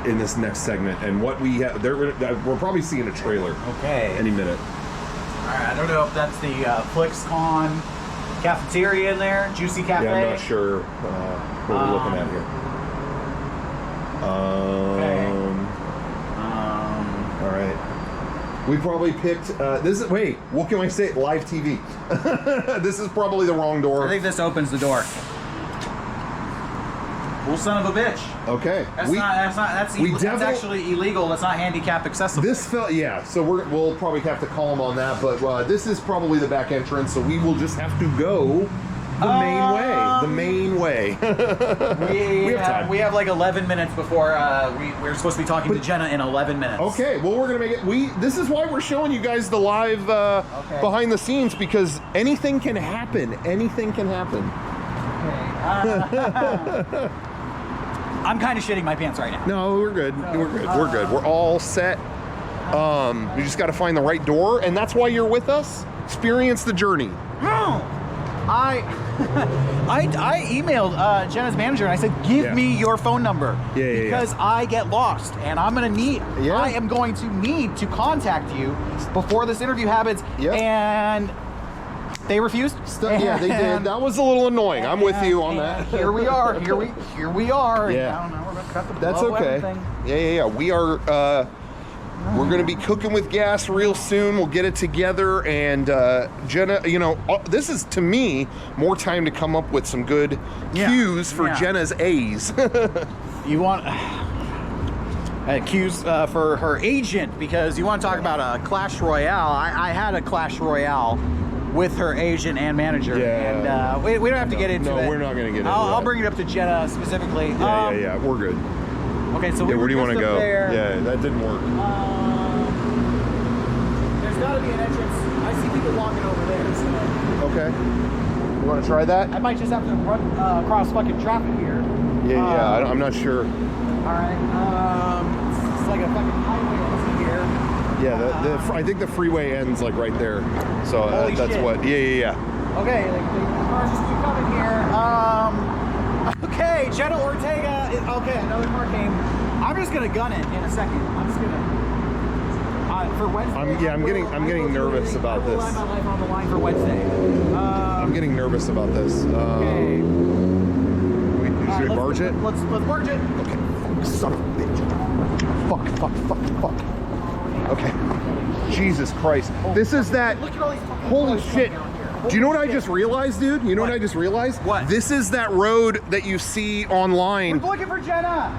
Speaker 1: in this next segment and what we have. We're probably seeing a trailer. Any minute.
Speaker 20: All right, I don't know if that's the FlixCon cafeteria in there, Juicy Cafe.
Speaker 1: Yeah, I'm not sure what we're looking at here. All right. We probably picked. What can I say? Live TV. This is probably the wrong door.
Speaker 20: I think this opens the door. Well, son of a bitch.
Speaker 1: Okay.
Speaker 20: That's actually illegal. That's not handicap accessible.
Speaker 1: This felt, so we'll probably have to call him on that, but this is probably the back entrance, so we will just have to go the main way.
Speaker 20: We have like 11 minutes before we're supposed to be talking to Jenna in 11 minutes.
Speaker 1: Okay, well, we're gonna make it. This is why we're showing you guys the live behind the scenes, because anything can happen. Anything can happen.
Speaker 20: Okay. I'm kind of shitting my pants right now.
Speaker 1: No, we're good. We're good. We're all set. We just got to find the right door, and that's why you're with us. Experience the journey.
Speaker 9: I emailed Jenna's manager and I said, give me your phone number because I get lost and I am going to need to contact you before this interview happens. And they refused.
Speaker 1: Yeah, they did. That was a little annoying. I'm with you on that.
Speaker 9: Here we are. Here we are.
Speaker 1: Yeah.
Speaker 9: I don't know. We're about to cut the
Speaker 1: That's
Speaker 9: blow
Speaker 1: okay.
Speaker 9: everything.
Speaker 1: Yeah. We are. We're going to be cooking with gas real soon. We'll get it together. And Jenna, you know, this is, to me, more time to come up with some good cues for Jenna's A's.
Speaker 9: You want cues for her agent, because you want to talk about a Clash Royale. I had a Clash Royale with her agent and manager. And we don't have to get into it.
Speaker 1: No, we're not going to get into it.
Speaker 9: I'll bring it up to Jenna specifically.
Speaker 1: Yeah. We're good.
Speaker 9: Okay, so where
Speaker 1: do you want to go?
Speaker 9: There.
Speaker 1: Yeah, that didn't work.
Speaker 9: There's got to be an entrance. I see people walking over there. So.
Speaker 1: Okay. You want to try that?
Speaker 9: I might just have to run across fucking traffic here.
Speaker 1: Yeah. I'm not sure.
Speaker 9: All right. It's like a fucking highway over here.
Speaker 1: Yeah, I think the freeway ends like right there. So that's
Speaker 9: shit.
Speaker 1: what. Yeah.
Speaker 9: Okay, like the cars just keep coming here. Okay, Jenna Ortega. Okay, another car came. I'm just gonna gun it in a second. I'm just gonna for Wednesday.
Speaker 1: I'm getting nervous about this.
Speaker 9: I will my life on the line for Wednesday.
Speaker 1: I'm getting nervous about this.
Speaker 9: Okay.
Speaker 1: Should we barge it?
Speaker 9: Let's barge it.
Speaker 1: Okay. Son of a bitch. Fuck. Okay. Jesus Christ. This is that.
Speaker 9: Look at all these fucking
Speaker 1: Holy
Speaker 9: cars
Speaker 1: shit.
Speaker 9: down here.
Speaker 1: Do you know what I just realized, dude? You know what I just realized? What? This is that road that you see online.
Speaker 9: We're looking for Jenna.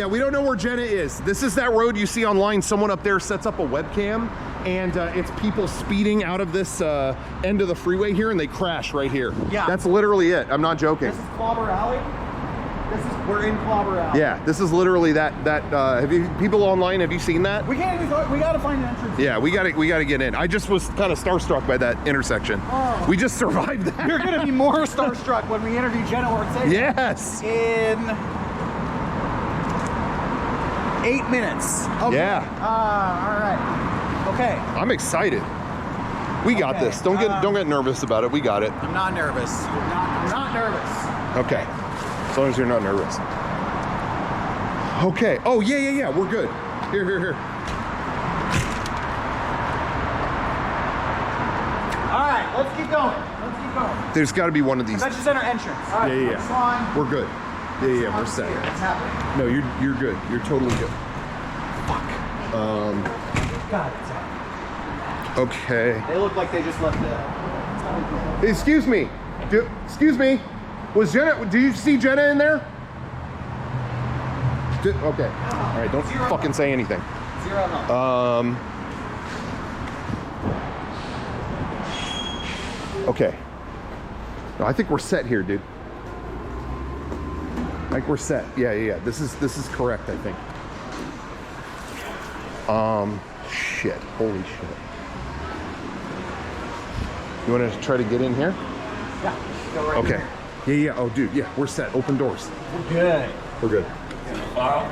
Speaker 1: We don't know where Jenna is. This is that road you see online. Someone up there sets up a webcam, and it's people speeding out of this end of the freeway here, and they crash right here.
Speaker 9: Yeah.
Speaker 1: That's literally it. I'm not joking.
Speaker 9: This is Clobber Alley. We're in Clobber Alley.
Speaker 1: Yeah, this is literally that. People online, have you seen that?
Speaker 9: We can't even. We gotta find an entrance.
Speaker 1: Yeah, we gotta get in. I just was kind of starstruck by that intersection.
Speaker 9: Oh.
Speaker 1: We just survived that.
Speaker 9: You're gonna be more starstruck when we interview Jenna Ortega.
Speaker 1: Yes.
Speaker 9: In 8 minutes. Okay.
Speaker 1: Yeah.
Speaker 9: All right. Okay.
Speaker 1: I'm excited. We got this. Don't get nervous about it. We got it.
Speaker 9: I'm not nervous. I'm not nervous.
Speaker 1: Okay. As long as you're not nervous. Okay. Oh, yeah. We're good. Here.
Speaker 9: All right, let's keep going.
Speaker 1: There's got to be one of these.
Speaker 9: Convention Center entrance. All right,
Speaker 1: Yeah. We're good. Yeah, we're set.
Speaker 9: What's happening?
Speaker 1: No, you're good. You're totally good. Fuck.
Speaker 9: God, it's happening.
Speaker 1: Okay.
Speaker 9: They look like they just left the...
Speaker 1: Excuse me. Excuse me. Was Jenna? Do you see Jenna in there? Okay. All right. Don't fucking say anything. Okay. No, I think we're set here, dude. I think we're set. Yeah. This is correct, I think. Shit. Holy shit. You want to try to get in here?
Speaker 9: Yeah. Go right
Speaker 1: Okay. Yeah. Oh, dude. Yeah, we're set. Open doors.
Speaker 9: We're good.
Speaker 1: We're good.
Speaker 22: File.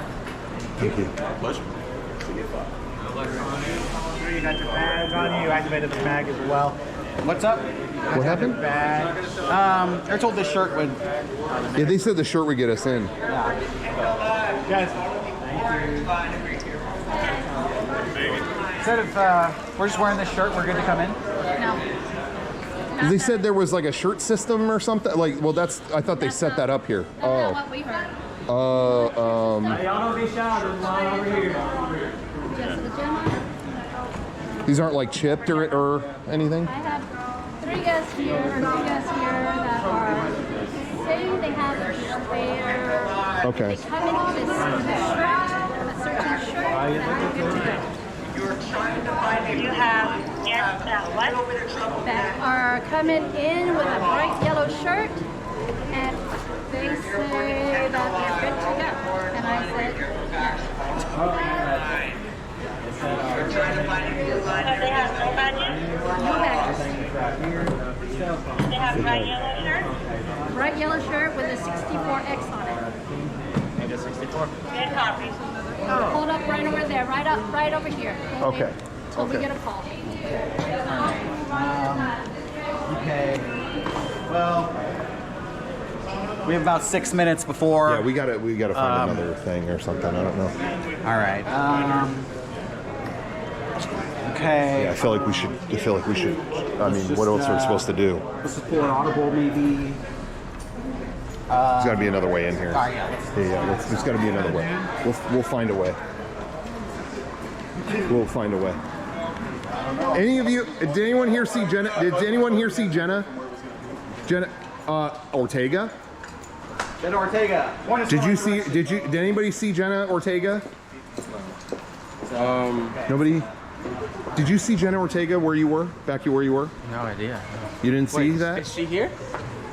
Speaker 1: Thank you.
Speaker 22: Pleasure.
Speaker 5: You got your badge on you. Activated the bag as well.
Speaker 9: What's up?
Speaker 1: What happened?
Speaker 9: They're told this shirt would...
Speaker 1: Yeah, they said the shirt would get us in.
Speaker 5: Guys,
Speaker 9: Said if we're just wearing this shirt, we're good to come in?
Speaker 11: No.
Speaker 1: They said there was like a shirt system or something. Like, well, I thought they set that up here.
Speaker 11: That's not what we heard.
Speaker 5: y'all don't be shouting while over here.
Speaker 11: Just the gym.
Speaker 1: These aren't like chipped or anything?
Speaker 11: I have 3 guests here that are saying they have a spare.
Speaker 1: Okay.
Speaker 11: They come in with a certain shirt, and I'm good to go.
Speaker 23: You have what?
Speaker 11: That are coming in with a bright yellow shirt, and they say that they're good to go. And I said,
Speaker 23: They have no badges?
Speaker 11: no badges.
Speaker 23: They have bright yellow shirt?
Speaker 11: Bright yellow shirt with a 64X on it.
Speaker 23: Mega 64. Good copy.
Speaker 11: Hold up right over there, right over here.
Speaker 1: Okay.
Speaker 11: Till we get a call.
Speaker 9: Okay. Well, We have about 6 minutes before.
Speaker 1: Yeah, we gotta find another thing or something. I don't know.
Speaker 9: All right. Okay.
Speaker 1: Yeah, I feel like we should. I mean, what else are we supposed to do?
Speaker 9: Let's just pull an audible, maybe.
Speaker 1: There's got to be another way in here.
Speaker 9: All right, yeah.
Speaker 1: There's got to be another way. We'll find a way. We'll find a way. Any of you? Did anyone here see Jenna? Did anyone here see Jenna? Jenna Ortega.
Speaker 9: Jenna Ortega.
Speaker 1: Did anybody see Jenna Ortega? Nobody. Did you see Jenna Ortega where you were? Back where you were?
Speaker 12: No idea.
Speaker 1: You didn't see that?
Speaker 12: Is she here?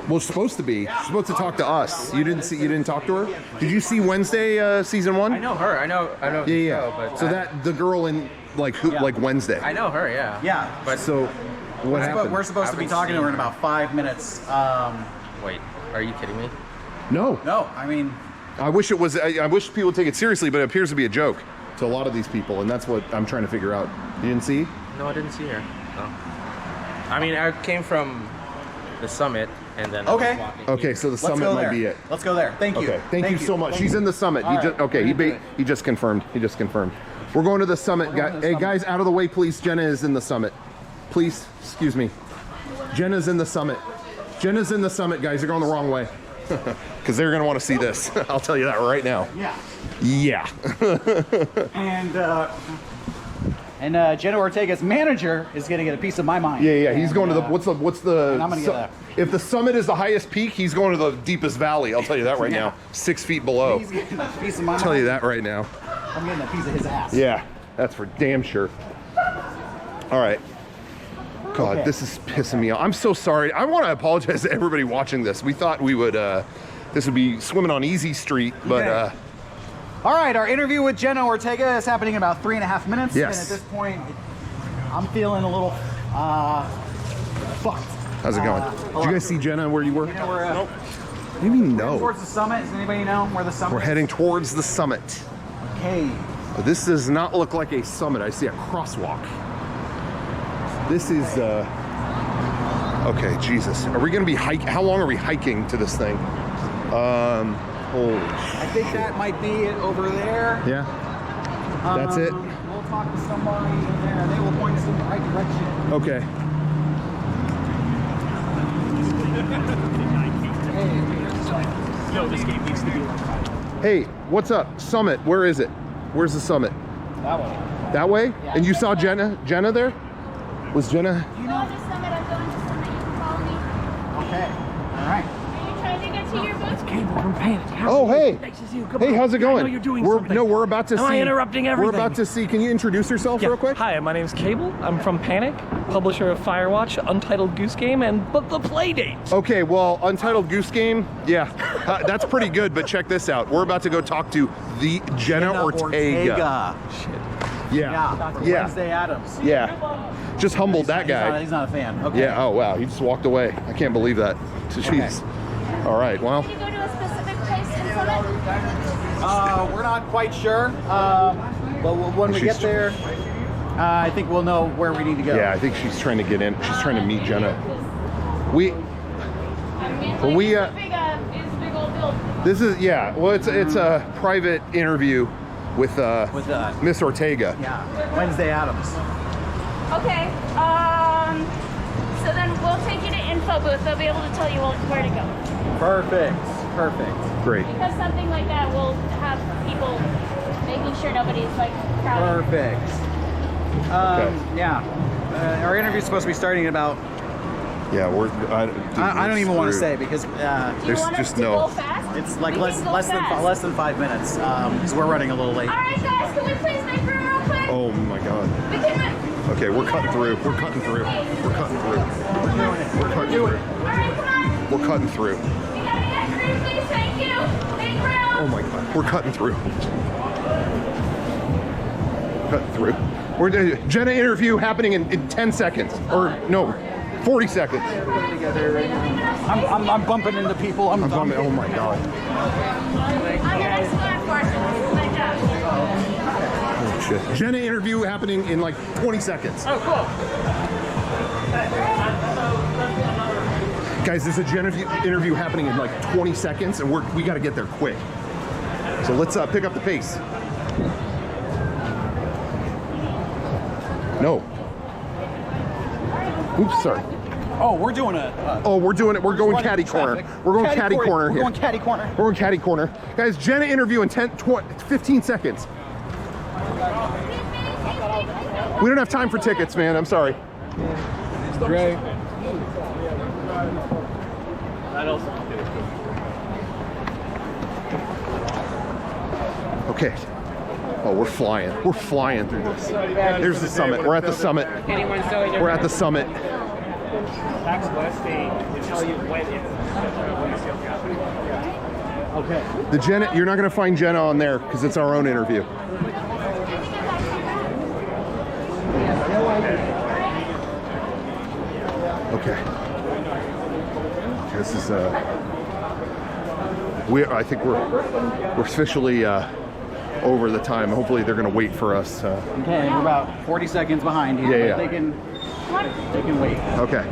Speaker 1: Well, she's supposed to be. She's supposed to talk to us. You didn't talk to her? Did you see Wednesday season 1?
Speaker 12: I know her. I know.
Speaker 1: Yeah.
Speaker 12: Show, but
Speaker 1: So that the girl in like Wednesday.
Speaker 12: I know her. Yeah.
Speaker 9: Yeah.
Speaker 12: But
Speaker 1: so what happened?
Speaker 9: We're supposed to be talking to her in about 5 minutes.
Speaker 12: Wait, are you kidding me?
Speaker 1: No.
Speaker 9: No, I mean.
Speaker 1: I wish it was. I wish people would take it seriously, but it appears to be a joke to a lot of these people, and that's what I'm trying to figure out. You didn't see?
Speaker 12: No, I didn't see her. No. I mean, I came from the summit, and then I was walking
Speaker 1: Okay,
Speaker 12: here.
Speaker 1: so the summit might be it.
Speaker 9: Let's go there. Thank you.
Speaker 1: Okay, thank you so much. She's in the summit.
Speaker 9: All right.
Speaker 1: He just confirmed. He just confirmed. We're going to the summit. Hey guys, out of the way, please. Jenna is in the summit. Please, excuse me. Jenna's in the summit. Jenna's in the summit, guys. You're going the wrong way. Because they're going to want to see this. I'll tell you that right now.
Speaker 9: Yeah.
Speaker 1: Yeah.
Speaker 9: And Jenna Ortega's manager is going to get a piece of my mind.
Speaker 1: Yeah. He's going to the what's the
Speaker 9: and I'm gonna get a-
Speaker 1: if the summit is the highest peak, he's going to the deepest valley. I'll tell you that right now. 6 feet below.
Speaker 9: He's getting a piece of my
Speaker 1: I'll tell you
Speaker 9: mind.
Speaker 1: that right now.
Speaker 9: I'm getting a piece of his ass.
Speaker 1: Yeah, that's for damn sure. All right. God,
Speaker 9: Okay.
Speaker 1: this is pissing me off. I'm so sorry. I want to apologize to everybody watching this. We thought we would, this would be swimming on easy street, but
Speaker 9: Okay. All right, our interview with Jenna Ortega is happening in about 3.5 minutes.
Speaker 1: Yes.
Speaker 9: And at this point, I'm feeling a little fucked.
Speaker 1: how's it going? Did you guys see Jenna where you were?
Speaker 9: You know, we're,
Speaker 1: What do you mean no?
Speaker 9: towards the summit. Does anybody know where the summit
Speaker 1: We're
Speaker 9: is?
Speaker 1: heading towards the summit.
Speaker 9: Okay.
Speaker 1: This does not look like a summit. I see a crosswalk. This is, okay, Jesus. Are we gonna be hiking? How long are we hiking to this thing? Holy
Speaker 9: I think that might be it over there.
Speaker 1: Yeah. That's it?
Speaker 9: We'll talk to somebody in there and they will point us in the right direction.
Speaker 1: Okay.
Speaker 13: No, this game needs to be like
Speaker 1: Hey, what's up? Summit, where is it? Where's the summit?
Speaker 9: That way.
Speaker 1: That way?
Speaker 9: Yeah.
Speaker 1: And you saw Jenna? Jenna there? Was Jenna?
Speaker 11: You know the summit, I'm going to summit. You can follow me.
Speaker 9: Okay. All right.
Speaker 11: Are you trying to get to your booth?
Speaker 13: Cable from Panic.
Speaker 1: Oh, hey.
Speaker 13: Nice to see you. Come
Speaker 1: Hey,
Speaker 13: on.
Speaker 1: how's it going?
Speaker 13: I know you're doing
Speaker 1: we're,
Speaker 13: something.
Speaker 1: No, we're about to
Speaker 13: Am
Speaker 1: see.
Speaker 13: I interrupting everything?
Speaker 1: We're about to see. Can you introduce yourself real quick?
Speaker 13: Hi, my name's Cable. I'm from Panic, publisher of Firewatch, Untitled Goose Game, and But the Playdate.
Speaker 1: Okay, well, Untitled Goose Game, yeah, that's pretty good, but check this out. We're about to go talk to the Jenna Ortega.
Speaker 9: Shit.
Speaker 1: Yeah.
Speaker 9: Wednesday Adams.
Speaker 1: Yeah. Just humbled that guy.
Speaker 9: He's not a fan. Okay.
Speaker 1: Yeah, oh wow, he just walked away. I can't believe that. Jeez. All right, well.
Speaker 11: Can you go to a specific place in Summit?
Speaker 9: We're not quite sure. But when we get there, I think we'll know where we need to go.
Speaker 1: Yeah, I think she's trying to get in. She's trying to meet Jenna. We this is, yeah, well, it's a private interview with Miss Ortega.
Speaker 9: Yeah, Wednesday Adams.
Speaker 11: Okay, so then we'll take you to info booth. They'll be able to tell you where to go.
Speaker 9: Perfect.
Speaker 1: Great.
Speaker 11: Because something like that will have people making sure nobody's like crowded.
Speaker 9: Perfect. Yeah. Our interview's supposed to be starting in about.
Speaker 1: Yeah,
Speaker 9: I don't even want to say because
Speaker 1: there's just no.
Speaker 9: It's like less than 5 minutes because we're running a little late.
Speaker 11: All right, guys, can we please make room real quick?
Speaker 1: Oh my God.
Speaker 11: We can.
Speaker 1: Okay, we're cutting through. We're cutting through. We're cutting through. We're cutting through.
Speaker 11: All right, come on.
Speaker 1: We're cutting through.
Speaker 11: We gotta get through, please. Thank you. Make room.
Speaker 1: Oh my God, we're cutting through. Cutting through. We're doing Jenna interview happening in 10 seconds, or no, 40 seconds.
Speaker 9: I'm bumping into people. I'm
Speaker 1: bumping. Oh my God.
Speaker 11: I'm your next law enforcement. This is my job.
Speaker 1: Oh shit. Jenna interview happening in like 20 seconds.
Speaker 13: Oh, cool.
Speaker 1: Guys, there's a Jenna interview happening in like 20 seconds, and we got to get there quick. So let's pick up the pace. No. Oops, sorry.
Speaker 9: Oh, we're doing a.
Speaker 1: We're doing it. We're going catty corner. We're going catty corner here.
Speaker 9: We're going catty corner.
Speaker 1: We're going catty corner. Guys, Jenna interview in 15 seconds. We don't have time for tickets, man. I'm sorry.
Speaker 19: Great.
Speaker 1: Okay. Oh, we're flying. We're flying through this. There's the summit. We're at the summit. We're at the summit.
Speaker 19: Okay.
Speaker 1: The Jenna, you're not going to find Jenna on there because it's our own interview. Okay. This is I think we're officially over the time. Hopefully they're going to wait for us.
Speaker 9: Okay, we're about 40 seconds behind here.
Speaker 1: Yeah,
Speaker 9: but
Speaker 1: yeah.
Speaker 9: They can wait.
Speaker 1: Okay.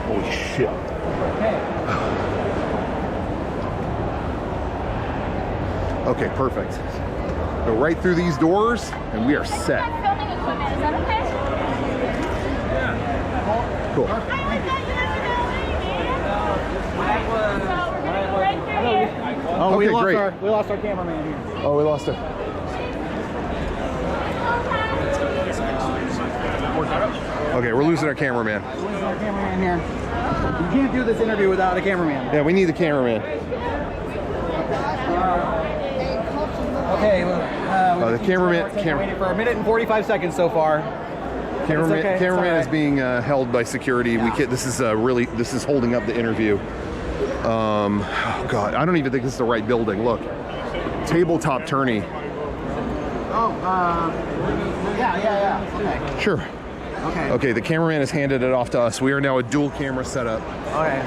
Speaker 1: Holy shit. Okay, perfect. Go right through these doors and we are set. Cool.
Speaker 9: Oh, we
Speaker 1: Okay, great.
Speaker 9: we lost our cameraman here.
Speaker 1: Oh, we lost it. Okay, we're losing our cameraman.
Speaker 9: We're losing our cameraman here. You can't do this interview without a cameraman.
Speaker 1: Yeah, we need the cameraman.
Speaker 9: Okay,
Speaker 1: The cameraman.
Speaker 9: waited for a minute and 45 seconds so far.
Speaker 1: Cameraman,
Speaker 9: okay, it's
Speaker 1: cameraman
Speaker 9: all right.
Speaker 1: is being held by security.
Speaker 9: Yeah.
Speaker 1: This is holding up the interview. Oh God, I don't even think this is the right building. Look, tabletop tourney.
Speaker 9: Oh, yeah. Okay.
Speaker 1: Sure.
Speaker 9: Okay.
Speaker 1: Okay, the cameraman has handed it off to us. We are now a dual camera setup.
Speaker 9: Okay.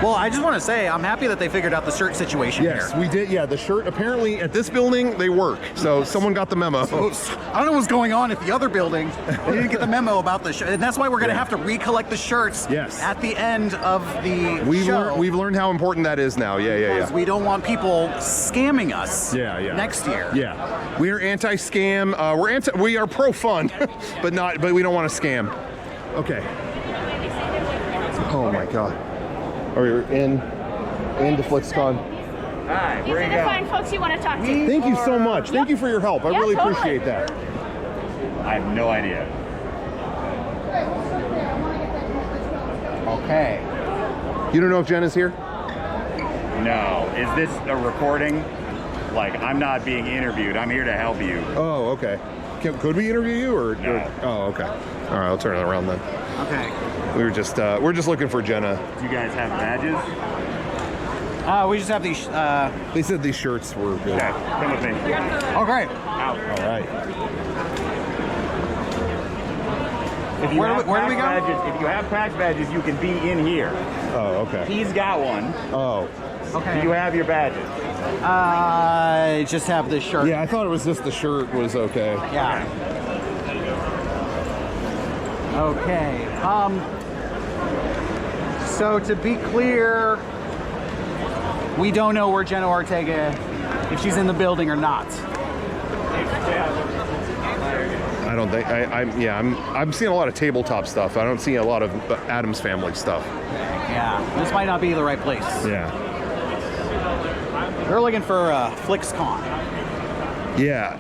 Speaker 9: Well, I just want to say I'm happy that they figured out the shirt situation
Speaker 1: Yes,
Speaker 9: here.
Speaker 1: we did. Yeah, the shirt apparently at this building they work. So someone got the memo.
Speaker 9: I don't know what's going on at the other building. They didn't get the memo about the shirt, and that's why we're going to have to recollect the shirts.
Speaker 1: Yes.
Speaker 9: At the end of the
Speaker 1: We've
Speaker 9: show.
Speaker 1: we've learned how important that is now. Yeah.
Speaker 9: Because we don't want people scamming us.
Speaker 1: Yeah.
Speaker 9: Next year.
Speaker 1: Yeah, we are anti-scam. We are pro-fun, but we don't want to scam. Okay. Oh my God. Are we in the FlixCon?
Speaker 10: Hi, these are the fine folks you want to talk to.
Speaker 1: Thank you so much. Thank you for your help. I
Speaker 10: Yeah,
Speaker 1: really
Speaker 10: totally.
Speaker 1: appreciate that.
Speaker 10: I have no idea.
Speaker 9: Okay.
Speaker 1: You don't know if Jenna's here?
Speaker 10: No. Is this a recording? Like, I'm not being interviewed. I'm here to help you.
Speaker 1: Oh, okay. Could we interview you or?
Speaker 10: No.
Speaker 1: Oh, okay. All right, I'll turn it around then.
Speaker 9: Okay.
Speaker 1: We're just looking for Jenna.
Speaker 10: Do you guys have badges?
Speaker 9: We just have these.
Speaker 1: They said these shirts were good.
Speaker 10: Okay, come with me.
Speaker 9: Oh, great.
Speaker 10: Out.
Speaker 1: All right.
Speaker 9: Where do we go?
Speaker 10: Badges, if you have patch badges, you can be in here.
Speaker 1: Oh, okay.
Speaker 10: He's got one.
Speaker 1: Oh.
Speaker 9: Okay.
Speaker 10: Do you have your badges?
Speaker 9: I just have this shirt.
Speaker 1: Yeah, I thought it was just the shirt was okay.
Speaker 9: Yeah. Okay. So to be clear, we don't know where Jenna Ortega, if she's in the building or not.
Speaker 1: I don't think I'm seeing a lot of tabletop stuff. I don't see a lot of Addams Family stuff.
Speaker 9: Yeah, this might not be the right place.
Speaker 1: Yeah.
Speaker 9: They're looking for FlixCon.
Speaker 1: Yeah.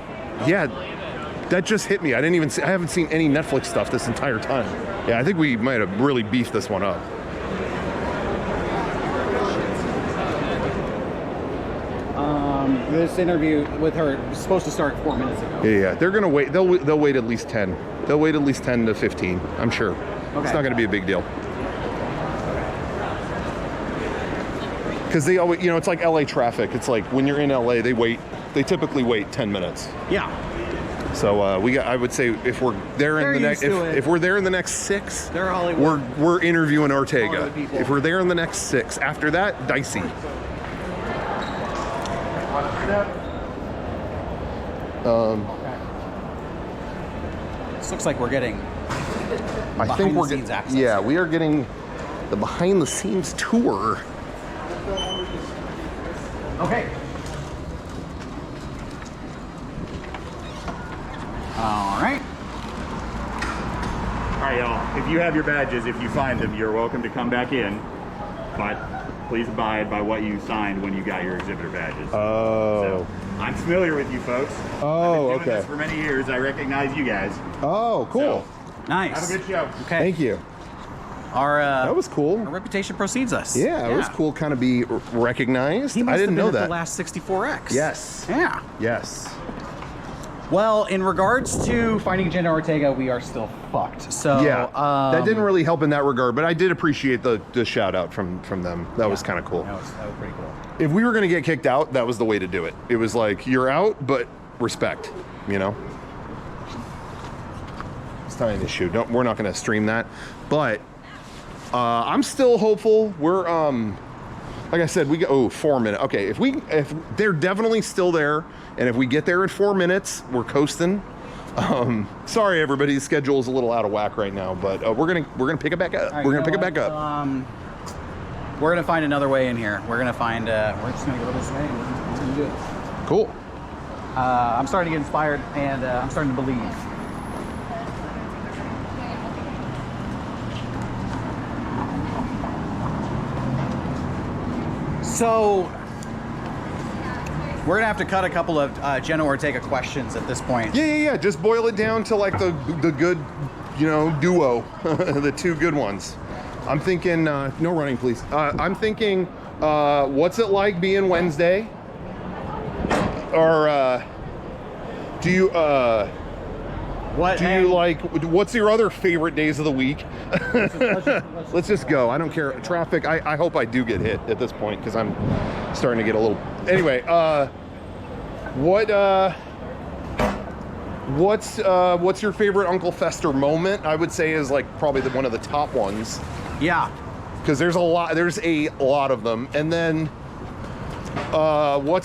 Speaker 1: That just hit me. I haven't seen any Netflix stuff this entire time. Yeah, I think we might have really beefed this one up.
Speaker 9: This interview with her was supposed to start 4 minutes ago.
Speaker 1: Yeah. They're gonna wait. They'll wait at least 10. They'll wait at least 10 to 15. I'm sure.
Speaker 9: Okay.
Speaker 1: It's not gonna be a big deal. Because they always, it's like LA traffic. It's like when you're in LA, they typically wait 10 minutes.
Speaker 9: Yeah.
Speaker 1: So we got. I would say if we're there in the next, if we're there in the next 6,
Speaker 9: They're Hollywood.
Speaker 1: we're interviewing Ortega.
Speaker 9: Hollywood people.
Speaker 1: If we're there in the next 6, after that, dicey.
Speaker 9: This looks like we're getting.
Speaker 1: I think we're
Speaker 9: behind-the-scenes access.
Speaker 1: Yeah, we are getting the behind the scenes tour.
Speaker 9: Okay. All right.
Speaker 10: All right, y'all. If you have your badges, if you find them, you're welcome to come back in. But please abide by what you signed when you got your exhibitor badges.
Speaker 1: Oh.
Speaker 10: So, I'm familiar with you folks.
Speaker 1: Oh,
Speaker 10: I've been doing
Speaker 1: okay.
Speaker 10: this for many years. I recognize you guys.
Speaker 1: Oh, cool.
Speaker 9: Nice.
Speaker 10: Have a good show.
Speaker 9: Okay.
Speaker 1: Thank you.
Speaker 9: Our
Speaker 1: that was cool.
Speaker 9: Our reputation precedes us.
Speaker 1: Yeah, it was cool. Kind of be recognized.
Speaker 9: He must
Speaker 1: I didn't
Speaker 9: have
Speaker 1: know
Speaker 9: been
Speaker 1: that.
Speaker 9: at the last 64X.
Speaker 1: Yes.
Speaker 9: Yeah.
Speaker 1: Yes.
Speaker 9: Well, in regards to finding Jenna Ortega, we are still fucked. So
Speaker 1: Yeah, that didn't really help in that regard, but I did appreciate the shout out from them. That was kind of cool.
Speaker 9: That was pretty cool.
Speaker 1: If we were going to get kicked out, that was the way to do it. It was like, you're out, but respect, you know? It's not an issue. We're not going to stream that, but I'm still hopeful. We're like I said, we go 4 minutes. Okay, if they're definitely still there, and if we get there in 4 minutes, we're coasting. Sorry, everybody's schedule is a little out of whack right now, but we're gonna pick it back up.
Speaker 9: Right,
Speaker 1: we're gonna pick it back up.
Speaker 9: We're gonna find another way in here. We're gonna find. We're just gonna go this way, and we're gonna do it.
Speaker 1: Cool.
Speaker 9: I'm starting to get inspired, and I'm starting to believe. So we're gonna have to cut a couple of Jenna Ortega questions at this point.
Speaker 1: Yeah. Just boil it down to like the good, you know, duo, the 2 good ones. I'm thinking no running, please. I'm thinking, what's it like being Wednesday? Or do you like? What's your other favorite days of the week? Let's just go. I don't care. Traffic. I hope I do get hit at this point because I'm starting to get a little. Anyway, what's your favorite Uncle Fester moment? I would say is like probably one of the top ones.
Speaker 9: Yeah.
Speaker 1: Because there's a lot of them. And then what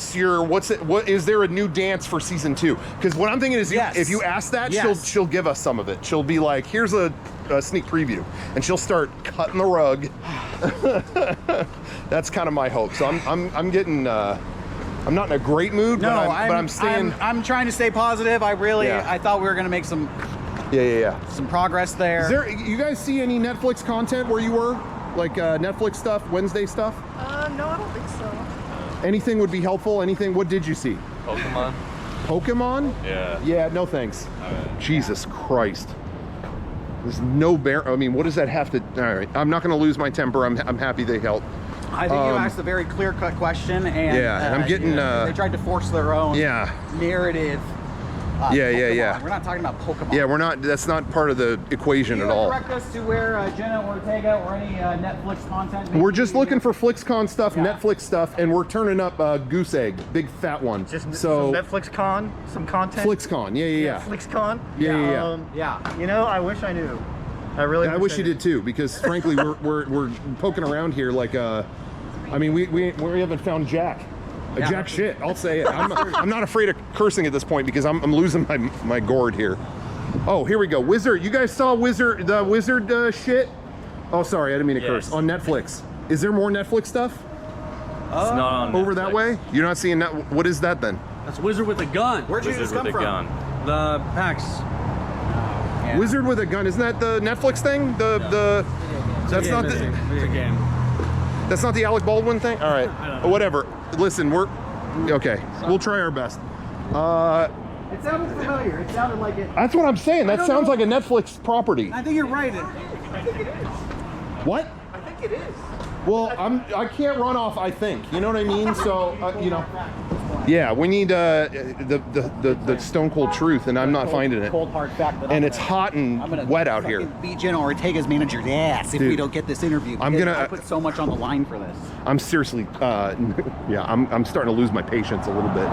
Speaker 1: is there a new dance for season 2? Because what I'm thinking is if you ask that, she'll give us some of it. She'll be like, here's a sneak preview, and she'll start cutting the rug. That's kind of my hope. So I'm getting I'm not in a great mood, but I'm staying.
Speaker 9: I'm trying to stay positive. I thought we were gonna make some some progress there.
Speaker 1: Is there, you guys see any Netflix content where you were? Like Netflix stuff, Wednesday stuff?
Speaker 14: No, I don't think so.
Speaker 1: Anything would be helpful? Anything? What did you see?
Speaker 16: Pokemon.
Speaker 1: Pokemon?
Speaker 16: Yeah.
Speaker 1: Yeah, no thanks. Jesus Christ. There's no bear. I mean, what does that have to? All right, I'm not going to lose my temper. I'm happy they helped.
Speaker 9: I think you asked a very clear-cut question, and
Speaker 1: and I'm getting.
Speaker 9: They tried to force their own narrative.
Speaker 1: Yeah.
Speaker 9: We're not talking about Pokemon.
Speaker 1: Yeah, we're not. That's not part of the equation at all.
Speaker 9: Direct us to where Jenna Ortega or any Netflix content.
Speaker 1: We're just looking for FlixCon stuff, Netflix stuff, and we're turning up Goose Egg, big fat one.
Speaker 14: Just
Speaker 1: so
Speaker 14: some Netflix con, some content.
Speaker 1: FlixCon, yeah.
Speaker 14: FlixCon.
Speaker 1: Yeah.
Speaker 14: You know, I wish I knew. I
Speaker 1: wish you did too, because frankly, we're poking around here like I mean, we haven't found Jack. Jack shit, I'll say it. I'm not afraid of cursing at this point because I'm losing my gourd here. Oh, here we go. Wizard. You guys saw the Wizard shit? Oh, sorry, I didn't mean to curse. On Netflix. Is there more Netflix stuff?
Speaker 16: It's not on
Speaker 1: over
Speaker 16: Netflix.
Speaker 1: That way? You're not seeing that? What is that then?
Speaker 22: That's Wizard with a gun.
Speaker 9: Where'd you just come from?
Speaker 22: The PAX.
Speaker 1: Wizard with a gun. Isn't that the Netflix thing? That's not the
Speaker 22: game.
Speaker 1: That's not the Alec Baldwin thing? All right. Whatever. Listen, okay. We'll try our best.
Speaker 9: It sounded familiar. It sounded like it.
Speaker 1: That's what I'm saying. That sounds like a Netflix property.
Speaker 9: I think you're right.
Speaker 14: I think it is.
Speaker 1: What?
Speaker 14: I think it is.
Speaker 1: Well, I can't run off. I think. You know what I mean? So you know. Yeah, we need the stone cold truth, and I'm not finding it.
Speaker 9: Cold hard fact.
Speaker 1: And it's hot and wet out here.
Speaker 9: Beat Jenna Ortega's manager's ass if we don't get this interview. I put so much on the line for this.
Speaker 1: I'm seriously, I'm starting to lose my patience a little bit.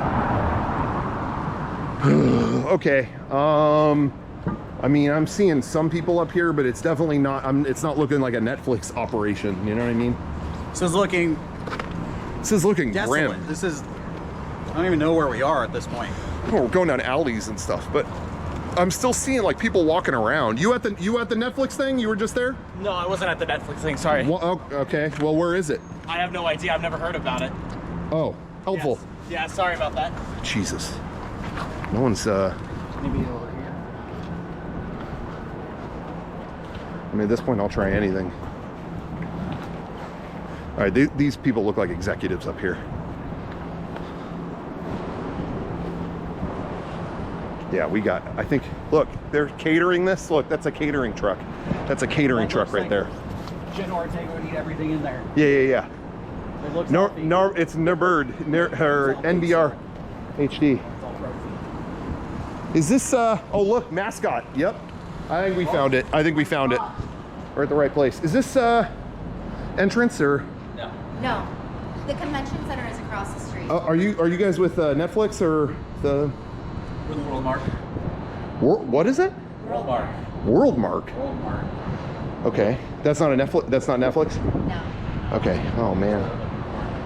Speaker 1: Okay. I mean, I'm seeing some people up here, but it's definitely not. It's not looking like a Netflix operation. You know what I mean?
Speaker 9: This is looking
Speaker 1: desolate.
Speaker 9: grim. This is. I don't even know where we are at this point.
Speaker 1: Oh, we're going down alleys and stuff, but I'm still seeing like people walking around. You at the Netflix thing? You were just there?
Speaker 13: No, I wasn't at the Netflix thing. Sorry.
Speaker 1: Well, oh, okay. Well, where is it?
Speaker 13: I have no idea. I've never heard about it.
Speaker 1: Oh, helpful.
Speaker 13: Yes. Yeah, sorry about that.
Speaker 1: Jesus. No one's.
Speaker 9: Maybe over here.
Speaker 1: I mean, at this point, I'll try anything. All right, these people look like executives up here. Yeah, we got, I think, look, they're catering this. Look, that's a catering truck. That's a catering truck right there.
Speaker 9: Jenna Ortega would eat everything in there.
Speaker 1: Yeah.
Speaker 9: It looks
Speaker 1: No,
Speaker 9: healthy.
Speaker 1: no, it's Nirbird, her NBR HD. Is this, oh look, mascot. Yep. I think we found it. We're at the right place. Is this entrance or?
Speaker 3: No, the convention center is across the street.
Speaker 1: Are you guys with Netflix or the?
Speaker 9: We're the World Mark.
Speaker 1: What is it?
Speaker 9: World Mark.
Speaker 1: World Mark.
Speaker 9: World Mark.
Speaker 1: Okay, that's not a Netflix. That's not Netflix.
Speaker 3: No.
Speaker 1: Okay. Oh man.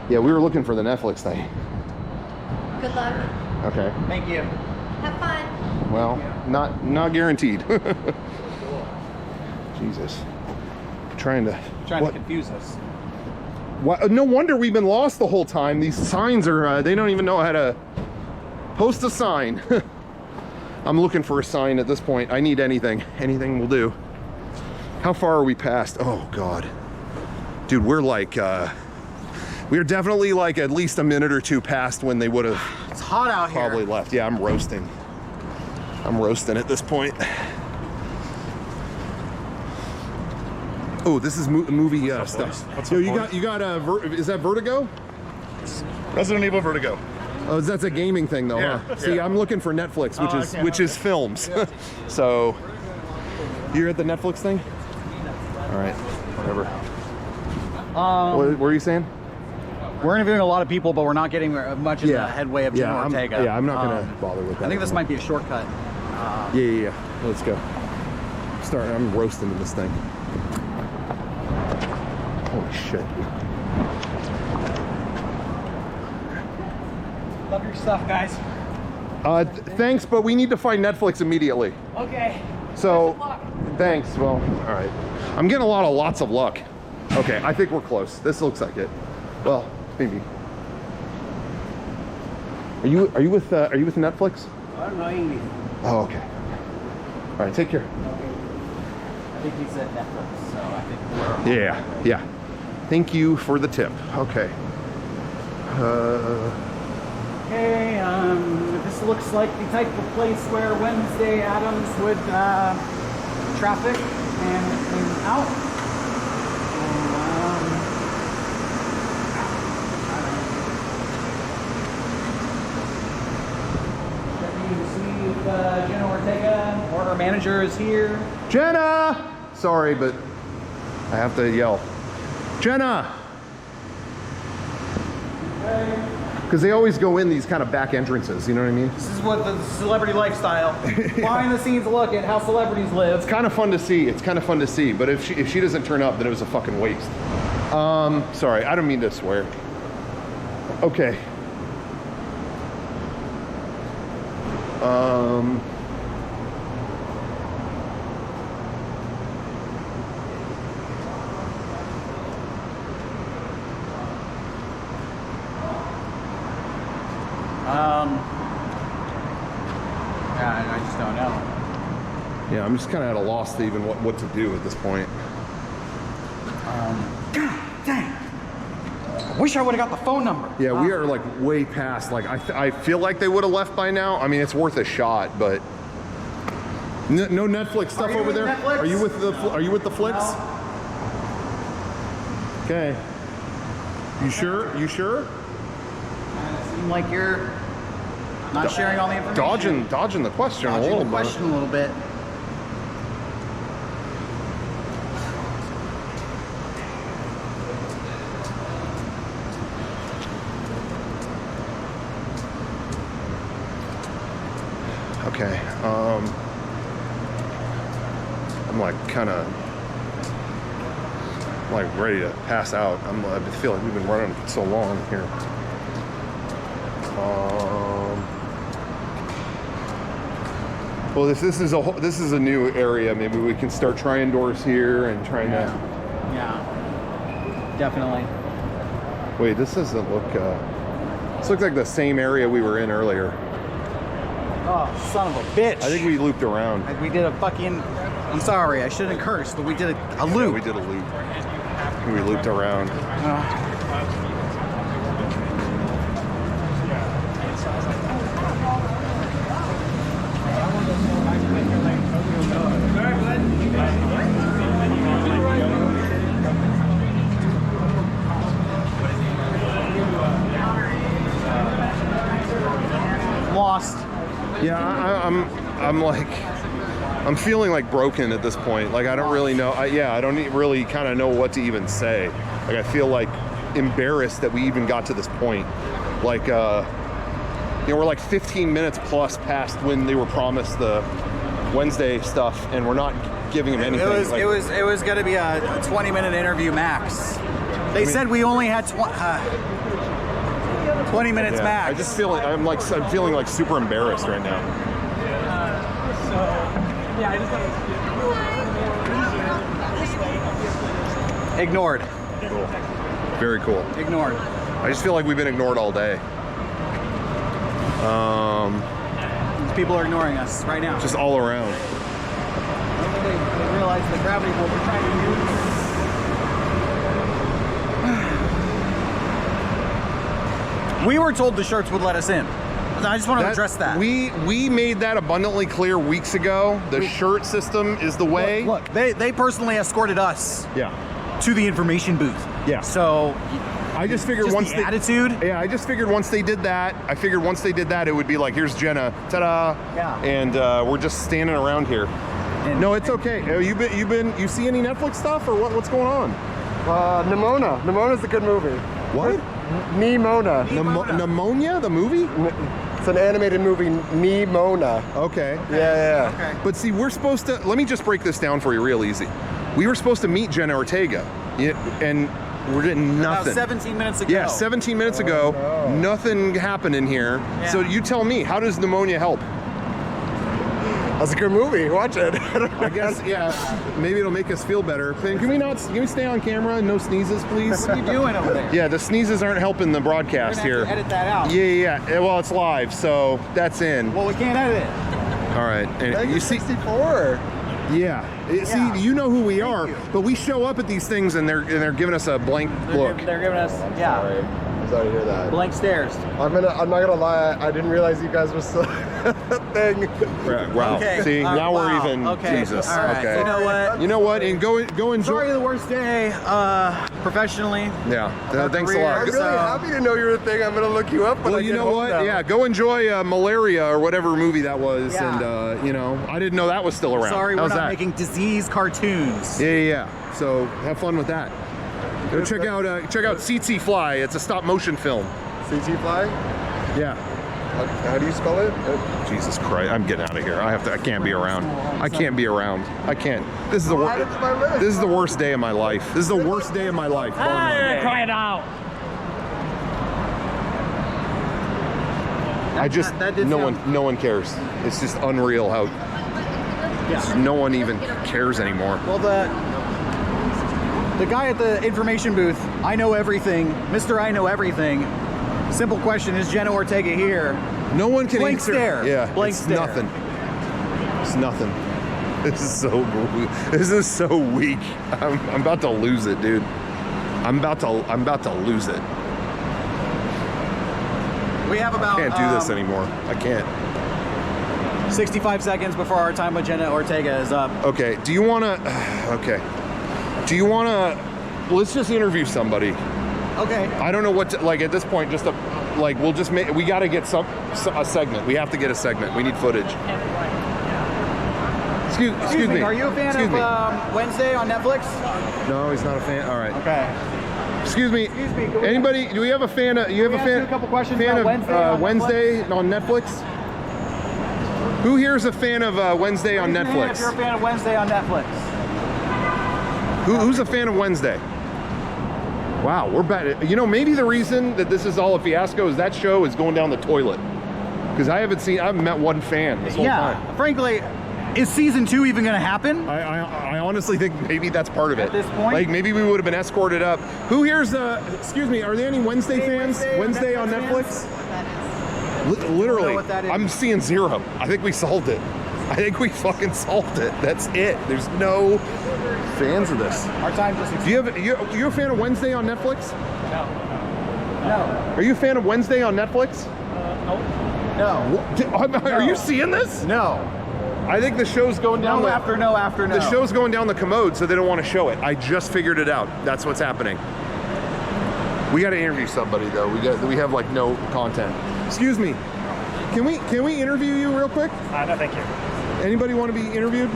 Speaker 1: Yeah, we were looking for the Netflix thing.
Speaker 3: Good luck.
Speaker 1: Okay.
Speaker 9: Thank you.
Speaker 3: Have fun.
Speaker 1: Well, not guaranteed. Jesus. Trying to
Speaker 9: confuse us.
Speaker 1: What? No wonder we've been lost the whole time. These signs are, they don't even know how to post a sign. I'm looking for a sign at this point. I need anything. Anything will do. How far are we past? Oh, God. Dude, we're like, we're definitely like at least a minute or two past when they would have
Speaker 9: It's hot out here.
Speaker 1: probably left. Yeah, I'm roasting. I'm roasting at this point. Oh, this is movie stuff. Yo, you got is that Vertigo?
Speaker 8: Resident Evil Vertigo.
Speaker 1: Oh, that's a gaming thing though,
Speaker 8: Yeah,
Speaker 1: huh? See,
Speaker 8: yeah.
Speaker 1: I'm looking for Netflix, which is films. So, you're at the Netflix thing? All right, whatever. What were you saying?
Speaker 9: We're interviewing a lot of people, but we're not getting much in the headway of Jenna Ortega.
Speaker 1: I'm not gonna bother with that.
Speaker 9: I think this
Speaker 1: anymore.
Speaker 9: might be a shortcut.
Speaker 1: Yeah. Let's go. I'm roasting in this thing. Holy shit.
Speaker 9: Love your stuff, guys.
Speaker 1: Thanks, but we need to find Netflix immediately.
Speaker 9: Okay.
Speaker 1: So, thanks. Well, all right. I'm getting lots of luck. Okay, I think we're close. This looks like it. Well, maybe. Are you with Netflix?
Speaker 9: I'm not English.
Speaker 1: Oh, okay. All right, take care.
Speaker 9: I think he said Netflix, so I think we're
Speaker 1: Yeah. Thank you for the tip. Okay.
Speaker 9: Okay, this looks like the type of place where Wednesday Adams would traffic and clean out. Checking to see if Jenna Ortega or her manager is here.
Speaker 1: Jenna! Sorry, but I have to yell. Jenna! Because they always go in these kind of back entrances, you know what I mean?
Speaker 9: This is what the celebrity lifestyle. Behind the scenes look at how celebrities live.
Speaker 1: It's kind of fun to see. But if she doesn't turn up, then it was a fucking waste. Sorry, I don't mean to swear. Okay.
Speaker 9: I just don't know.
Speaker 1: Yeah, I'm just kind of at a loss to even what to do at this point.
Speaker 9: God dang. I wish I would have got the phone number.
Speaker 1: Yeah, we are like way past. Like I feel like they would have left by now. I mean, it's worth a shot, but no Netflix stuff over there.
Speaker 9: Netflix?
Speaker 1: Are you with the flicks?
Speaker 9: No.
Speaker 1: Okay. You sure?
Speaker 9: It seems like you're not sharing all the information.
Speaker 1: Dodging the question a little
Speaker 9: bit.
Speaker 1: Okay. I'm like kind of like ready to pass out. I feel like we've been running so long here. Well, this is a new area. Maybe we can start trying doors here and trying to.
Speaker 5: Yeah. Definitely.
Speaker 1: Wait, this doesn't look. This looks like the same area we were in earlier.
Speaker 9: Oh, son of a bitch.
Speaker 1: I think we looped around.
Speaker 9: We did a fucking... I'm sorry, I shouldn't curse, but we did a loop.
Speaker 1: Yeah, we did a loop. We looped around.
Speaker 9: Lost.
Speaker 1: Yeah, I'm feeling like broken at this point. Like I don't really know. I don't really kind of know what to even say. Like I feel like embarrassed that we even got to this point. Like we're like 15 minutes plus past when they were promised the Wednesday stuff, and we're not giving them anything.
Speaker 9: It was going to be a 20-minute interview max. They said we only had 20 minutes max.
Speaker 1: I just feel like I'm feeling like super embarrassed right now.
Speaker 9: Ignored.
Speaker 1: Cool. Very cool.
Speaker 9: Ignored.
Speaker 1: I just feel like we've been ignored all day.
Speaker 9: People are ignoring us right now.
Speaker 1: Just all around.
Speaker 9: They realize the gravity what we're trying to use. We were told the shirts would let us in. I just want to address that.
Speaker 1: We made that abundantly clear weeks ago. The shirt system is the way.
Speaker 9: Look, they personally escorted us.
Speaker 1: Yeah.
Speaker 9: To the information booth.
Speaker 1: Yeah.
Speaker 9: So
Speaker 1: I just figured
Speaker 9: just
Speaker 1: once
Speaker 9: the attitude.
Speaker 1: Yeah, I just figured once they did that, it would be like, here's Jenna, ta-da.
Speaker 9: Yeah.
Speaker 1: And we're just standing around here. No, it's okay. You see any Netflix stuff or what's going on?
Speaker 2: Nimona. Nimona's a good movie.
Speaker 1: What?
Speaker 2: Nimona.
Speaker 1: Pneumonia, the movie?
Speaker 2: It's an animated movie, Nimona.
Speaker 1: Okay.
Speaker 2: Yeah.
Speaker 9: Okay.
Speaker 1: But see, we're supposed to, let me just break this down for you real easy. We were supposed to meet Jenna Ortega, and we're getting nothing.
Speaker 9: About 17 minutes ago.
Speaker 1: Yeah, 17 minutes ago, nothing happened in here.
Speaker 9: Yeah.
Speaker 1: So you tell me, how does Pneumonia help?
Speaker 2: That's a good movie. Watch it.
Speaker 1: I guess, yeah. Maybe it'll make us feel better. Can we stay on camera and no sneezes, please?
Speaker 9: What are you doing over there?
Speaker 1: Yeah, the sneezes aren't helping the broadcast
Speaker 9: We're gonna
Speaker 1: here.
Speaker 9: have to edit that out.
Speaker 1: Yeah. Well, it's live, so that's in.
Speaker 9: Well, we can't edit it.
Speaker 1: All right. And you see,
Speaker 2: Mega64.
Speaker 1: yeah. See, you know who we are, but we show up at these things and they're giving us a blank look.
Speaker 9: They're giving us,
Speaker 2: I'm sorry to hear that.
Speaker 9: blank stares.
Speaker 2: I'm not gonna lie. I didn't realize you guys were still a thing.
Speaker 1: Wow.
Speaker 9: Okay.
Speaker 1: See, now we're even.
Speaker 9: Okay.
Speaker 1: Jesus.
Speaker 9: All right.
Speaker 1: Okay.
Speaker 9: You know what?
Speaker 1: And go enjoy.
Speaker 9: Sorry, the worst day professionally.
Speaker 1: Yeah.
Speaker 9: About
Speaker 1: Thanks a
Speaker 9: career.
Speaker 1: lot.
Speaker 2: I'm really happy to know you're a thing. I'm gonna look you up when I
Speaker 1: Well,
Speaker 2: get
Speaker 1: you know
Speaker 2: home
Speaker 1: what?
Speaker 2: now.
Speaker 1: Yeah, go enjoy Malaria or whatever movie that was,
Speaker 9: Yeah.
Speaker 1: and I didn't know that was still around.
Speaker 9: Sorry,
Speaker 1: How's
Speaker 9: we're not
Speaker 1: that?
Speaker 9: making disease cartoons.
Speaker 1: Yeah. So have fun with that. Go check out CT Fly. It's a stop motion film.
Speaker 2: CT Fly?
Speaker 1: Yeah.
Speaker 2: How do you spell it?
Speaker 1: Jesus Christ! I'm getting out of here. I can't be around. I can't be around. I can't. This is the worst. This is the worst day of my life. This is the worst day of my life.
Speaker 13: Cry it out.
Speaker 1: No one cares. It's just unreal how no one even cares anymore.
Speaker 9: Well, the guy at the information booth, I know everything. Mr. I know everything. Simple question, is Jenna Ortega here?
Speaker 1: No one can
Speaker 9: Blank
Speaker 1: answer.
Speaker 9: stare.
Speaker 1: Yeah,
Speaker 9: Blank
Speaker 1: it's
Speaker 9: stare.
Speaker 1: nothing. It's nothing. This is so weak. I'm about to lose it, dude. I'm about to lose it.
Speaker 9: We have about
Speaker 1: I can't do this anymore. I can't.
Speaker 9: 65 seconds before our time with Jenna Ortega is up.
Speaker 1: Okay. Do you want to? Okay. Do you want to? Let's just interview somebody.
Speaker 9: Okay.
Speaker 1: I don't know what to, like at this point. Just we'll just make. We got to get a segment. We have to get a segment. We need footage. Excuse me.
Speaker 9: Are you a fan of Wednesday on Netflix?
Speaker 1: No, he's not a fan. All right.
Speaker 9: Okay.
Speaker 1: Excuse me. Anybody? Do we have a fan? You have a fan?
Speaker 9: A couple questions
Speaker 1: fan
Speaker 9: about
Speaker 1: of
Speaker 9: Wednesday on
Speaker 1: Wednesday on Netflix? Who here is a fan of Wednesday on Netflix?
Speaker 9: If you're a fan of Wednesday on Netflix.
Speaker 1: Who's a fan of Wednesday? Wow, we're bad. You know, maybe the reason that this is all a fiasco is that show is going down the toilet. Because I haven't met one fan this whole time.
Speaker 9: Frankly, is season 2 even going to happen?
Speaker 1: I honestly think maybe that's part of it.
Speaker 9: At this point?
Speaker 1: Like, maybe we would have been escorted up. Who here's excuse me, are there any Wednesday fans? Wednesday on Netflix? Literally, I'm seeing 0. I think we solved it. I think we fucking solved it. That's it. There's no fans of this.
Speaker 9: Our time just...
Speaker 1: You a fan of Wednesday on Netflix?
Speaker 9: No.
Speaker 1: Are you a fan of Wednesday on Netflix?
Speaker 9: No.
Speaker 1: Are you seeing this?
Speaker 9: No.
Speaker 1: I think the show's going down
Speaker 9: after no.
Speaker 1: The show's going down the commode, so they don't want to show it. I just figured it out. That's what's happening. We got to interview somebody though. We have like no content. Excuse me. Can we interview you real quick?
Speaker 19: No, thank you.
Speaker 1: Anybody want to be interviewed?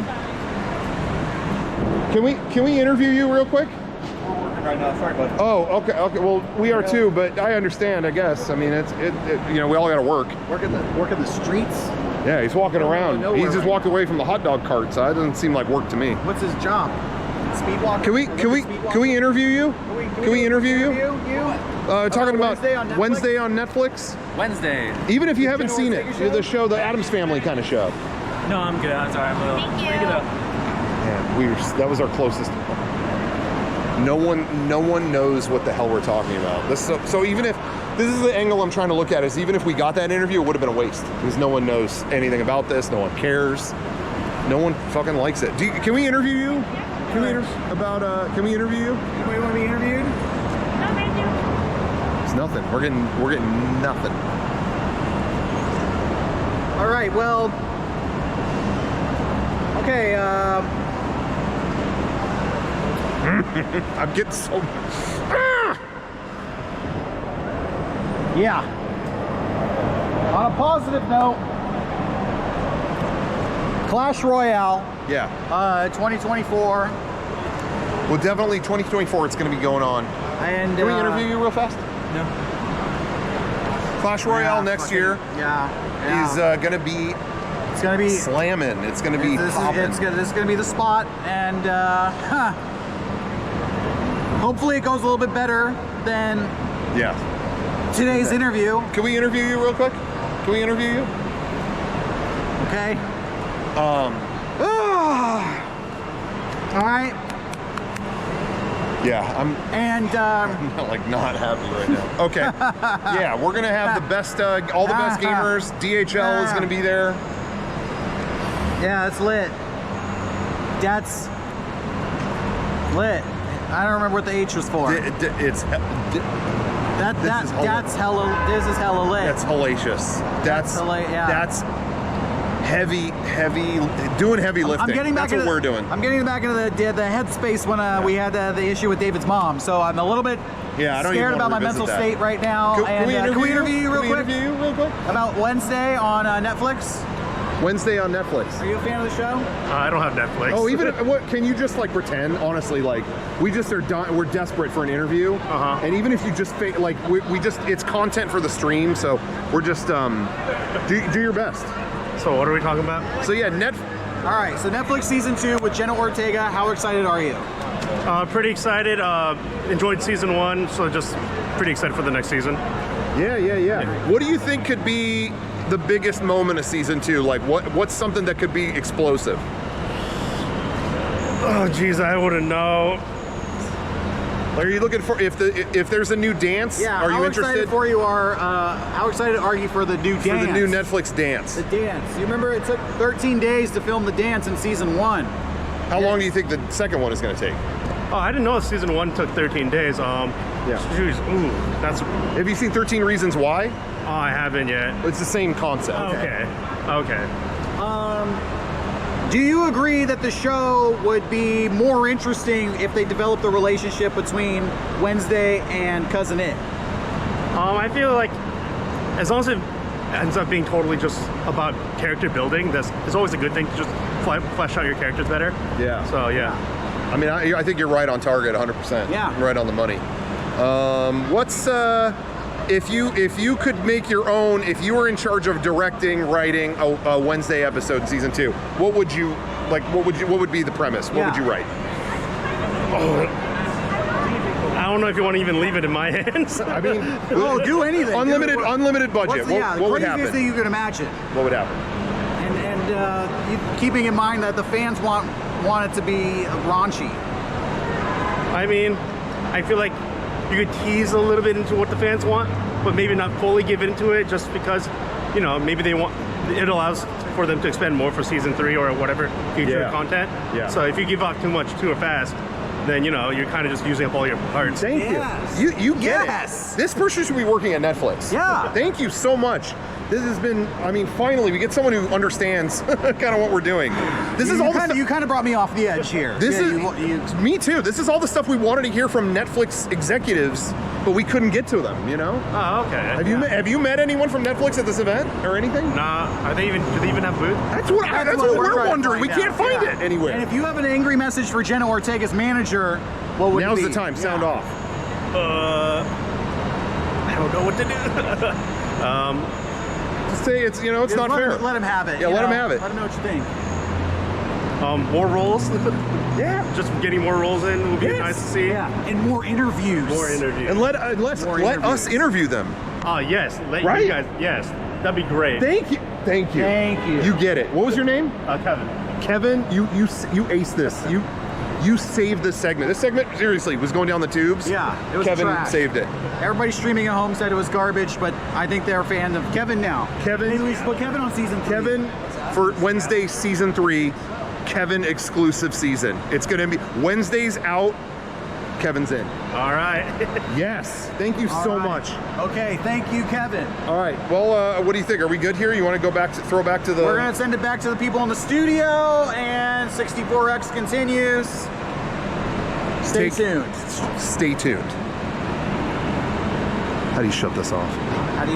Speaker 1: Can we interview you real quick?
Speaker 19: We're working right now. Sorry, bud.
Speaker 1: Oh, okay. Well, we are too, but I understand. I guess. I mean, you know, we all got to work.
Speaker 9: Work in the streets.
Speaker 1: Yeah, he's walking around. He's just walked away from the hot dog cart, so that doesn't seem like work to me.
Speaker 9: What's his job? Speed walker?
Speaker 1: Can we interview you? Can we interview you? Talking about Wednesday on Netflix.
Speaker 16: Wednesday.
Speaker 1: Even if you haven't seen it, the show, the Addams Family kind of show.
Speaker 16: No, I'm good. I'm sorry. I'm a little.
Speaker 23: Thank you.
Speaker 16: Pick it up.
Speaker 1: Yeah, that was our closest. No one knows what the hell we're talking about. So even if this is the angle I'm trying to look at, is even if we got that interview, it would have been a waste because no one knows anything about this. No one cares. No one fucking likes it. Can we interview you? Can we interview you?
Speaker 9: Anybody want to be interviewed?
Speaker 23: No, thank you.
Speaker 1: It's nothing. We're getting nothing.
Speaker 9: All right. Well. Okay.
Speaker 1: I'm getting so.
Speaker 9: Yeah. On a positive note, Clash Royale.
Speaker 1: Yeah.
Speaker 9: 2024.
Speaker 1: Well, definitely 2024. It's going to be going on.
Speaker 9: And
Speaker 1: can we interview you real fast?
Speaker 9: No.
Speaker 1: Clash Royale next year.
Speaker 9: Yeah.
Speaker 1: Is going to be.
Speaker 9: It's going to be
Speaker 1: slamming. It's going to be popping.
Speaker 9: This is going to be the spot, and hopefully it goes a little bit better than today's interview.
Speaker 1: Can we interview you real quick? Can we interview you?
Speaker 9: Okay. All right.
Speaker 1: Yeah, I'm like not happy right now. Okay. Yeah, we're gonna have the best, all the best gamers. DHL is gonna be there.
Speaker 9: Yeah, that's lit. That's lit. I don't remember what the H was for.
Speaker 1: That's
Speaker 9: hella. This is hella lit.
Speaker 1: That's hellacious. That's heavy, doing heavy lifting. That's what we're doing.
Speaker 9: I'm getting back into the headspace when we had the issue with David's mom. So I'm a little bit scared about my mental state right now.
Speaker 1: Can we interview you real quick?
Speaker 9: About Wednesday on Netflix.
Speaker 1: Wednesday on Netflix.
Speaker 9: Are you a fan of the show?
Speaker 19: I don't have Netflix.
Speaker 1: Oh, even what? Can you just like pretend? Honestly, like we just are we're desperate for an interview. And even if you just like we just it's content for the stream, so we're just do your best.
Speaker 19: So what are we talking about?
Speaker 1: So yeah,
Speaker 9: All right, so Netflix season 2 with Jenna Ortega. How excited are you?
Speaker 19: Pretty excited. Enjoyed season 1, so just pretty excited for the next season.
Speaker 1: Yeah. What do you think could be the biggest moment of season 2? Like what's something that could be explosive?
Speaker 19: Oh geez, I wouldn't know.
Speaker 1: Are you looking for if there's a new dance?
Speaker 9: Yeah.
Speaker 1: Are you interested?
Speaker 9: How excited are you for the new dance?
Speaker 1: For the new Netflix dance.
Speaker 9: The dance. You remember it took 13 days to film the dance in season 1.
Speaker 1: How long do you think the second one is going to take?
Speaker 19: Oh, I didn't know season 1 took 13 days. Geez, that's.
Speaker 1: Have you seen 13 Reasons Why?
Speaker 19: Oh, I haven't yet.
Speaker 1: It's the same concept.
Speaker 19: Okay.
Speaker 9: Do you agree that the show would be more interesting if they developed the relationship between Wednesday and Cousin It?
Speaker 19: I feel like as long as it ends up being totally just about character building, it's always a good thing to just flesh out your characters better.
Speaker 1: Yeah.
Speaker 19: So yeah.
Speaker 1: I mean, I think you're right on target, 100%.
Speaker 9: Yeah.
Speaker 1: Right on the money. What's If you could make your own, if you were in charge of directing, writing a Wednesday episode in season 2, what would you like? What would be the premise? What would you write?
Speaker 16: I don't know if you want to even leave it in my hands.
Speaker 1: I mean,
Speaker 9: do anything.
Speaker 1: Unlimited budget. What would happen?
Speaker 9: Craziest thing you could imagine.
Speaker 1: What would happen?
Speaker 9: And keeping in mind that the fans want it to be raunchy.
Speaker 16: I mean, I feel like you could tease a little bit into what the fans want, but maybe not fully give into it, just because, you know, maybe they want. It allows for them to expend more for season 3 or whatever future content. Yeah. So if you give out too much too fast, then you know you're kind of just using up all your parts.
Speaker 1: Thank you. You get it. This person should be working at Netflix.
Speaker 9: Yeah.
Speaker 1: Thank you so much. This has been, I mean, finally we get someone who understands kind of what we're doing. This is all the stuff.
Speaker 9: You kind of brought me off the edge here.
Speaker 1: This is me too. This is all the stuff we wanted to hear from Netflix executives, but we couldn't get to them. You know?
Speaker 16: Oh, okay.
Speaker 1: Have you met anyone from Netflix at this event or anything?
Speaker 16: Nah. Do they even have booth?
Speaker 1: That's what we're wondering. We can't find it anywhere.
Speaker 9: And if you have an angry message for Jenna Ortega's manager, what would
Speaker 1: Now's
Speaker 9: it be?
Speaker 1: the time. Sound off.
Speaker 16: I don't know what to do.
Speaker 1: Just say it's not fair.
Speaker 9: Let him have it.
Speaker 1: Yeah, let him have it.
Speaker 9: Let him know what you think.
Speaker 16: More roles.
Speaker 1: Yeah.
Speaker 16: Just getting more roles in would be nice to see.
Speaker 9: Yeah, and more interviews.
Speaker 16: More interviews.
Speaker 1: And let us interview them.
Speaker 16: Oh yes, you guys. Yes, that'd be great.
Speaker 1: Thank you. You get it. What was your name?
Speaker 16: Kevin.
Speaker 1: Kevin, you aced this. You saved this segment. This segment seriously was going down the tubes.
Speaker 9: Yeah, it was
Speaker 1: Kevin
Speaker 9: trash.
Speaker 1: saved it.
Speaker 9: Everybody streaming at home said it was garbage, but I think they're a fan of Kevin now. Maybe we should put Kevin on season 3.
Speaker 1: Kevin for Wednesday season 3. Kevin exclusive season. It's going to be Wednesdays out. Kevin's in.
Speaker 16: All right.
Speaker 1: Yes. Thank you so much.
Speaker 9: Okay. Thank you, Kevin.
Speaker 1: All right. Well, what do you think? Are we good here? You want to go back throw back to the?
Speaker 9: We're gonna send it back to the people in the studio, and 64X continues. Stay tuned.
Speaker 1: Stay tuned. How do you shut this off?
Speaker 9: How do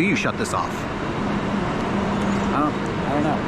Speaker 9: you shut this off? I don't know.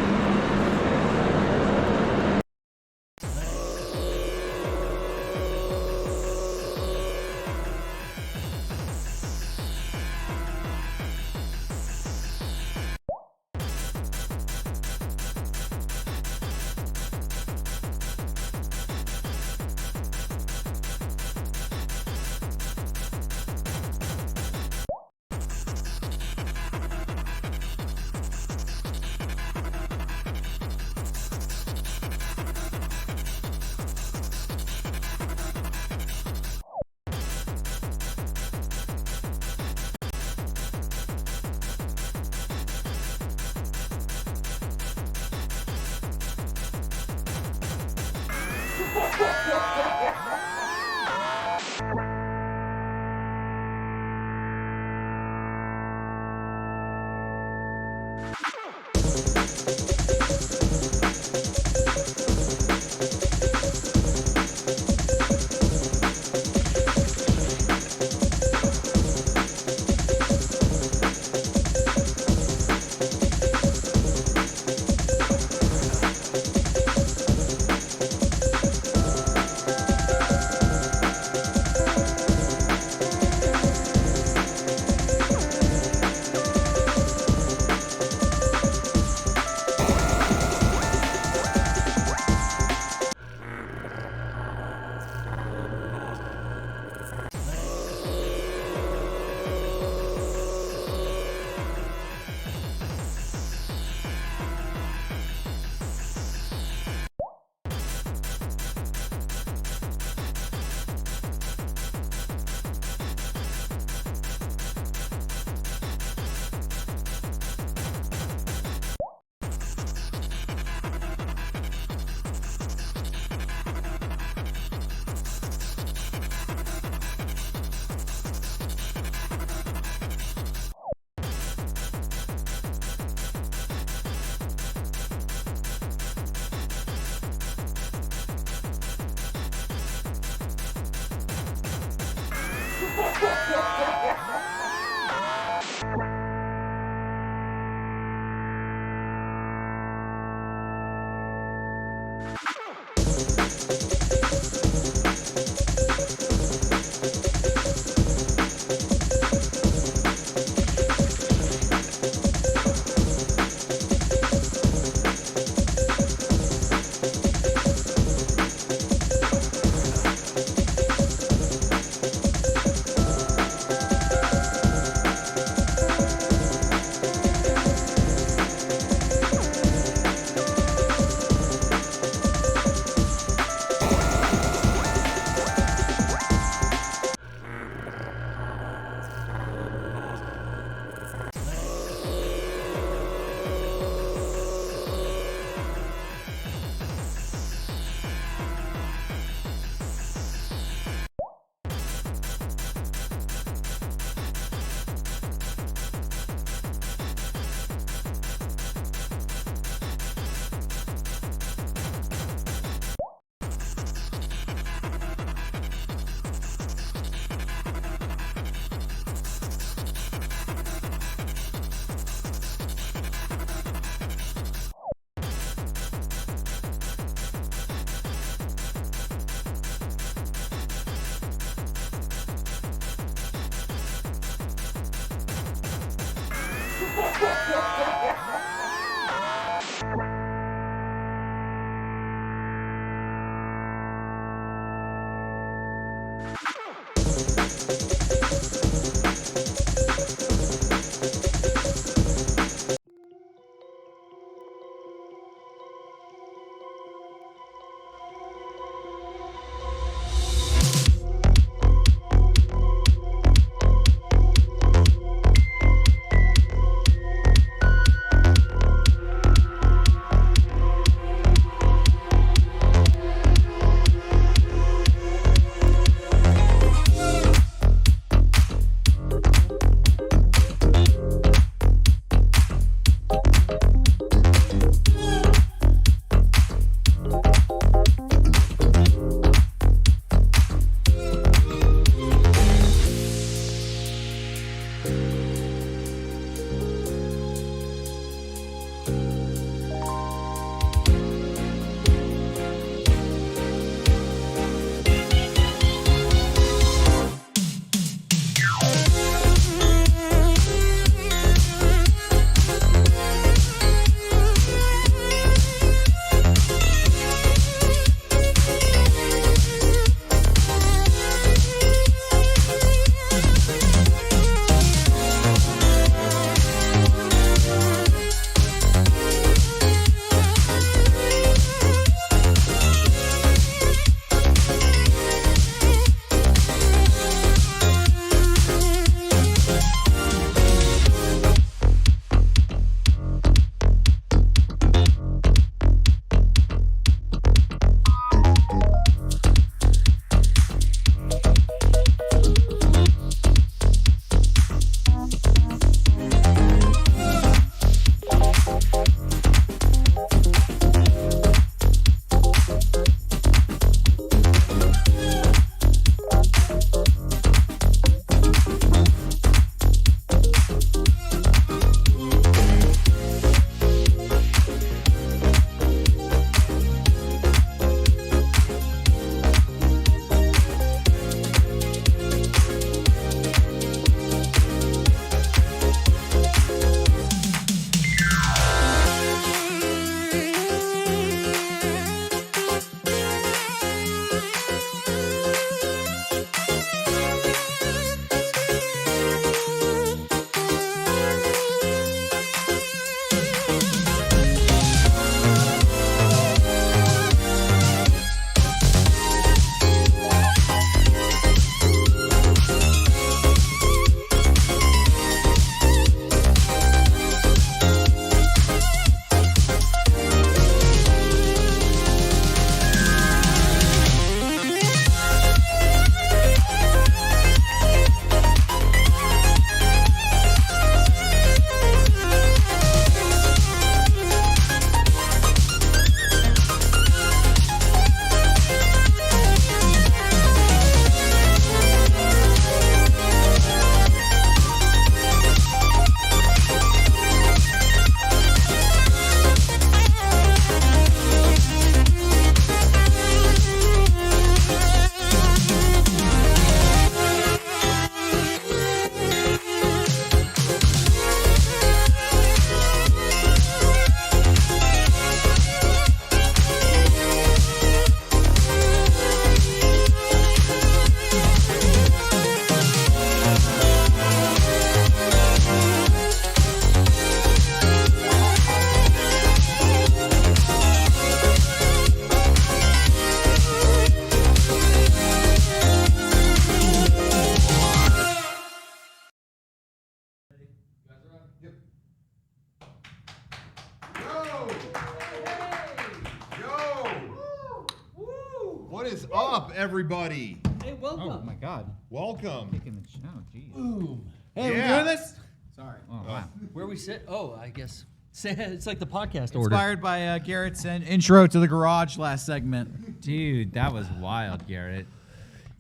Speaker 1: What is up, everybody?
Speaker 5: Hey, welcome.
Speaker 1: Oh my God. Welcome.
Speaker 5: Kicking the show, jeez.
Speaker 1: Boom.
Speaker 5: Hey,
Speaker 1: Yeah.
Speaker 5: we're doing this? Sorry.
Speaker 1: Oh,
Speaker 5: wow.
Speaker 6: Where we sit? Oh, I guess it's like the podcast order.
Speaker 9: Inspired by Garrett's intro to the garage last segment.
Speaker 5: Dude, that was wild, Garrett.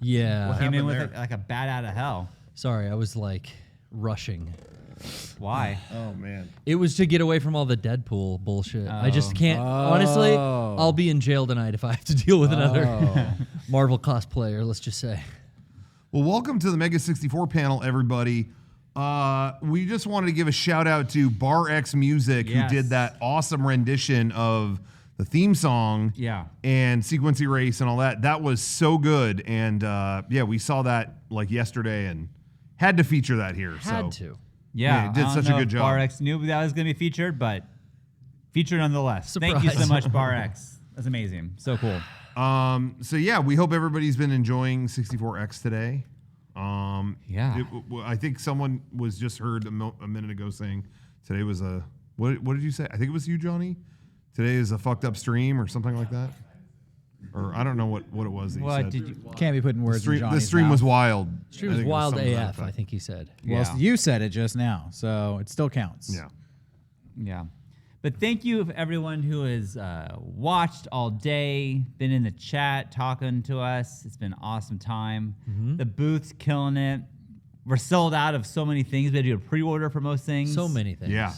Speaker 6: Yeah.
Speaker 5: What came in with like a bat out of hell.
Speaker 6: Sorry, I was like rushing.
Speaker 5: Why?
Speaker 1: Oh man.
Speaker 6: It was to get away from all the Deadpool bullshit. I just can't. Honestly, I'll be in jail tonight if I have to deal with another Marvel cosplayer. Let's just say.
Speaker 1: Well, welcome to the Mega64 panel, everybody. We just wanted to give a shout out to BARX Music,
Speaker 5: Yes.
Speaker 1: who did that awesome rendition of the theme song.
Speaker 5: Yeah.
Speaker 1: And Sequence Erase and all that. That was so good. And yeah, we saw that like yesterday and had to feature that here.
Speaker 6: Had
Speaker 1: so.
Speaker 6: to.
Speaker 5: Yeah,
Speaker 1: it did
Speaker 5: I don't
Speaker 1: such a
Speaker 5: know
Speaker 1: good
Speaker 5: if
Speaker 1: job.
Speaker 5: BARX knew that was going to be featured, but featured nonetheless. Thank you so
Speaker 6: Surprise.
Speaker 5: much, BARX. That's amazing. So cool.
Speaker 1: So yeah, we hope everybody's been enjoying 64X today.
Speaker 5: Yeah.
Speaker 1: I think someone was just heard a minute ago saying today was a what did you say? I think it was you, Johnny. Today is a fucked up stream or something like that. Or I don't know what it was that you
Speaker 5: What
Speaker 1: said.
Speaker 5: did you?
Speaker 20: Can't be putting words in Johnny's
Speaker 1: The stream
Speaker 20: mouth.
Speaker 1: was wild.
Speaker 6: Stream
Speaker 1: I
Speaker 6: was
Speaker 1: think it
Speaker 6: wild
Speaker 1: something to that
Speaker 6: AF, I
Speaker 1: effect.
Speaker 6: think he said.
Speaker 20: Well, you said it just now, so it still counts.
Speaker 1: Yeah.
Speaker 5: Yeah. But thank you for everyone who has watched all day, been in the chat, talking to us. It's been an awesome time.
Speaker 6: Mm-hmm.
Speaker 5: The booth's killing it. We're sold out of so many things. We had to do a pre-order for most things.
Speaker 6: So many things.
Speaker 1: Yeah.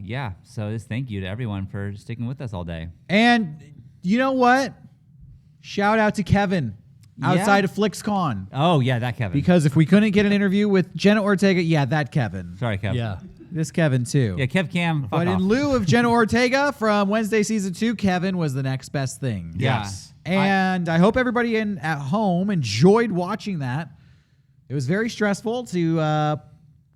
Speaker 5: Yeah. So just thank you to everyone for sticking with us all day.
Speaker 20: And you know what? Shout out to Kevin outside of FlixCon.
Speaker 5: Oh, yeah, that Kevin.
Speaker 20: Because if we couldn't get an interview with Jenna Ortega, that Kevin.
Speaker 5: Sorry, Kevin.
Speaker 6: Yeah.
Speaker 20: This Kevin, too.
Speaker 5: Yeah, Kev Cam. Fuck
Speaker 20: But
Speaker 5: off.
Speaker 20: in lieu of Jenna Ortega from Wednesday Season 2, Kevin was the next best thing.
Speaker 1: Yes.
Speaker 20: And I hope everybody at home enjoyed watching that. It was very stressful to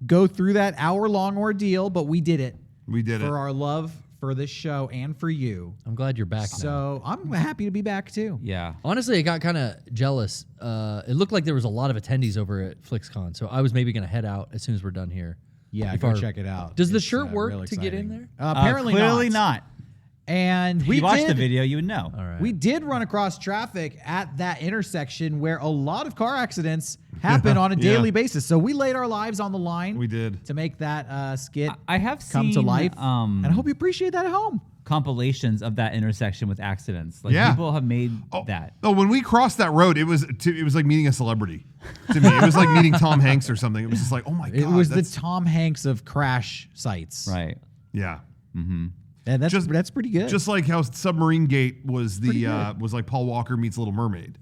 Speaker 20: go through that hour-long ordeal, but we did it.
Speaker 1: We did it.
Speaker 20: For our love for this show and for you.
Speaker 6: I'm glad you're back now.
Speaker 20: So I'm happy to be back, too.
Speaker 5: Yeah.
Speaker 6: Honestly, I got kind of jealous. It looked like there was a lot of attendees over at FlixCon, so I was maybe going to head out as soon as we're done here.
Speaker 20: Yeah,
Speaker 6: If
Speaker 20: go
Speaker 6: our-
Speaker 20: check it out.
Speaker 6: Does the
Speaker 20: It's,
Speaker 6: shirt work
Speaker 20: real
Speaker 6: to get in
Speaker 20: exciting.
Speaker 6: there?
Speaker 20: Apparently
Speaker 5: Clearly not.
Speaker 20: And
Speaker 5: If
Speaker 20: we
Speaker 5: you watched the
Speaker 20: did-
Speaker 5: video, you would know.
Speaker 6: All right.
Speaker 20: We did run across traffic at that intersection where a lot of car accidents happen on a daily basis. So we laid our lives on the line.
Speaker 1: We did.
Speaker 20: To make that skit
Speaker 5: I have
Speaker 20: come to
Speaker 5: seen,
Speaker 20: life. And I hope you appreciate that at home.
Speaker 5: compilations of that intersection with accidents. Like
Speaker 1: Yeah.
Speaker 5: people have made that.
Speaker 1: Oh, when we crossed that road, it was like meeting a celebrity to me. It was like meeting Tom Hanks or something. It was just like, oh my god,
Speaker 20: It was the
Speaker 1: that's-
Speaker 20: Tom Hanks of crash sites.
Speaker 5: Right.
Speaker 1: yeah.
Speaker 5: Mm-hmm.
Speaker 20: And that's pretty good.
Speaker 1: Just like how Submarine Gate was was like Paul Walker meets Little Mermaid,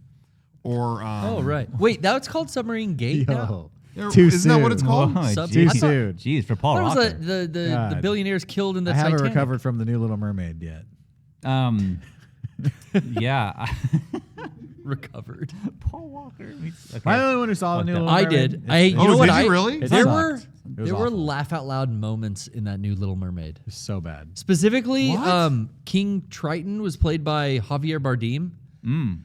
Speaker 1: or
Speaker 6: Oh, right. Wait, that's called Submarine Gate now?
Speaker 1: Isn't that what it's called?
Speaker 5: Whoa,
Speaker 6: Sub-
Speaker 20: Too
Speaker 6: I thought-
Speaker 20: soon.
Speaker 5: Jeez, for Paul
Speaker 6: That was
Speaker 5: Walker.
Speaker 6: the
Speaker 20: God.
Speaker 6: billionaires killed in the
Speaker 20: I haven't
Speaker 6: Titanic.
Speaker 20: recovered from the new Little Mermaid yet.
Speaker 5: Yeah.
Speaker 6: Recovered.
Speaker 5: Paul Walker. Okay.
Speaker 20: I'm the only one who saw the new Little
Speaker 6: I
Speaker 20: Mermaid.
Speaker 6: did. You know what?
Speaker 1: did you really?
Speaker 20: It
Speaker 6: There
Speaker 20: sucked.
Speaker 6: were
Speaker 20: It was
Speaker 6: there were
Speaker 20: awful.
Speaker 6: laugh out loud moments in that new Little Mermaid.
Speaker 20: It was so bad.
Speaker 6: Specifically,
Speaker 1: What?
Speaker 6: King Triton was played by Javier Bardem.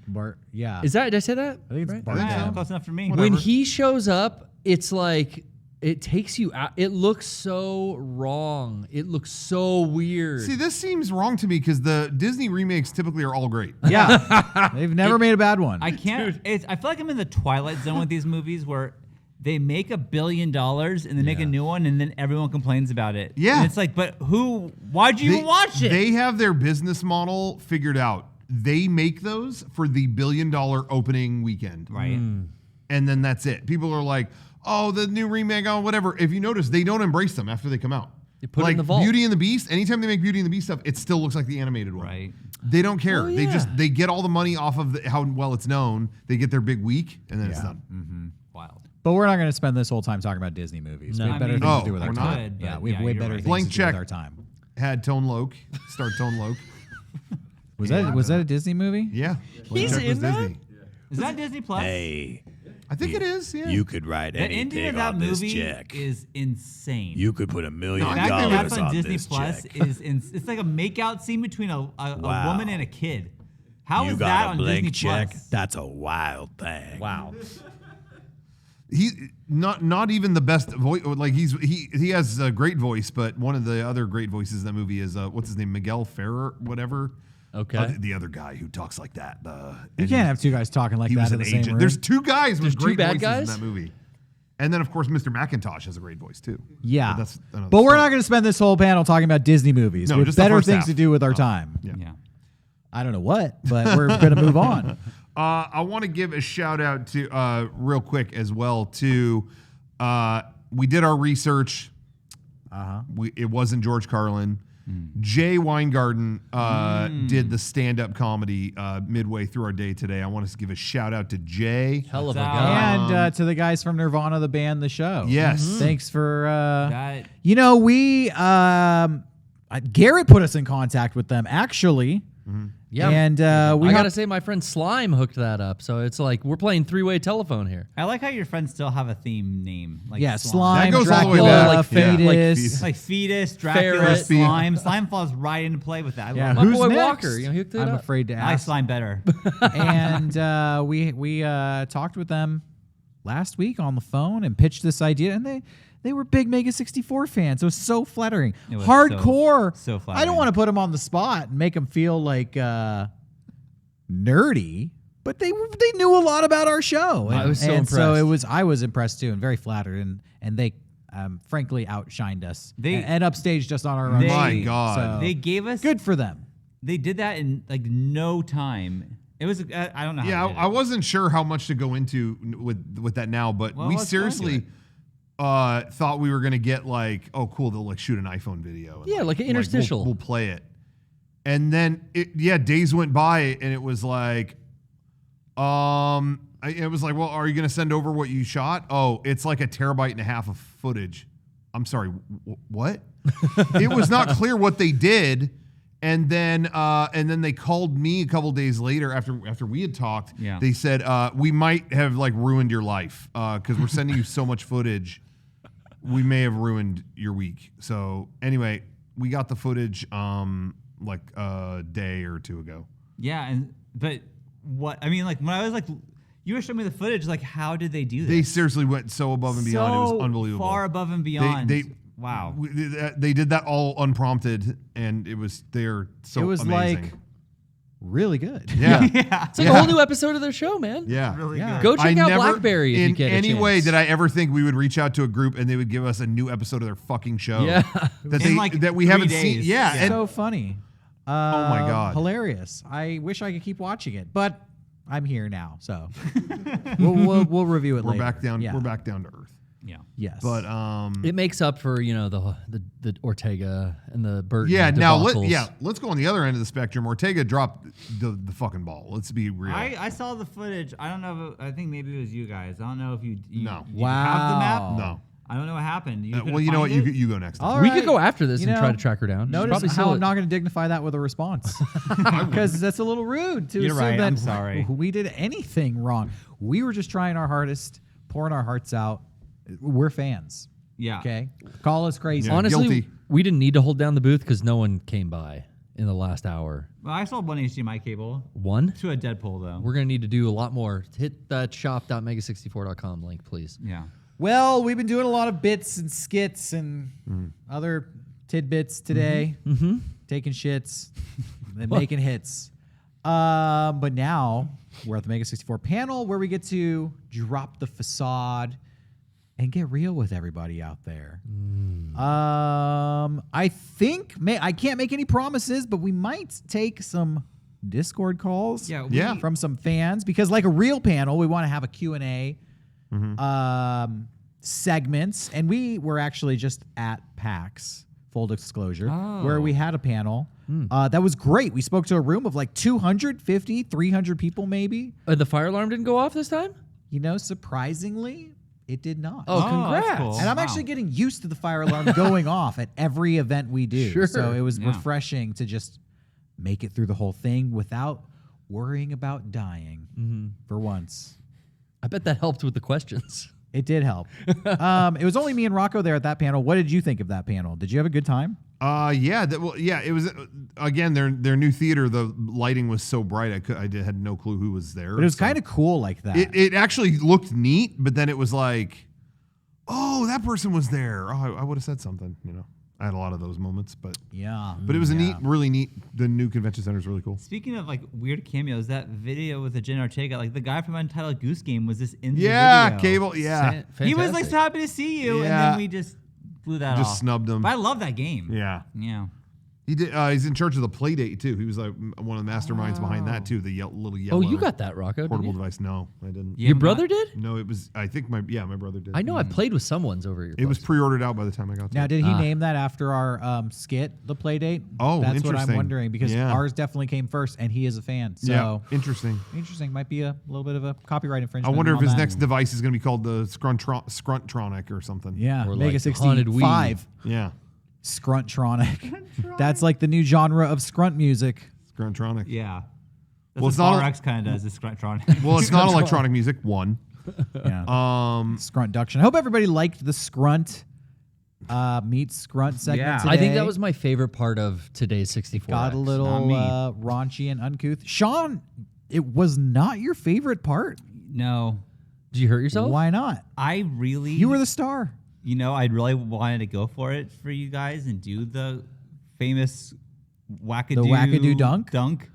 Speaker 20: Bart, yeah.
Speaker 6: Did I say that?
Speaker 20: I think it's
Speaker 6: Right?
Speaker 20: Bart.
Speaker 5: Yeah, close enough for me.
Speaker 6: When he shows up, it's like it takes you out. It looks so wrong. It looks so weird.
Speaker 1: See, this seems wrong to me because the Disney remakes typically are all great.
Speaker 20: Yeah. They've never made a bad one.
Speaker 5: I can't. I feel like I'm in the twilight zone with these movies where they make $1 billion and they make a new one and then everyone complains about it.
Speaker 1: Yeah.
Speaker 5: And it's like, but who? Why'd you even watch it?
Speaker 1: They have their business model figured out. They make those for the $1 billion opening weekend.
Speaker 5: Right.
Speaker 1: And then that's it. People are like, oh, the new remake, oh, whatever. If you notice, they don't embrace them after they come out.
Speaker 6: You put it
Speaker 1: like
Speaker 6: in the vault.
Speaker 1: Beauty and the Beast, anytime they make Beauty and the Beast stuff, it still looks like the animated one.
Speaker 5: Right.
Speaker 1: They don't care.
Speaker 6: Oh,
Speaker 1: They
Speaker 6: yeah.
Speaker 1: they get all the money off of how well it's known. They get their big week, and then it's done.
Speaker 5: Wild.
Speaker 20: But we're not going to spend this whole time talking about Disney movies.
Speaker 6: No.
Speaker 20: We have better
Speaker 5: I mean,
Speaker 20: things
Speaker 1: Oh,
Speaker 20: to do with our
Speaker 1: we're
Speaker 20: time.
Speaker 1: not?
Speaker 20: Yeah,
Speaker 5: But
Speaker 20: we have
Speaker 5: yeah,
Speaker 20: way
Speaker 5: you're
Speaker 20: better
Speaker 5: right.
Speaker 20: things
Speaker 1: Blank
Speaker 20: to do
Speaker 1: check.
Speaker 20: with our time.
Speaker 1: Had Tone Loc, starred Tone Loc.
Speaker 20: Was that a Disney movie?
Speaker 1: Yeah.
Speaker 6: He's
Speaker 1: Check was
Speaker 6: in that?
Speaker 1: Disney.
Speaker 5: Is that Disney Plus?
Speaker 7: Hey,
Speaker 1: I think it is, yeah.
Speaker 7: could write
Speaker 5: The ending
Speaker 7: anything
Speaker 5: of that
Speaker 7: on this
Speaker 5: movie
Speaker 7: check.
Speaker 5: is insane.
Speaker 7: You could put $1 million
Speaker 5: the fact that that's on
Speaker 7: on
Speaker 5: Disney
Speaker 7: this
Speaker 5: Plus
Speaker 7: check.
Speaker 5: is it's like a makeout scene between a
Speaker 7: Wow.
Speaker 5: woman and a kid. How
Speaker 7: You
Speaker 5: is
Speaker 7: got
Speaker 5: that
Speaker 7: a
Speaker 5: on
Speaker 7: blank
Speaker 5: Disney
Speaker 7: check?
Speaker 5: Plus?
Speaker 7: That's a wild thing.
Speaker 5: Wow.
Speaker 1: He not even the best voice. Like he has a great voice, but one of the other great voices in that movie is what's his name, Miguel Ferrer, whatever.
Speaker 6: Okay.
Speaker 1: The other guy who talks like that.
Speaker 20: You can't have two guys talking like
Speaker 1: he
Speaker 20: that
Speaker 1: was
Speaker 20: in
Speaker 1: an
Speaker 20: the same
Speaker 1: agent.
Speaker 20: room.
Speaker 1: There's two guys
Speaker 6: There's
Speaker 1: with
Speaker 6: two
Speaker 1: great
Speaker 6: bad
Speaker 1: voices
Speaker 6: guys?
Speaker 1: in that movie. And then of course Mr. McIntosh has a great voice too.
Speaker 20: Yeah.
Speaker 1: But that's another
Speaker 20: But we're
Speaker 1: story.
Speaker 20: not going to spend this whole panel talking about Disney movies.
Speaker 1: No,
Speaker 20: we have
Speaker 1: just the
Speaker 20: better
Speaker 1: first
Speaker 20: things
Speaker 1: half.
Speaker 20: to do with our time.
Speaker 1: Yeah.
Speaker 20: I don't know what, but we're going to move on.
Speaker 1: I want to give a shout out to real quick as well to we did our research. It wasn't George Carlin. Jay Weingarten did the stand-up comedy midway through our day today. I want us to give a shout out to Jay.
Speaker 6: Hell of a guy.
Speaker 5: And to the guys from Nirvana, the band, the show.
Speaker 1: Yes.
Speaker 5: Thanks for, we, Garrett put us in contact with them, actually.
Speaker 6: Yeah,
Speaker 5: and
Speaker 6: I gotta say, my friend Slime hooked that up. So it's like we're playing three-way telephone here.
Speaker 15: I like how your friends still have a theme name. Like
Speaker 5: Slime,
Speaker 1: that goes
Speaker 5: Dracula,
Speaker 1: all the way back.
Speaker 5: like Fetus.
Speaker 15: Like Fetus, Dracula,
Speaker 5: Ferret.
Speaker 15: Slime. Slime falls right into play with that.
Speaker 5: Yeah,
Speaker 6: My
Speaker 5: who's
Speaker 6: boy
Speaker 5: next?
Speaker 6: Walker, he hooked it
Speaker 5: I'm
Speaker 6: up.
Speaker 5: afraid to
Speaker 15: I like
Speaker 5: ask.
Speaker 15: Slime better.
Speaker 5: And we talked with them last week on the phone and pitched this idea, and they were big Mega64 fans. It was so flattering.
Speaker 15: It was
Speaker 5: Hardcore.
Speaker 15: so
Speaker 5: I
Speaker 15: flattering.
Speaker 5: don't want to put them on the spot and make them feel like nerdy, but they knew a lot about our show.
Speaker 6: I was so
Speaker 5: and
Speaker 6: impressed.
Speaker 5: So I was impressed too, and very flattered. And they frankly outshined us and upstaged us on our own.
Speaker 1: My
Speaker 5: team.
Speaker 1: God.
Speaker 5: So
Speaker 15: They gave us
Speaker 5: good for them.
Speaker 15: They did that in like no time. It was I don't know.
Speaker 1: Yeah,
Speaker 15: how they did
Speaker 1: I
Speaker 15: it.
Speaker 1: wasn't sure how much to go into with that now, but
Speaker 15: Well,
Speaker 1: we
Speaker 15: let's go into
Speaker 1: seriously thought we were gonna get like, oh, cool, they'll like shoot an iPhone video. And,
Speaker 6: Yeah, like an interstitial.
Speaker 1: we'll play it, and then days went by, and it was like, it was like, well, are you gonna send over what you shot? Oh, it's like 1.5 terabytes of footage. I'm sorry, what? It was not clear what they did. And then they called me a couple days later after we had talked.
Speaker 15: Yeah.
Speaker 1: They said we might have like ruined your life because we're sending you so much footage. We may have ruined your week. So anyway, we got the footage like a day or two ago.
Speaker 15: Yeah, but what I mean, like when I was like, you were showing me the footage. Like, how did they do this?
Speaker 1: They seriously went so above and beyond. It was unbelievable.
Speaker 15: Far above and beyond.
Speaker 1: Wow. They did that all unprompted, and they're so
Speaker 5: It was
Speaker 1: amazing.
Speaker 5: like really good.
Speaker 1: Yeah.
Speaker 6: It's like a whole new episode of their show, man.
Speaker 1: Yeah.
Speaker 15: Really good.
Speaker 6: Go check out
Speaker 1: never,
Speaker 6: Blackberry if
Speaker 1: in
Speaker 6: you get a
Speaker 1: any
Speaker 6: chance.
Speaker 1: way did I ever think we would reach out to a group and they would give us a new episode of their fucking show.
Speaker 6: Yeah.
Speaker 1: That we haven't seen. Yeah. And
Speaker 5: So funny.
Speaker 1: Oh my God.
Speaker 5: Hilarious. I wish I could keep watching it, but I'm here now, so we'll review it
Speaker 1: we're
Speaker 5: later.
Speaker 1: back down.
Speaker 5: Yeah.
Speaker 1: We're back down to earth.
Speaker 15: Yeah.
Speaker 5: Yes.
Speaker 1: But
Speaker 6: it makes up for the Ortega and the BURTON.
Speaker 1: yeah. Now
Speaker 6: debacles.
Speaker 1: let's go on the other end of the spectrum. Ortega dropped the fucking ball. Let's be real.
Speaker 15: I saw the footage. I don't know. I think maybe it was you guys. I don't know if you
Speaker 1: No.
Speaker 15: you have the map.
Speaker 1: No.
Speaker 15: I don't know what happened.
Speaker 1: Well, you know what? You go next.
Speaker 5: All
Speaker 6: We
Speaker 5: right.
Speaker 6: could go after this
Speaker 5: You
Speaker 6: and
Speaker 5: know,
Speaker 6: try to track her down. She's
Speaker 5: Notice
Speaker 6: probably
Speaker 5: how
Speaker 6: still
Speaker 5: I'm not going to dignify that with a response because that's a little rude to
Speaker 15: You're
Speaker 5: assume
Speaker 15: right,
Speaker 5: that
Speaker 15: I'm sorry.
Speaker 5: we did anything wrong. We were just trying our hardest, pouring our hearts out. We're fans.
Speaker 15: Yeah.
Speaker 5: Okay. Call us crazy.
Speaker 1: Yeah.
Speaker 6: Honestly,
Speaker 1: Guilty.
Speaker 6: we didn't need to hold down the booth because no one came by in the last hour.
Speaker 15: Well, I saw one HDMI cable.
Speaker 6: One?
Speaker 15: To a Deadpool though.
Speaker 6: We're going to need to do a lot more. Hit that shop.mega64.com link, please.
Speaker 15: Yeah.
Speaker 5: Well, we've been doing a lot of bits and skits and other tidbits today, taking shits and making hits. But now we're at the Mega64 panel where we get to drop the facade and get real with everybody out there. I think I can't make any promises, but we might take some Discord calls from some fans because like a real panel, we want to have a Q&A segments, and we were actually just at PAX, full disclosure, where we had a panel that was great. We spoke to a room of like 250, 300 people maybe.
Speaker 6: The fire alarm didn't go off this time?
Speaker 5: You know, surprisingly, it did not.
Speaker 6: Oh, congrats.
Speaker 15: That's cool.
Speaker 5: And I'm actually getting used to the fire alarm going off at every event we do.
Speaker 6: Sure.
Speaker 5: So it was
Speaker 15: Yeah.
Speaker 5: refreshing to just make it through the whole thing without worrying about dying for once.
Speaker 6: I bet that helped with the questions.
Speaker 5: It did help. It was only me and Rocco there at that panel. What did you think of that panel? Did you have a good time?
Speaker 1: It was again their new theater. The lighting was so bright, I had no clue who was there.
Speaker 5: But it was kind of cool like that.
Speaker 1: It actually looked neat, but then it was like, oh, that person was there. Oh, I would have said something. You know, I had a lot of those moments, but
Speaker 5: it
Speaker 1: was a really neat. The new convention center is really cool.
Speaker 15: Speaking of like weird cameos, that video with the Jenna Ortega, like the guy from Untitled Goose Game was just in the video.
Speaker 1: Cable, yeah.
Speaker 15: He was like so happy to see you, and then we just blew that off.
Speaker 1: Just snubbed him.
Speaker 15: But I love that game.
Speaker 1: Yeah.
Speaker 15: Yeah.
Speaker 1: He did. He's in charge of the play date too. He was like one of the masterminds behind that too. The little yellow.
Speaker 6: Oh, you got that, Rocco?
Speaker 1: Portable device. No, I didn't.
Speaker 6: Your brother did?
Speaker 1: No, it was. I think my brother did.
Speaker 6: I know. I played with someone's over your.
Speaker 1: It was pre-ordered out by the time I got.
Speaker 5: Now,
Speaker 1: to
Speaker 5: did he name that after our skit, the play date?
Speaker 1: Oh,
Speaker 5: that's what I'm
Speaker 1: interesting.
Speaker 5: wondering because
Speaker 1: Yeah.
Speaker 5: ours definitely came first, and he is a fan. So
Speaker 1: Yeah, interesting.
Speaker 5: Interesting. Might be a little bit of a copyright infringement.
Speaker 1: I wonder if
Speaker 5: on
Speaker 1: his
Speaker 5: that.
Speaker 1: next device is going to be called the Scruntronic or something.
Speaker 5: Yeah,
Speaker 6: Or
Speaker 5: Mega
Speaker 6: like
Speaker 5: 65.
Speaker 1: Yeah.
Speaker 5: Scruntronic. That's like the new genre of scrunt music.
Speaker 1: Scruntronic.
Speaker 15: Yeah. That's
Speaker 1: Well,
Speaker 15: what
Speaker 1: it's not
Speaker 15: BARX kind of does, is Scruntronic.
Speaker 1: Well, it's not electronic music. One.
Speaker 5: Yeah. Scruntuction. I hope everybody liked the Scrunt meets Scrunt segment today.
Speaker 6: I think that was my favorite part of today's 64.
Speaker 5: Got a little raunchy and uncouth. Shawn, it was not your favorite part.
Speaker 15: No.
Speaker 6: Did you hurt yourself?
Speaker 5: Why not?
Speaker 15: I really...
Speaker 5: You were the star.
Speaker 15: You know, I really wanted to go for it for you guys and do the famous wackadoo dunk.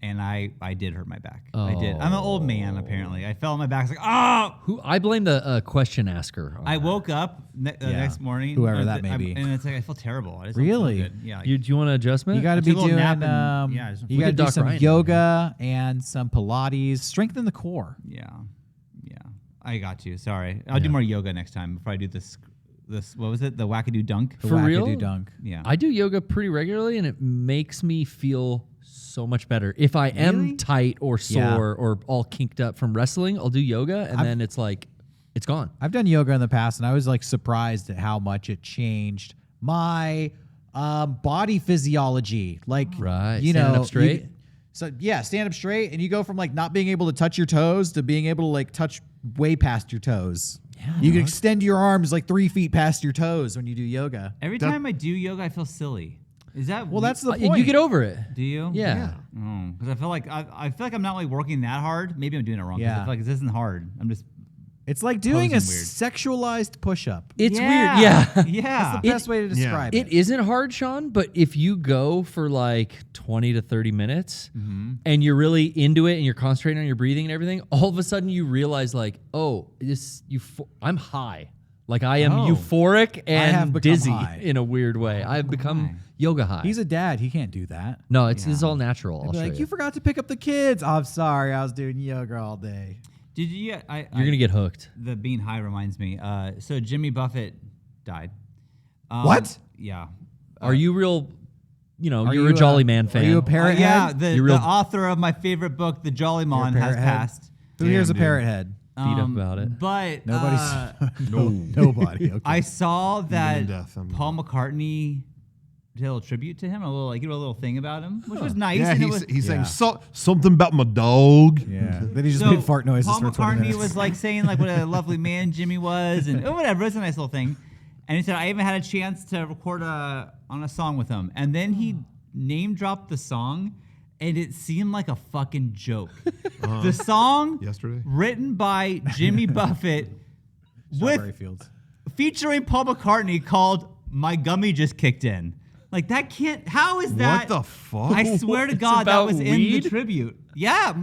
Speaker 15: And I did hurt my back. I did. I'm an old man, apparently. I fell on my back. It's like, oh!
Speaker 6: I blame the question asker.
Speaker 15: I woke up next morning.
Speaker 5: Whoever that may be.
Speaker 15: And it's like, I felt terrible. I just
Speaker 5: Really?
Speaker 15: Don't feel good. Yeah.
Speaker 6: Do you want an adjustment?
Speaker 5: You got to
Speaker 15: I
Speaker 5: be
Speaker 15: took a little
Speaker 5: doing.
Speaker 15: nap and- yeah,
Speaker 5: you got to do
Speaker 6: Doc
Speaker 5: some
Speaker 6: Ryan.
Speaker 5: yoga and some Pilates. Strengthen the core.
Speaker 15: Yeah. I got you. Sorry. I'll do more yoga next time before I do this, what was it? The wackadoo dunk?
Speaker 6: For real?
Speaker 5: Wackadoo dunk.
Speaker 15: Yeah.
Speaker 6: I do yoga pretty regularly, and it makes me feel so much better. If I am tight or sore or all kinked up from wrestling, I'll do yoga, and then it's like, it's gone.
Speaker 5: I've done yoga in the past, and I was like surprised at how much it changed my body physiology. Like, you
Speaker 6: Standing
Speaker 5: know,
Speaker 6: up straight?
Speaker 5: Stand up straight, and you go from like not being able to touch your toes to being able to like touch way past your toes. Yeah, you can extend your arms like 3 feet past your toes when you do yoga.
Speaker 15: Every time I do yoga, I feel silly. Is that
Speaker 5: well? That's the point.
Speaker 6: You get over it.
Speaker 15: Do you?
Speaker 6: Yeah.
Speaker 15: Because I feel like I'm not really working that hard. Maybe I'm doing it wrong. 'Cause I feel like this isn't hard. I'm just.
Speaker 5: It's like doing a
Speaker 15: posing weird.
Speaker 5: sexualized push-up.
Speaker 6: It's weird. Yeah.
Speaker 15: Yeah.
Speaker 5: That's the best way to describe it.
Speaker 6: It isn't hard, Shawn, but if you go for like 20 to 30 minutes and you're really into it and you're concentrating on your breathing and everything, all of a sudden you realize like, oh, I'm high. Like I am euphoric and dizzy in a weird way. I've become yoga high.
Speaker 5: He's a dad. He can't do that.
Speaker 6: No, it's all natural. I'll show
Speaker 5: like,
Speaker 6: you.
Speaker 5: you forgot to pick up the kids. I'm sorry. I was doing yoga all day.
Speaker 15: Did you?
Speaker 6: You're gonna get hooked.
Speaker 15: The being high reminds me. So Jimmy Buffett died.
Speaker 5: What?
Speaker 15: Yeah.
Speaker 6: Are you real? You know,
Speaker 5: Are
Speaker 6: you're
Speaker 5: you
Speaker 6: a Jolly Man fan.
Speaker 5: Are you a parrot
Speaker 15: Yeah.
Speaker 5: head?
Speaker 15: The author of my favorite book, The Jolly Man, has passed.
Speaker 5: Who here's a parrot head?
Speaker 6: Beat up about it.
Speaker 15: But
Speaker 5: Nobody's nobody. Okay.
Speaker 15: I saw that
Speaker 1: death,
Speaker 15: Paul McCartney did a little tribute to him, a little he wrote a little thing about him, which was nice.
Speaker 1: Yeah,
Speaker 15: and
Speaker 1: he's saying something about my dog.
Speaker 5: Yeah. Then he just made fart noises
Speaker 15: Paul
Speaker 5: for 20
Speaker 15: McCartney
Speaker 5: minutes.
Speaker 15: was like saying like what a lovely man Jimmy was, and whatever. It's a nice little thing. And he said I even had a chance to record on a song with him, and then he name dropped the song, and it seemed like a fucking joke. The song
Speaker 1: yesterday
Speaker 15: written by Jimmy Buffett
Speaker 5: Strawberry Fields.
Speaker 15: featuring Paul McCartney called "My Gummy Just Kicked In." Like that can't. How is that?
Speaker 1: What the fuck?
Speaker 15: I swear to
Speaker 6: It's
Speaker 15: God, that
Speaker 6: about
Speaker 15: was
Speaker 6: weed?
Speaker 15: in the tribute. Yeah,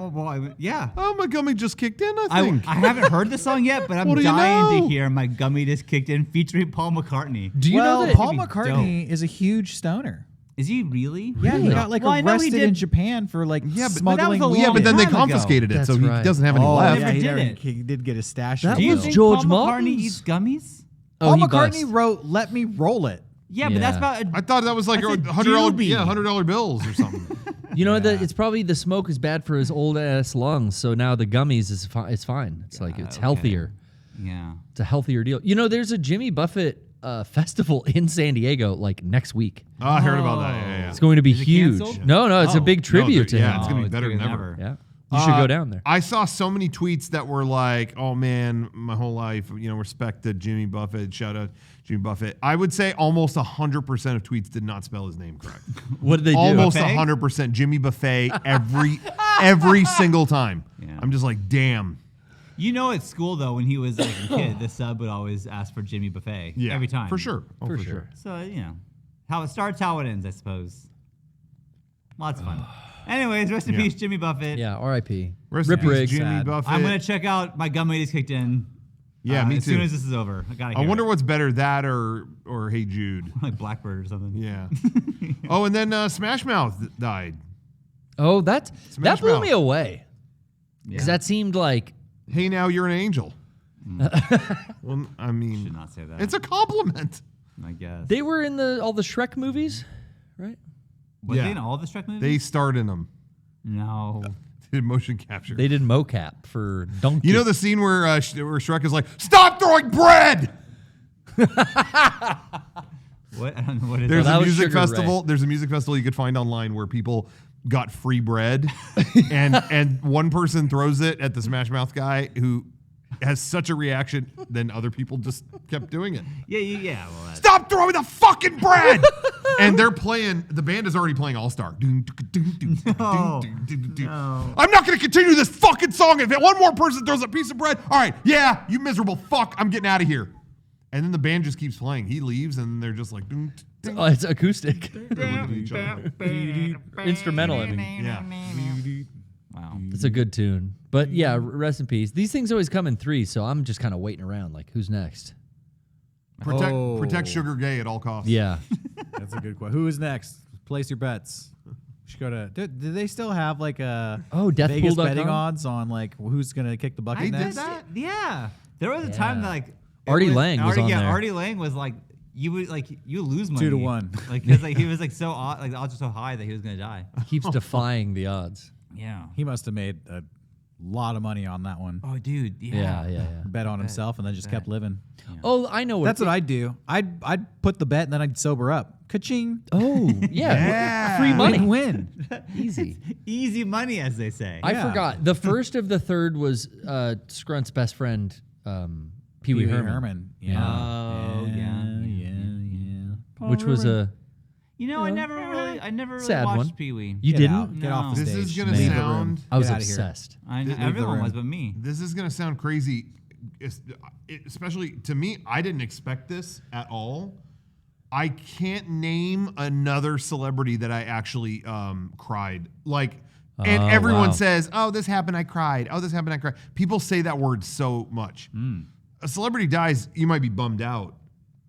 Speaker 15: yeah.
Speaker 1: Oh, my gummy just kicked in. I think.
Speaker 15: I haven't heard the song yet, but I'm
Speaker 1: What do you
Speaker 15: dying
Speaker 1: know?
Speaker 15: to hear "My Gummy Just Kicked In" featuring Paul McCartney.
Speaker 6: Do you know that
Speaker 5: Paul McCartney is a huge stoner?
Speaker 15: Is he really?
Speaker 5: Yeah, he got like
Speaker 15: Well, I know he
Speaker 5: arrested
Speaker 15: did-
Speaker 5: in Japan for like smuggling.
Speaker 15: but that was a
Speaker 5: weed.
Speaker 15: long
Speaker 1: but then they
Speaker 15: time ago.
Speaker 1: confiscated it, so
Speaker 6: That's
Speaker 1: he
Speaker 6: right.
Speaker 1: doesn't have any
Speaker 5: Oh,
Speaker 1: left.
Speaker 5: yeah, he,
Speaker 15: Never did
Speaker 5: never-
Speaker 15: it.
Speaker 5: he did get a stash.
Speaker 6: That
Speaker 15: Do you
Speaker 6: was
Speaker 15: think
Speaker 6: George
Speaker 15: Paul McCartney
Speaker 6: Martin's?
Speaker 15: eats gummies?
Speaker 5: Paul
Speaker 6: he
Speaker 5: McCartney
Speaker 6: busts.
Speaker 5: wrote "Let Me Roll It."
Speaker 15: Yeah, but that's about.
Speaker 1: I thought that was like
Speaker 15: That's a
Speaker 1: $100,
Speaker 15: doobie.
Speaker 1: $100 bills or something.
Speaker 6: You know, it's probably the smoke is bad for his old ass lungs. So now the gummies is it's fine. It's like it's healthier.
Speaker 15: Yeah.
Speaker 6: It's a healthier deal. You know, there's a Jimmy Buffett festival in San Diego like next week.
Speaker 1: Oh, I heard about that. Yeah, yeah.
Speaker 6: It's going to be
Speaker 15: Is it
Speaker 6: huge.
Speaker 15: canceled?
Speaker 6: No, it's a big tribute to
Speaker 1: yeah,
Speaker 6: him.
Speaker 1: it's gonna be
Speaker 15: it's
Speaker 1: better
Speaker 15: bigger
Speaker 1: than
Speaker 15: than
Speaker 1: ever.
Speaker 6: Yeah, you should go down there.
Speaker 1: I saw so many tweets that were like, "Oh man, my whole life, respect to Jimmy Buffett. Shout out Jimmy Buffett." I would say almost 100% of tweets did not spell his name correct.
Speaker 6: What did they do?
Speaker 1: Almost
Speaker 15: Buffet?
Speaker 1: 100% Jimmy Buffet every single time.
Speaker 15: Yeah.
Speaker 1: I'm just like, damn.
Speaker 15: You know, at school though, when he was like a kid, the sub would always ask for Jimmy Buffet.
Speaker 1: Yeah,
Speaker 15: every time.
Speaker 1: for sure. Oh,
Speaker 6: For
Speaker 1: for
Speaker 6: sure.
Speaker 1: sure.
Speaker 15: So how it starts, how it ends, I suppose. Lots of fun. Anyways, rest in
Speaker 1: Yeah.
Speaker 15: peace, Jimmy Buffett.
Speaker 6: Yeah, R.I.P.
Speaker 1: Rest
Speaker 6: Rip
Speaker 1: in peace,
Speaker 6: Riggs.
Speaker 1: Jimmy
Speaker 5: Sad.
Speaker 1: Buffett.
Speaker 15: I'm gonna check out My Gummy Just Kicked In
Speaker 1: Yeah, me
Speaker 15: as
Speaker 1: too.
Speaker 15: soon as this is over, I gotta hear
Speaker 1: I wonder
Speaker 15: it.
Speaker 1: what's better, that or Hey Jude.
Speaker 15: Like Blackbird or something.
Speaker 1: Yeah. Oh, and then Smash Mouth died.
Speaker 6: Oh, that blew
Speaker 1: Mouth.
Speaker 6: me away. Because that seemed like,
Speaker 1: hey, now you're an angel. Well, I mean,
Speaker 15: Should not say that.
Speaker 1: it's a compliment.
Speaker 15: I guess.
Speaker 6: they were in all the Shrek movies, right?
Speaker 15: Were they in all the Shrek movies?
Speaker 1: They starred in them.
Speaker 15: No.
Speaker 1: Did motion capture.
Speaker 6: They did mocap for Donkey.
Speaker 1: You know the scene where Shrek is like, "Stop throwing bread."
Speaker 15: What? I don't know what is
Speaker 1: There's
Speaker 15: that?
Speaker 1: a music festival. There's a music festival you could find online where people got free bread, and one person throws it at the Smash Mouth guy who has such a reaction, then other people just kept doing it.
Speaker 15: Yeah. Well, that's...
Speaker 1: Stop throwing the fucking bread! And they're playing. The band is already playing All Star. I'm not going to continue this fucking song if one more person throws a piece of bread. All right, yeah, you miserable fuck. I'm getting out of here. And then the band just keeps playing. He leaves, and they're just like,
Speaker 6: oh, it's acoustic.
Speaker 1: They're looking at each other.
Speaker 6: Instrumental, I mean.
Speaker 1: Yeah.
Speaker 15: Wow.
Speaker 6: It's a good tune. But yeah, rest in peace. These things always come in 3, so I'm just kind of waiting around, like, who's next?
Speaker 1: Protect Sugar Gay at all costs.
Speaker 6: Yeah.
Speaker 5: That's a good question. Who is next? Place your bets. We should go to. Do they still have like a Vegas
Speaker 6: deathpool.com?
Speaker 5: betting odds on like who's gonna kick the bucket next?
Speaker 15: Yeah. There was a time that like
Speaker 6: Artie Lang was on there.
Speaker 15: Artie Lang was like you lose money
Speaker 5: 2-1.
Speaker 15: like because like he was like so like the odds were so high that he was gonna die.
Speaker 6: Keeps defying the odds.
Speaker 15: Yeah.
Speaker 5: He must have made a lot of money on that one.
Speaker 15: Oh, dude.
Speaker 6: Yeah.
Speaker 5: Bet on himself and then just kept living.
Speaker 6: Oh, I know.
Speaker 5: That's what I'd do. I'd put the bet and then I'd sober up. Ka-ching.
Speaker 6: Oh, yeah. Free money.
Speaker 5: Win.
Speaker 6: Easy.
Speaker 15: Easy money, as they say.
Speaker 6: I forgot. The first of the third was Scrunt's best friend, Pee Wee Herman.
Speaker 5: Yeah.
Speaker 15: Oh, yeah.
Speaker 6: Which was a...
Speaker 15: You know, I never really
Speaker 6: sad
Speaker 15: watched
Speaker 6: one.
Speaker 15: Pee Wee.
Speaker 6: You didn't?
Speaker 5: Get off the
Speaker 1: This
Speaker 5: stage.
Speaker 1: is gonna
Speaker 5: Leave the
Speaker 1: sound.
Speaker 5: room.
Speaker 6: I was
Speaker 5: Get outta here.
Speaker 6: obsessed.
Speaker 15: I know,
Speaker 5: Leave the
Speaker 15: everyone
Speaker 5: room.
Speaker 15: was, but me.
Speaker 1: This is gonna sound crazy, especially to me. I didn't expect this at all. I can't name another celebrity that I actually cried. Like, and everyone says, "Oh, this happened, I cried. Oh, this happened, I cried." People say that word so much. A celebrity dies, you might be bummed out.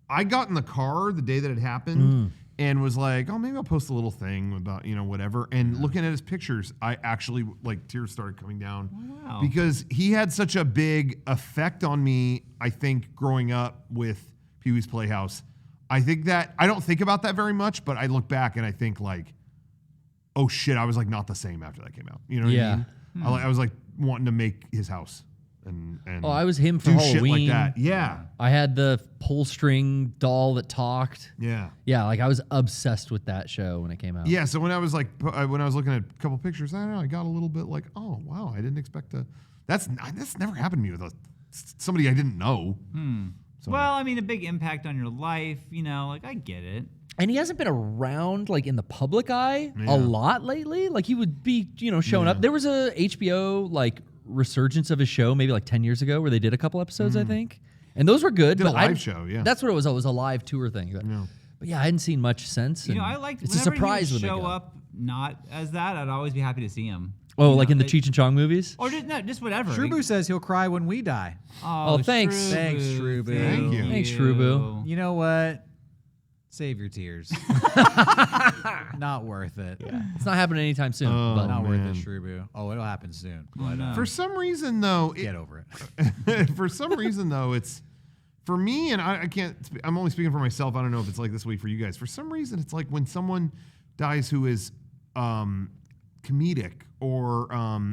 Speaker 1: I got in the car the day that it happened and was like, "Oh, maybe I'll post a little thing about, whatever." And looking at his pictures, I actually, like, tears started coming down.
Speaker 15: Wow.
Speaker 1: Because he had such a big effect on me, I think, growing up with Pee-wee's Playhouse. I think that, I don't think about that very much, but I look back and I think, like, oh shit, I was like not the same after that came out. You know what I mean? I was like wanting to make his house. And
Speaker 6: I was him for
Speaker 1: do
Speaker 6: Halloween.
Speaker 1: shit like that. Yeah.
Speaker 6: I had the pull string doll that talked.
Speaker 1: Yeah.
Speaker 6: Yeah, like I was obsessed with that show when it came out.
Speaker 1: Yeah, so when I was like, when I was looking at a couple pictures, I don't know, I got a little bit like, oh wow, I didn't expect to. That's never happened to me with somebody I didn't know. So.
Speaker 15: Well, I mean, a big impact on your life, like I get it.
Speaker 6: And he hasn't been around like in the public eye a lot lately. Like he would be, showing up. There was a HBO like resurgence of his show maybe like 10 years ago where they did a couple episodes, I think. And those were good.
Speaker 1: Did a live show, yeah.
Speaker 6: That's what it was. It was a live tour thing. But yeah, I hadn't seen much since.
Speaker 15: I liked
Speaker 6: it's a surprise
Speaker 15: he
Speaker 6: when
Speaker 15: would
Speaker 6: they
Speaker 15: show
Speaker 6: go.
Speaker 15: up not as that. I'd always be happy to see him.
Speaker 6: Oh, like in the Cheech and Chong movies?
Speaker 15: Or just whatever.
Speaker 5: Shrubu says he'll cry when we die.
Speaker 6: Oh, thanks.
Speaker 15: Shrubu.
Speaker 5: Thanks, Shrubu.
Speaker 1: Thank you.
Speaker 6: Thanks, Shrubu.
Speaker 5: You know what? Save your tears. Not worth it.
Speaker 6: Yeah. It's not happening anytime soon. but
Speaker 5: Not worth it, Shrubu. Oh, it'll happen soon. But,
Speaker 1: for some reason, though,
Speaker 5: get over
Speaker 1: it. For some reason, though, it's for me, and I can't. I'm only speaking for myself. I don't know if it's like this way for you guys. For some reason, it's like when someone dies who is comedic, or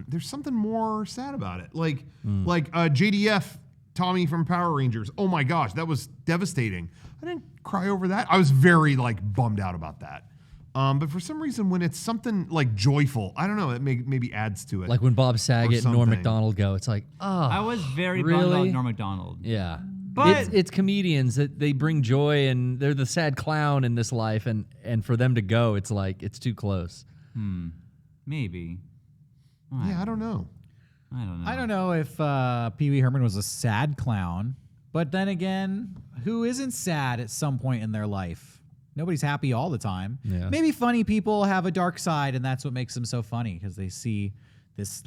Speaker 1: there's something more sad about it. Like JDF. Tommy from Power Rangers. Oh my gosh, that was devastating. I didn't cry over that. I was very bummed out about that. But for some reason, when it's something like joyful, I don't know, it maybe adds to it.
Speaker 6: Like when Bob Saget and Norm Macdonald go, it's like, oh,
Speaker 15: I was very
Speaker 6: really?
Speaker 15: bummed out Norm Macdonald.
Speaker 6: Yeah.
Speaker 15: But
Speaker 6: it's comedians that they bring joy and they're the sad clown in this life, and for them to go, it's like it's too close.
Speaker 15: Maybe.
Speaker 1: Yeah, I don't know.
Speaker 5: I don't know if Pee Wee Herman was a sad clown, but then again, who isn't sad at some point in their life? Nobody's happy all the time.
Speaker 6: Yeah.
Speaker 5: Maybe funny people have a dark side, and that's what makes them so funny, because they see this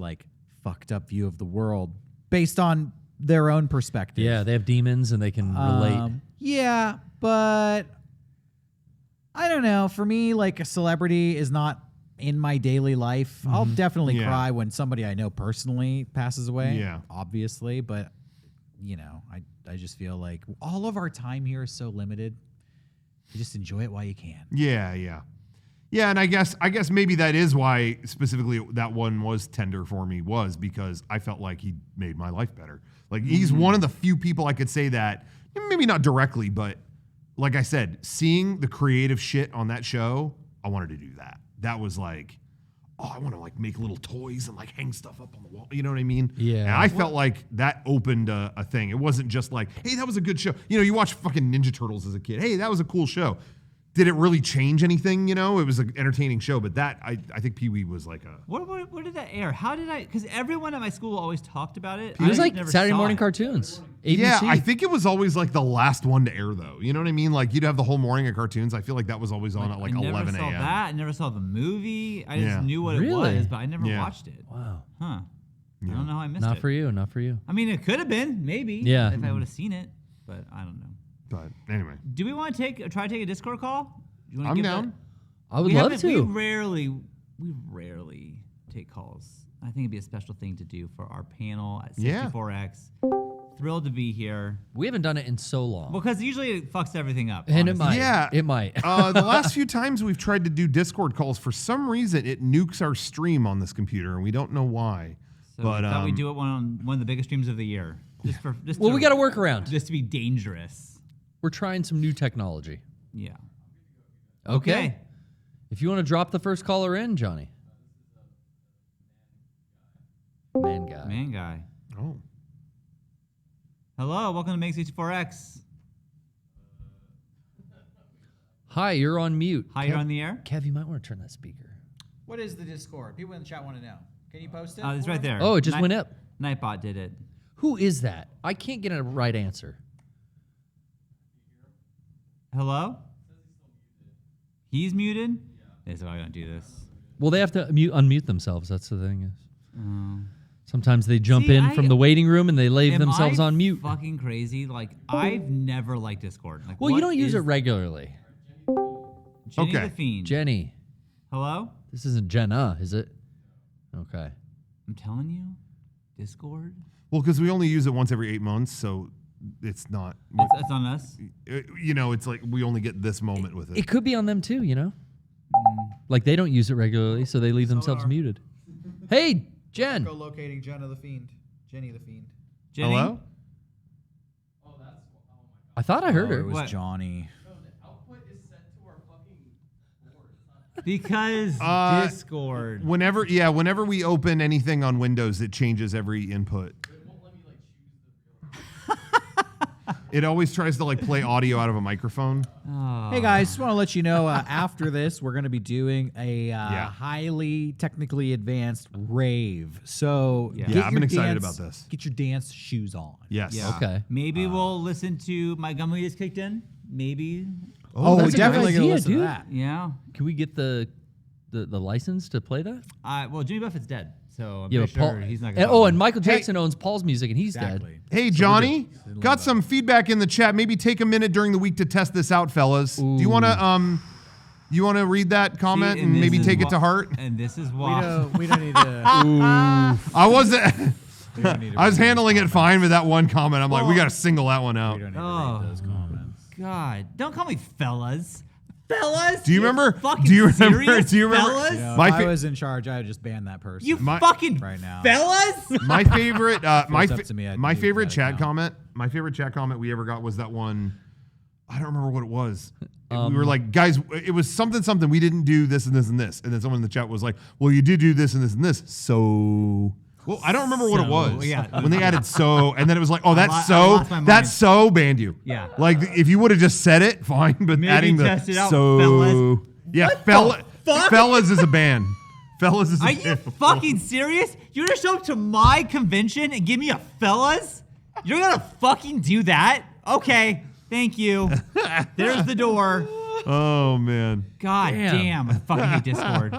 Speaker 5: fucked up view of the world based on their own perspective.
Speaker 6: Yeah, they have demons and they can relate.
Speaker 5: Yeah, but I don't know. For me, like a celebrity is not in my daily life. I'll definitely cry when somebody I know personally passes away.
Speaker 1: Yeah.
Speaker 5: Obviously, but I just feel like all of our time here is so limited. You just enjoy it while you can.
Speaker 1: Yeah, yeah. Yeah, and I guess maybe that is why specifically that one was tender for me, was because I felt like he made my life better. Like he's one of the few people I could say that, maybe not directly, but like I said, seeing the creative shit on that show, I wanted to do that. That was like, I want to like make little toys and like hang stuff up on the wall. You know what I mean?
Speaker 6: Yeah.
Speaker 1: And I felt like that opened a thing. It wasn't just like, hey, that was a good show. You watch fucking Ninja Turtles as a kid. Hey, that was a cool show. Did it really change anything? It was an entertaining show, but that I think Pee-wee was like a.
Speaker 15: What did that air? How did I? Because everyone at my school always talked about it.
Speaker 6: It was like
Speaker 15: never
Speaker 6: Saturday
Speaker 15: saw
Speaker 6: morning
Speaker 15: it.
Speaker 6: cartoons. ABC.
Speaker 1: Yeah, I think it was always like the last one to air, though. You know what I mean? Like you'd have the whole morning of cartoons. I feel like that was always on at like 11
Speaker 15: I never saw
Speaker 1: a.m.
Speaker 15: that. I never saw the movie. I just knew what
Speaker 6: Really?
Speaker 15: it was, but I never watched it.
Speaker 6: Wow.
Speaker 15: Huh. I don't know how I missed it.
Speaker 6: Not for you. Not for you.
Speaker 15: I mean, it could have been, maybe.
Speaker 6: Yeah.
Speaker 15: If I would have seen it, but I don't know.
Speaker 1: But anyway.
Speaker 15: Do we want to try to take a Discord call? Do you wanna
Speaker 1: I'm
Speaker 15: give
Speaker 1: down.
Speaker 15: that-
Speaker 6: I would
Speaker 15: We
Speaker 6: love
Speaker 15: haven't-
Speaker 6: to.
Speaker 15: We rarely take calls. I think it'd be a special thing to do for our panel at
Speaker 6: Yeah.
Speaker 15: 64X. Thrilled to be here.
Speaker 6: We haven't done it in so long.
Speaker 15: Because usually it fucks everything up.
Speaker 6: And it
Speaker 15: honestly.
Speaker 6: might.
Speaker 1: Yeah.
Speaker 6: It might.
Speaker 1: The last few times we've tried to do Discord calls, for some reason it nukes our stream on this computer, and we don't know why.
Speaker 15: So
Speaker 1: But
Speaker 15: we thought we'd do it on one of the biggest streams of the year.
Speaker 6: Well, we got to work around.
Speaker 15: Just to be dangerous.
Speaker 6: We're trying some new technology.
Speaker 15: Yeah.
Speaker 6: Okay. If you want to drop the first caller in, Johnny. Man guy.
Speaker 15: Man guy.
Speaker 1: Oh.
Speaker 15: Hello, welcome to Mega64X.
Speaker 6: Hi, you're on mute.
Speaker 15: Hi, you're on the air?
Speaker 6: Kev, you might want to turn that speaker.
Speaker 5: What is the Discord? People in the chat want to know. Can you post it?
Speaker 15: It's
Speaker 5: for
Speaker 15: right
Speaker 5: us?
Speaker 15: there.
Speaker 6: Oh, it just went up.
Speaker 15: Nightbot did it.
Speaker 6: Who is that? I can't get a right answer.
Speaker 15: Hello? He's muted? Yeah, so I don't do this.
Speaker 6: Well, they have to unmute themselves. That's the thing. Is
Speaker 15: Oh.
Speaker 6: sometimes they jump
Speaker 15: See,
Speaker 6: in from the waiting room and they leave themselves on mute.
Speaker 15: Fucking crazy. Like, I've never liked Discord. Like,
Speaker 6: Well, you
Speaker 15: what
Speaker 6: don't use
Speaker 15: is-
Speaker 6: it regularly.
Speaker 15: Jenny
Speaker 1: Okay.
Speaker 15: the Fiend.
Speaker 6: Jenny.
Speaker 15: Hello?
Speaker 6: This isn't Jenna, is it? Okay.
Speaker 15: I'm telling you, Discord.
Speaker 1: Well, because we only use it once every 8 months, so it's not.
Speaker 15: It's on us.
Speaker 1: It's like we only get this moment with it.
Speaker 6: It could be on them too, Like they don't use it regularly, so they leave themselves muted. Hey, Jen.
Speaker 5: Go locating Jenna the Fiend. Jenny the Fiend.
Speaker 15: Jenny?
Speaker 1: Hello?
Speaker 6: I thought I heard her.
Speaker 5: It was
Speaker 15: What?
Speaker 5: Johnny.
Speaker 15: Because Discord.
Speaker 1: Whenever we open anything on Windows, it changes every input. It always tries to like play audio out of a microphone.
Speaker 5: Hey guys, just want to let you know after this, we're going to be doing a highly technically advanced rave. So
Speaker 1: Yeah,
Speaker 5: get
Speaker 1: I've
Speaker 5: your
Speaker 1: been excited
Speaker 5: dance-
Speaker 1: about this.
Speaker 5: Get your dance shoes on.
Speaker 1: Yes.
Speaker 15: Yeah.
Speaker 6: Okay.
Speaker 15: Maybe we'll listen to My Gummy Just Kicked In. Maybe.
Speaker 5: Oh,
Speaker 6: that's
Speaker 5: we
Speaker 6: a
Speaker 5: definitely
Speaker 6: good
Speaker 5: going to
Speaker 6: idea,
Speaker 5: listen
Speaker 6: dude.
Speaker 5: to that.
Speaker 15: Yeah.
Speaker 6: Can we get the license to play that?
Speaker 15: Well, Jimmy Buffett's dead, so I'm
Speaker 6: Yeah,
Speaker 15: pretty
Speaker 6: but
Speaker 15: sure
Speaker 6: Paul,
Speaker 15: he's not going to.
Speaker 6: oh, and Michael Jackson owns Paul's music, and he's
Speaker 5: Exactly.
Speaker 6: dead.
Speaker 1: Hey, Johnny, got some feedback in the chat. Maybe take a minute during the week to test this out, fellas. Do you want to read that comment and maybe take it to heart?
Speaker 15: And this is why.
Speaker 5: We don't need to.
Speaker 1: I wasn't. I was handling it fine with that one comment. I'm like, we got to single that one out.
Speaker 5: We don't need to
Speaker 15: Oh.
Speaker 5: read those comments.
Speaker 15: God, don't call me fellas. Fellas?
Speaker 1: Do you remember?
Speaker 15: Fucking
Speaker 1: Do you remember?
Speaker 15: serious,
Speaker 1: Do you remember?
Speaker 15: fellas?
Speaker 5: You know,
Speaker 1: My
Speaker 5: if I
Speaker 1: fa-
Speaker 5: was in charge, I would just ban that person.
Speaker 15: You
Speaker 1: My-
Speaker 15: fucking
Speaker 5: right now.
Speaker 15: fellas?
Speaker 1: My favorite, my
Speaker 5: If it's up to me, I'd
Speaker 1: my
Speaker 5: delete
Speaker 1: favorite
Speaker 5: that
Speaker 1: chat
Speaker 5: account.
Speaker 1: comment. My favorite chat comment we ever got was that one. I don't remember what it was. We were like, guys, it was something. We didn't do this and this and this, and then someone in the chat was like, well, you did do this and this and this. So, well, I don't remember what it was.
Speaker 15: yeah.
Speaker 1: When they added so, and then it was like, oh,
Speaker 15: I
Speaker 1: that's
Speaker 15: lost my mind.
Speaker 1: that's so banned you.
Speaker 15: Yeah.
Speaker 1: Like if you would have just said it, fine. But
Speaker 15: Maybe
Speaker 1: adding the
Speaker 15: test it out,
Speaker 1: so,
Speaker 15: fellas.
Speaker 1: yeah,
Speaker 15: fuck?
Speaker 1: fellas is a ban. Fellas is.
Speaker 15: Are you fucking serious? You're gonna show up to my convention and give me a fellas? You're gonna fucking do that? Okay, thank you. There's the door.
Speaker 1: Oh man.
Speaker 15: God damn, I fucking hate Discord.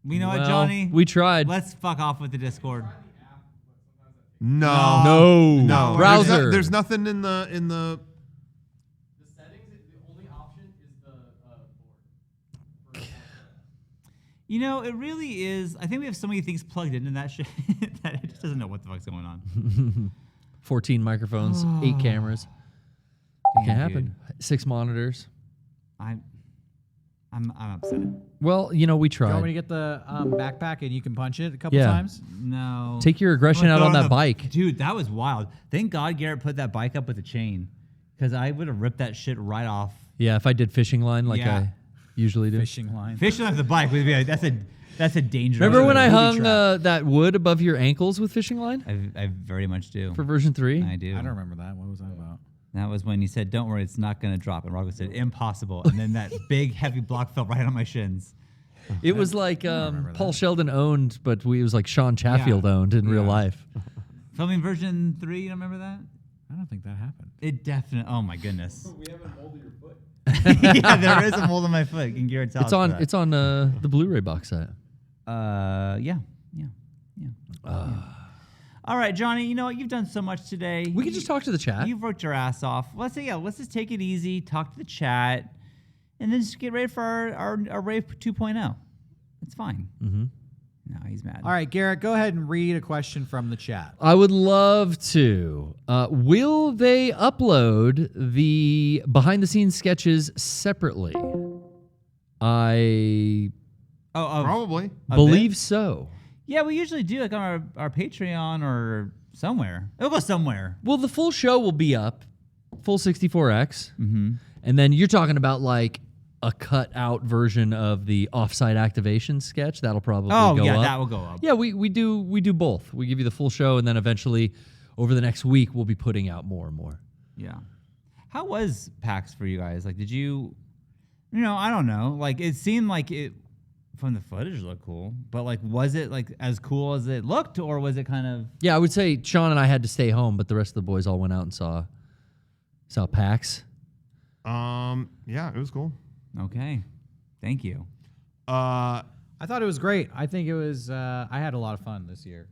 Speaker 15: You know what,
Speaker 6: Well,
Speaker 15: Johnny?
Speaker 6: we tried.
Speaker 15: Let's fuck off with the Discord.
Speaker 1: No.
Speaker 6: Browser.
Speaker 1: There's nothing in the.
Speaker 15: You know, it really is. I think we have so many things plugged into that shit that it just doesn't know what the fuck's going on.
Speaker 6: 14 microphones, 8 cameras.
Speaker 15: Damn,
Speaker 6: Can't happen. 6 monitors.
Speaker 15: I'm upset.
Speaker 6: Well, you know, we
Speaker 5: Do you want me
Speaker 6: tried.
Speaker 5: to get the backpack and you can punch it a couple
Speaker 6: Yeah.
Speaker 5: times?
Speaker 15: No.
Speaker 6: Take your aggression out on that bike.
Speaker 15: Dude, that was wild. Thank God Garrett put that bike up with a chain, because I would have ripped that shit right off.
Speaker 6: Yeah, if I did fishing line like
Speaker 15: Yeah.
Speaker 6: I usually do.
Speaker 5: Fishing line.
Speaker 15: Fishing off the bike would be that's a dangerous.
Speaker 6: Remember when I
Speaker 15: booby
Speaker 6: hung
Speaker 15: trap.
Speaker 6: that wood above your ankles with fishing line?
Speaker 15: I very much do.
Speaker 6: For version 3?
Speaker 15: I do.
Speaker 5: I don't remember that. What was that about?
Speaker 15: That was when you said, "Don't worry, it's not going to drop," and Rocco said, "Impossible," and then that big heavy block fell right on my shins.
Speaker 6: It was like Paul Sheldon owned, but it was like Sean Chatfield owned in real life.
Speaker 15: Filming version 3, you don't remember that?
Speaker 5: I don't think that happened.
Speaker 15: It definitely. Oh my goodness.
Speaker 19: We haven't molded your foot.
Speaker 15: Yeah, there is a mold on my foot. Can Garrett tell
Speaker 6: It's on. It's on the Blu-ray box set.
Speaker 15: Yeah. All right, Johnny. You know what? You've done so much today.
Speaker 6: We can just talk to the chat.
Speaker 15: You've worked your ass off. Let's just take it easy. Talk to the chat, and then just get ready for our RAVE 2.0. It's fine.
Speaker 6: Mm-hmm.
Speaker 15: No, he's mad.
Speaker 5: All right, Garrett, go ahead and read a question from the chat.
Speaker 6: I would love to. Will they upload the behind-the-scenes sketches separately? I
Speaker 1: Probably
Speaker 6: believe so.
Speaker 15: Yeah, we usually do like on our Patreon or somewhere. It'll go somewhere.
Speaker 6: Well, the full show will be up, full 64X,
Speaker 15: Mm-hmm.
Speaker 6: and then you're talking about like a cut out version of the offsite activation sketch. That'll probably go up.
Speaker 15: That will go up.
Speaker 6: Yeah, we do both. We give you the full show, and then eventually, over the next week, we'll be putting out more and more.
Speaker 15: Yeah. How was PAX for you guys? Like, did you I don't know. Like, it seemed like it from the footage looked cool, but like, was it like as cool as it looked, or was it kind of?
Speaker 6: Yeah, I would say Shawn and I had to stay home, but the rest of the boys all went out and saw PAX.
Speaker 1: Yeah, it was cool.
Speaker 15: Okay, thank you.
Speaker 5: I thought it was great. I think it was. I had a lot of fun this year.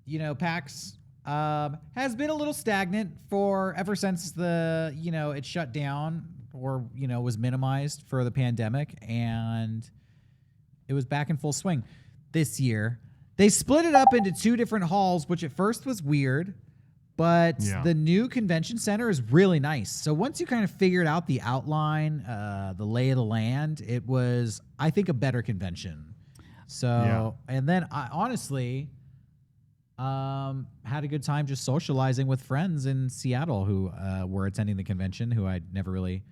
Speaker 5: You know, PAX has been a little stagnant ever since it shut down or was minimized for the pandemic, and it was back in full swing this year. They split it up into 2 different halls, which at first was weird. But the new convention center is really nice. So once you kind of figured out the outline, the lay of the land, it was, I think, a better convention. So, and then I honestly had a good time just socializing with friends in Seattle who were attending the convention, who I'd never really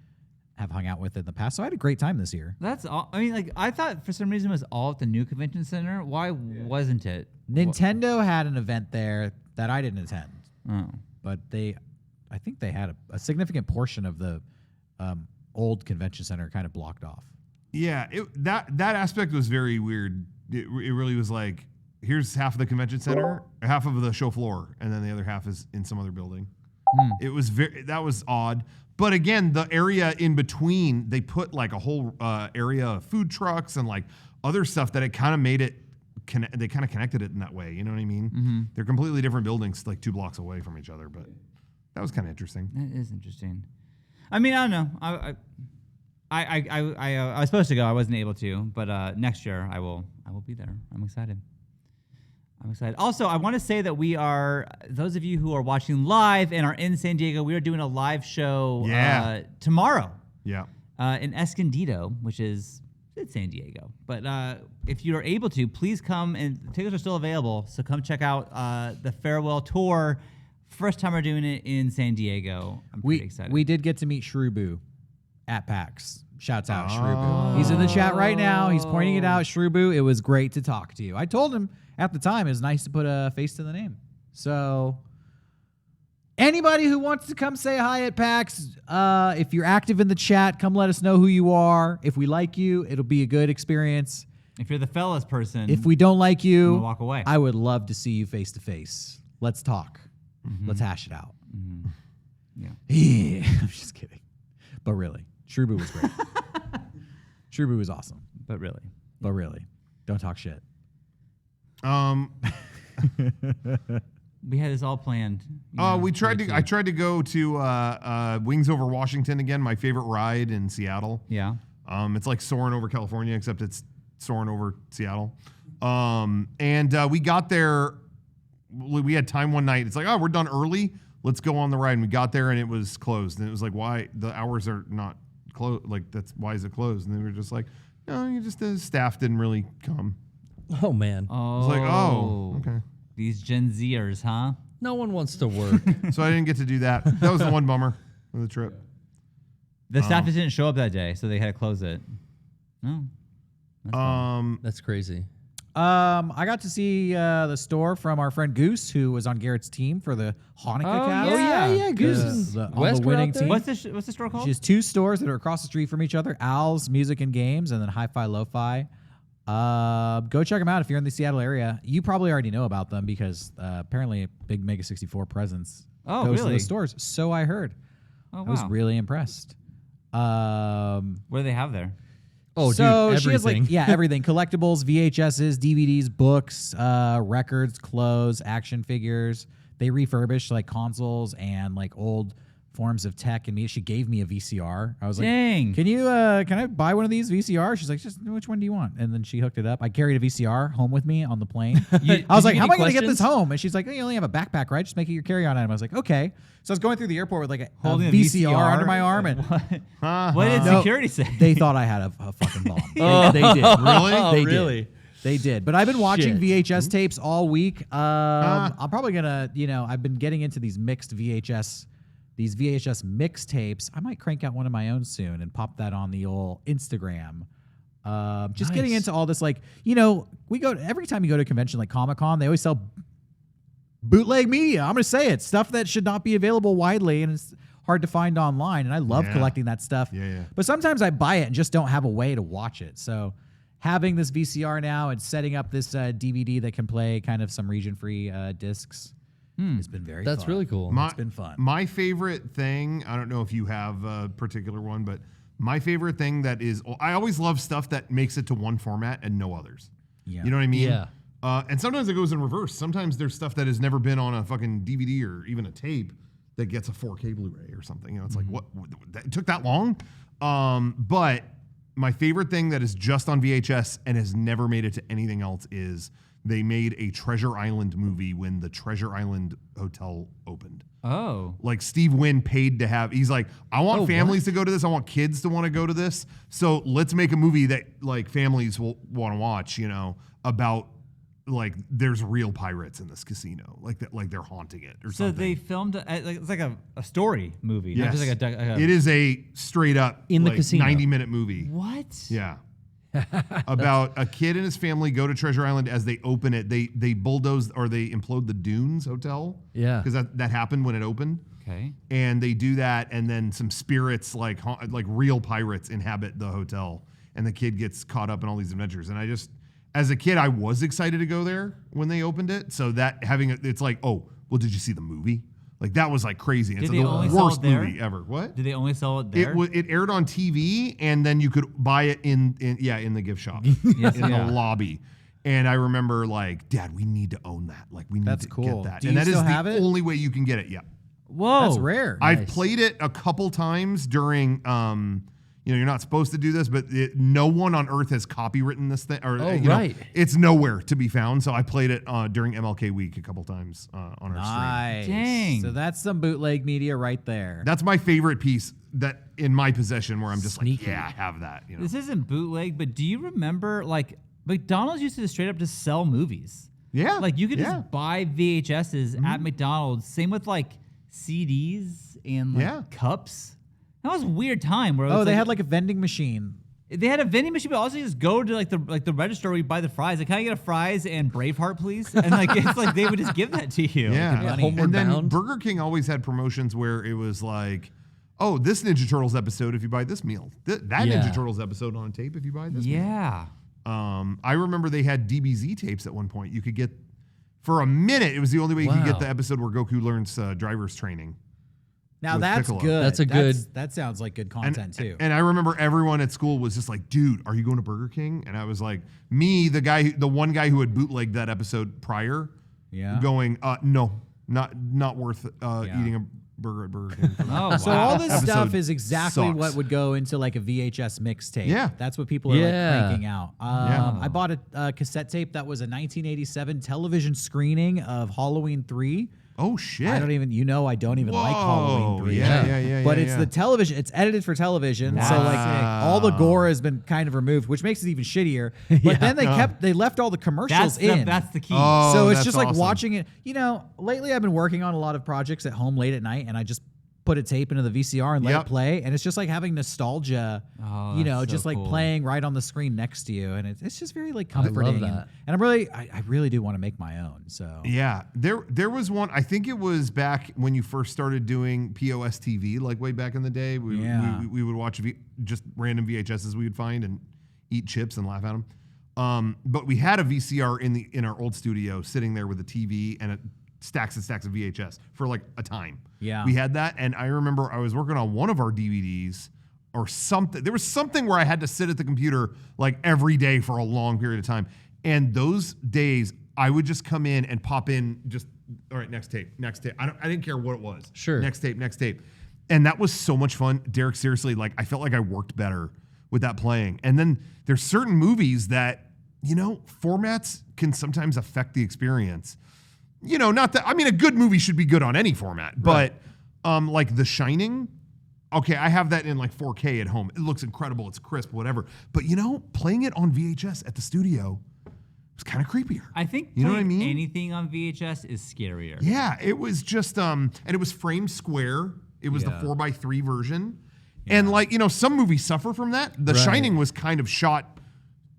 Speaker 5: have hung out with in the past. So I had a great time this year.
Speaker 15: That's all. I mean, like, I thought for some reason it was all at the new convention center. Why wasn't it?
Speaker 5: Nintendo had an event there that I didn't attend.
Speaker 15: Oh.
Speaker 5: But I think they had a significant portion of the old convention center kind of blocked off.
Speaker 1: Yeah, that aspect was very weird. It really was like, here's half of the convention center, half of the show floor, and then the other half is in some other building. It was that was odd. But again, the area in between, they put like a whole area of food trucks and like other stuff that it kind of made it. They kind of connected it in that way. You know what I mean?
Speaker 15: Mm-hmm.
Speaker 1: They're completely different buildings, like 2 blocks away from each other. But that was kind of interesting.
Speaker 15: That is interesting. I mean, I don't know. I was supposed to go. I wasn't able to. But next year I will be there. I'm excited. Also, I want to say that we are, those of you who are watching live and are in San Diego, we are doing a live show tomorrow.
Speaker 1: Yeah.
Speaker 15: In Escondido, which is it's San Diego. But if you are able to, please come, and tickets are still available. So come check out the farewell tour. First time we're doing it in San Diego. I'm pretty excited.
Speaker 5: We did get to meet Shrebu at PAX. Shouts out Shrebu. He's in the chat right now. He's pointing it out. Shrebu, it was great to talk to you. I told him at the time it was nice to put a face to the name. So anybody who wants to come say hi at PAX, if you're active in the chat, come let us know who you are. If we like you, it'll be a good experience.
Speaker 15: If you're the fellas person,
Speaker 5: if we don't like you,
Speaker 15: we'll walk away.
Speaker 5: I would love to see you face to face. Let's talk.
Speaker 15: Mm-hmm.
Speaker 5: Let's hash it out.
Speaker 15: Mm-hmm.
Speaker 5: Yeah. I'm just kidding. But really, Shrebu was great. Shrebu was awesome.
Speaker 15: But really.
Speaker 5: Don't talk shit.
Speaker 15: We had this all planned.
Speaker 1: I tried to go to Wings Over Washington again, my favorite ride in Seattle.
Speaker 15: Yeah.
Speaker 1: It's like soaring over California, except it's soaring over Seattle. And we got there. We had time one night. It's like, oh, we're done early. Let's go on the ride. And we got there and it was closed. And it was like, why? The hours are not closed. Like, why is it closed? And they were just like, no, the staff didn't really come.
Speaker 6: Oh, man.
Speaker 1: I was like, oh, okay.
Speaker 15: These Gen Zers, huh?
Speaker 6: No one wants to work.
Speaker 1: So I didn't get to do that. That was the one bummer of the trip.
Speaker 15: The staff just didn't show up that day, so they had to close it. No.
Speaker 6: That's crazy.
Speaker 5: I got to see the store from our friend Goose, who was on Garrett's team for the Hanukkah cast.
Speaker 6: Yeah, Goose is
Speaker 5: on the winning team.
Speaker 15: What's the store called?
Speaker 5: She has 2 stores that are across the street from each other: Al's Music and Games, and then Hi-Fi Lo-Fi. Go check them out if you're in the Seattle area. You probably already know about them because apparently a big Mega64 presence goes to those stores. So I heard.
Speaker 15: Oh, wow.
Speaker 5: I was really impressed.
Speaker 15: What do they have there?
Speaker 5: Oh, so dude, everything. She has everything: collectibles, VHSs, DVDs, books, records, clothes, action figures. They refurbish consoles and old forms of tech. And she gave me a VCR. I was like,
Speaker 15: dang,
Speaker 5: can I buy one of these VCRs? She's like, just which one do you want? And then she hooked it up. I carried a VCR home with me on the plane. I was like, how am I going to get this home? And she's like, oh, you only have a backpack, right? Just make it your carry-on item. I was like, okay. So I was going through the airport with
Speaker 15: holding
Speaker 5: a VCR under my arm. And
Speaker 15: what did security say?
Speaker 5: They thought I had a fucking bomb. They did.
Speaker 6: Really?
Speaker 5: Really? They did. But I've been watching VHS tapes all week. I'm probably going to, I've been getting into these VHS mixtapes. I might crank out one of my own soon and pop that on the old Instagram. Just getting into all this, we go every time you go to a convention like Comic-Con, they always sell bootleg media. I'm going to say it. Stuff that should not be available widely and it's hard to find online. And I love collecting that stuff.
Speaker 1: Yeah.
Speaker 5: But sometimes I buy it and just don't have a way to watch it. So having this VCR now and setting up this DVD that can play kind of some region-free discs, it's been very fun.
Speaker 6: That's really cool.
Speaker 5: It's been fun.
Speaker 1: My favorite thing, I don't know if you have a particular one, but my favorite thing I always love stuff that makes it to one format and no others.
Speaker 5: Yeah.
Speaker 1: You know what I mean?
Speaker 6: Yeah.
Speaker 1: And sometimes it goes in reverse. Sometimes there's stuff that has never been on a fucking DVD or even a tape that gets a 4K Blu-ray or something. It's like, what? It took that long? But my favorite thing that is just on VHS and has never made it to anything else is they made a Treasure Island movie when the Treasure Island Hotel opened.
Speaker 15: Oh.
Speaker 1: Steve Wynn paid to have, he's like, I want families to go to this. I want kids to want to go to this. So let's make a movie that families will want to watch, about there's real pirates in this casino. They're haunting it or something.
Speaker 15: So they filmed, it's like a story movie.
Speaker 1: Yes.
Speaker 15: Not just
Speaker 1: it is a straight up
Speaker 6: in the casino
Speaker 1: 90-minute movie.
Speaker 15: What?
Speaker 1: Yeah. About a kid and his family go to Treasure Island. As they open it, they bulldoze or they implode the Dunes Hotel.
Speaker 6: Yeah,
Speaker 1: because that happened when it opened.
Speaker 15: Okay,
Speaker 1: and they do that, and then some spirits like real pirates inhabit the hotel, and the kid gets caught up in all these adventures. And I just, as a kid, I was excited to go there when they opened it. So that it's like, oh, well, did you see the movie? That was crazy. It's the worst movie ever. What?
Speaker 15: Did they only sell it there?
Speaker 1: It aired on TV, and then you could buy it in the gift shop in the lobby. And I remember Dad, we need to own that. We need to get that. And that is the only way you can get it. Yeah.
Speaker 5: Whoa, that's rare.
Speaker 1: I've played it a couple times during. You're not supposed to do this, but no one on Earth has copywritten this thing. Or,
Speaker 6: right.
Speaker 1: It's nowhere to be found. So I played it during MLK Week a couple times on our stream.
Speaker 15: Dang.
Speaker 5: So that's some bootleg media right there.
Speaker 1: That's my favorite piece that in my possession where I'm just
Speaker 6: Sneaky.
Speaker 1: I have that.
Speaker 15: This isn't bootleg, but do you remember McDonald's used to straight up just sell movies?
Speaker 1: Yeah.
Speaker 15: You could just buy VHSs at McDonald's. Same with CDs and cups. That was a weird time where
Speaker 5: they had a vending machine.
Speaker 15: They had a vending machine, but also you just go to the register where you buy the fries. Can I get a fries and Braveheart, please? And it's they would just give that to you.
Speaker 1: Yeah. And then Burger King always had promotions where it was oh, this Ninja Turtles episode if you buy this meal. That Ninja Turtles episode on a tape if you buy this meal.
Speaker 15: Yeah.
Speaker 1: I remember they had DBZ tapes at one point. You could get, for a minute, it was the only way you could get the episode where Goku learns driver's training.
Speaker 5: Now
Speaker 1: with
Speaker 5: that's
Speaker 1: Piccolo.
Speaker 5: good.
Speaker 6: That's a good-
Speaker 5: That sounds like good content too.
Speaker 1: And I remember everyone at school was just like, "Dude, are you going to Burger King?" And I was like, "Me, the one guy who had bootlegged that episode prior, going, no, not worth eating a burger at Burger King." For that.
Speaker 5: So all this
Speaker 1: Episode
Speaker 5: stuff is exactly
Speaker 1: sucks.
Speaker 5: what would go into like a VHS mixtape.
Speaker 1: Yeah.
Speaker 5: That's what people are like cranking out.
Speaker 1: Yeah.
Speaker 5: I bought a cassette tape that was a 1987 television screening of Halloween 3.
Speaker 1: Oh shit!
Speaker 5: I don't even like Halloween 3.
Speaker 1: Yeah.
Speaker 5: But it's the television. It's edited for television, so like all the gore has been kind of removed, which makes it even shittier. But then they left all the commercials in.
Speaker 15: That's the key.
Speaker 5: So it's
Speaker 1: that's
Speaker 5: just like
Speaker 1: awesome.
Speaker 5: watching it. You know, lately I've been working on a lot of projects at home late at night, and I just put a tape into the VCR and let it play, and it's just like having nostalgia. You know, just like playing right on the screen next to you, and it's just very like comforting.
Speaker 6: that.
Speaker 5: And I really do want to make my own. So
Speaker 1: Yeah, there was one. I think it was back when you first started doing POS TV, like way back in the day. We would watch just random VHSs we would find and eat chips and laugh at them. But we had a VCR in our old studio sitting there with a TV and stacks and stacks of VHS for like a time.
Speaker 5: Yeah,
Speaker 1: we had that, and I remember I was working on one of our DVDs or something. There was something where I had to sit at the computer like every day for a long period of time. And those days, I would just come in and pop in just, all right, next tape. I didn't care what it was.
Speaker 6: Sure.
Speaker 1: Next tape. And that was so much fun. Derek, seriously, like I felt like I worked better with that playing. And then there's certain movies that, you know, formats can sometimes affect the experience. You know, not that, I mean, a good movie should be good on any format, but like The Shining, okay, I have that in like 4K at home. It looks incredible. It's crisp, whatever. But you know, playing it on VHS at the studio was kind of creepier.
Speaker 15: I think
Speaker 1: you know what I mean?
Speaker 15: Anything on VHS is scarier.
Speaker 1: Yeah, it was just and it was framed square. It was the 4:3 version. And like, you know, some movies suffer from that. The Shining was kind of shot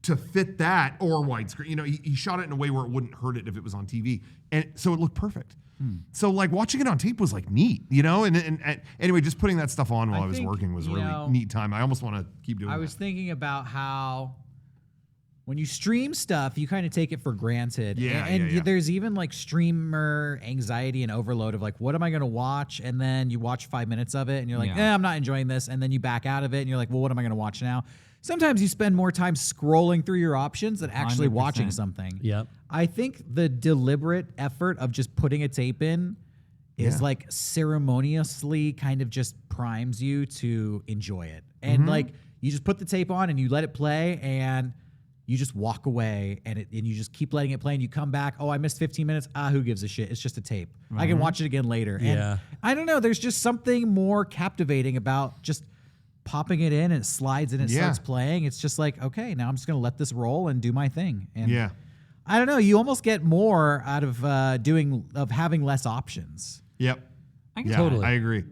Speaker 1: to fit that or widescreen. You know, he shot it in a way where it wouldn't hurt it if it was on TV. And so it looked perfect. So like watching it on tape was like neat, you know? And anyway, just putting that stuff on while I was working was really neat time. I almost want to keep doing that.
Speaker 5: I was thinking about how when you stream stuff, you kind of take it for granted. And there's even like streamer anxiety and overload of like, what am I going to watch? And then you watch 5 minutes of it and you're like, I'm not enjoying this. And then you back out of it and you're like, well, what am I going to watch now? Sometimes you spend more time scrolling through your options than actually
Speaker 15: 100%.
Speaker 5: watching something.
Speaker 6: Yep.
Speaker 5: I think the deliberate effort of just putting a tape in is like ceremoniously kind of just primes you to enjoy it. And like you just put the tape on and you let it play and you just walk away and you just keep letting it play and you come back. Oh, I missed 15 minutes. Who gives a shit? It's just a tape. I can watch it again later. And I don't know. There's just something more captivating about just popping it in and it slides and it starts playing. It's just like, okay, now I'm just going to let this roll and do my thing. And I don't know. You almost get more out of having less options.
Speaker 1: Yep.
Speaker 6: Totally.
Speaker 1: I agree.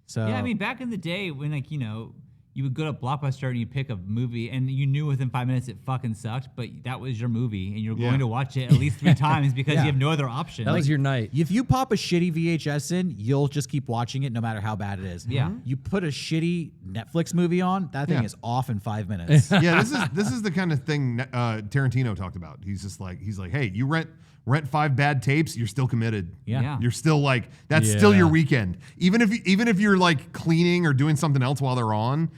Speaker 5: So
Speaker 15: yeah, I mean, back in the day when like, you know, you would go to Blockbuster and you pick a movie and you knew within 5 minutes it fucking sucked, but that was your movie and you're going to watch it at least 3 times because you have no other option.
Speaker 6: That was your night.
Speaker 5: If you pop a shitty VHS in, you'll just keep watching it no matter how bad it is.
Speaker 15: Yeah.
Speaker 5: You put a shitty Netflix movie on, that thing is off in 5 minutes.
Speaker 1: This is the kind of thing Tarantino talked about. He's like, hey, you rent 5 bad tapes, you're still committed.
Speaker 5: Yeah.
Speaker 1: You're still like, that's still your weekend. Even if you're like cleaning or doing something else while they're on,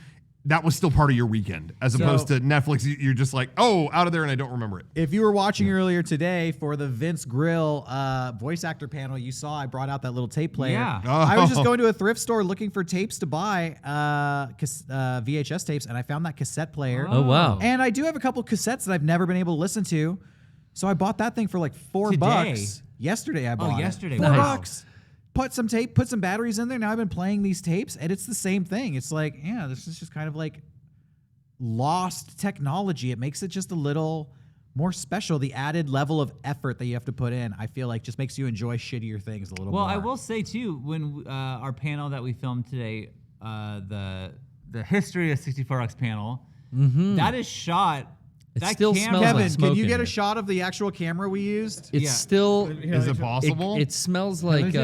Speaker 1: that was still part of your weekend. As opposed to Netflix, you're just like, oh, out of there and I don't remember it.
Speaker 5: If you were watching earlier today for the Vince Grill voice actor panel, you saw I brought out that little tape player.
Speaker 15: Yeah.
Speaker 5: I was just going to a thrift store looking for tapes to buy, VHS tapes, and I found that cassette player.
Speaker 6: Oh, wow.
Speaker 5: And I do have a couple cassettes that I've never been able to listen to. So I bought that thing for like $4. Yesterday I bought
Speaker 15: yesterday.
Speaker 5: it. $4. Put some tape, put some batteries in there. Now I've been playing these tapes, and it's the same thing. It's like, this is just kind of like lost technology. It makes it just a little more special. The added level of effort that you have to put in, I feel like, just makes you enjoy shittier things a little more.
Speaker 15: Well, I will say too, when our panel that we filmed today, the history of 64X panel, that is shot.
Speaker 6: It still smells
Speaker 5: Kevin,
Speaker 6: like smoke
Speaker 5: can you
Speaker 6: in
Speaker 5: get a
Speaker 6: here.
Speaker 5: shot of the actual camera we used?
Speaker 6: It's still.
Speaker 1: Is it possible?
Speaker 6: It smells like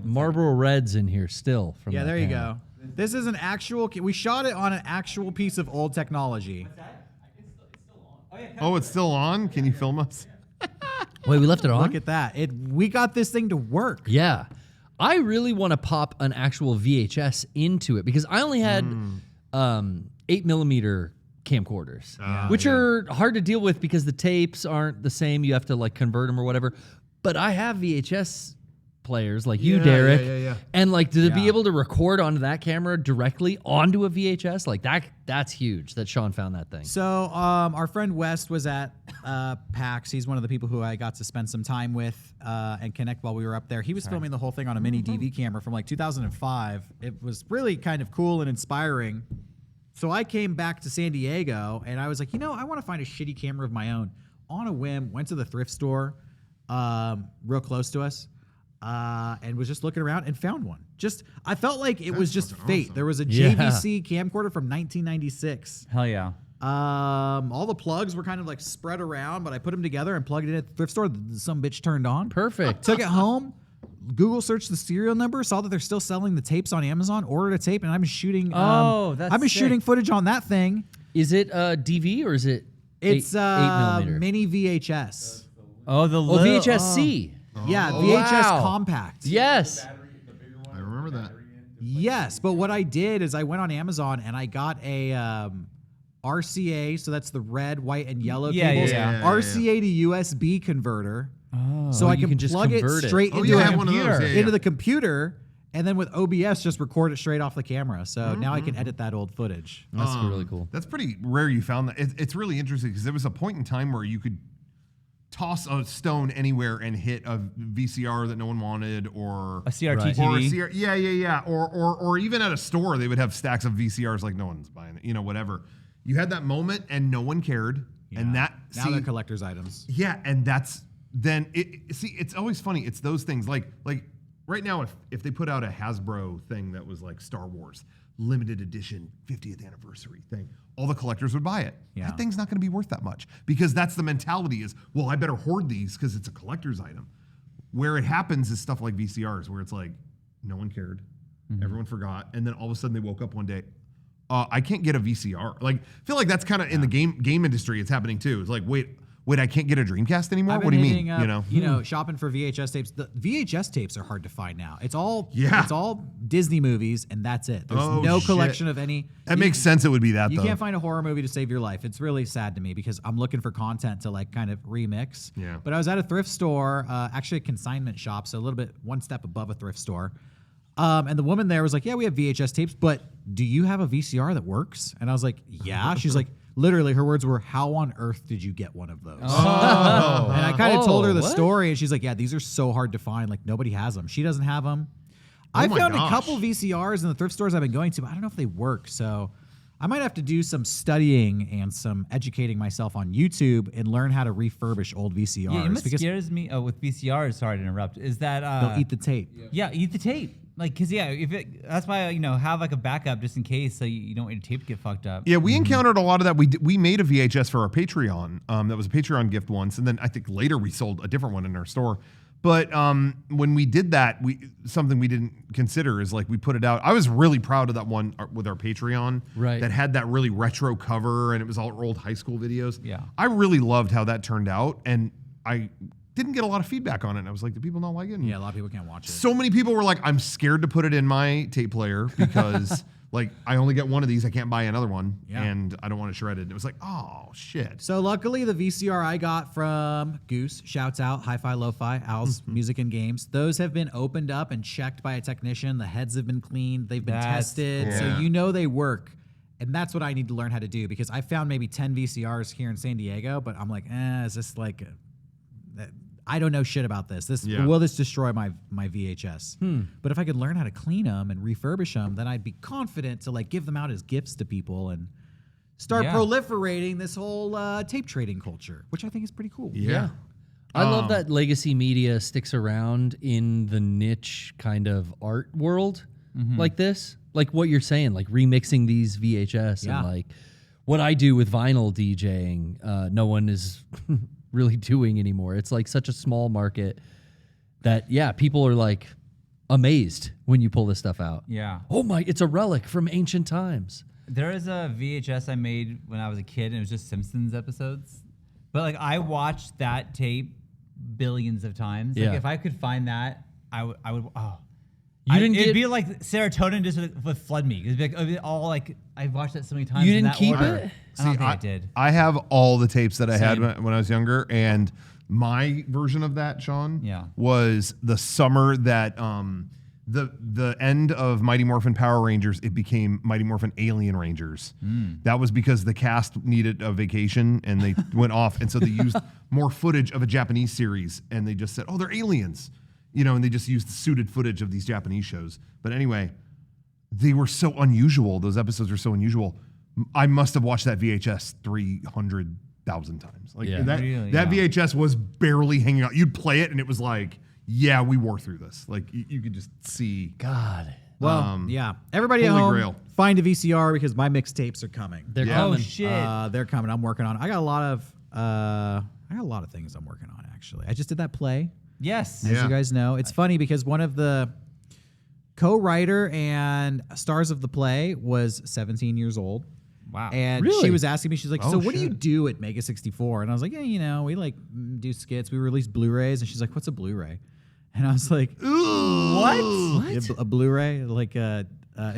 Speaker 6: Marlboro Reds in here still. From
Speaker 5: Yeah,
Speaker 6: that
Speaker 5: there you
Speaker 6: panel.
Speaker 5: go. This is an actual. We shot it on an actual piece of old technology.
Speaker 1: Oh, it's still on? Can you film us?
Speaker 6: Wait, we left it on?
Speaker 5: Look at that. We got this thing to work.
Speaker 6: Yeah. I really want to pop an actual VHS into it because I only had 8mm camcorders, which are hard to deal with because the tapes aren't the same. You have to like convert them or whatever. But I have VHS players like you, Derek, and like to be able to record onto that camera directly onto a VHS, like that's huge that Shawn found that thing.
Speaker 9: So our friend West was at PAX. He's one of the people who I got to spend some time with and connect while we were up there. He was filming the whole thing on a mini DV camera from like 2005. It was really kind of cool and inspiring. So I came back to San Diego and I was like, I want to find a shitty camera of my own. On a whim, went to the thrift store real close to us. And was just looking around and found one. I felt like it was just fate. Awesome. There was a JVC camcorder from 1996.
Speaker 15: Hell yeah.
Speaker 9: All the plugs were kind of like spread around, but I put them together and plugged it in at the thrift store. Some bitch turned on.
Speaker 6: Perfect.
Speaker 9: Took it home. Google searched the serial number, saw that they're still selling the tapes on Amazon, ordered a tape, and I've been shooting. I've been shooting footage on that thing.
Speaker 6: Is it DV or is it?
Speaker 9: It's 8mm mini VHS.
Speaker 6: VHS-C.
Speaker 9: Yeah, VHS compact.
Speaker 6: Yes.
Speaker 2: I remember that.
Speaker 9: Yes, but what I did is I went on Amazon and I got a RCA, so that's the red, white, and yellow cables. RCA to USB converter. So I can plug it straight into into the computer, and then with OBS just record it straight off the camera. So now I can edit that old footage.
Speaker 6: That's really cool.
Speaker 1: That's pretty rare you found that. It's really interesting because there was a point in time where you could toss a stone anywhere and hit a VCR that no one wanted, or
Speaker 15: a CRT TV.
Speaker 1: Or even at a store they would have stacks of VCRs like no one's buying it, whatever. You had that moment and no one cared, and
Speaker 9: now they're collector's items.
Speaker 1: Yeah, and that's then it's always funny. It's those things like right now if they put out a Hasbro thing that was like Star Wars limited edition 50th anniversary thing, all the collectors would buy it.
Speaker 9: Yeah.
Speaker 1: That thing's not going to be worth that much because that's the mentality is, well, I better hoard these because it's a collector's item. Where it happens is stuff like VCRs where it's like, no one cared. Everyone forgot. And then all of a sudden they woke up one day, I can't get a VCR. Like, I feel like that's kind of in the game industry. It's happening too. It's like, wait, I can't get a Dreamcast anymore? What do you mean?
Speaker 9: Shopping for VHS tapes. The VHS tapes are hard to find now. It's all Disney movies, and that's it. There's no collection of any.
Speaker 1: That makes sense. It would be that.
Speaker 9: You can't find a horror movie to save your life. It's really sad to me because I'm looking for content to like kind of remix.
Speaker 1: Yeah.
Speaker 9: But I was at a thrift store, actually a consignment shop, so a little bit one step above a thrift store. And the woman there was like, "Yeah, we have VHS tapes, but do you have a VCR that works?" And I was like, "Yeah." She's like. Literally, her words were, "How on earth did you get one of those?" And I kind of told her the story, and she's like, "Yeah, these are so hard to find. Like, nobody has them. She doesn't have them." I found a couple VCRs in the thrift stores I've been going to, but I don't know if they work. So I might have to do some studying and some educating myself on YouTube and learn how to refurbish old VCRs.
Speaker 15: Yeah, what scares me with VCRs, sorry to interrupt, is that...
Speaker 9: they'll eat the tape.
Speaker 15: Yeah, eat the tape. Like, cause that's why have like a backup just in case, so you don't want your tape to get fucked up.
Speaker 1: Yeah, we encountered a lot of that. We made a VHS for our Patreon. That was a Patreon gift once, and then I think later we sold a different one in our store. But when we did that, something we didn't consider is like we put it out. I was really proud of that one with our Patreon that had that really retro cover, and it was all old high school videos.
Speaker 15: Yeah,
Speaker 1: I really loved how that turned out, and I didn't get a lot of feedback on it. And I was like, do people not like it? And
Speaker 9: yeah, a lot of people can't watch it.
Speaker 1: So many people were like, I'm scared to put it in my tape player because like I only get one of these. I can't buy another one, and I don't want it shredded. And it was like, oh shit.
Speaker 9: So luckily, the VCR I got from Goose, shouts out, Hi-Fi Lo-Fi, Al's Music and Games. Those have been opened up and checked by a technician. The heads have been cleaned. They've been tested, so they work. And that's what I need to learn how to do because I found maybe 10 VCRs here in San Diego, but I'm like, is this like I don't know shit about this. Will this destroy my VHS? But if I could learn how to clean them and refurbish them, then I'd be confident to like give them out as gifts to people and start proliferating this whole tape trading culture, which I think is pretty cool.
Speaker 6: Yeah. I love that legacy media sticks around in the niche kind of art world like this. Like what you're saying, like remixing these VHS and like what I do with vinyl DJing, no one is really doing anymore. It's like such a small market that people are like amazed when you pull this stuff out.
Speaker 15: Yeah.
Speaker 6: Oh my, it's a relic from ancient times.
Speaker 15: There is a VHS I made when I was a kid and it was just Simpsons episodes. But like I watched that tape billions of times. Like if I could find that, I would It'd be like serotonin just would flood me. It'd be all like I've watched that so many times.
Speaker 6: You
Speaker 15: in
Speaker 6: didn't
Speaker 15: that
Speaker 6: keep
Speaker 15: order.
Speaker 6: it?
Speaker 15: I don't think I did.
Speaker 1: I have all the tapes that I had
Speaker 15: Same.
Speaker 1: when I was younger, and my version of that, Shawn,
Speaker 15: Yeah.
Speaker 1: was the summer that the end of Mighty Morphin Power Rangers, it became Mighty Morphin Alien Rangers. That was because the cast needed a vacation and they went off, and so they used more footage of a Japanese series, and they just said, "Oh, they're aliens," and they just used suited footage of these Japanese shows. But anyway, they were so unusual. Those episodes were so unusual. I must have watched that VHS 300,000 times. Like that VHS was barely hanging out. You'd play it, and it was like, yeah, we wore through this. Like you could just see.
Speaker 6: God.
Speaker 5: Well, yeah. Everybody at
Speaker 1: Holy
Speaker 5: home,
Speaker 1: Grail.
Speaker 5: find a VCR because my mixtapes are coming.
Speaker 6: They're coming.
Speaker 15: Oh shit.
Speaker 5: They're coming. I'm working on. I got a lot of things I'm working on actually. I just did that play.
Speaker 15: Yes.
Speaker 5: As you guys know, it's funny because one of the co-writer and stars of the play was 17 years old.
Speaker 15: Wow.
Speaker 5: And
Speaker 6: Really?
Speaker 5: she was asking me, she's like,
Speaker 1: Oh,
Speaker 5: so what do you
Speaker 1: shit.
Speaker 5: do at Mega64? And I was like, yeah, we like do skits. We release Blu-rays. And she's like, what's a Blu-ray? And I was like, what? Yeah, a Blu-ray? Like and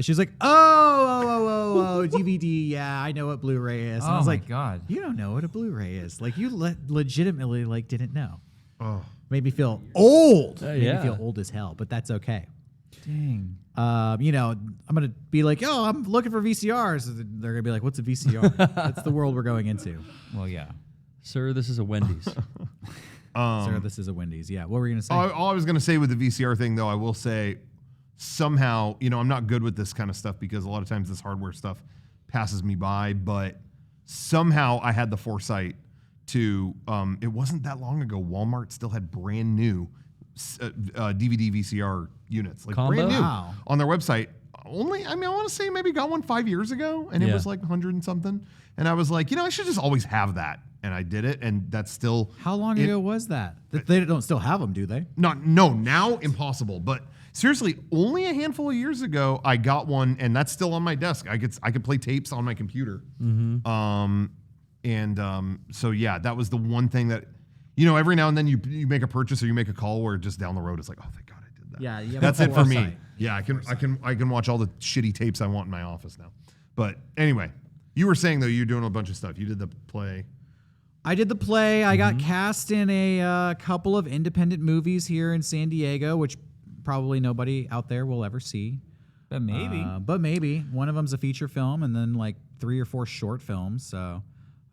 Speaker 5: she's like, oh, DVD. Yeah, I know what Blu-ray is. And I was
Speaker 15: my
Speaker 5: like,
Speaker 15: God.
Speaker 5: you don't know what a Blu-ray is. Like you legitimately like didn't know.
Speaker 1: Oh.
Speaker 5: Made me feel old. Made
Speaker 6: yeah.
Speaker 5: me feel old as hell, but that's okay.
Speaker 15: Dang.
Speaker 5: I'm gonna be like, I'm looking for VCRs. They're gonna be like, what's a VCR? That's the world we're going into.
Speaker 15: Well, yeah.
Speaker 6: Sir, this is a Wendy's.
Speaker 5: Sir, this is a Wendy's. Yeah. What were you gonna say?
Speaker 1: All I was gonna say with the VCR thing, though, I will say somehow, I'm not good with this kind of stuff because a lot of times this hardware stuff passes me by. But somehow I had the foresight to. It wasn't that long ago. Walmart still had brand new DVD VCR units, like
Speaker 6: Combo?
Speaker 1: brand new
Speaker 5: Wow.
Speaker 1: on their website. I want to say maybe got one 5 years ago, and it
Speaker 6: Yeah.
Speaker 1: was like 100 and something. And I was like, I should just always have that, and I did it, and that's still.
Speaker 5: How long ago was that? They don't still have them, do they?
Speaker 1: No, now impossible. But seriously, only a handful of years ago, I got one, and that's still on my desk. I could play tapes on my computer. So yeah, that was the one thing that, every now and then you make a purchase or you make a call where just down the road it's like, oh, thank God I did that.
Speaker 5: Yeah, you have
Speaker 1: that's
Speaker 5: a
Speaker 1: it for me.
Speaker 5: foresight.
Speaker 1: Yeah, I can watch all the shitty tapes I want in my office now. But anyway, you were saying though you're doing a bunch of stuff. You did the play.
Speaker 5: I did the play. I got cast in a couple of independent movies here in San Diego, which probably nobody out there will ever see.
Speaker 15: But maybe.
Speaker 5: But maybe. One of them's a feature film and then like 3 or 4 short films. So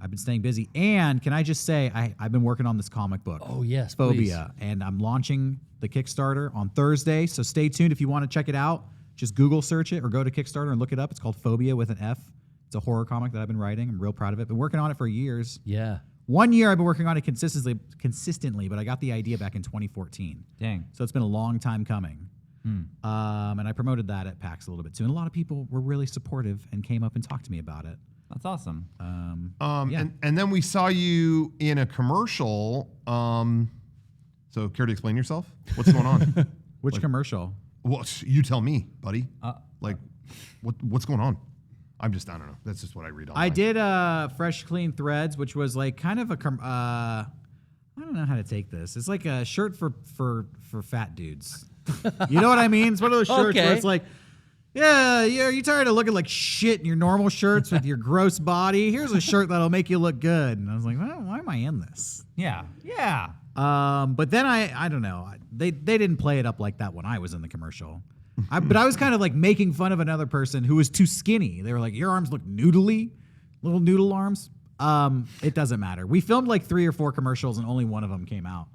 Speaker 5: I've been staying busy. And can I just say, I've been working on this comic book.
Speaker 6: Oh, yes,
Speaker 5: Phobia. And I'm launching the Kickstarter on Thursday. So stay tuned if you want to check it out. Just Google search it or go to Kickstarter and look it up. It's called Phobia with an F. It's a horror comic that I've been writing. I'm real proud of it. Been working on it for years.
Speaker 6: Yeah.
Speaker 5: 1 year I've been working on it consistently, but I got the idea back in 2014.
Speaker 15: Dang.
Speaker 5: So it's been a long time coming. And I promoted that at PAX a little bit too. And a lot of people were really supportive and came up and talked to me about it.
Speaker 15: That's awesome.
Speaker 5: Yeah.
Speaker 1: And then we saw you in a commercial. So care to explain yourself? What's going on?
Speaker 5: Which commercial?
Speaker 1: Well, you tell me, buddy. What's going on? I don't know. That's just what I read online.
Speaker 5: I did Fresh Clean Threads, which was like kind of a I don't know how to take this. It's like a shirt for fat dudes. You know what I mean? It's one of those shirts where it's like, yeah, you're tired of looking like shit in your normal shirts with your gross body. Here's a shirt that'll make you look good. And I was like, well, why am I in this?
Speaker 15: Yeah. Yeah.
Speaker 5: But then I don't know. They didn't play it up like that when I was in the commercial. But I was kind of like making fun of another person who was too skinny. They were like, your arms look noodly, little noodle arms. It doesn't matter. We filmed like 3 or 4 commercials and only one of them came out.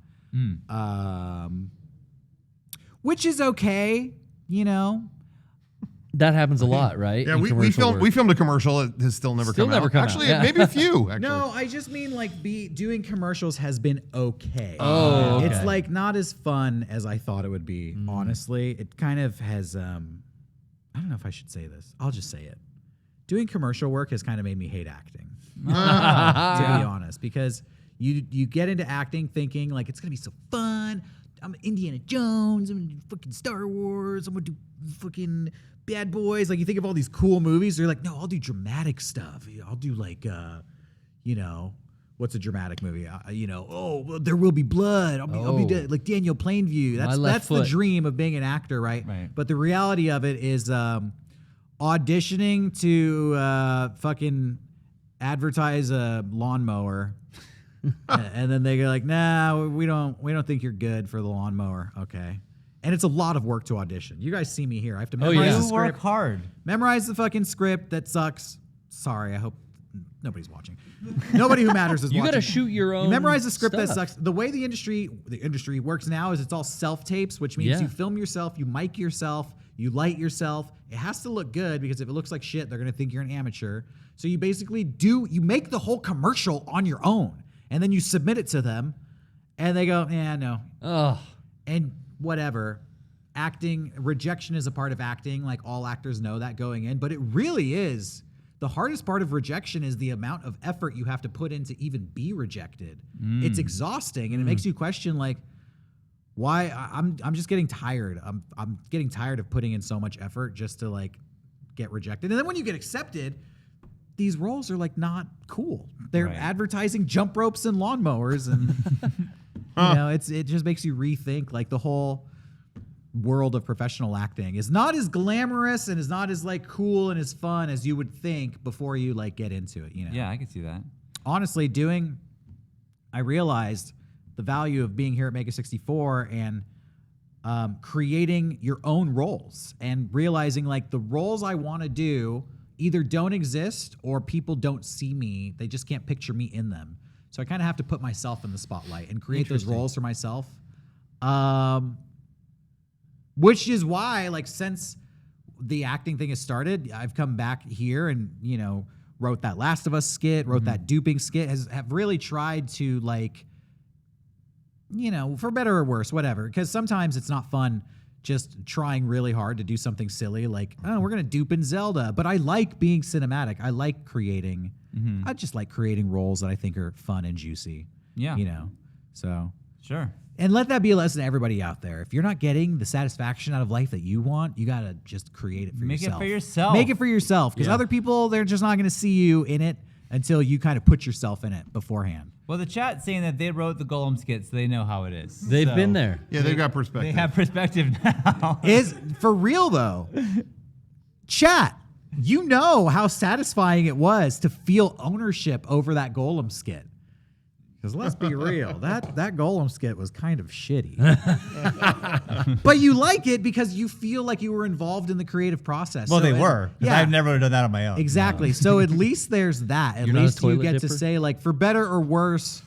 Speaker 5: Which is okay,
Speaker 6: That happens a lot, right?
Speaker 1: Yeah,
Speaker 6: In
Speaker 1: we
Speaker 6: commercial work.
Speaker 1: filmed a commercial. It has still never come out. Actually, maybe a few. Actually.
Speaker 5: No, I just mean like doing commercials has been okay.
Speaker 6: Oh, okay.
Speaker 5: It's like not as fun as I thought it would be. Honestly, it kind of has. I don't know if I should say this. I'll just say it. Doing commercial work has kind of made me hate acting. To be honest, because you get into acting thinking like it's gonna be so fun. I'm Indiana Jones. I'm gonna do fucking Star Wars. I'm gonna do fucking Bad Boys. Like you think of all these cool movies. You're like, no, I'll do dramatic stuff. I'll do like, what's a dramatic movie? Oh, well, there will be blood. I'll be dead. Like Daniel Plainview. That's the dream of being an actor, right? But the reality of it is auditioning to fucking advertise a lawnmower. And then they go like, nah, we don't think you're good for the lawnmower. Okay. And it's a lot of work to audition. You guys see me here. I have to memorize the script.
Speaker 15: Work hard.
Speaker 5: Memorize the fucking script that sucks. Sorry, I hope nobody's watching. Nobody who matters is watching.
Speaker 6: You got to shoot your own.
Speaker 5: You memorize the script
Speaker 6: stuff.
Speaker 5: that sucks. The way the industry works now is it's all self-tapes, which means you film yourself, you mic yourself, you light yourself. It has to look good because if it looks like shit, they're going to think you're an amateur. So you basically you make the whole commercial on your own. And then you submit it to them, and they go, yeah, no.
Speaker 6: Ugh.
Speaker 5: And whatever. Acting, rejection is a part of acting. Like, all actors know that going in. But it really is. The hardest part of rejection is the amount of effort you have to put in to even be rejected. It's exhausting, and it makes you question, like, why? I'm just getting tired. I'm getting tired of putting in so much effort just to, like, get rejected. And then when you get accepted, these roles are like not cool. They're advertising jump ropes and lawnmowers, and it just makes you rethink like the whole world of professional acting is not as glamorous and is not as like cool and as fun as you would think before you like get into it.
Speaker 15: Yeah, I can see that.
Speaker 5: Honestly, I realized the value of being here at Mega64 and creating your own roles and realizing like the roles I want to do either don't exist or people don't see me. They just can't picture me in them. So I kind of have to put myself in the spotlight and create those roles for myself. Which is why, like, since the acting thing has started, I've come back here and, wrote that Last of Us skit, wrote that duping skit, have really tried to, like, for better or worse, whatever. Because sometimes it's not fun just trying really hard to do something silly like, oh, we're going to dupe in Zelda. But I like being cinematic. I like creating. I just like creating roles that I think are fun and juicy.
Speaker 15: Yeah.
Speaker 5: So.
Speaker 15: Sure.
Speaker 5: And let that be a lesson to everybody out there. If you're not getting the satisfaction out of life that you want, you got to just create it for yourself.
Speaker 15: Make it for yourself.
Speaker 5: Make it for yourself. Because other people, they're just not going to see you in it until you kind of put yourself in it beforehand.
Speaker 15: Well, the chat's saying that they wrote the Golem skit, so they know how it is.
Speaker 6: They've been there.
Speaker 1: Yeah, they've got perspective.
Speaker 15: They have perspective now.
Speaker 5: Is for real, though. Chat, you know how satisfying it was to feel ownership over that Golem skit. Because let's be real, that Golem skit was kind of shitty. But you like it because you feel like you were involved in the creative process.
Speaker 15: Well, they were. Yeah. I've never done that on my own.
Speaker 5: Exactly. No. So at least there's that. At least you get to say, like, for better or worse,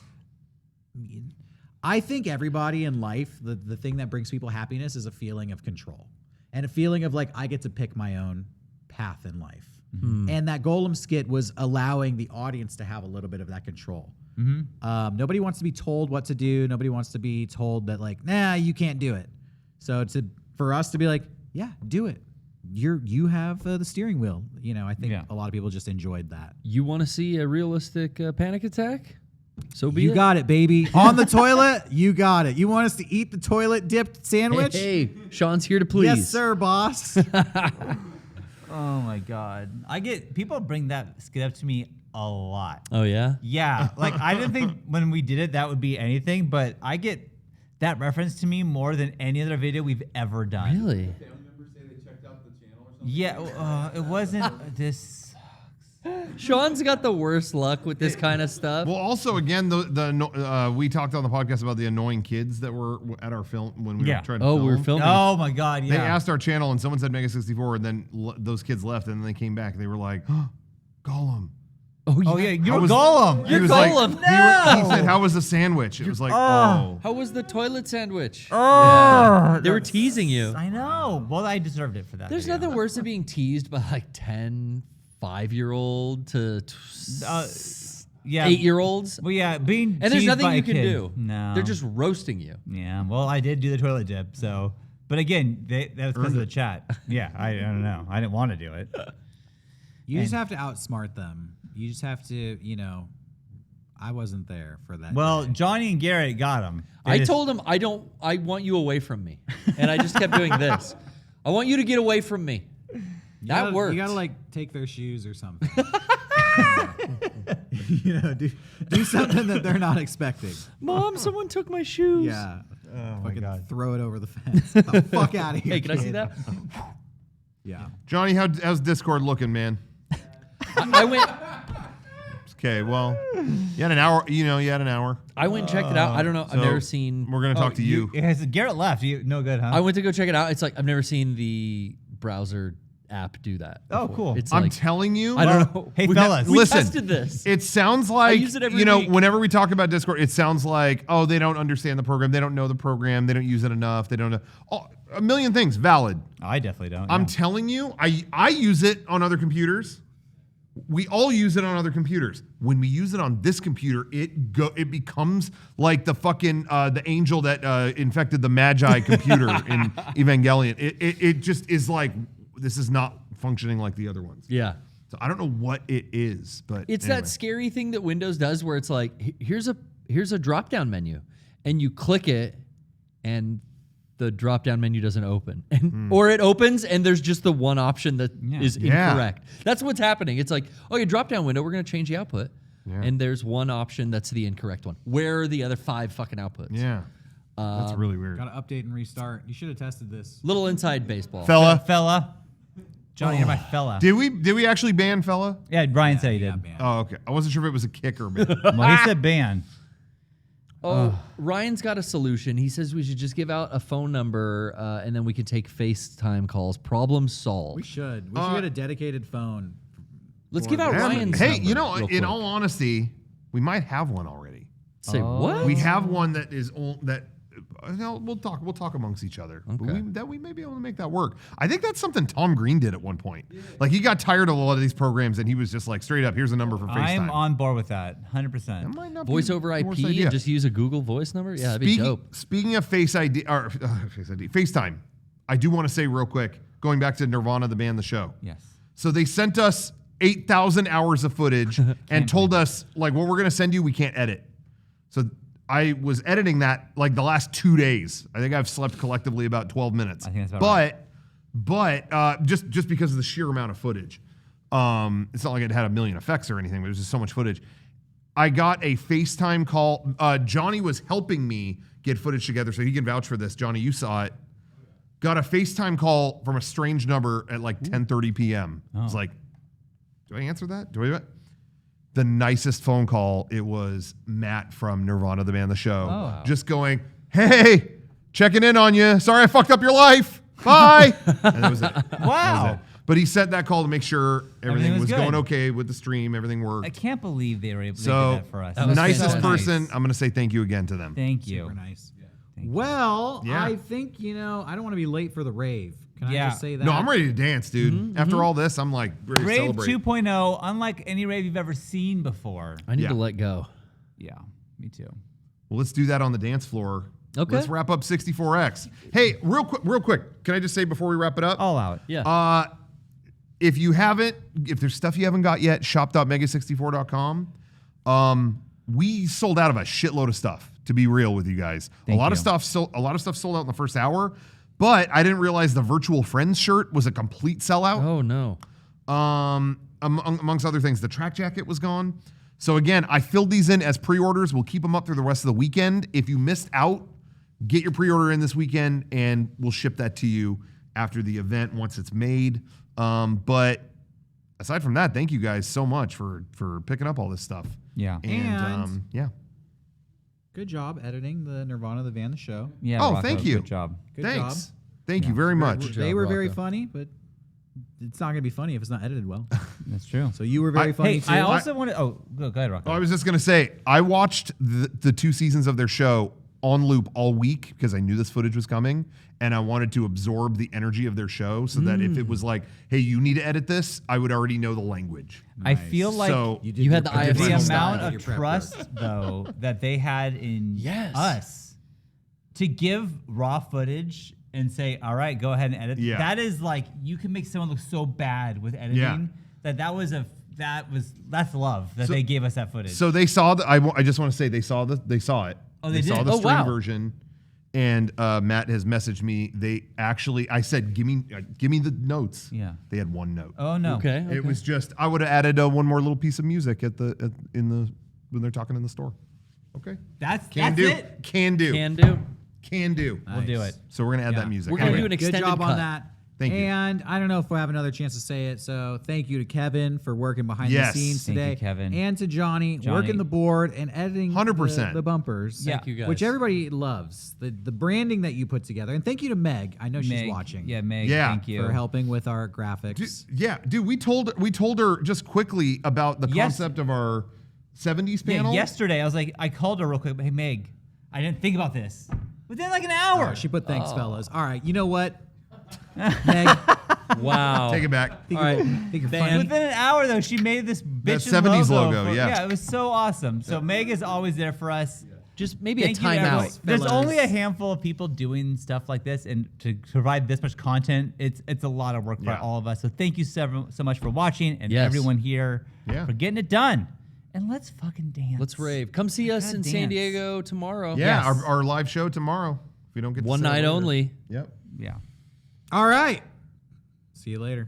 Speaker 5: I think everybody in life, the thing that brings people happiness is a feeling of control. And a feeling of, like, I get to pick my own path in life. Mm-hmm. And that Golem skit was allowing the audience to have a little bit of that control. Mm-hmm. Nobody wants to be told what to do. Nobody wants to be told that, like, nah, you can't do it. So for us to be like, yeah, do it. You have the steering wheel. I think a lot of people just enjoyed that.
Speaker 6: You want to see a realistic panic attack? So be
Speaker 5: you
Speaker 6: it.
Speaker 5: got it, baby. On the toilet, you got it. You want us to eat the toilet dipped sandwich?
Speaker 6: Hey, Shawn's here to please.
Speaker 5: Yes, sir, boss.
Speaker 15: Oh my God. People bring that skit up to me a lot.
Speaker 6: Oh yeah?
Speaker 15: Yeah. Like, I didn't think when we did it that would be anything, but I get that reference to me more than any other video we've ever done.
Speaker 6: Really?
Speaker 15: Yeah, it wasn't this.
Speaker 6: Shawn's got the worst luck with this kind of stuff.
Speaker 1: Well, also, again, we talked on the podcast about the annoying kids that were at our film when we were trying to film.
Speaker 6: We were filming.
Speaker 15: Oh, my God, yeah.
Speaker 1: They asked our channel, and someone said Mega64, and then those kids left, and then they came back, and they were like, oh, Gollum.
Speaker 15: Oh, yeah, you're Gollum.
Speaker 6: You're Gollum.
Speaker 1: Like, he said, how was the sandwich? It was like, oh.
Speaker 6: How was the toilet sandwich?
Speaker 15: Oh.
Speaker 6: Yeah. They were teasing you.
Speaker 15: I know. Well, I deserved it for that.
Speaker 6: There's nothing worse than being teased by like 10, 5-year-old to 8-year-olds.
Speaker 15: Well, yeah, being
Speaker 6: and there's
Speaker 15: teased
Speaker 6: nothing
Speaker 15: by
Speaker 6: you
Speaker 15: a
Speaker 6: can
Speaker 15: kid.
Speaker 6: do.
Speaker 15: No.
Speaker 6: They're just roasting you.
Speaker 15: Yeah, well, I did do the toilet dip, so. But again, that was because of the chat. Yeah, I don't know. I didn't want to do it.
Speaker 5: You just have to outsmart them. You just have to, I wasn't there for that.
Speaker 15: Well,
Speaker 5: day.
Speaker 15: Johnny and Garrett got him.
Speaker 6: I told him, I want you away from me. And I just kept doing this. I want you to get away from me. That worked.
Speaker 5: You gotta like take their shoes or something. do something that they're not expecting.
Speaker 6: Mom, someone took my shoes.
Speaker 5: Yeah.
Speaker 15: Oh my God.
Speaker 5: Throw it over the fence. Get the fuck out of here.
Speaker 6: Hey, can I see
Speaker 5: kid.
Speaker 6: that?
Speaker 5: Yeah.
Speaker 1: Johnny, how's Discord looking, man?
Speaker 6: I went.
Speaker 1: Okay, well, you had an hour. You had an hour.
Speaker 6: I went and checked it out. I don't know. I've never seen.
Speaker 1: We're gonna talk to you.
Speaker 15: Garrett left. No good, huh?
Speaker 6: I went to go check it out. It's like I've never seen the browser app do that.
Speaker 15: Oh,
Speaker 6: before.
Speaker 15: cool.
Speaker 6: It's
Speaker 1: I'm
Speaker 6: like,
Speaker 1: telling you.
Speaker 6: I don't know.
Speaker 15: Hey,
Speaker 6: We
Speaker 15: fellas.
Speaker 1: Listen,
Speaker 6: tested this.
Speaker 1: It sounds like
Speaker 6: use it every week.
Speaker 1: whenever we talk about Discord, it sounds like they don't understand the program, they don't know the program, they don't use it enough, they don't know a million things. Valid.
Speaker 15: I definitely don't.
Speaker 1: I'm telling you, I use it on other computers. We all use it on other computers. When we use it on this computer, it becomes like the fucking the angel that infected the Magi computer in Evangelion. It just is like, this is not functioning like the other ones.
Speaker 6: Yeah.
Speaker 1: So I don't know what it is, but
Speaker 6: It's
Speaker 1: anyway.
Speaker 6: that scary thing that Windows does where it's like, here's a drop down menu, and you click it, and the drop down menu doesn't open, or it opens and there's just the one option that is incorrect. That's what's happening. It's like, your drop down window, we're gonna change the output, and there's one option that's the incorrect one. Where are the other 5 fucking outputs?
Speaker 1: Yeah, that's really weird.
Speaker 5: Got to update and restart. You should have tested this.
Speaker 6: Little inside baseball,
Speaker 15: fella. Johnny, you're my fella.
Speaker 1: Did we actually ban fella?
Speaker 15: Yeah, Brian said he did.
Speaker 1: Oh, okay. I wasn't sure if it was a kick or ban.
Speaker 15: Well, he said ban.
Speaker 6: Ryan's got a solution. He says we should just give out a phone number, and then we can take FaceTime calls. Problem solved.
Speaker 5: We should. We should get a dedicated phone.
Speaker 6: Let's give out Ryan's
Speaker 1: Hey,
Speaker 6: number real
Speaker 1: in
Speaker 6: quick.
Speaker 1: all honesty, we might have one already.
Speaker 6: Say what?
Speaker 1: We have one that is that. We'll talk amongst each other.
Speaker 6: Okay.
Speaker 1: But we may be able to make that work. I think that's something Tom Green did at one point. Like, he got tired of a lot of these programs, and he was just like, straight up, here's a number for FaceTime.
Speaker 15: I'm on board with that, 100%.
Speaker 1: Might not be
Speaker 6: Voice over
Speaker 1: the
Speaker 6: IP
Speaker 1: worst idea.
Speaker 6: and just use a Google Voice number? Yeah, that'd be dope.
Speaker 1: Speaking of FaceTime, I do want to say real quick, going back to Nirvana, the band, the show.
Speaker 15: Yes.
Speaker 1: So they sent us 8,000 hours of footage and told us, like, what we're going to send you, we can't edit. So I was editing that like the last 2 days. I think I've slept collectively about 12 minutes.
Speaker 15: I think that's about
Speaker 1: But just because of the sheer amount of footage. It's not like it had a million effects or anything, but it was just so much footage. I got a FaceTime call. Johnny was helping me get footage together, so he can vouch for this. Johnny, you saw it. Got a FaceTime call from a strange number at like 10:30 p.m. I was like, do I answer that? Do I do it? The nicest phone call. It was Matt from Nirvana, the band, the show. Just going, hey, checking in on you. Sorry I fucked up your life. Bye. And that was it.
Speaker 15: Wow.
Speaker 1: That was it. But he sent that call to make sure everything
Speaker 15: was
Speaker 1: was
Speaker 15: good.
Speaker 1: going okay with the stream. Everything worked.
Speaker 15: I can't believe they were able to do
Speaker 1: So,
Speaker 15: that for us.
Speaker 1: nicest person. I'm going to say thank you again to them.
Speaker 15: Thank you.
Speaker 5: Super nice. Well,
Speaker 1: Yeah.
Speaker 5: I think, I don't want to be late for the rave. Can I
Speaker 15: Yeah.
Speaker 5: just say that?
Speaker 1: No, I'm ready to dance, dude. After all this, I'm like ready to
Speaker 15: Rave
Speaker 1: celebrate.
Speaker 15: 2.0, unlike any rave you've ever seen before.
Speaker 6: I need
Speaker 1: Yeah.
Speaker 6: to let go.
Speaker 15: Yeah, me too.
Speaker 1: Well, let's do that on the dance floor.
Speaker 6: Okay.
Speaker 1: Let's wrap up 64X. Hey, real quick. Can I just say before we wrap it up?
Speaker 15: All out.
Speaker 6: Yeah.
Speaker 1: If there's stuff you haven't got yet, shop.mega64.com. We sold out of a shitload of stuff, to be real with you guys. A lot of stuff sold out in the first hour, but I didn't realize the Virtual Friends shirt was a complete sellout.
Speaker 6: Oh no.
Speaker 1: Amongst other things, the track jacket was gone. So again, I filled these in as pre-orders. We'll keep them up through the rest of the weekend. If you missed out, get your pre-order in this weekend, and we'll ship that to you after the event once it's made. But aside from that, thank you guys so much for picking up all this stuff.
Speaker 15: Yeah.
Speaker 1: And yeah.
Speaker 5: Good job editing the Nirvana, the band, the show.
Speaker 15: Yeah.
Speaker 1: Oh,
Speaker 15: Rocco,
Speaker 1: thank you.
Speaker 15: Good job.
Speaker 5: Good
Speaker 1: Thanks.
Speaker 5: job.
Speaker 1: Thank you very much.
Speaker 5: They were very
Speaker 6: Rocco.
Speaker 5: funny, but it's not going to be funny if it's not edited well.
Speaker 15: That's true.
Speaker 5: So you were very funny too.
Speaker 15: I also want to. Oh, go ahead, Rocco.
Speaker 1: I was just gonna say, I watched the 2 seasons of their show on loop all week because I knew this footage was coming, and I wanted to absorb the energy of their show so that if it was like, hey, you need to edit this, I would already know the language.
Speaker 15: I feel like
Speaker 1: So
Speaker 6: You had the
Speaker 5: your
Speaker 6: IFC
Speaker 15: the
Speaker 6: style.
Speaker 15: amount of trust, though, that they had in us to give raw footage and say, all right, go ahead and edit.
Speaker 1: Yeah.
Speaker 15: That is like, you can make someone look so bad with editing that's love that they gave us that footage.
Speaker 1: So they saw I just want to say they saw it.
Speaker 15: Oh, they
Speaker 1: saw
Speaker 15: did?
Speaker 1: the
Speaker 15: Oh,
Speaker 1: stream
Speaker 15: wow.
Speaker 1: version, And Matt has messaged me. I said, give me the notes.
Speaker 15: Yeah.
Speaker 1: They had one note.
Speaker 15: Oh no.
Speaker 6: Okay.
Speaker 1: It was just, I would have added one more little piece of music when they're talking in the store. Okay.
Speaker 15: That's
Speaker 1: Can
Speaker 15: that's
Speaker 1: do.
Speaker 15: it.
Speaker 1: Can do.
Speaker 6: Can do.
Speaker 1: Can do.
Speaker 15: We'll do it.
Speaker 1: So we're gonna add that music.
Speaker 6: We're gonna
Speaker 1: Anyway.
Speaker 6: do an extended
Speaker 5: Good job
Speaker 6: cut.
Speaker 5: on that.
Speaker 1: Thank you.
Speaker 5: And I don't know if we'll have another chance to say it, so thank you to Kevin for working behind
Speaker 1: Yes.
Speaker 5: the scenes
Speaker 15: Thank you,
Speaker 5: today.
Speaker 15: Kevin.
Speaker 5: And to Johnny, working the board and editing
Speaker 1: 100%.
Speaker 5: the bumpers.
Speaker 6: Thank you, guys.
Speaker 5: Which everybody loves. The branding that you put together. And thank you to Meg. I know she's
Speaker 15: Meg.
Speaker 5: watching.
Speaker 15: Yeah, Meg.
Speaker 1: Yeah.
Speaker 15: Thank you
Speaker 5: For helping with our graphics.
Speaker 1: Dude, we told her just quickly about the
Speaker 15: Yes.
Speaker 1: concept of our 70s
Speaker 15: Yeah,
Speaker 1: panel.
Speaker 15: yesterday I called her real quick. Hey Meg, I didn't think about this. Within like an hour.
Speaker 5: She put thanks, fellas. All right, you know what? Meg,
Speaker 6: Wow.
Speaker 1: Take it back.
Speaker 5: think
Speaker 6: All right.
Speaker 5: you're funny.
Speaker 15: Within an hour though, she made this bitchin'
Speaker 1: 70s
Speaker 15: logo.
Speaker 1: logo, yeah.
Speaker 15: It was so awesome. So Meg is always there for us.
Speaker 6: Just maybe
Speaker 15: Thank
Speaker 6: a
Speaker 15: you to everyone.
Speaker 6: timeout.
Speaker 15: There's
Speaker 5: fellas.
Speaker 15: only a handful of people doing stuff like this, and to provide this much content, it's a lot of work for
Speaker 1: Yeah.
Speaker 15: all of us. So thank you so much for watching, and
Speaker 6: Yes.
Speaker 15: everyone here
Speaker 1: Yeah.
Speaker 15: for getting it done. And let's fucking dance.
Speaker 6: Let's rave. Come see us
Speaker 15: Gotta
Speaker 6: in San
Speaker 15: dance.
Speaker 6: Diego tomorrow.
Speaker 1: Yeah,
Speaker 15: Yes.
Speaker 1: our live show tomorrow. If we don't get to
Speaker 6: One
Speaker 1: say it
Speaker 6: night
Speaker 1: later.
Speaker 6: only.
Speaker 1: Yep.
Speaker 15: Yeah.
Speaker 5: All right. See you later.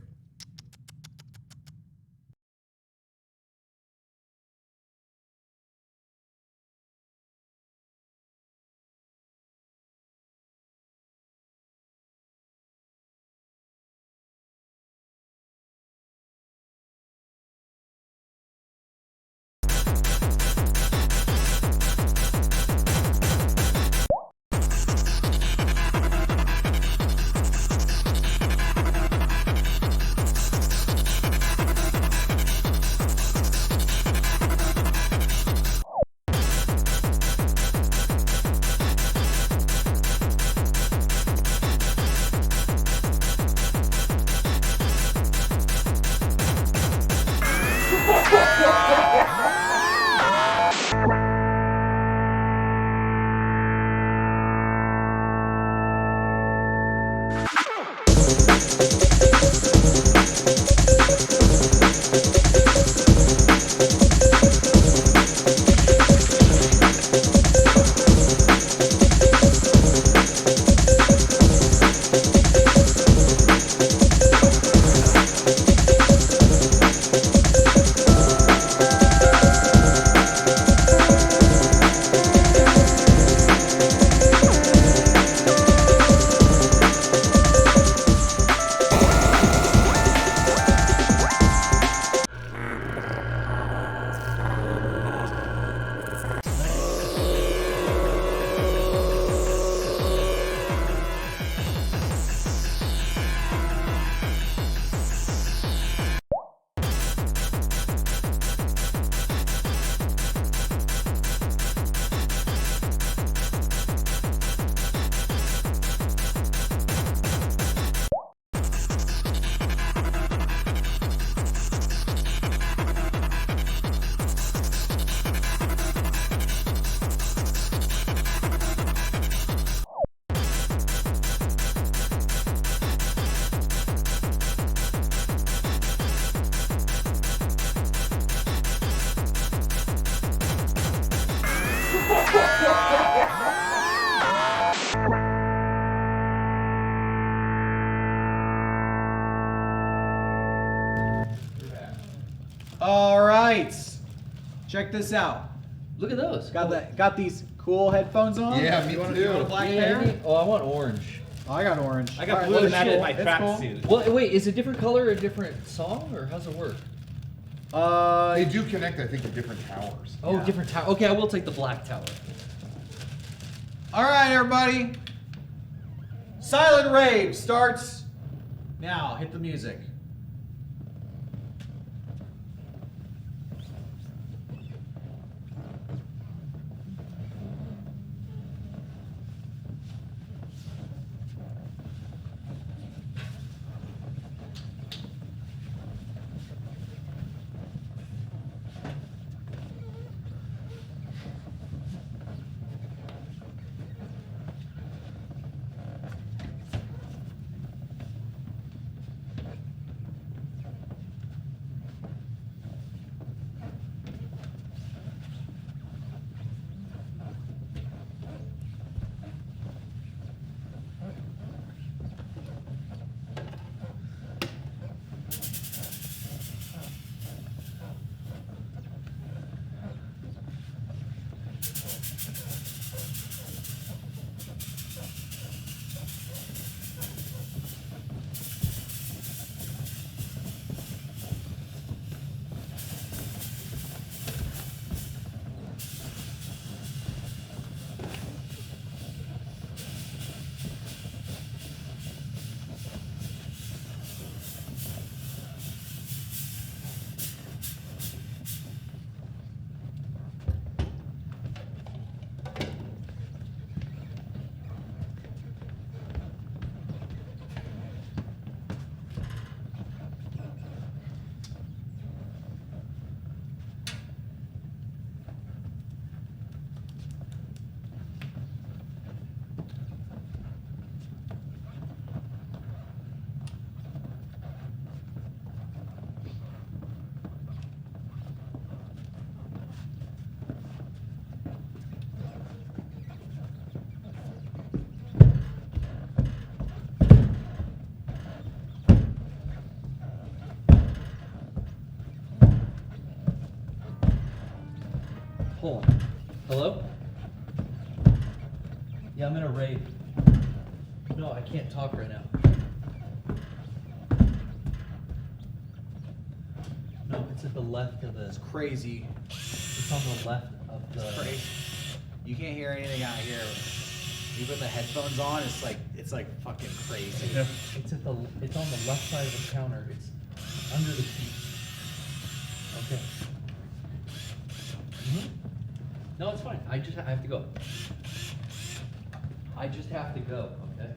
Speaker 9: All right, check this out.
Speaker 6: Look at those.
Speaker 9: Got these cool headphones on.
Speaker 1: Yeah, me
Speaker 9: You want
Speaker 1: too.
Speaker 9: a black
Speaker 6: Yeah,
Speaker 9: pair?
Speaker 6: oh, I want orange.
Speaker 9: Oh, I got orange.
Speaker 12: I got
Speaker 9: All
Speaker 12: blue
Speaker 9: right,
Speaker 12: to match
Speaker 9: cool.
Speaker 12: my
Speaker 9: It's
Speaker 12: tracksuit.
Speaker 6: Well, wait, is it different color or different song, or how's it work?
Speaker 9: Cool.
Speaker 1: They do connect, I think, to different towers.
Speaker 6: Oh, different tower. Okay, I will take the black tower.
Speaker 9: All right, everybody. Silent Rave starts now. Hit the music.
Speaker 6: Hold on. Hello? Yeah, I'm in a RAVE. No, I can't talk right now. No, it's at the left of the.
Speaker 9: It's crazy.
Speaker 6: It's on the left of the.
Speaker 9: It's crazy. You can't hear anything out here. You put the headphones on, it's like fucking crazy.
Speaker 6: Yeah. It's on the left side of the counter. It's under the seat. Okay. No, it's fine. I have to go. I just have to go, okay?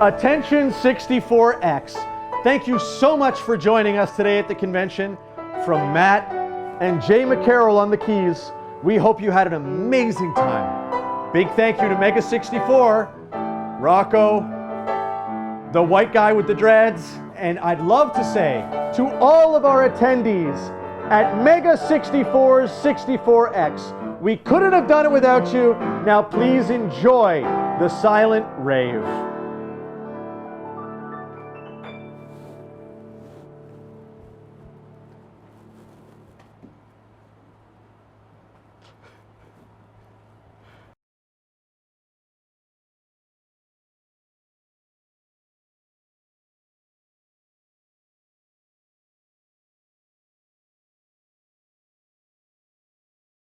Speaker 17: Attention 64X. Thank you so much for joining us today at the convention. From Matt and Jay McCarroll on the keys, we hope you had an amazing time. Big thank you to Mega64, Rocco, the white guy with the dreads, and I'd love to say to all of our attendees at Mega64's 64X, we couldn't have done it without you. Now please enjoy the silent rave.